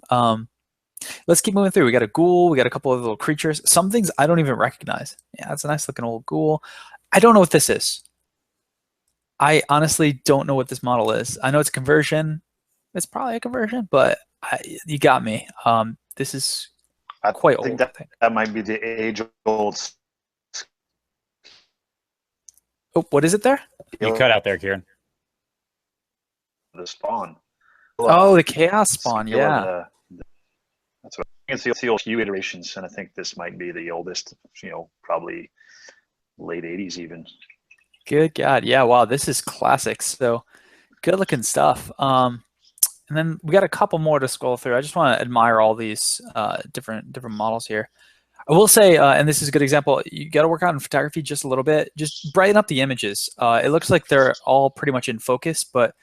Let's keep moving through. We got a ghoul. We got a couple of little creatures. Some things I don't even recognize. Yeah, that's a nice looking old ghoul. I don't know what this is. I honestly don't know what this model is. I know it's a conversion. It's probably a conversion, but you got me. This is quite old. That might be the age-old. Oh, what is it there? You cut out there, Kieran. The spawn. Oh, the chaos spawn. Yeah. That's what I think. It's the old few iterations, and I think this might be the oldest. Probably late '80s even. Good God, yeah! Wow, this is classic. So good looking stuff. And then we got a couple more to scroll through. I just want to admire all these different models here. I will say, and this is a good example, you got to work on photography just a little bit. Just brighten up the images. It looks like they're all pretty much in focus, but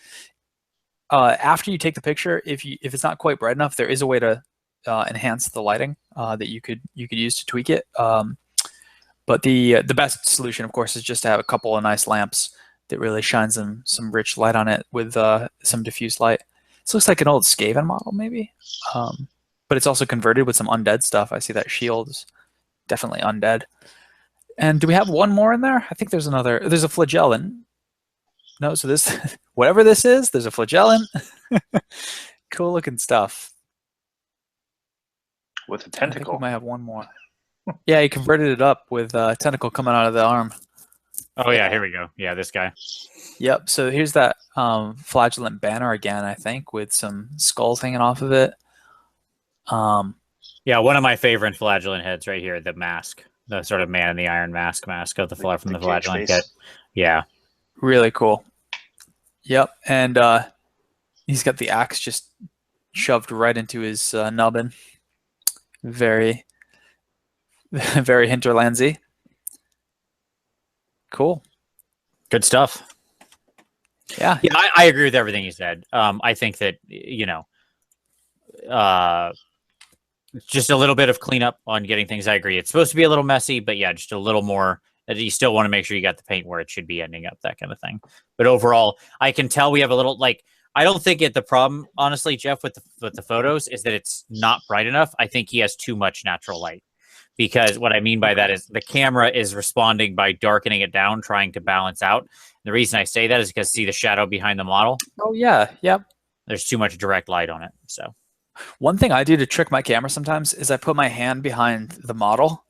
after you take the picture, if it's not quite bright enough, there is a way to enhance the lighting that you could use to tweak it. But the best solution, of course, is just to have a couple of nice lamps that really shines some rich light on it with some diffuse light. This looks like an old Skaven model, maybe. But it's also converted with some undead stuff. I see that shield is definitely undead. And do we have one more in there? I think there's another. There's a flagellant. No, so this, whatever this is, there's a flagellant. Cool looking stuff. With a tentacle. I think we might have one more. Yeah, he converted it up with a tentacle coming out of the arm. Oh yeah, here we go. Yeah, this guy. Yep. So here's that flagellant banner again, I think, with some skulls hanging off of it. Yeah, one of my favorite flagellant heads right here, the mask, the sort of man in the iron mask of the from the flagellant kit. Yeah. Really cool. Yep. And he's got the axe just shoved right into his nubbin. Very, very hinterlandsy. Cool. Good stuff. Yeah. Yeah, I agree with everything you said. I think that, just a little bit of cleanup on getting things. I agree. It's supposed to be a little messy, but yeah, just a little more. You still want to make sure you got the paint where it should be ending up, that kind of thing. But overall, I can tell we have a little, I don't think the problem, honestly, Jeff, with the photos is that it's not bright enough. I think he has too much natural light. Because what I mean by that is the camera is responding by darkening it down, trying to balance out. The reason I say that is because see the shadow behind the model? Oh, yeah. Yep. There's too much direct light on it. So one thing I do to trick my camera sometimes is I put my hand behind the model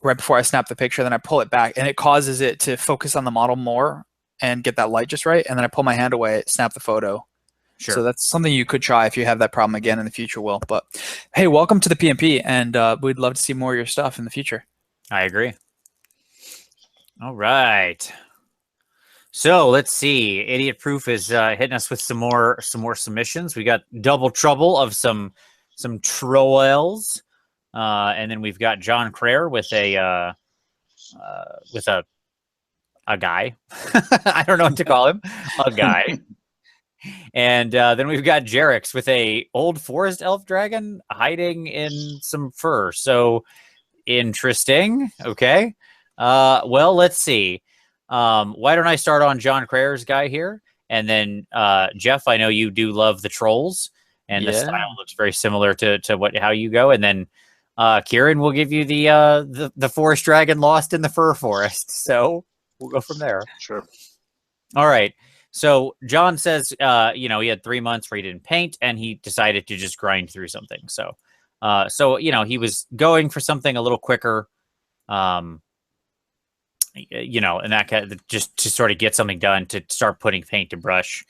right before I snap the picture, then I pull it back, and it causes it to focus on the model more and get that light just right. And then I pull my hand away, snap the photo. Sure. So that's something you could try if you have that problem again in the future, Will. But hey, welcome to the PmP, and we'd love to see more of your stuff in the future. I agree. All right. So let's see. Idiot Proof is hitting us with some more submissions. We got Double Trouble of some trolls, and then we've got John Crayer with a guy. I don't know what to call him. A guy. And then we've got Jerix with a old forest elf dragon hiding in some fur. So interesting. Okay. Well, let's see. Why don't I start on John Crayer's guy here? And then Jeff, I know you do love the trolls, and the style looks very similar to how you go. And then Kieran will give you the forest dragon lost in the fir forest. So we'll go from there. Sure. All right. So John says, he had 3 months where he didn't paint, and he decided to just grind through something. So, he was going for something a little quicker, and that kind of, just to sort of get something done, to start putting paint to brush,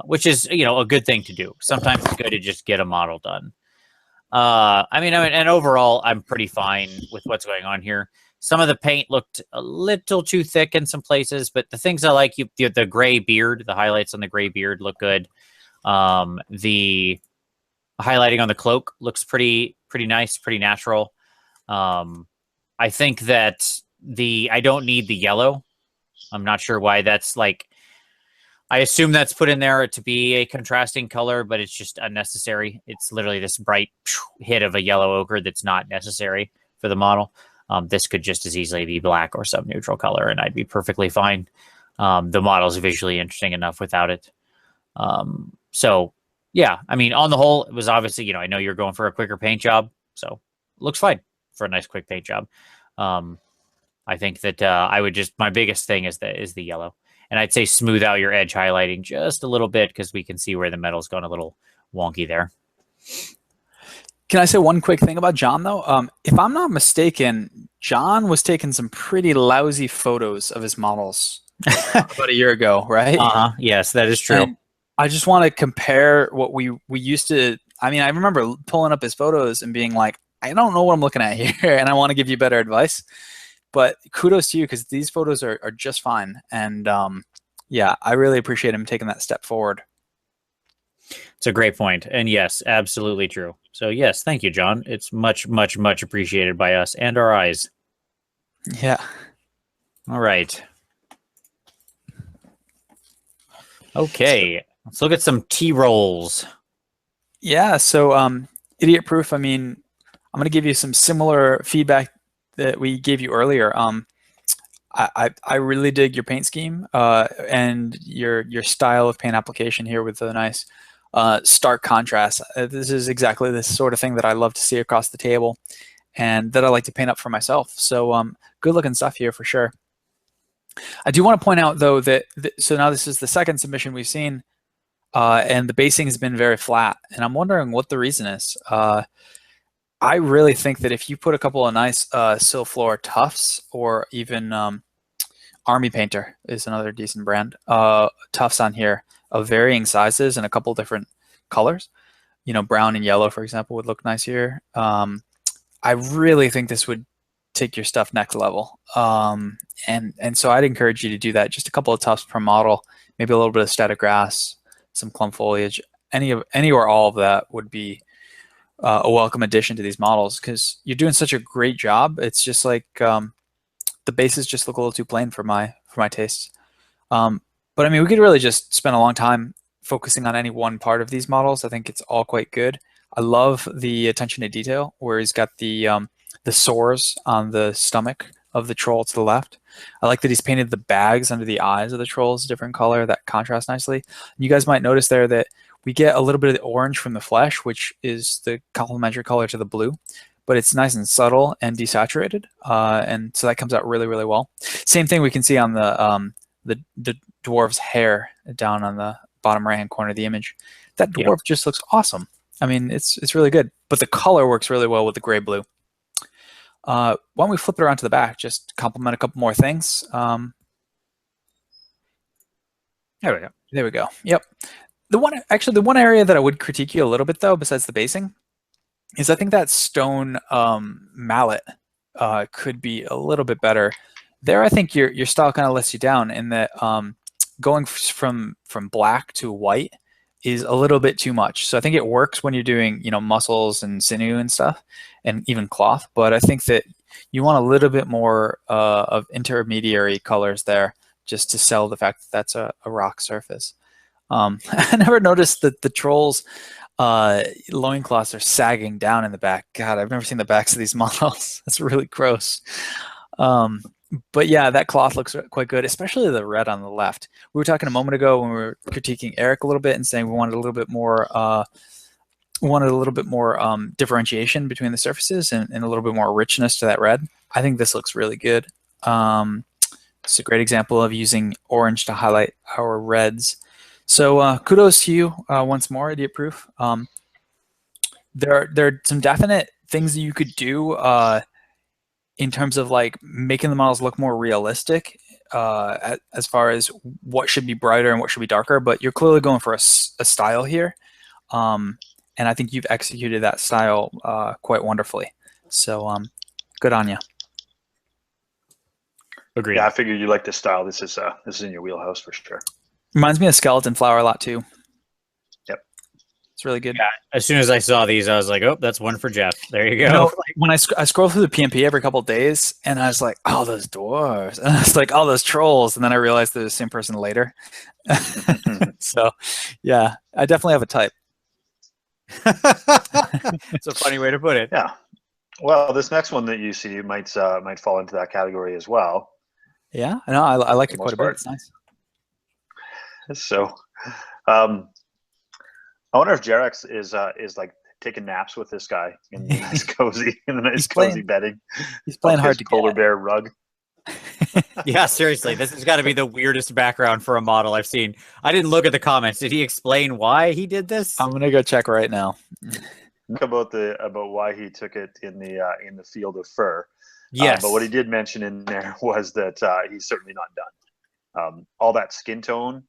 which is, a good thing to do. Sometimes it's good to just get a model done. And overall, I'm pretty fine with what's going on here. Some of the paint looked a little too thick in some places, but the things I like, the gray beard, the highlights on the gray beard look good. The highlighting on the cloak looks pretty nice, pretty natural. I think that I don't need the yellow. I'm not sure why that's like. I assume that's put in there to be a contrasting color, but it's just unnecessary. It's literally this bright hit of a yellow ochre that's not necessary for the model. This could just as easily be black or some neutral color, and I'd be perfectly fine. The model's visually interesting enough without it. So, yeah, I mean, on the whole, it was obviously, I know you're going for a quicker paint job, so it looks fine for a nice quick paint job. I think that my biggest thing is the yellow. And I'd say smooth out your edge highlighting just a little bit because we can see where the metal's gone a little wonky there. Can I say one quick thing about John, though? If I'm not mistaken, John was taking some pretty lousy photos of his models about a year ago, right? Yes, that is true. And I just want to compare what we used to. I mean, I remember pulling up his photos and being like, I don't know what I'm looking at here, and I want to give you better advice. But kudos to you because these photos are just fine. And yeah, I really appreciate him taking that step forward. It's a great point. And yes, absolutely true. So yes, thank you, John. It's much, much, much appreciated by us and our eyes. Yeah. All right. Okay. Let's look at some T-rolls. Yeah. So Idiot Proof, I mean, I'm going to give you some similar feedback that we gave you earlier. I really dig your paint scheme and your style of paint application here with the nice stark contrast. This is exactly the sort of thing that I love to see across the table and that I like to paint up for myself. So good looking stuff here for sure. I do want to point out though that, so now this is the second submission we've seen and the basing has been very flat. And I'm wondering what the reason is. I really think that if you put a couple of nice Silflor Tufts or even Army Painter is another decent brand, Tufts on here of varying sizes and a couple different colors, brown and yellow, for example, would look nice here. I really think this would take your stuff next level. And so I'd encourage you to do that. Just a couple of Tufts per model, maybe a little bit of static grass, some clump foliage, any or all of that would be a welcome addition to these models because you're doing such a great job. It's just like the bases just look a little too plain for my tastes. But I mean, we could really just spend a long time focusing on any one part of these models. I think it's all quite good. I love the attention to detail where he's got the sores on the stomach of the troll to the left. I like that he's painted the bags under the eyes of the trolls a different color that contrasts nicely. And you guys might notice there that we get a little bit of the orange from the flesh, which is the complementary color to the blue, but it's nice and subtle and desaturated, and so that comes out really, really well. Same thing we can see on the dwarf's hair down on the bottom right-hand corner of the image. That dwarf just looks awesome. I mean, it's really good, but the color works really well with the gray-blue. Why don't we flip it around to the back, just complement a couple more things. There we go. There we go. Yep. The one area that I would critique you a little bit though, besides the basing, is I think that stone mallet could be a little bit better. There, I think your style kind of lets you down in that going from black to white is a little bit too much. So I think it works when you're doing muscles and sinew and stuff, and even cloth. But I think that you want a little bit more of intermediary colors there, just to sell the fact that that's a rock surface. I never noticed that the trolls' loincloths are sagging down in the back. God, I've never seen the backs of these models. That's really gross. But yeah, that cloth looks quite good, especially the red on the left. We were talking a moment ago when we were critiquing Eric a little bit and saying we wanted a little bit more differentiation between the surfaces and a little bit more richness to that red. I think this looks really good. It's a great example of using orange to highlight our reds. So kudos to you once more, Idiot Proof. There are some definite things that you could do in terms of like making the models look more realistic as far as what should be brighter and what should be darker, but you're clearly going for a style here. And I think you've executed that style quite wonderfully. So good on you. Agreed. Yeah, I figured you like this style. This is in your wheelhouse for sure. Reminds me of Skeleton Flower a lot too. Yep. It's really good. Yeah, as soon as I saw these, I was like, oh, that's one for Jeff. There you go. You know, like when I scroll through the PmP every couple of days, and I was like, oh, those dwarves. And I was like, oh, those trolls. And then I realized they're the same person later. So, yeah, I definitely have a type. It's a funny way to put it. Yeah. Well, this next one that you see might fall into that category as well. Yeah, I know. I like it quite a bit. It's nice. So, I wonder if Jarex is like taking naps with this guy in the nice cozy bedding. He's playing hard to polar bear rug. Yeah, seriously, this has got to be the weirdest background for a model I've seen. I didn't look at the comments. Did he explain why he did this? I'm gonna go check right now. About why he took it in the field of fur. Yes, but what he did mention in there was that he's certainly not done. All that skin tone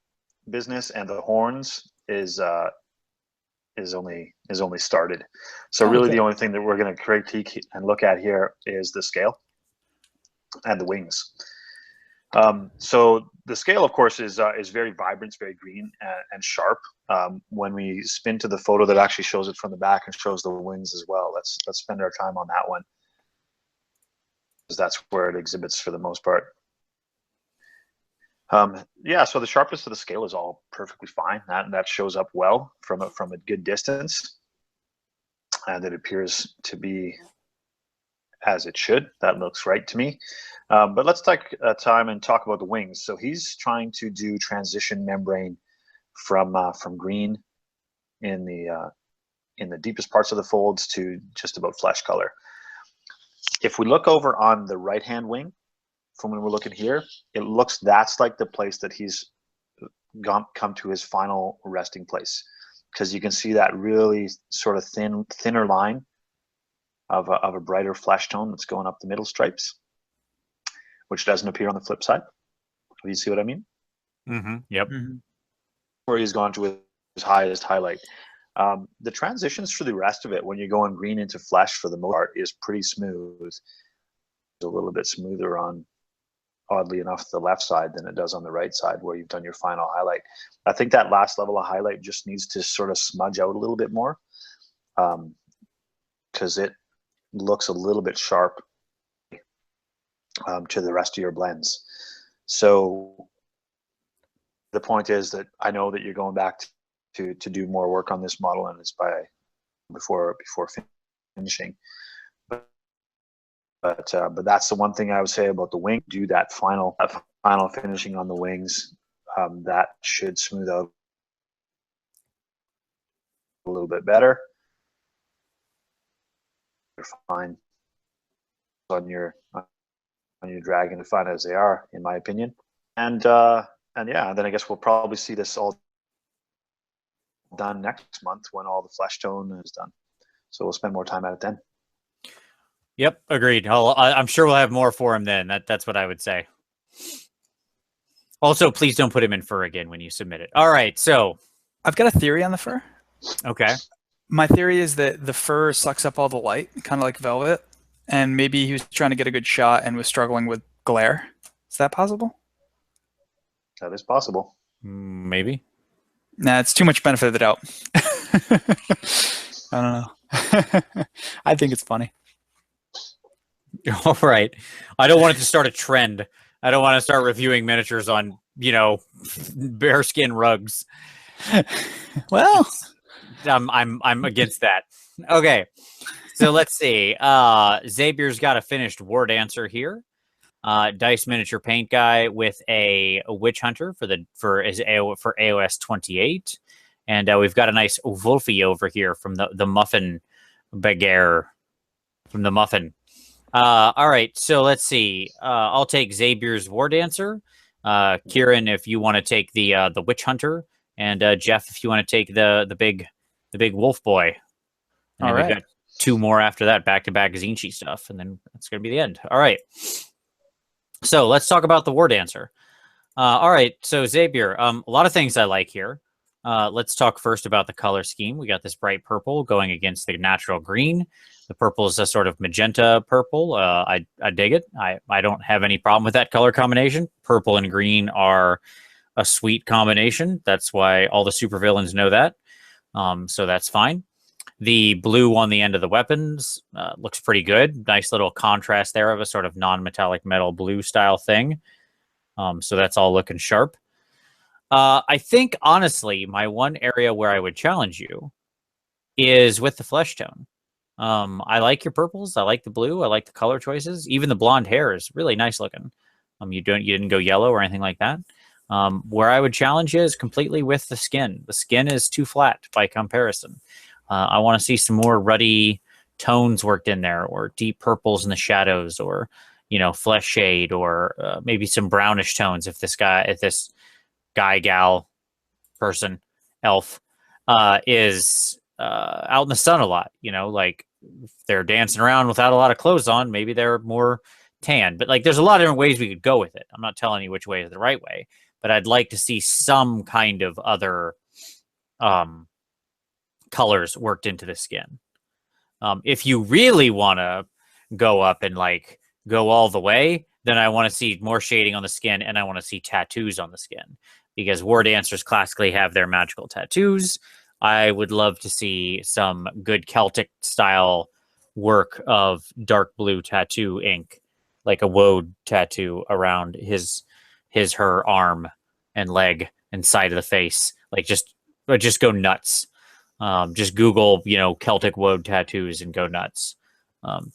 business and the horns is only started. So really, the only thing that we're going to critique and look at here is the scale and the wings. So the scale, of course, is very vibrant, it's very green and sharp. When we spin to the photo that actually shows it from the back and shows the wings as well, let's spend our time on that one, because that's where it exhibits for the most part. Yeah, so the sharpness of the scale is all perfectly fine. That shows up well from a good distance, and it appears to be as it should. That looks right to me. But let's take time and talk about the wings. So he's trying to do transition membrane from green in the deepest parts of the folds to just about flesh color. If we look over on the right-hand wing, from when we're looking here, it looks that's like the place that he's come to his final resting place, because you can see that really sort of thinner line of a brighter flesh tone that's going up the middle stripes, which doesn't appear on the flip side. Do you see what I mean? Mm-hmm. Yep. Mm-hmm. Where he's gone to his highest highlight. The transitions for the rest of it, when you're going green into flesh for the most part, is pretty smooth. It's a little bit smoother on, oddly enough, the left side than it does on the right side where you've done your final highlight. I think that last level of highlight just needs to sort of smudge out a little bit more, because it looks a little bit sharp to the rest of your blends. So the point is that I know that you're going back to do more work on this model, and it's before finishing. But that's the one thing I would say about the wing. Do that final finishing on the wings. That should smooth out a little bit better. You're fine on your dragon, fine as they are, in my opinion. And yeah, then I guess we'll probably see this all done next month when all the flesh tone is done. So we'll spend more time at it then. Yep, agreed. I'm sure we'll have more for him then. That's what I would say. Also, please don't put him in fur again when you submit it. All right, so I've got a theory on the fur. Okay. My theory is that the fur sucks up all the light, kind of like velvet, and maybe he was trying to get a good shot and was struggling with glare. Is that possible? That is possible. Maybe. Nah, it's too much benefit of the doubt. I don't know. I think it's funny. All right. I don't want it to start a trend. I don't want to start reviewing miniatures on, bearskin rugs. Well, I'm against that. Okay. So let's see. Zabier's got a finished war dancer here. Dice miniature paint guy with a witch hunter for AOS 28. And we've got a nice Wolfie over here from the Muffin Begare from the Muffin. All right, so let's see. I'll take Zabier's War Dancer. Kieran, if you want to take the Witch Hunter, and Jeff, if you want to take the big Wolf Boy. And all right. We've got two more after that, back-to-back Zinchi stuff, and then that's going to be the end. All right. So let's talk about the War Dancer. All right, so Zabier, a lot of things I like here. Let's talk first about the color scheme. We got this bright purple going against the natural green. The purple is a sort of magenta purple. I dig it. I don't have any problem with that color combination. Purple and green are a sweet combination. That's why all the supervillains know that. So that's fine. The blue on the end of the weapons looks pretty good. Nice little contrast there of a sort of non-metallic metal blue style thing. So that's all looking sharp. I think, honestly, my one area where I would challenge you is with the flesh tone. I like your purples. I like the blue. I like the color choices. Even the blonde hair is really nice looking. You didn't go yellow or anything like that. Where I would challenge you is completely with the skin. The skin is too flat by comparison. I want to see some more ruddy tones worked in there, or deep purples in the shadows, or flesh shade, or maybe some brownish tones if this guy, gal, person, elf is out in the sun a lot. Like if they're dancing around without a lot of clothes on, maybe they're more tan. But like, there's a lot of different ways we could go with it. I'm not telling you which way is the right way, but I'd like to see some kind of other colors worked into the skin. If you really want to go up and like go all the way, then I want to see more shading on the skin, and I want to see tattoos on the skin, because war dancers classically have their magical tattoos. I would love to see some good Celtic style work of dark blue tattoo ink, like a woad tattoo around her arm and leg and side of the face. Like just go nuts. Just Google, Celtic woad tattoos and go nuts.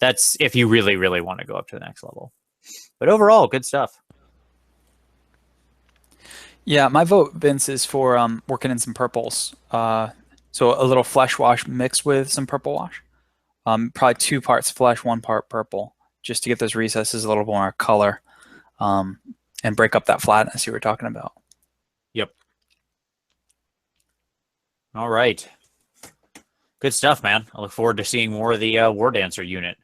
That's if you really, really want to go up to the next level. But overall, good stuff. Yeah, my vote, Vince, is for working in some purples. So a little flesh wash mixed with some purple wash. Probably 2 parts flesh, 1 part purple, just to get those recesses a little more color, and break up that flatness you were talking about. Yep. All right. Good stuff, man. I look forward to seeing more of the War Dancer unit.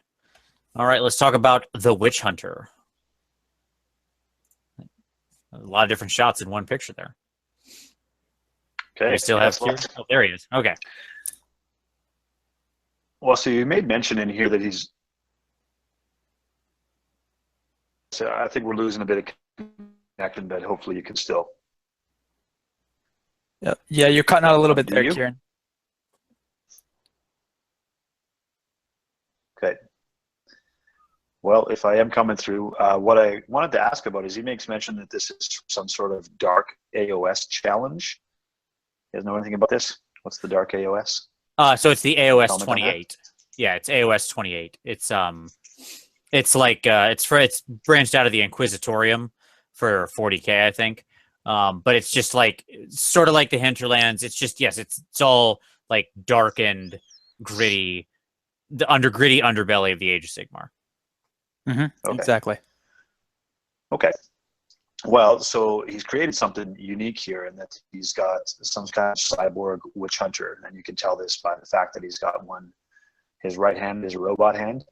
All right, let's talk about the Witch Hunter. A lot of different shots in one picture there. Okay. They still have oh, there he is. Okay. Well, so you made mention in here that he's. So I think we're losing a bit of connection, but hopefully you can still. Yeah, you're cutting out a little bit there, Kieran. Okay. Well, if I am coming through, what I wanted to ask about is he makes mention that this is some sort of dark AOS challenge. You guys know anything about this? What's the dark AOS? So it's the AOS 28. Yeah, it's AOS 28. It's like it's branched out of the Inquisitorium for 40K, I think. But it's just like sort of like the Hinterlands. It's just it's all like darkened, gritty, the gritty underbelly of the Age of Sigmar. Mm-hmm. Okay. Exactly. Okay. Well, so he's created something unique here in that he's got some kind of cyborg witch hunter, and you can tell this by the fact that he's got his right hand is a robot hand.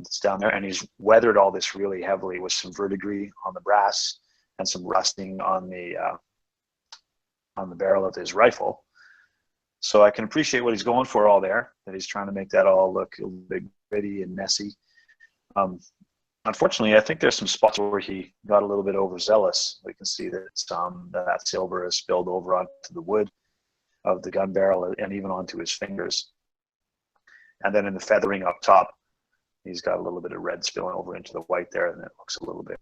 It's down there, and he's weathered all this really heavily with some verdigris on the brass and some rusting on the barrel of his rifle. So I can appreciate what he's going for all there, that he's trying to make that all look a little bit gritty and messy. Unfortunately, I think there's some spots where he got a little bit overzealous. We can see that that silver is spilled over onto the wood of the gun barrel and even onto his fingers. And then in the feathering up top, he's got a little bit of red spilling over into the white there, and it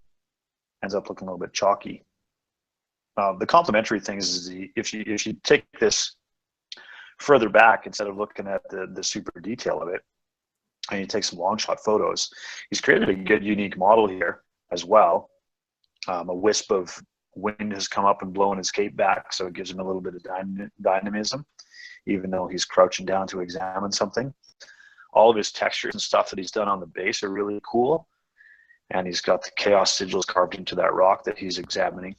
ends up looking a little bit chalky. The complementary thing is if you take this further back, instead of looking at the super detail of it, and you take some long shot photos, he's created a good unique model here as well. A wisp of wind has come up and blown his cape back, so it gives him a little bit of dynamism, even though he's crouching down to examine something. All of his textures and stuff that he's done on the base are really cool, and he's got the chaos sigils carved into that rock that he's examining.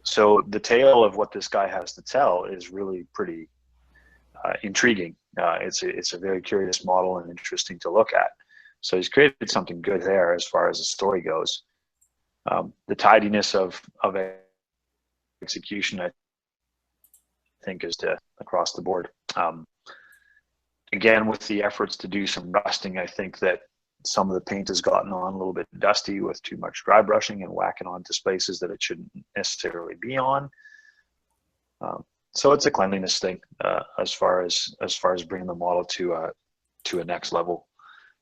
So the tale of what this guy has to tell is really pretty intriguing. It's a very curious model and interesting to look at. So he's created something good there as far as the story goes. The tidiness of execution, I think, is across the board. Again, with the efforts to do some rusting, I think that some of the paint has gotten on a little bit dusty with too much dry brushing and whacking onto spaces that it shouldn't necessarily be on. So it's a cleanliness thing as far as bringing the model to a next level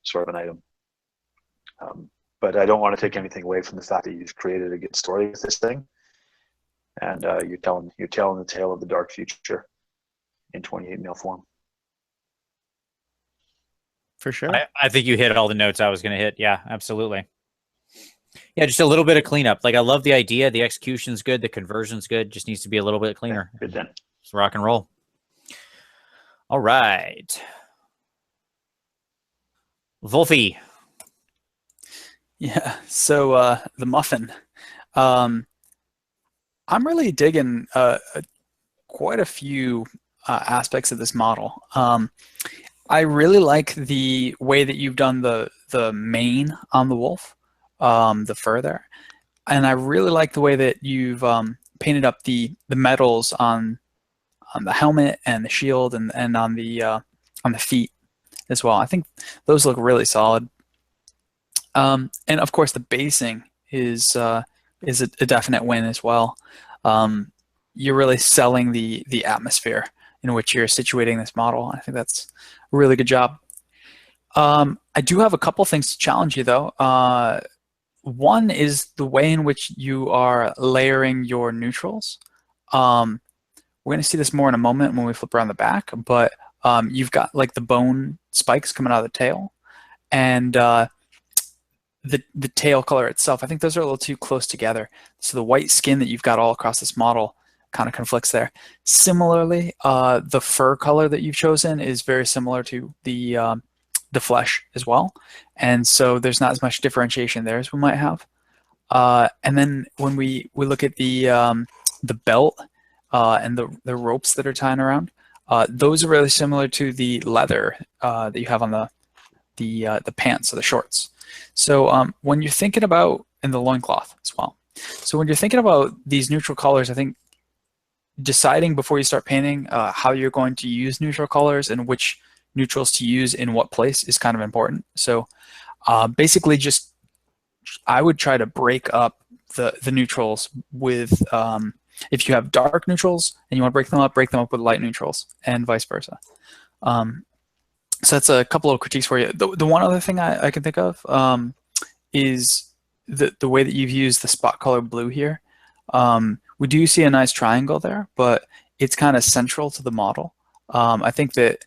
sort of an item. But I don't want to take anything away from the fact that you've created a good story with this thing, and you're telling the tale of the dark future in 28 mil form. For sure. I think you hit all the notes I was going to hit. Yeah, absolutely. Yeah, just a little bit of cleanup. Like, I love the idea. The execution's good. The conversion's good. Just needs to be a little bit cleaner. Good then. Just rock and roll. All right. Wolfie. Yeah. So the muffin. I'm really digging quite a few aspects of this model. I really like the way that you've done the mane on the wolf, the fur there, and I really like the way that you've painted up the metals on the helmet and the shield and on the feet as well. I think those look really solid. And of course, the basing is a definite win as well. You're really selling the atmosphere in which you're situating this model. I think that's a really good job. I do have a couple things to challenge you, though. One is the way in which you are layering your neutrals. We're going to see this more in a moment when we flip around the back, but you've got like the bone spikes coming out of the tail, and the tail color itself. I think those are a little too close together. So the white skin that you've got all across this model kind of conflicts there. Similarly, the fur color that you've chosen is very similar to the flesh as well, and so there's not as much differentiation there as we might have. And then when we look at the belt and the ropes that are tying around, those are really similar to the leather that you have on the pants or the shorts. So when you're thinking about, and the loincloth as well. So when you're thinking about these neutral colors, I think deciding before you start painting how you're going to use neutral colors and which neutrals to use in what place is kind of important. So basically just, I would try to break up the neutrals with, if you have dark neutrals and you want to break them up with light neutrals and vice versa. So that's a couple of critiques for you. The one other thing I can think of is the way that you've used the spot color blue here. We do see a nice triangle there, but it's kind of central to the model. I think that,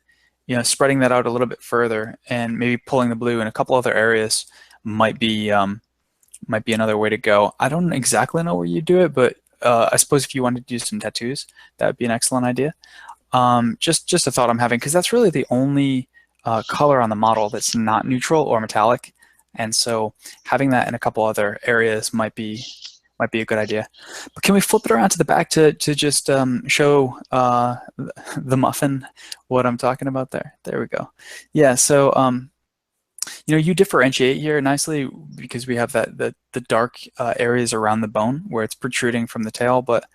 you know, spreading that out a little bit further and maybe pulling the blue in a couple other areas might be another way to go. I don't exactly know where you do it, but I suppose if you wanted to do some tattoos, that would be an excellent idea. Just a thought I'm having, because that's really the only color on the model that's not neutral or metallic, and so having that in a couple other areas might be a good idea. But can we flip it around to the back to just show the muffin what I'm talking about there? There we go. Yeah, so you know, you differentiate here nicely because we have the dark areas around the bone where it's protruding from the tail, but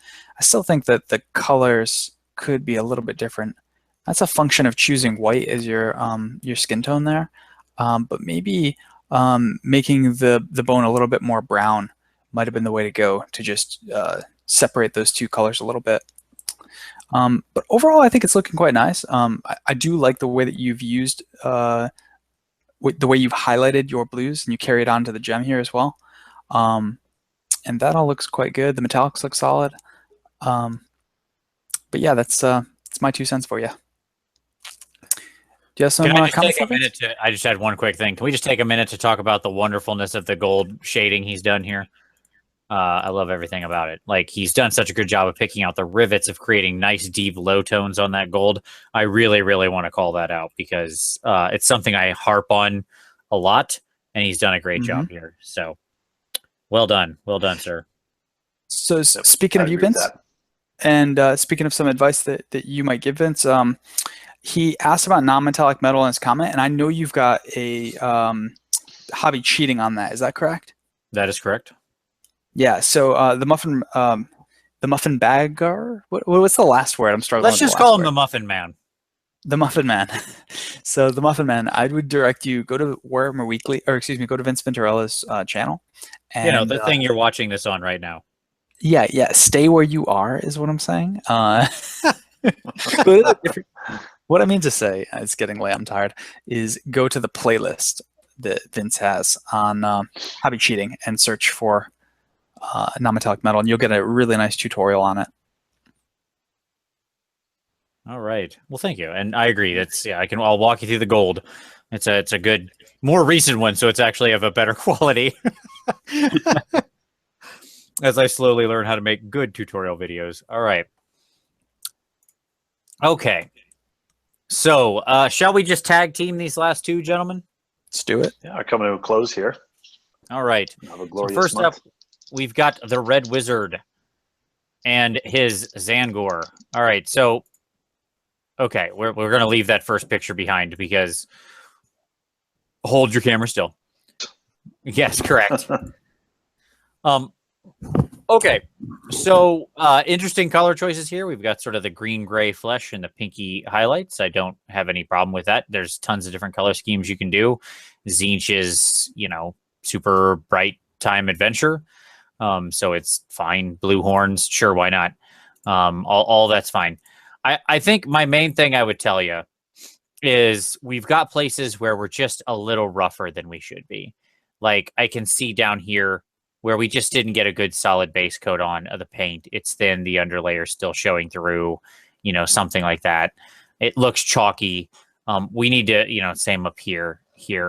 I still think that the colors could be a little bit different. That's a function of choosing white as your skin tone there, but maybe making the bone a little bit more brown might have been the way to go to just separate those two colors a little bit. But overall, I think it's looking quite nice. I do like the way that you've used, the way you've highlighted your blues, and you carry it on to the gem here as well. And that all looks quite good. The metallics look solid. But yeah, that's my 2 cents for you. Do you have some comments? I just had one quick thing. Can we just take a minute to talk about the wonderfulness of the gold shading he's done here? I love everything about it. Like, he's done such a good job of picking out the rivets, of creating nice, deep low tones on that gold. I really, really want to call that out because it's something I harp on a lot, and he's done a great job here. So, well done, sir. So speaking of you, Vince, and speaking of some advice that you might give Vince, he asked about non-metallic metal in his comment, and I know you've got a hobby cheating on that. Is that correct? That is correct. Yeah. So the muffin bagger. What's the last word? I'm struggling. Let's just call him the Muffin Man. The Muffin Man. So the Muffin Man, I would direct you go to Warhammer Weekly, or excuse me, go to Vince Venturalla's channel. And, you know, the thing you're watching this on right now. Yeah. Stay where you are is what I'm saying. What I mean to say, it's getting late, I'm tired, is go to the playlist that Vince has on hobby cheating and search for non-metallic metal, and you'll get a really nice tutorial on it. All right. Well, thank you. And I agree. I'll walk you through the gold. It's a good, more recent one, so it's actually of a better quality. As I slowly learn how to make good tutorial videos. All right. Okay. So, shall we just tag team these last two, gentlemen? Let's do it. Yeah, coming to a close here. All right. Have a So glorious first month. up, we've got the Red Wizard and his Zangor. All right. So, okay, we're going to leave that first picture behind because hold your camera still. Yes, correct. Okay, so interesting color choices here. We've got sort of the green-gray flesh and the pinky highlights. I don't have any problem with that. There's tons of different color schemes you can do. Tzeentch is, super bright time adventure, so it's fine. Blue horns, sure, why not? All that's fine. I think my main thing I would tell you is we've got places where we're just a little rougher than we should be. Like I can see down here where we just didn't get a good solid base coat on of the paint. It's thin, the underlayer still showing through, something like that. It looks chalky. We need to, same up here.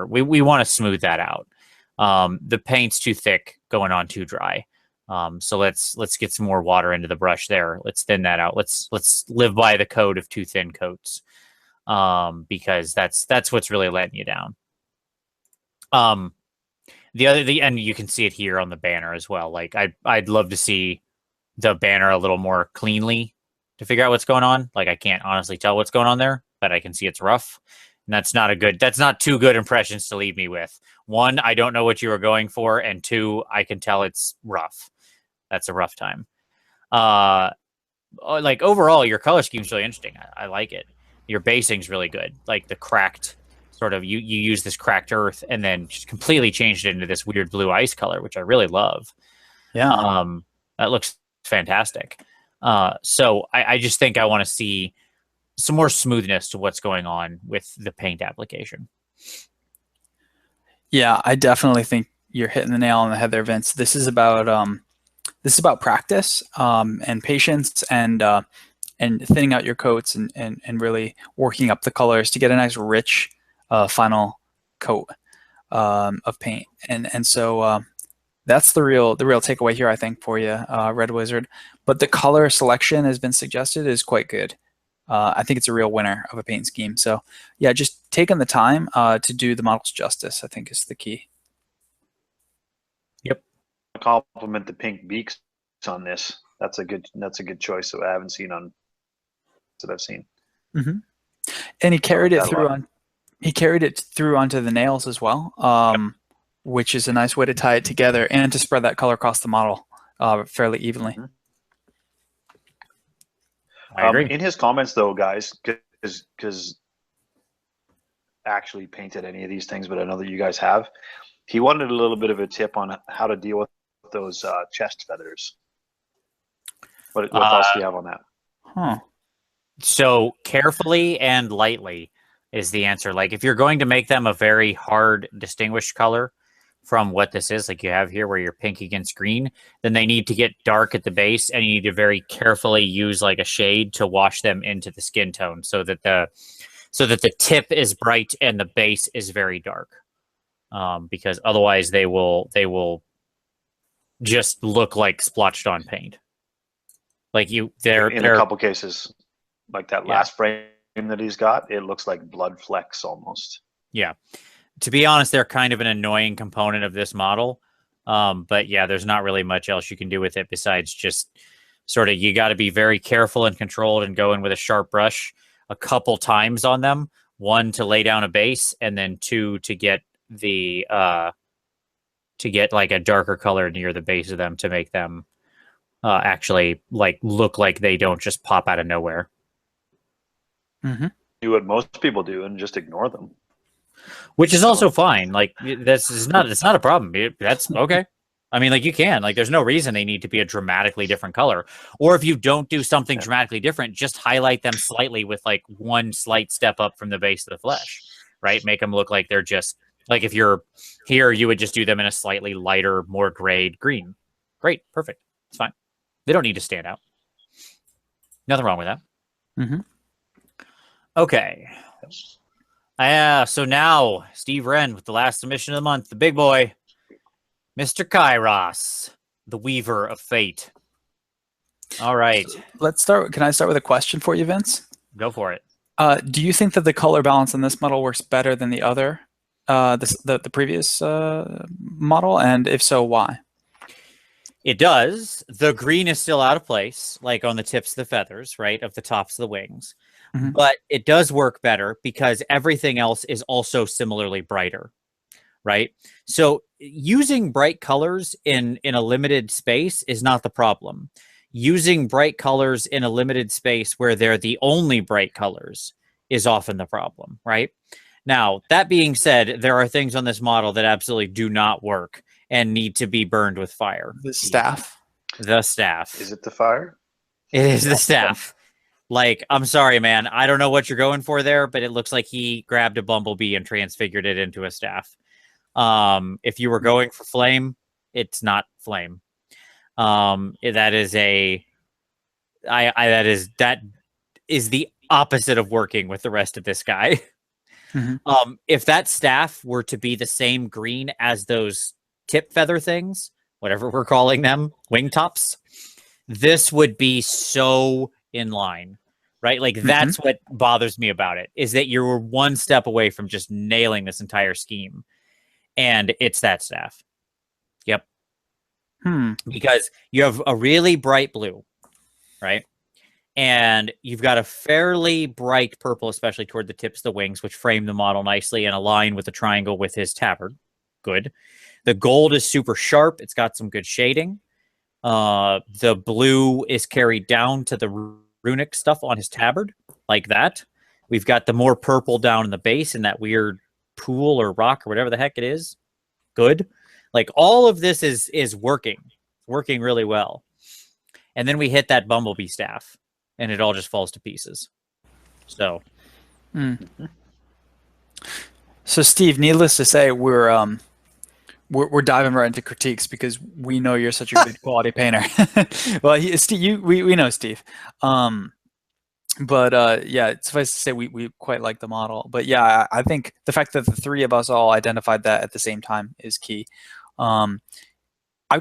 We want to smooth that out. The paint's too thick, going on too dry. So let's get some more water into the brush there. Let's thin that out. Let's live by the code of too thin coats. Because that's what's really letting you down. And you can see it here on the banner as well. Like I'd love to see the banner a little more cleanly to figure out what's going on. Like I can't honestly tell what's going on there, but I can see it's rough. And that's not two good impressions to leave me with. One, I don't know what you were going for, and two, I can tell it's rough. That's a rough time. Like overall, your color scheme's really interesting. I like it. Your basing's really good. Like the cracked sort of you use this cracked earth and then just completely changed it into this weird blue ice color, which I really love. Yeah. That looks fantastic. So I just think I want to see some more smoothness to what's going on with the paint application. Yeah, I definitely think you're hitting the nail on the head there, Vince. This is about practice and patience and thinning out your coats and really working up the colors to get a nice rich final coat of paint. And so that's the real takeaway here, I think, for you, Red Wizard. But the color selection has been suggested is quite good. I think it's a real winner of a paint scheme. So yeah, just taking the time to do the models justice, I think, is the key. Yep. Compliment the pink beaks on this. That's a good choice that I haven't seen on that I've seen. Mm-hmm. And he carried it through on. He carried it through onto the nails as well, which is a nice way to tie it together and to spread that color across the model fairly evenly. Mm-hmm. I agree. In his comments, though, guys, because actually painted any of these things, but I know that you guys have. He wanted a little bit of a tip on how to deal with those chest feathers. What else do you have on that? Huh. So carefully and lightly is the answer. Like if you're going to make them a very hard distinguished color from what this is, like you have here where you're pink against green, then they need to get dark at the base, and you need to very carefully use like a shade to wash them into the skin tone so that the tip is bright and the base is very dark. Because otherwise they will just look like splotched on paint. Like they're in a couple cases, like that last frame that he's got, it looks like blood flecks almost. Yeah. To be honest, they're kind of an annoying component of this model. But yeah, there's not really much else you can do with it besides just sort of, you got to be very careful and controlled and go in with a sharp brush a couple times on them. One, to lay down a base, and then two, to get like a darker color near the base of them to make them actually like look like they don't just pop out of nowhere. Mm-hmm. Do what most people do and just ignore them. Which is also fine. Like it's not a problem. That's okay. I mean, like you can, like there's no reason they need to be a dramatically different color. Or if you don't do something dramatically different, just highlight them slightly with like one slight step up from the base of the flesh, right? Make them look like they're just like if you're here, you would just do them in a slightly lighter, more grayed green. Great, perfect. It's fine. They don't need to stand out. Nothing wrong with that. Mm-hmm. Okay. So now Steve Wren with the last submission of the month, the big boy, Mr. Kairos, the Weaver of Fate. All right. So let's start. Can I start with a question for you, Vince? Go for it. Do you think that the color balance in this model works better than the other, the previous model? And if so, why? It does. The green is still out of place, like on the tips of the feathers, right, of the tops of the wings. Mm-hmm. But it does work better because everything else is also similarly brighter, right? So using bright colors in a limited space is not the problem. Using bright colors in a limited space where they're the only bright colors is often the problem, right? Now, that being said, there are things on this model that absolutely do not work and need to be burned with fire. The staff. The staff. Is it the fire? It is the staff. Like, I'm sorry, man. I don't know what you're going for there, but it looks like he grabbed a bumblebee and transfigured it into a staff. If you were going for flame, it's not flame. That is the opposite of working with the rest of this guy. Mm-hmm. If that staff were to be the same green as those tip feather things, whatever we're calling them, wingtops, this would be so in line, right? Like that's what bothers me about it, is that you're one step away from just nailing this entire scheme. And it's that staff. Yep. Because you have a really bright blue, right? And you've got a fairly bright purple, especially toward the tips of the wings, which frame the model nicely and align with the triangle with his tabard. Good. The gold is super sharp. It's got some good shading. The blue is carried down to the runic stuff on his tabard, like that. We've got the more purple down in the base in that weird pool or rock or whatever the heck it is. Good. Like all of this is working really well. And then we hit that bumblebee staff and it all just falls to pieces. So. So Steve, needless to say, we're diving right into critiques because we know you're such a good quality painter. Well, Steve, we know Steve. But yeah, suffice to say, we quite like the model. But yeah, I think the fact that the three of us all identified that at the same time is key. I've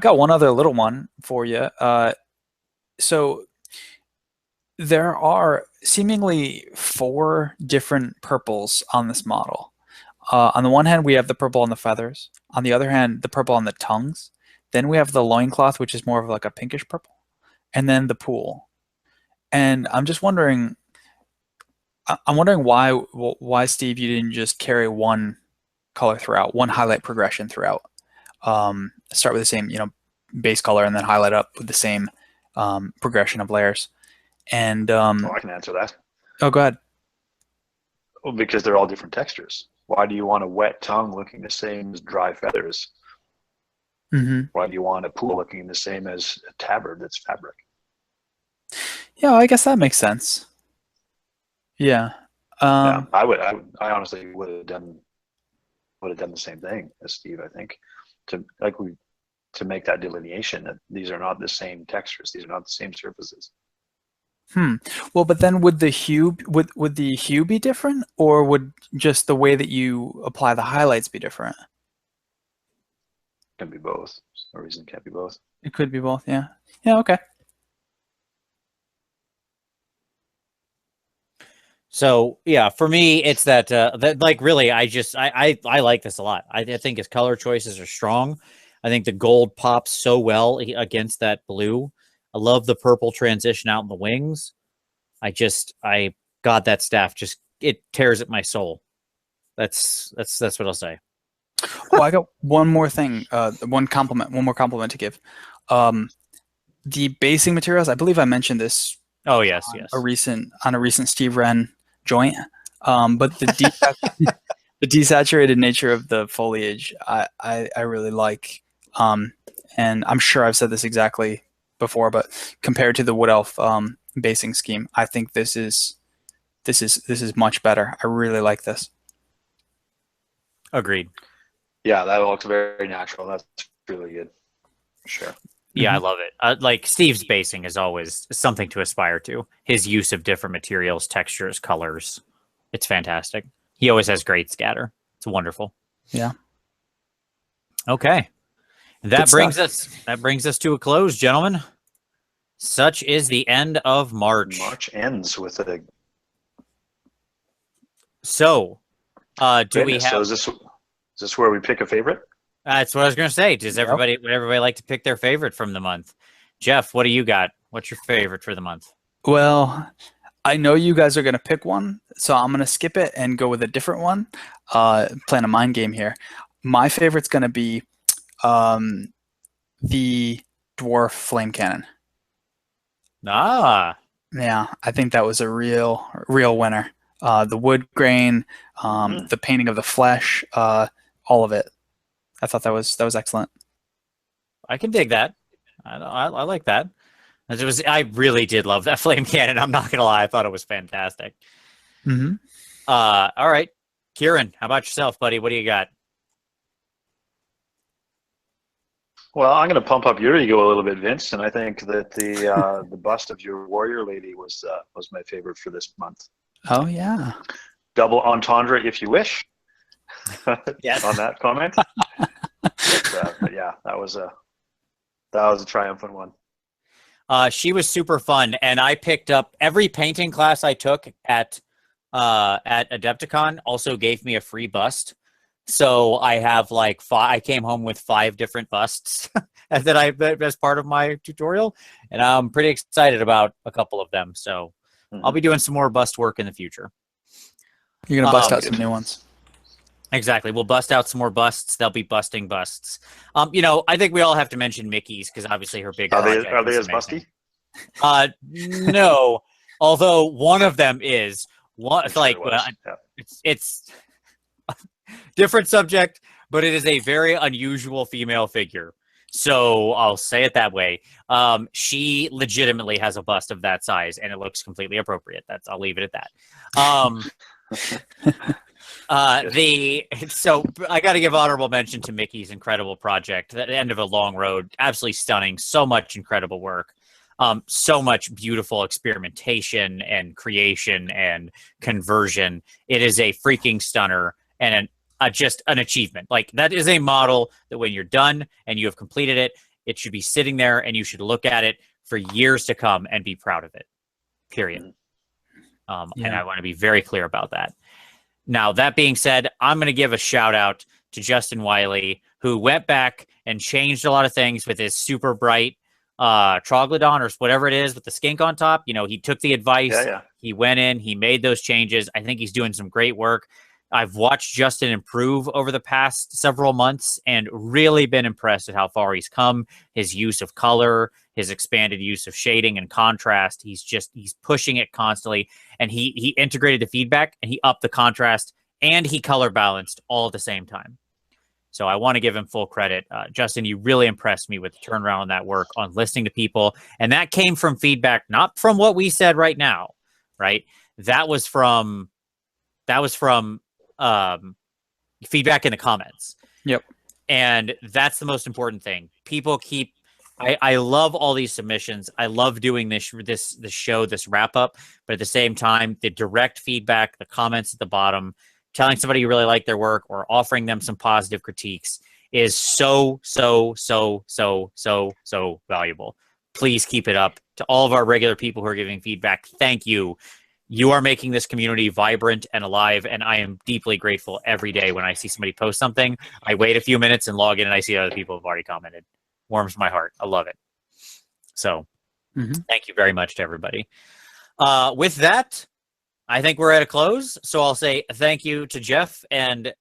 got one other little one for you. So there are seemingly 4 different purples on this model. On the one hand, we have the purple on the feathers. On the other hand, the purple on the tongues. Then we have the loincloth, which is more of like a pinkish purple. And then the pool. And I'm just wondering, why, Steve, you didn't just carry one color throughout, one highlight progression throughout. Start with the same, base color and then highlight up with the same progression of layers. And I can answer that. Oh, go ahead. Well, because they're all different textures. Why do you want a wet tongue looking the same as dry feathers? Why do you want a pool looking the same as a tabard that's fabric? Yeah, I guess that makes sense. Yeah. Yeah, I honestly would have done the same thing as Steve. I think to make that delineation that these are not the same textures. These are not the same surfaces. Well, but then would the hue be different, or would just the way that you apply the highlights be different? It can be both. There's no reason it can't be both. It could be both. Yeah. Yeah. Okay. So yeah, for me, it's that like really, I like this a lot. I think his color choices are strong. I think the gold pops so well against that blue. I love the purple transition out in the wings. God, that staff it tears at my soul. That's what I'll say. Well, I got one more thing, one more compliment to give. The basing materials, I believe I mentioned this. Oh yes, on a recent Steve Wren joint. But the desaturated nature of the foliage, I really like. And I'm sure I've said this exactly before, but compared to the Wood Elf basing scheme, I think this is much better. I really like this. Agreed. Yeah, that looks very natural. That's really good. Sure. Yeah, I love it. Like Steve's basing is always something to aspire to. His use of different materials, textures, colors. It's fantastic. He always has great scatter. It's wonderful. Yeah. Okay. That brings us to a close, gentlemen. Such is the end of March. March ends with a. So, do we have? So is this where we pick a favorite? That's what I was going to say. Would everybody like to pick their favorite from the month? Jeff, what do you got? What's your favorite for the month? Well, I know you guys are going to pick one, so I'm going to skip it and go with a different one. Playing a mind game here. My favorite's going to be the Dwarf Flame Cannon. Ah. Yeah, I think that was a real winner. The wood grain, the painting of the flesh, all of it. I thought that was excellent. I can dig that. I like that. I really did love that flame cannon. I'm not gonna lie, I thought it was fantastic. All right, Kieran, how about yourself, buddy? What do you got? Well, I'm going to pump up your ego a little bit, Vince, and I think that the bust of your warrior lady was my favorite for this month. Oh yeah, double entendre if you wish. Yes. On that comment. But yeah, that was a triumphant one. She was super fun, and I picked up every painting class I took at Adepticon also gave me a free bust. So I have like I came home with 5 different busts that as part of my tutorial, and I'm pretty excited about a couple of them. So I'll be doing some more bust work in the future. You're gonna bust out some new ones. Exactly. We'll bust out some more busts. They'll be busting busts. I think we all have to mention Mickey's because obviously her big project. Are they as busty? No. Although one of them is it's different subject, but it is a very unusual female figure. So I'll say it that way. She legitimately has a bust of that size, and it looks completely appropriate. I'll leave it at that. So I got to give honorable mention to Mickey's incredible project. The end of a long road, absolutely stunning. So much incredible work. So much beautiful experimentation and creation and conversion. It is a freaking stunner and just an achievement. Like that is a model that when you're done and you have completed it, it should be sitting there and you should look at it for years to come and be proud of it. Period. And I want to be very clear about that. Now, that being said, I'm going to give a shout out to Justin Wiley, who went back and changed a lot of things with his super bright Troglodon or whatever it is with the skink on top. He took the advice. He went in, he made those changes. I think he's doing some great work. I've watched Justin improve over the past several months and really been impressed at how far he's come. His use of color, his expanded use of shading and contrast. He's pushing it constantly. And he integrated the feedback and he upped the contrast and he color balanced all at the same time. So I want to give him full credit. Justin, you really impressed me with the turnaround on that work, on listening to people. And that came from feedback, not from what we said right now, right? That was from feedback in the comments. Yep. And that's the most important thing. People keep, I love all these submissions. I love doing this show, this wrap up, but at the same time, the direct feedback, the comments at the bottom, telling somebody you really like their work or offering them some positive critiques is so valuable. Please keep it up. To all of our regular people who are giving feedback, thank you. You are making this community vibrant and alive, and I am deeply grateful every day when I see somebody post something. I wait a few minutes and log in, and I see other people have already commented. Warms my heart. I love it. So thank you very much to everybody. With that, I think we're at a close. So I'll say thank you to Jeff and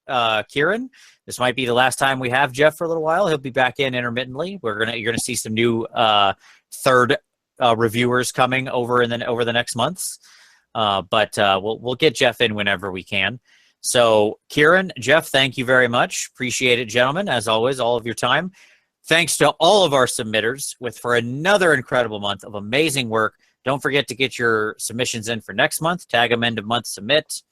Kieran. This might be the last time we have Jeff for a little while. He'll be back in intermittently. You're gonna see some new third reviewers coming over the next months. But we'll get Jeff in whenever we can. So Kieran, Jeff, thank you very much. Appreciate it, gentlemen. As always, all of your time. Thanks to all of our submitters for another incredible month of amazing work. Don't forget to get your submissions in for next month. Tag them end of month submit,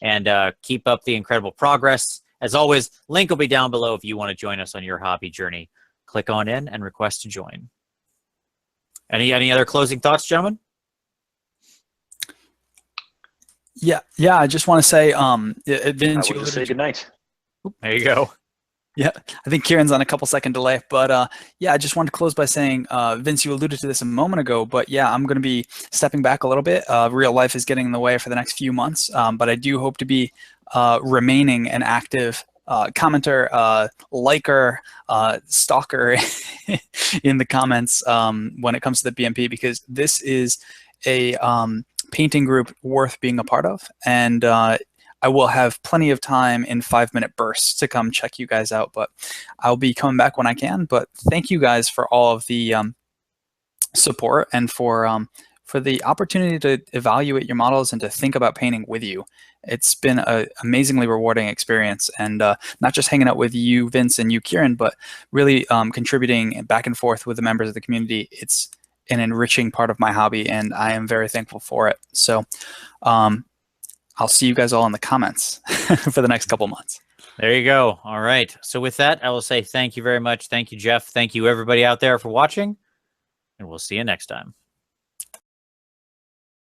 and keep up the incredible progress. As always, link will be down below if you want to join us on your hobby journey. Click on in and request to join. Any other closing thoughts, gentlemen? Yeah. I just want to say, Vince, I will just say good night. There you go. Yeah, I think Kieran's on a couple second delay, but yeah, I just wanted to close by saying, Vince, you alluded to this a moment ago, but yeah, I'm going to be stepping back a little bit. Real life is getting in the way for the next few months, but I do hope to be remaining an active commenter, liker, stalker in the comments when it comes to the PmP, because this is a painting group worth being a part of, and I will have plenty of time in 5-minute bursts to come check you guys out, but I'll be coming back when I can. But thank you guys for all of the support and for the opportunity to evaluate your models and to think about painting with you. It's been an amazingly rewarding experience, and not just hanging out with you, Vince, and you, Kieran, but really contributing back and forth with the members of the community. It's an enriching part of my hobby, and I am very thankful for it. So I'll see you guys all in the comments for the next couple months. There you go. All right. So with that, I will say thank you very much. Thank you, Jeff. Thank you, everybody out there, for watching, and we'll see you next time.